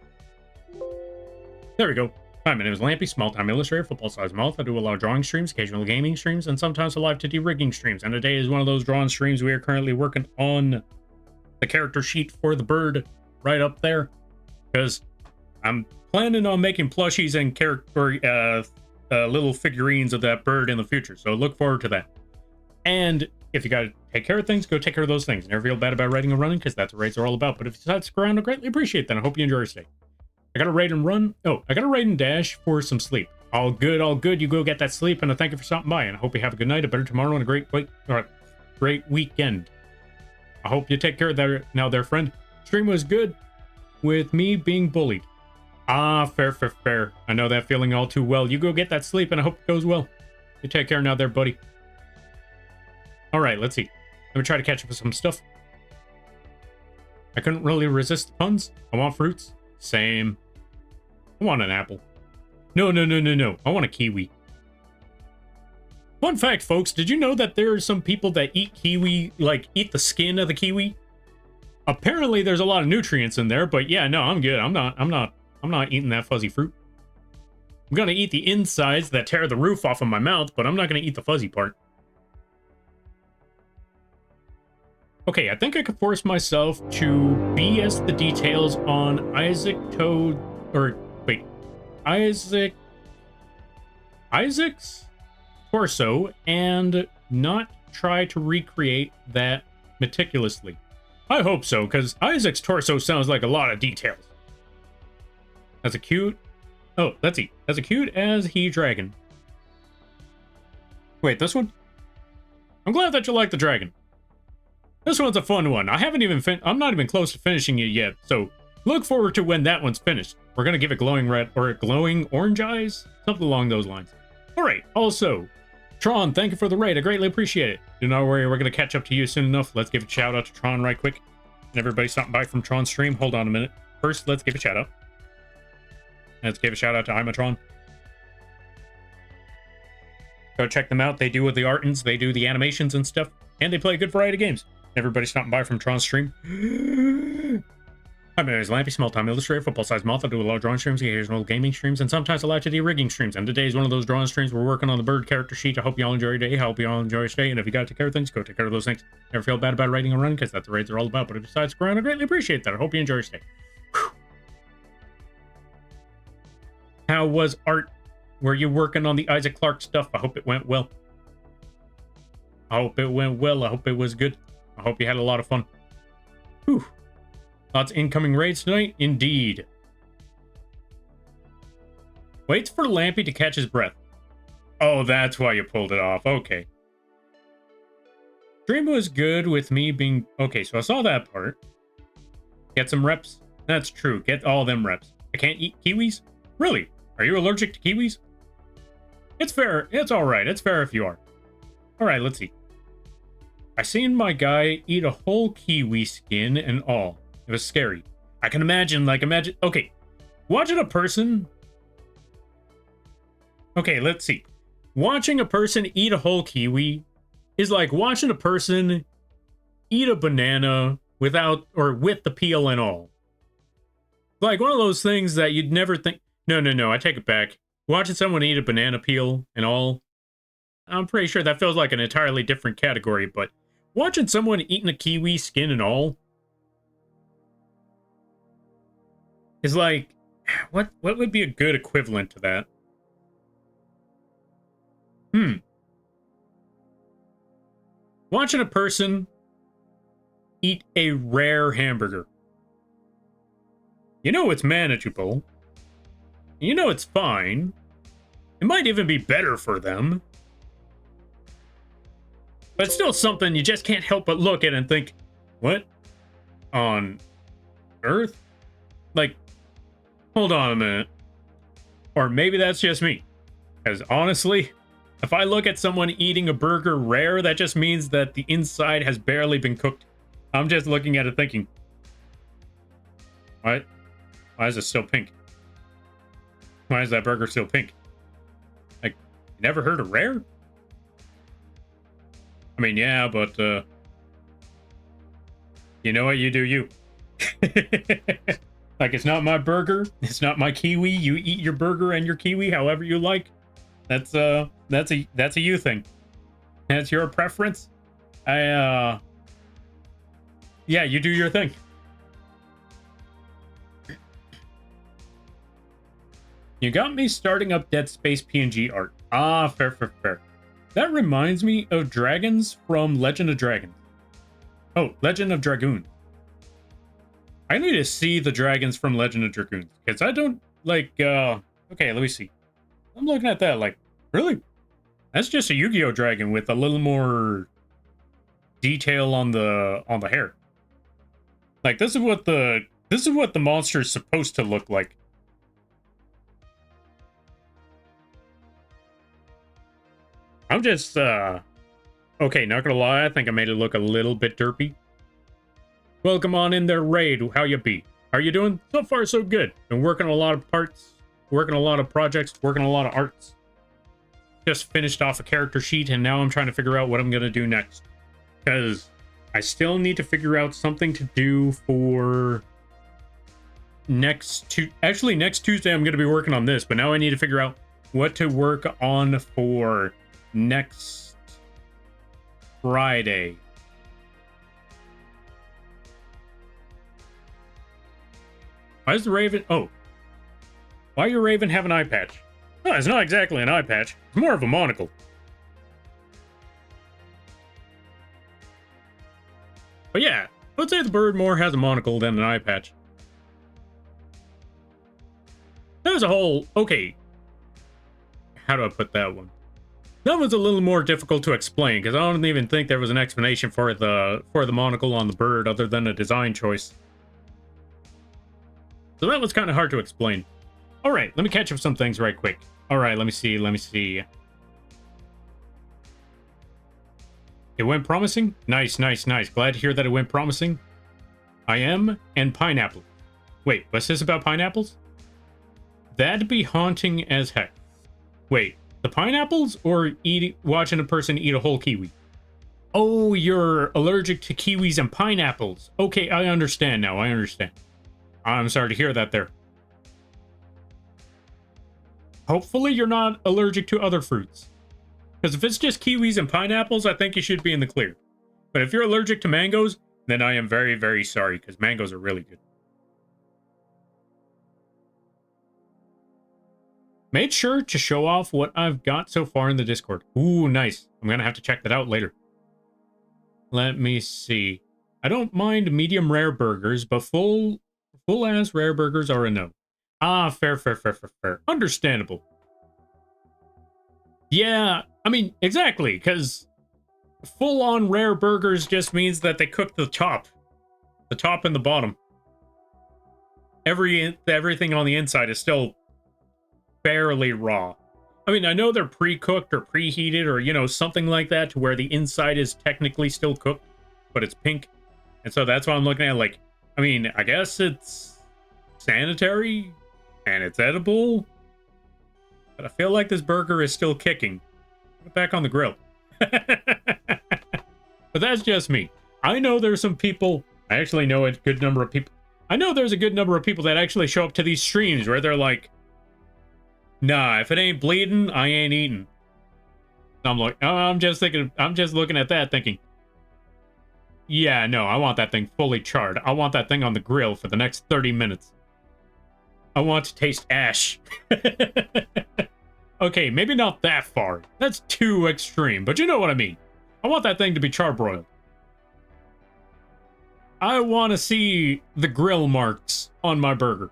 There we go. Hi, my name is Lampy, small-time illustrator, football-sized Moth. I do a lot of drawing streams, occasional gaming streams, and sometimes a live 2D rigging streams. And today is one of those drawing streams. We are currently working on the character sheet for the bird right up there. Because I'm planning on making plushies and character, little figurines of that bird in the future. So look forward to that. And if you gotta take care of things, go take care of those things. Never feel bad about writing and running, because that's what raids are all about. But if you decide to stick around, I greatly appreciate that. I hope you enjoy your stay. I gotta raid and run. Oh, I gotta raid and dash for some sleep. All good, all good. You go get that sleep, and I thank you for stopping by. And I hope you have a good night, a better tomorrow, and a great weekend. I hope you take care of that now, there, friend. Stream was good with me being bullied. Ah, fair, fair, fair. I know that feeling all too well. You go get that sleep, and I hope it goes well. You take care now, there, buddy. All right, let's see. Let me try to catch up with some stuff. I couldn't really resist the puns. I want fruits. Same. I want an apple. No. I want a kiwi. Fun fact, folks, did you know that there are some people that eat kiwi, like eat the skin of the kiwi? Apparently there's a lot of nutrients in there, but yeah, no, I'm good. I'm not eating that fuzzy fruit. I'm gonna eat the insides that tear the roof off of my mouth, but I'm not gonna eat the fuzzy part. Okay, I think I could force myself to BS the details on Isaac's torso and not try to recreate that meticulously. I hope so, because Isaac's torso sounds like a lot of details. That's a cute... Oh, let's see. That's a cute as he dragon. Wait, this one? I'm glad that you like the dragon. This one's a fun one. I haven't even I'm not even close to finishing it yet, so Look forward to when that one's finished. We're gonna give it glowing red or glowing orange eyes, something along those lines. All right. Also, Tron, thank you for the raid. I greatly appreciate it. Do not worry, we're gonna catch up to you soon enough. Let's give a shout out to Tron right quick. And everybody stopping by from Tron's stream. Hold on a minute. First, let's give a shout out. Let's give a shout out to Imatron. Go check them out. They do the artins, they do the animations and stuff, and they play a good variety of games. Everybody stopping by from Tron's stream. My name is Lampy, small-time illustrator, football-sized moth. I do a lot of drawing streams, occasional gaming streams, and sometimes I like to do rigging streams. And today is one of those drawing streams. We're working on the bird character sheet. I hope you all enjoy your day. I hope you all enjoy your stay. And if you got to take care of things, go take care of those things. Never feel bad about writing and running, because that's what raids are all about. But besides ground, I greatly appreciate that. I hope you enjoy your stay. Whew. How was art? Were you working on the Isaac Clarke stuff? I hope it went well. I hope it went well. I hope it was good. I hope you had a lot of fun. Whew. Lots of incoming raids tonight? Indeed. Waits for Lampy to catch his breath. Oh, that's why you pulled it off. Okay. Stream was good with me being... Okay, so I saw that part. Get some reps? That's true. Get all them reps. I can't eat kiwis? Really? Are you allergic to kiwis? It's fair. It's alright. It's fair if you are. Alright, let's see. I seen my guy eat a whole kiwi skin and all. It was scary. I can imagine, okay, watching a person... Okay, let's see. Watching a person eat a whole kiwi is like watching a person eat a banana without, or with the peel and all. Like one of those things that you'd never think... No, I take it back. Watching someone eat a banana peel and all, I'm pretty sure that feels like an entirely different category, but watching someone eating a kiwi skin and all is like, what would be a good equivalent to that? Watching a person eat a rare hamburger. You know it's manageable. You know it's fine. It might even be better for them. But it's still something you just can't help but look at and think, what on earth? Like, hold on a minute. Or maybe that's just me. Because honestly, if I look at someone eating a burger rare, that just means that the inside has barely been cooked. I'm just looking at it thinking, what? Why is it still pink? Why is that burger still pink? Like, you never heard of rare? I mean, yeah, but, you know what? You do you. Like, it's not my burger. It's not my kiwi. You eat your burger and your kiwi however you like. That's a you thing. That's your preference. Yeah, you do your thing. You got me starting up Dead Space PNG art. Ah, fair. That reminds me of dragons from Legend of Dragons. Oh, Legend of Dragoon. I need to see the dragons from Legend of Dragoon, because I don't, like, okay, let me see. I'm looking at that, like, really? That's just a Yu-Gi-Oh! Dragon with a little more detail on the hair. Like, this is what the monster is supposed to look like. I'm just, okay, not gonna lie, I think I made it look a little bit derpy. Welcome on in there, Raid. How you be? How you doing? So far, so good. Been working on a lot of parts, working on a lot of projects, working on a lot of arts. Just finished off a character sheet, and now I'm trying to figure out what I'm gonna do next. Because I still need to figure out something to do for next Tuesday I'm gonna be working on this, but now I need to figure out what to work on for next Friday. Why is the Raven... Oh. Why your Raven have an eye patch? Oh, it's not exactly an eye patch. It's more of a monocle. But yeah, let's say the bird more has a monocle than an eye patch. That was a whole... Okay. How do I put that one? That was a little more difficult to explain, because I don't even think there was an explanation for the monocle on the bird other than a design choice. So that was kind of hard to explain. All right, let me catch up some things right quick. All right, let me see. It went promising? Nice. Glad to hear that it went promising. I am, and pineapple. Wait, what's this about pineapples? That'd be haunting as heck. Wait, the pineapples or watching a person eat a whole kiwi? Oh, you're allergic to kiwis and pineapples. Okay, I understand now. I'm sorry to hear that there. Hopefully you're not allergic to other fruits. Because if it's just kiwis and pineapples, I think you should be in the clear. But if you're allergic to mangoes, then I am very, very sorry, because mangoes are really good. Made sure to show off what I've got so far in the Discord. Ooh, nice. I'm going to have to check that out later. Let me see. I don't mind medium rare burgers, but full-ass rare burgers are a no. Ah, fair. Understandable. Yeah, I mean, exactly, because full-on rare burgers just means that they cook the top and the bottom. Everything on the inside is still fairly raw. I mean, I know they're pre-cooked or preheated or, you know, something like that to where the inside is technically still cooked, but it's pink. And so that's what I'm looking at. Like, I mean, I guess it's sanitary and it's edible, but I feel like this burger is still kicking. Put it back on the grill. But that's just me. I know there's some people, I actually know a good number of people. I know there's a good number of people that actually show up to these streams where they're like, nah, if it ain't bleeding, I ain't eating. I'm like, oh, I'm just looking at that thinking, yeah, no, I want that thing fully charred. I want that thing on the grill for the next 30 minutes. I want to taste ash. Okay, maybe not that far. That's too extreme, but you know what I mean. I want that thing to be charbroiled. I want to see the grill marks on my burger.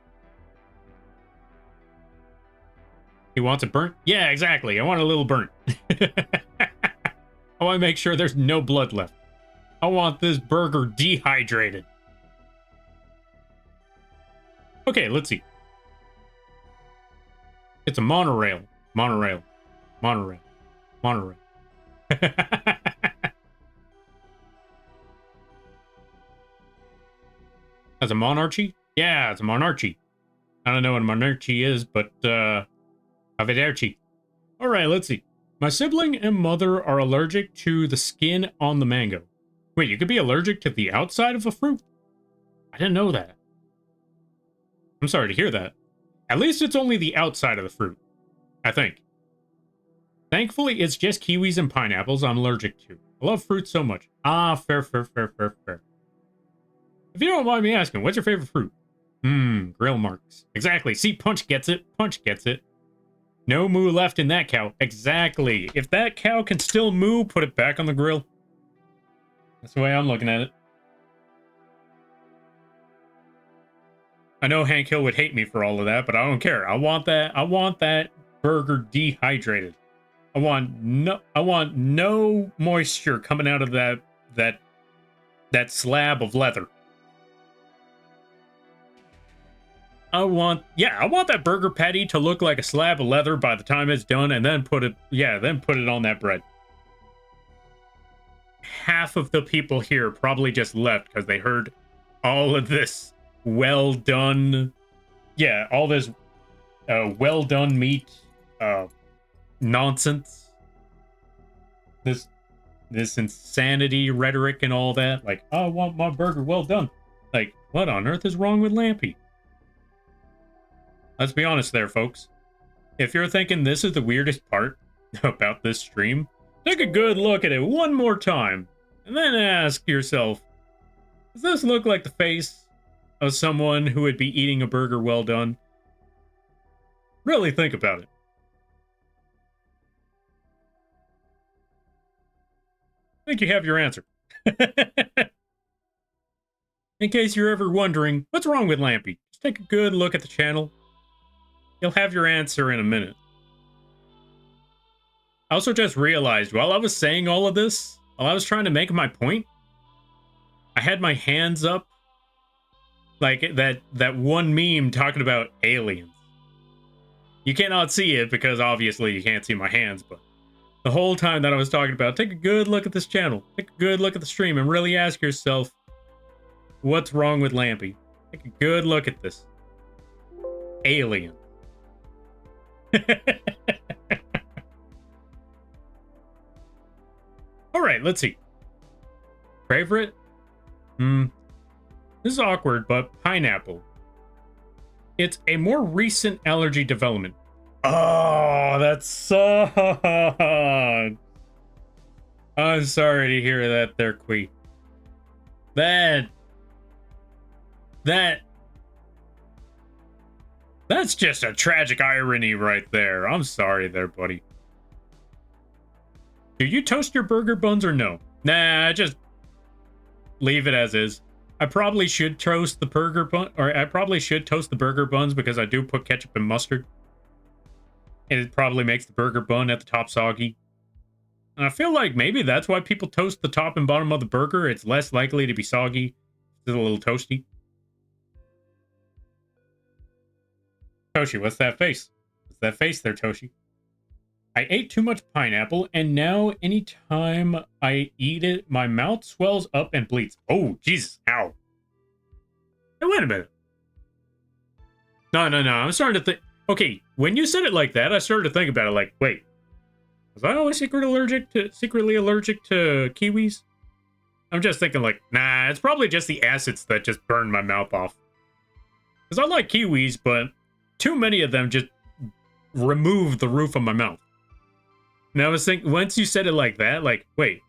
He wants it burnt? Yeah, exactly. I want a little burnt. I want to make sure there's no blood left. I want this burger dehydrated. Okay, let's see. It's a monorail. Monorail. That's a monarchy? Yeah, it's a monarchy. I don't know what a monarchy is, but, arrivederci. Alright, let's see. My sibling and mother are allergic to the skin on the mango. Wait, you could be allergic to the outside of a fruit? I didn't know that. I'm sorry to hear that. At least it's only the outside of the fruit, I think. Thankfully, it's just kiwis and pineapples I'm allergic to. I love fruit so much. Ah, fair. If you don't mind me asking, what's your favorite fruit? Grill marks. Exactly. See, Punch gets it. No moo left in that cow. Exactly. If that cow can still moo, put it back on the grill. That's the way I'm looking at it. I know Hank Hill would hate me for all of that, but I don't care. I want that burger dehydrated. I want no moisture coming out of that slab of leather. I want that burger patty to look like a slab of leather by the time it's done, and then put it on that bread. Half of the people here probably just left because they heard all of this well done meat nonsense, this insanity rhetoric and all that. Like, oh, I want my burger well done. Like, what on earth is wrong with Lampy? Let's be honest there, folks. If you're thinking this is the weirdest part about this stream, take a good look at it one more time, and then ask yourself, does this look like the face of someone who would be eating a burger well done? Really think about it. I think you have your answer. In case you're ever wondering, what's wrong with Lampy? Just take a good look at the channel. You'll have your answer in a minute. I also just realized while I was saying all of this, while I was trying to make my point, I had my hands up Like that one meme talking about aliens. You cannot see it because obviously you can't see my hands, but the whole time that I was talking about, take a good look at this channel, take a good look at the stream, and really ask yourself, what's wrong with Lampy? Take a good look at this. Alien. All right, let's see. Favorite? This is awkward, but pineapple. It's a more recent allergy development. Oh, that sucks. I'm sorry to hear that there, Quee. That's just a tragic irony right there. I'm sorry there, buddy. Do you toast your burger buns or no? Nah, just leave it as is. I probably should toast the burger bun, or I probably should toast the burger buns because I do put ketchup and mustard. And it probably makes the burger bun at the top soggy. And I feel like maybe that's why people toast the top and bottom of the burger. It's less likely to be soggy. It's a little toasty. Toshi, what's that face? What's that face there, Toshi? I ate too much pineapple, and now anytime I eat it, my mouth swells up and bleeds. Oh, Jesus. Ow. Hey, wait a minute. No. I'm starting to think. Okay, when you said it like that, I started to think about it like, wait. Was I always secretly allergic to kiwis? I'm just thinking like, nah, it's probably just the acids that just burned my mouth off. Because I like kiwis, but too many of them just removed the roof of my mouth. And I was thinking, once you said it like that, like, wait.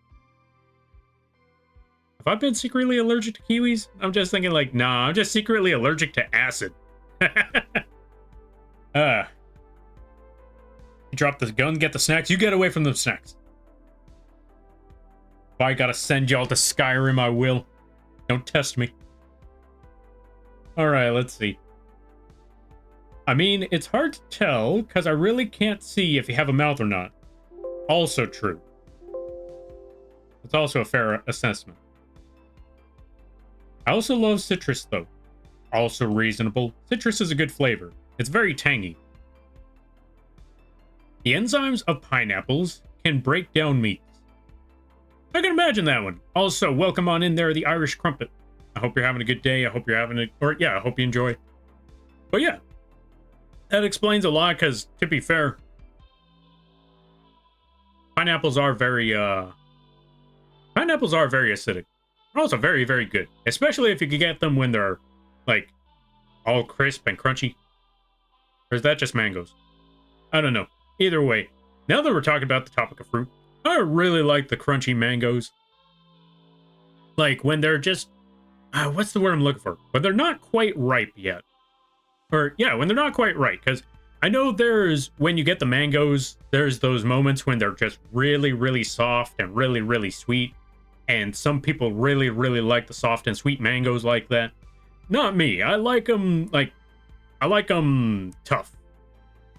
Have I been secretly allergic to kiwis? I'm just thinking like, nah, I'm just secretly allergic to acid. Drop the gun, get the snacks. You get away from the snacks. If I gotta send y'all to Skyrim, I will. Don't test me. Alright, let's see. I mean, it's hard to tell, because I really can't see if you have a mouth or not. Also true. It's also a fair assessment. I also love citrus, though. Also reasonable. Citrus is a good flavor. It's very tangy. The enzymes of pineapples can break down meats. I can imagine that one. Also, welcome on in there, the Irish Crumpet. I hope you're having a good day. I hope you're having a... Or, yeah, I hope you enjoy. But yeah. That explains a lot, because, to be fair... Pineapples are very acidic. Also very, very good. Especially if you can get them when they're, like, all crisp and crunchy. Or is that just mangoes? I don't know. Either way, now that we're talking about the topic of fruit, I really like the crunchy mangoes. Like, when they're just... what's the word I'm looking for? When they're not quite ripe yet. Or, yeah, when they're not quite ripe. Because I know there's... When you get the mangoes, there's those moments when they're just really, really soft and really, really sweet. And some people really, really like the soft and sweet mangoes like that. Not me. I like them, like... I like them tough.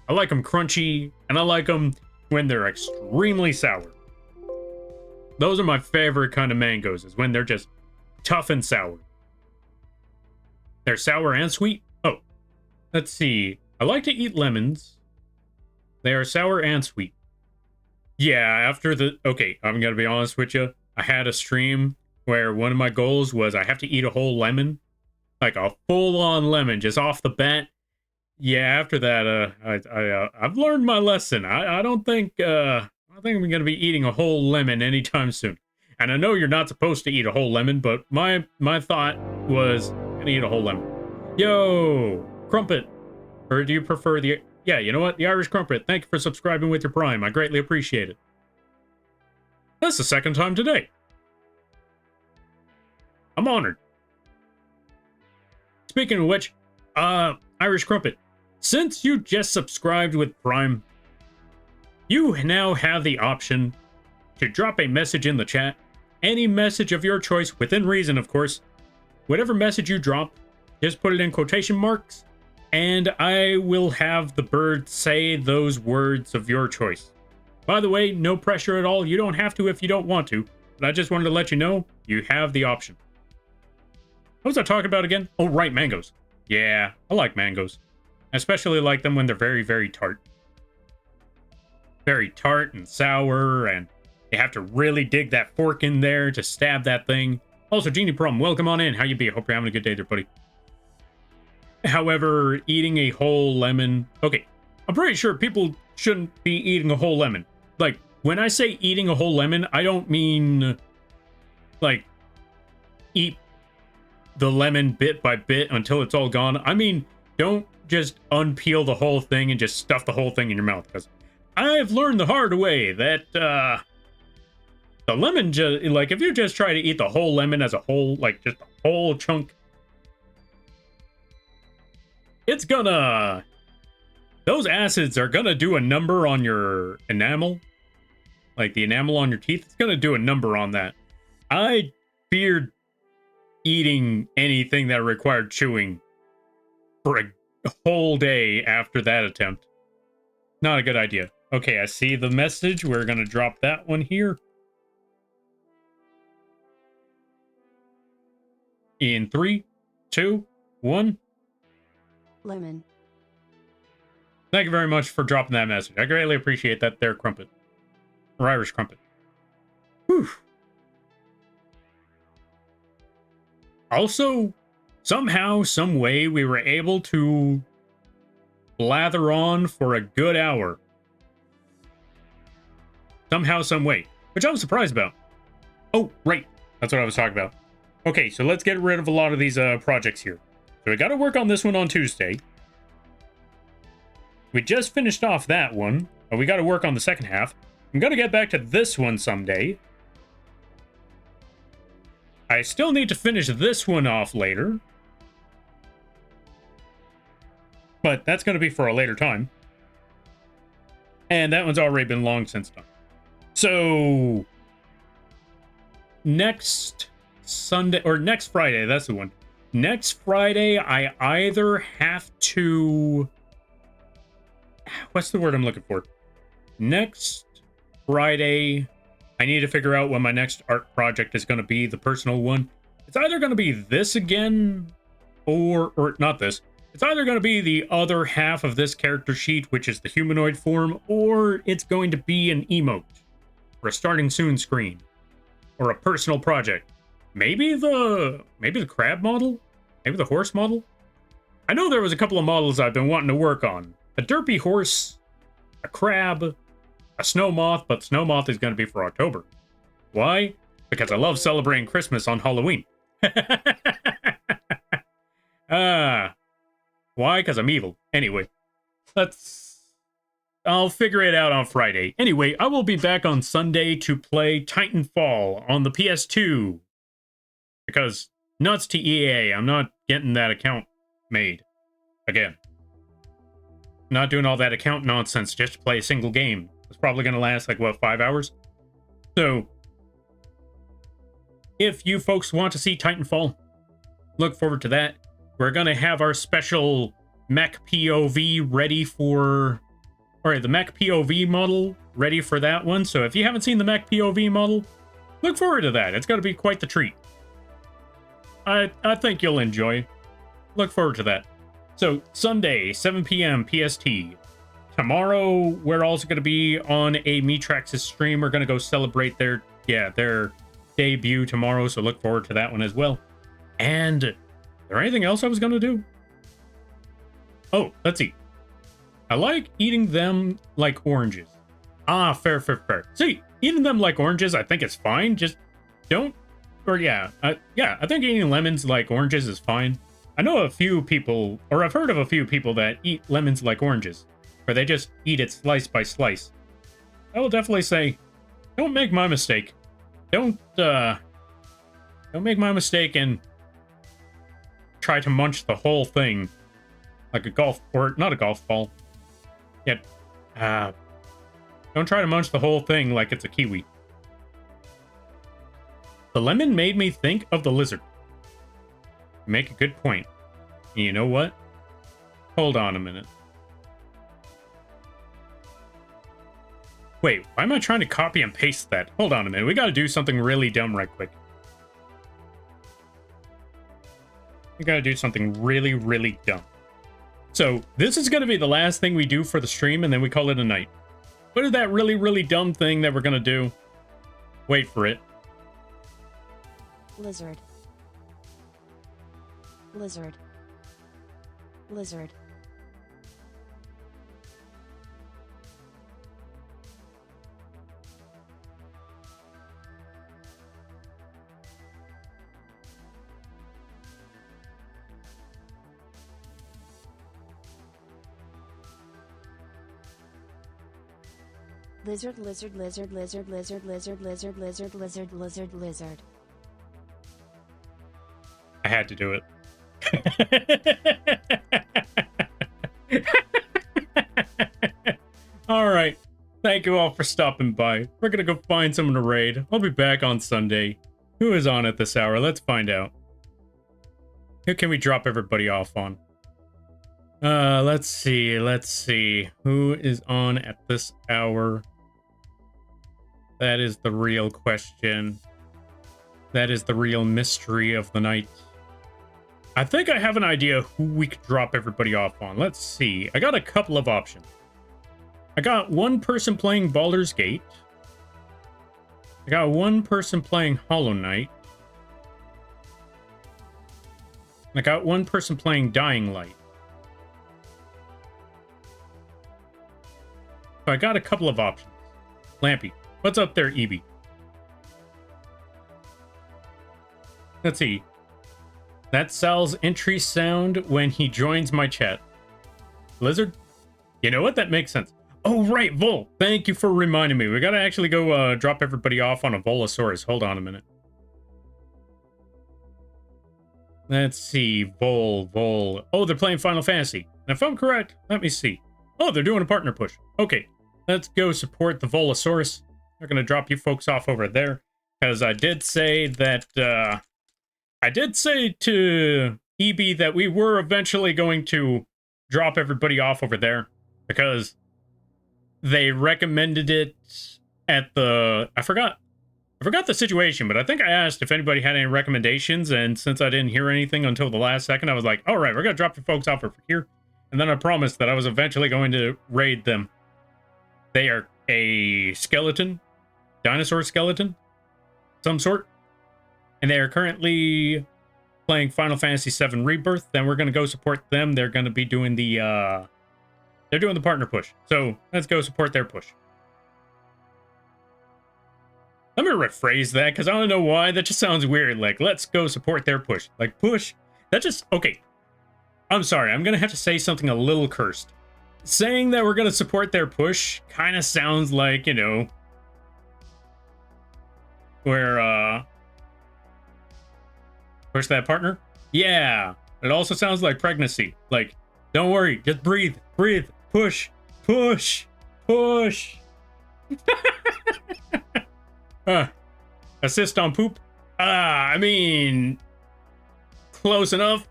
I like them crunchy, and I like them when they're extremely sour. Those are my favorite kind of mangoes, is when they're just tough and sour. They're sour and sweet? Oh, let's see. I like to eat lemons. They are sour and sweet. Yeah, after the... Okay, I'm going to be honest with you. I had a stream where one of my goals was I have to eat a whole lemon. Like a full-on lemon, just off the bat. Yeah, after that, I've learned my lesson. I don't think I'm going to be eating a whole lemon anytime soon. And I know you're not supposed to eat a whole lemon, but my thought was I'm going to eat a whole lemon. Yo, Crumpet. Or do you prefer the... Yeah, you know what? The Irish Crumpet. Thank you for subscribing with your Prime. I greatly appreciate it. That's the second time today. I'm honored. Speaking of which, Irish Crumpet. Since you just subscribed with Prime, you now have the option to drop a message in the chat. Any message of your choice, within reason, of course. Whatever message you drop, just put it in quotation marks, and I will have the bird say those words of your choice. By the way, no pressure at all. You don't have to if you don't want to, but I just wanted to let you know you have the option. What was I talking about again? Oh, right, mangoes. Yeah, I like mangoes. I especially like them when they're very, very tart. Very tart and sour, and you have to really dig that fork in there to stab that thing. Also, Genie Prom, welcome on in. How you be? I hope you're having a good day there, buddy. However, eating a whole lemon... Okay, I'm pretty sure people shouldn't be eating a whole lemon. Like, when I say eating a whole lemon, I don't mean, like, eat the lemon bit by bit until it's all gone. I mean, don't just unpeel the whole thing and just stuff the whole thing in your mouth, because I've learned the hard way that the lemon just, like, if you just try to eat the whole lemon as a whole, like just a whole chunk, it's gonna, those acids are gonna do a number on your enamel, like the enamel on your teeth. It's gonna do a number on that. I feared eating anything that required chewing for a whole day after that attempt. Not a good idea. Okay, I see the message. We're gonna drop that one here. In 3, 2, 1. Lemon. Thank you very much for dropping that message. I greatly appreciate that there, Crumpet. Or Irish Crumpet. Whew. Also, somehow, some way, we were able to blather on for a good hour. Somehow, some way. Which I was surprised about. Oh, right. That's what I was talking about. Okay, so let's get rid of a lot of these projects here. So we got to work on this one on Tuesday. We just finished off that one. But we got to work on the second half. I'm going to get back to this one someday. I still need to finish this one off later. But that's going to be for a later time. And that one's already been long since done. So, next Sunday, or next Friday, that's the one. Next Friday, I either have to... What's the word I'm looking for? Next Friday, I need to figure out what my next art project is going to be, the personal one. It's either going to be this again, or not this. It's either going to be the other half of this character sheet, which is the humanoid form, or it's going to be an emote, or a starting soon screen, or a personal project. Maybe the crab model? Maybe the horse model? I know there was a couple of models I've been wanting to work on. A derpy horse, a crab, a snow moth, but snow moth is going to be for October. Why? Because I love celebrating Christmas on Halloween. Why? Because I'm evil. Anyway, I'll figure it out on Friday. Anyway, I will be back on Sunday to play Titanfall on the PS2. Because, nuts to EA, I'm not getting that account made. Again. Not doing all that account nonsense just to play a single game. It's probably going to last, like, what, 5 hours? So, if you folks want to see Titanfall, look forward to that. We're going to have our special mech POV ready for... Alright, the mech POV model ready for that one. So if you haven't seen the mech POV model, look forward to that. It's going to be quite the treat. I think you'll enjoy. Look forward to that. So, Sunday, 7 p.m. PST. Tomorrow, we're also going to be on a Metrax's stream. We're going to go celebrate their debut tomorrow, so look forward to that one as well. And, is there anything else I was going to do? Oh, let's see. I like eating them like oranges. Ah, fair. See, eating them like oranges, I think it's fine. Just don't, or I think eating lemons like oranges is fine. I know a few people, or I've heard of a few people that eat lemons like oranges, where they just eat it slice by slice. I will definitely say, don't make my mistake. Don't make my mistake and try to munch the whole thing like a golf, or not a golf ball. Yet, don't try to munch the whole thing like it's a kiwi. The lemon made me think of the lizard. You make a good point. And you know what? Hold on a minute. Wait, why am I trying to copy and paste that? Hold on a minute. We gotta do something really dumb right quick. We gotta do something really, really dumb. So this is gonna be the last thing we do for the stream, and then we call it a night. What is that really, really dumb thing that we're gonna do? Wait for it. Lizard. Lizard. Lizard. Lizard, lizard, lizard, lizard, lizard, lizard, lizard, lizard, lizard, lizard, lizard. I had to do it. All right. Thank you all for stopping by. We're gonna go find someone to raid. I'll be back on Sunday. Who is on at this hour? Let's find out. Who can we drop everybody off on? Let's see. Who is on at this hour? That is the real question. That is the real mystery of the night. I think I have an idea who we could drop everybody off on. Let's see. I got a couple of options. I got one person playing Baldur's Gate. I got one person playing Hollow Knight. I got one person playing Dying Light. So I got a couple of options. Lampy, what's up there, EB? Let's see. That's Sal's entry sound when he joins my chat. Lizard? You know what? That makes sense. Oh, right, Vol. Thank you for reminding me. We gotta actually go drop everybody off on a Volosaurus. Hold on a minute. Let's see. Vol. Oh, they're playing Final Fantasy. And if I'm correct, let me see. Oh, they're doing a partner push. Okay, let's go support the Volosaurus. They're gonna drop you folks off over there. Because I did say that, I did say to EB that we were eventually going to drop everybody off over there. Because they recommended it at the... I forgot the situation, but I think I asked if anybody had any recommendations, and since I didn't hear anything until the last second, I was like, all right, we're going to drop the folks off over here. And then I promised that I was eventually going to raid them. They are a skeleton, dinosaur skeleton, some sort. And they are currently playing Final Fantasy VII Rebirth. Then we're going to go support them. They're going to be doing the... They're doing the partner push. So let's go support their push. Let me rephrase that, because I don't know why. That just sounds weird. Like, let's go support their push. Like, push. That just... Okay. I'm sorry. I'm going to have to say something a little cursed. Saying that we're going to support their push kind of sounds like, you know... Where, push that partner? Yeah. It also sounds like pregnancy. Like, don't worry. Just breathe. Breathe. Push. Push. Push. Assist on poop? I mean... Close enough.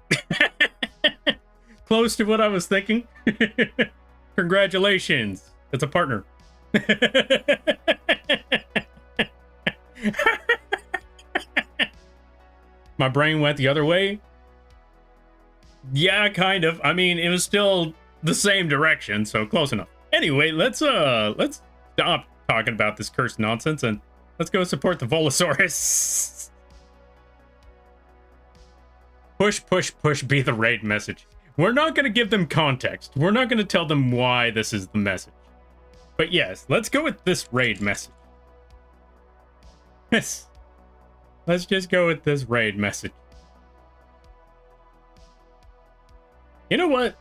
Close to what I was thinking. Congratulations. It's a partner. My brain went the other way. Yeah, kind of. I mean, it was still the same direction, so close enough. Anyway, let's stop talking about this cursed nonsense and let's go support the Volosaurus. Push, push, push be the raid message. We're not going to give them context. We're not going to tell them why this is the message. But yes, let's go with this raid message. Yes. Let's just go with this raid message. You know what?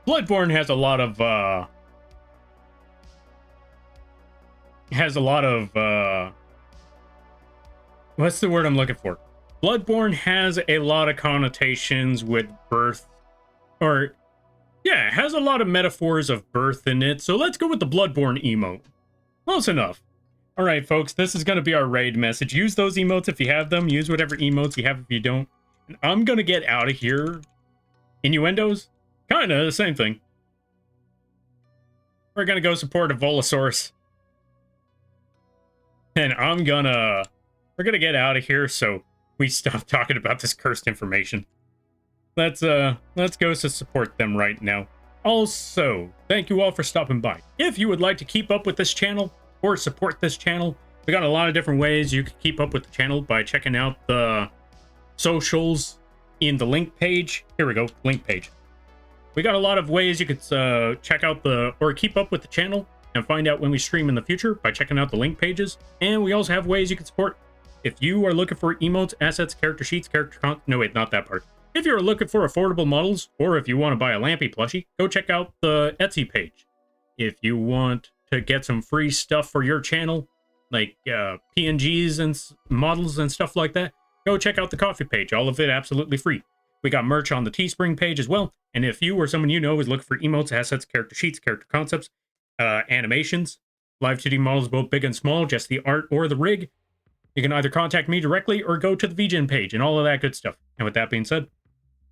Bloodborne has a lot of, what's the word I'm looking for? Bloodborne has a lot of connotations with birth. Or, yeah, it has a lot of metaphors of birth in it. So let's go with the Bloodborne emote. Close enough. All right, folks, this is going to be our raid message. Use those emotes if you have them. Use whatever emotes you have if you don't. And I'm going to get out of here. Innuendos? Kind of the same thing. We're going to go support a Volosaurus. And we're going to get out of here so we stop talking about this cursed information. let's go to support them right now. Also, thank you all for stopping by. If you would like to keep up with this channel or support this channel, we got a lot of different ways you can keep up with the channel by checking out the socials in the link page. Here we go, link page. We got a lot of ways you could check out or keep up with the channel and find out when we stream in the future by checking out the link pages. And we also have ways you can support. If you are looking for emotes, assets, character sheets, no wait, not that part. If you're looking for affordable models, or if you want to buy a Lampy plushie, go check out the Etsy page. If you want to get some free stuff for your channel, like PNGs and models and stuff like that, go check out the Coffee page. All of it absolutely free. We got merch on the Teespring page as well. And if you or someone you know is looking for emotes, assets, character sheets, character concepts, animations, live 2D models, both big and small, just the art or the rig, you can either contact me directly or go to the vgen page and all of that good stuff. And with that being said,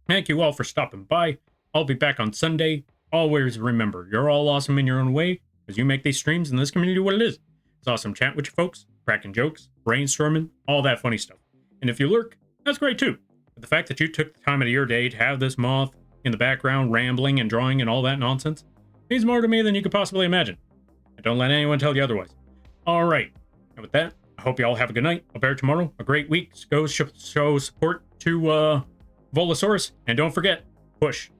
thank you all for stopping by. I'll be back on Sunday. Always remember, you're all awesome in your own way, because you make these streams and this community what it is. It's awesome chatting with you folks, cracking jokes, brainstorming, all that funny stuff. And if you lurk, that's great too. But the fact that you took the time out of your day to have this moth in the background rambling and drawing and all that nonsense means more to me than you could possibly imagine. And don't let anyone tell you otherwise. All right. And with that, I hope you all have a good night, a better tomorrow, a great week. Go show support to Volosaurus. And don't forget, push.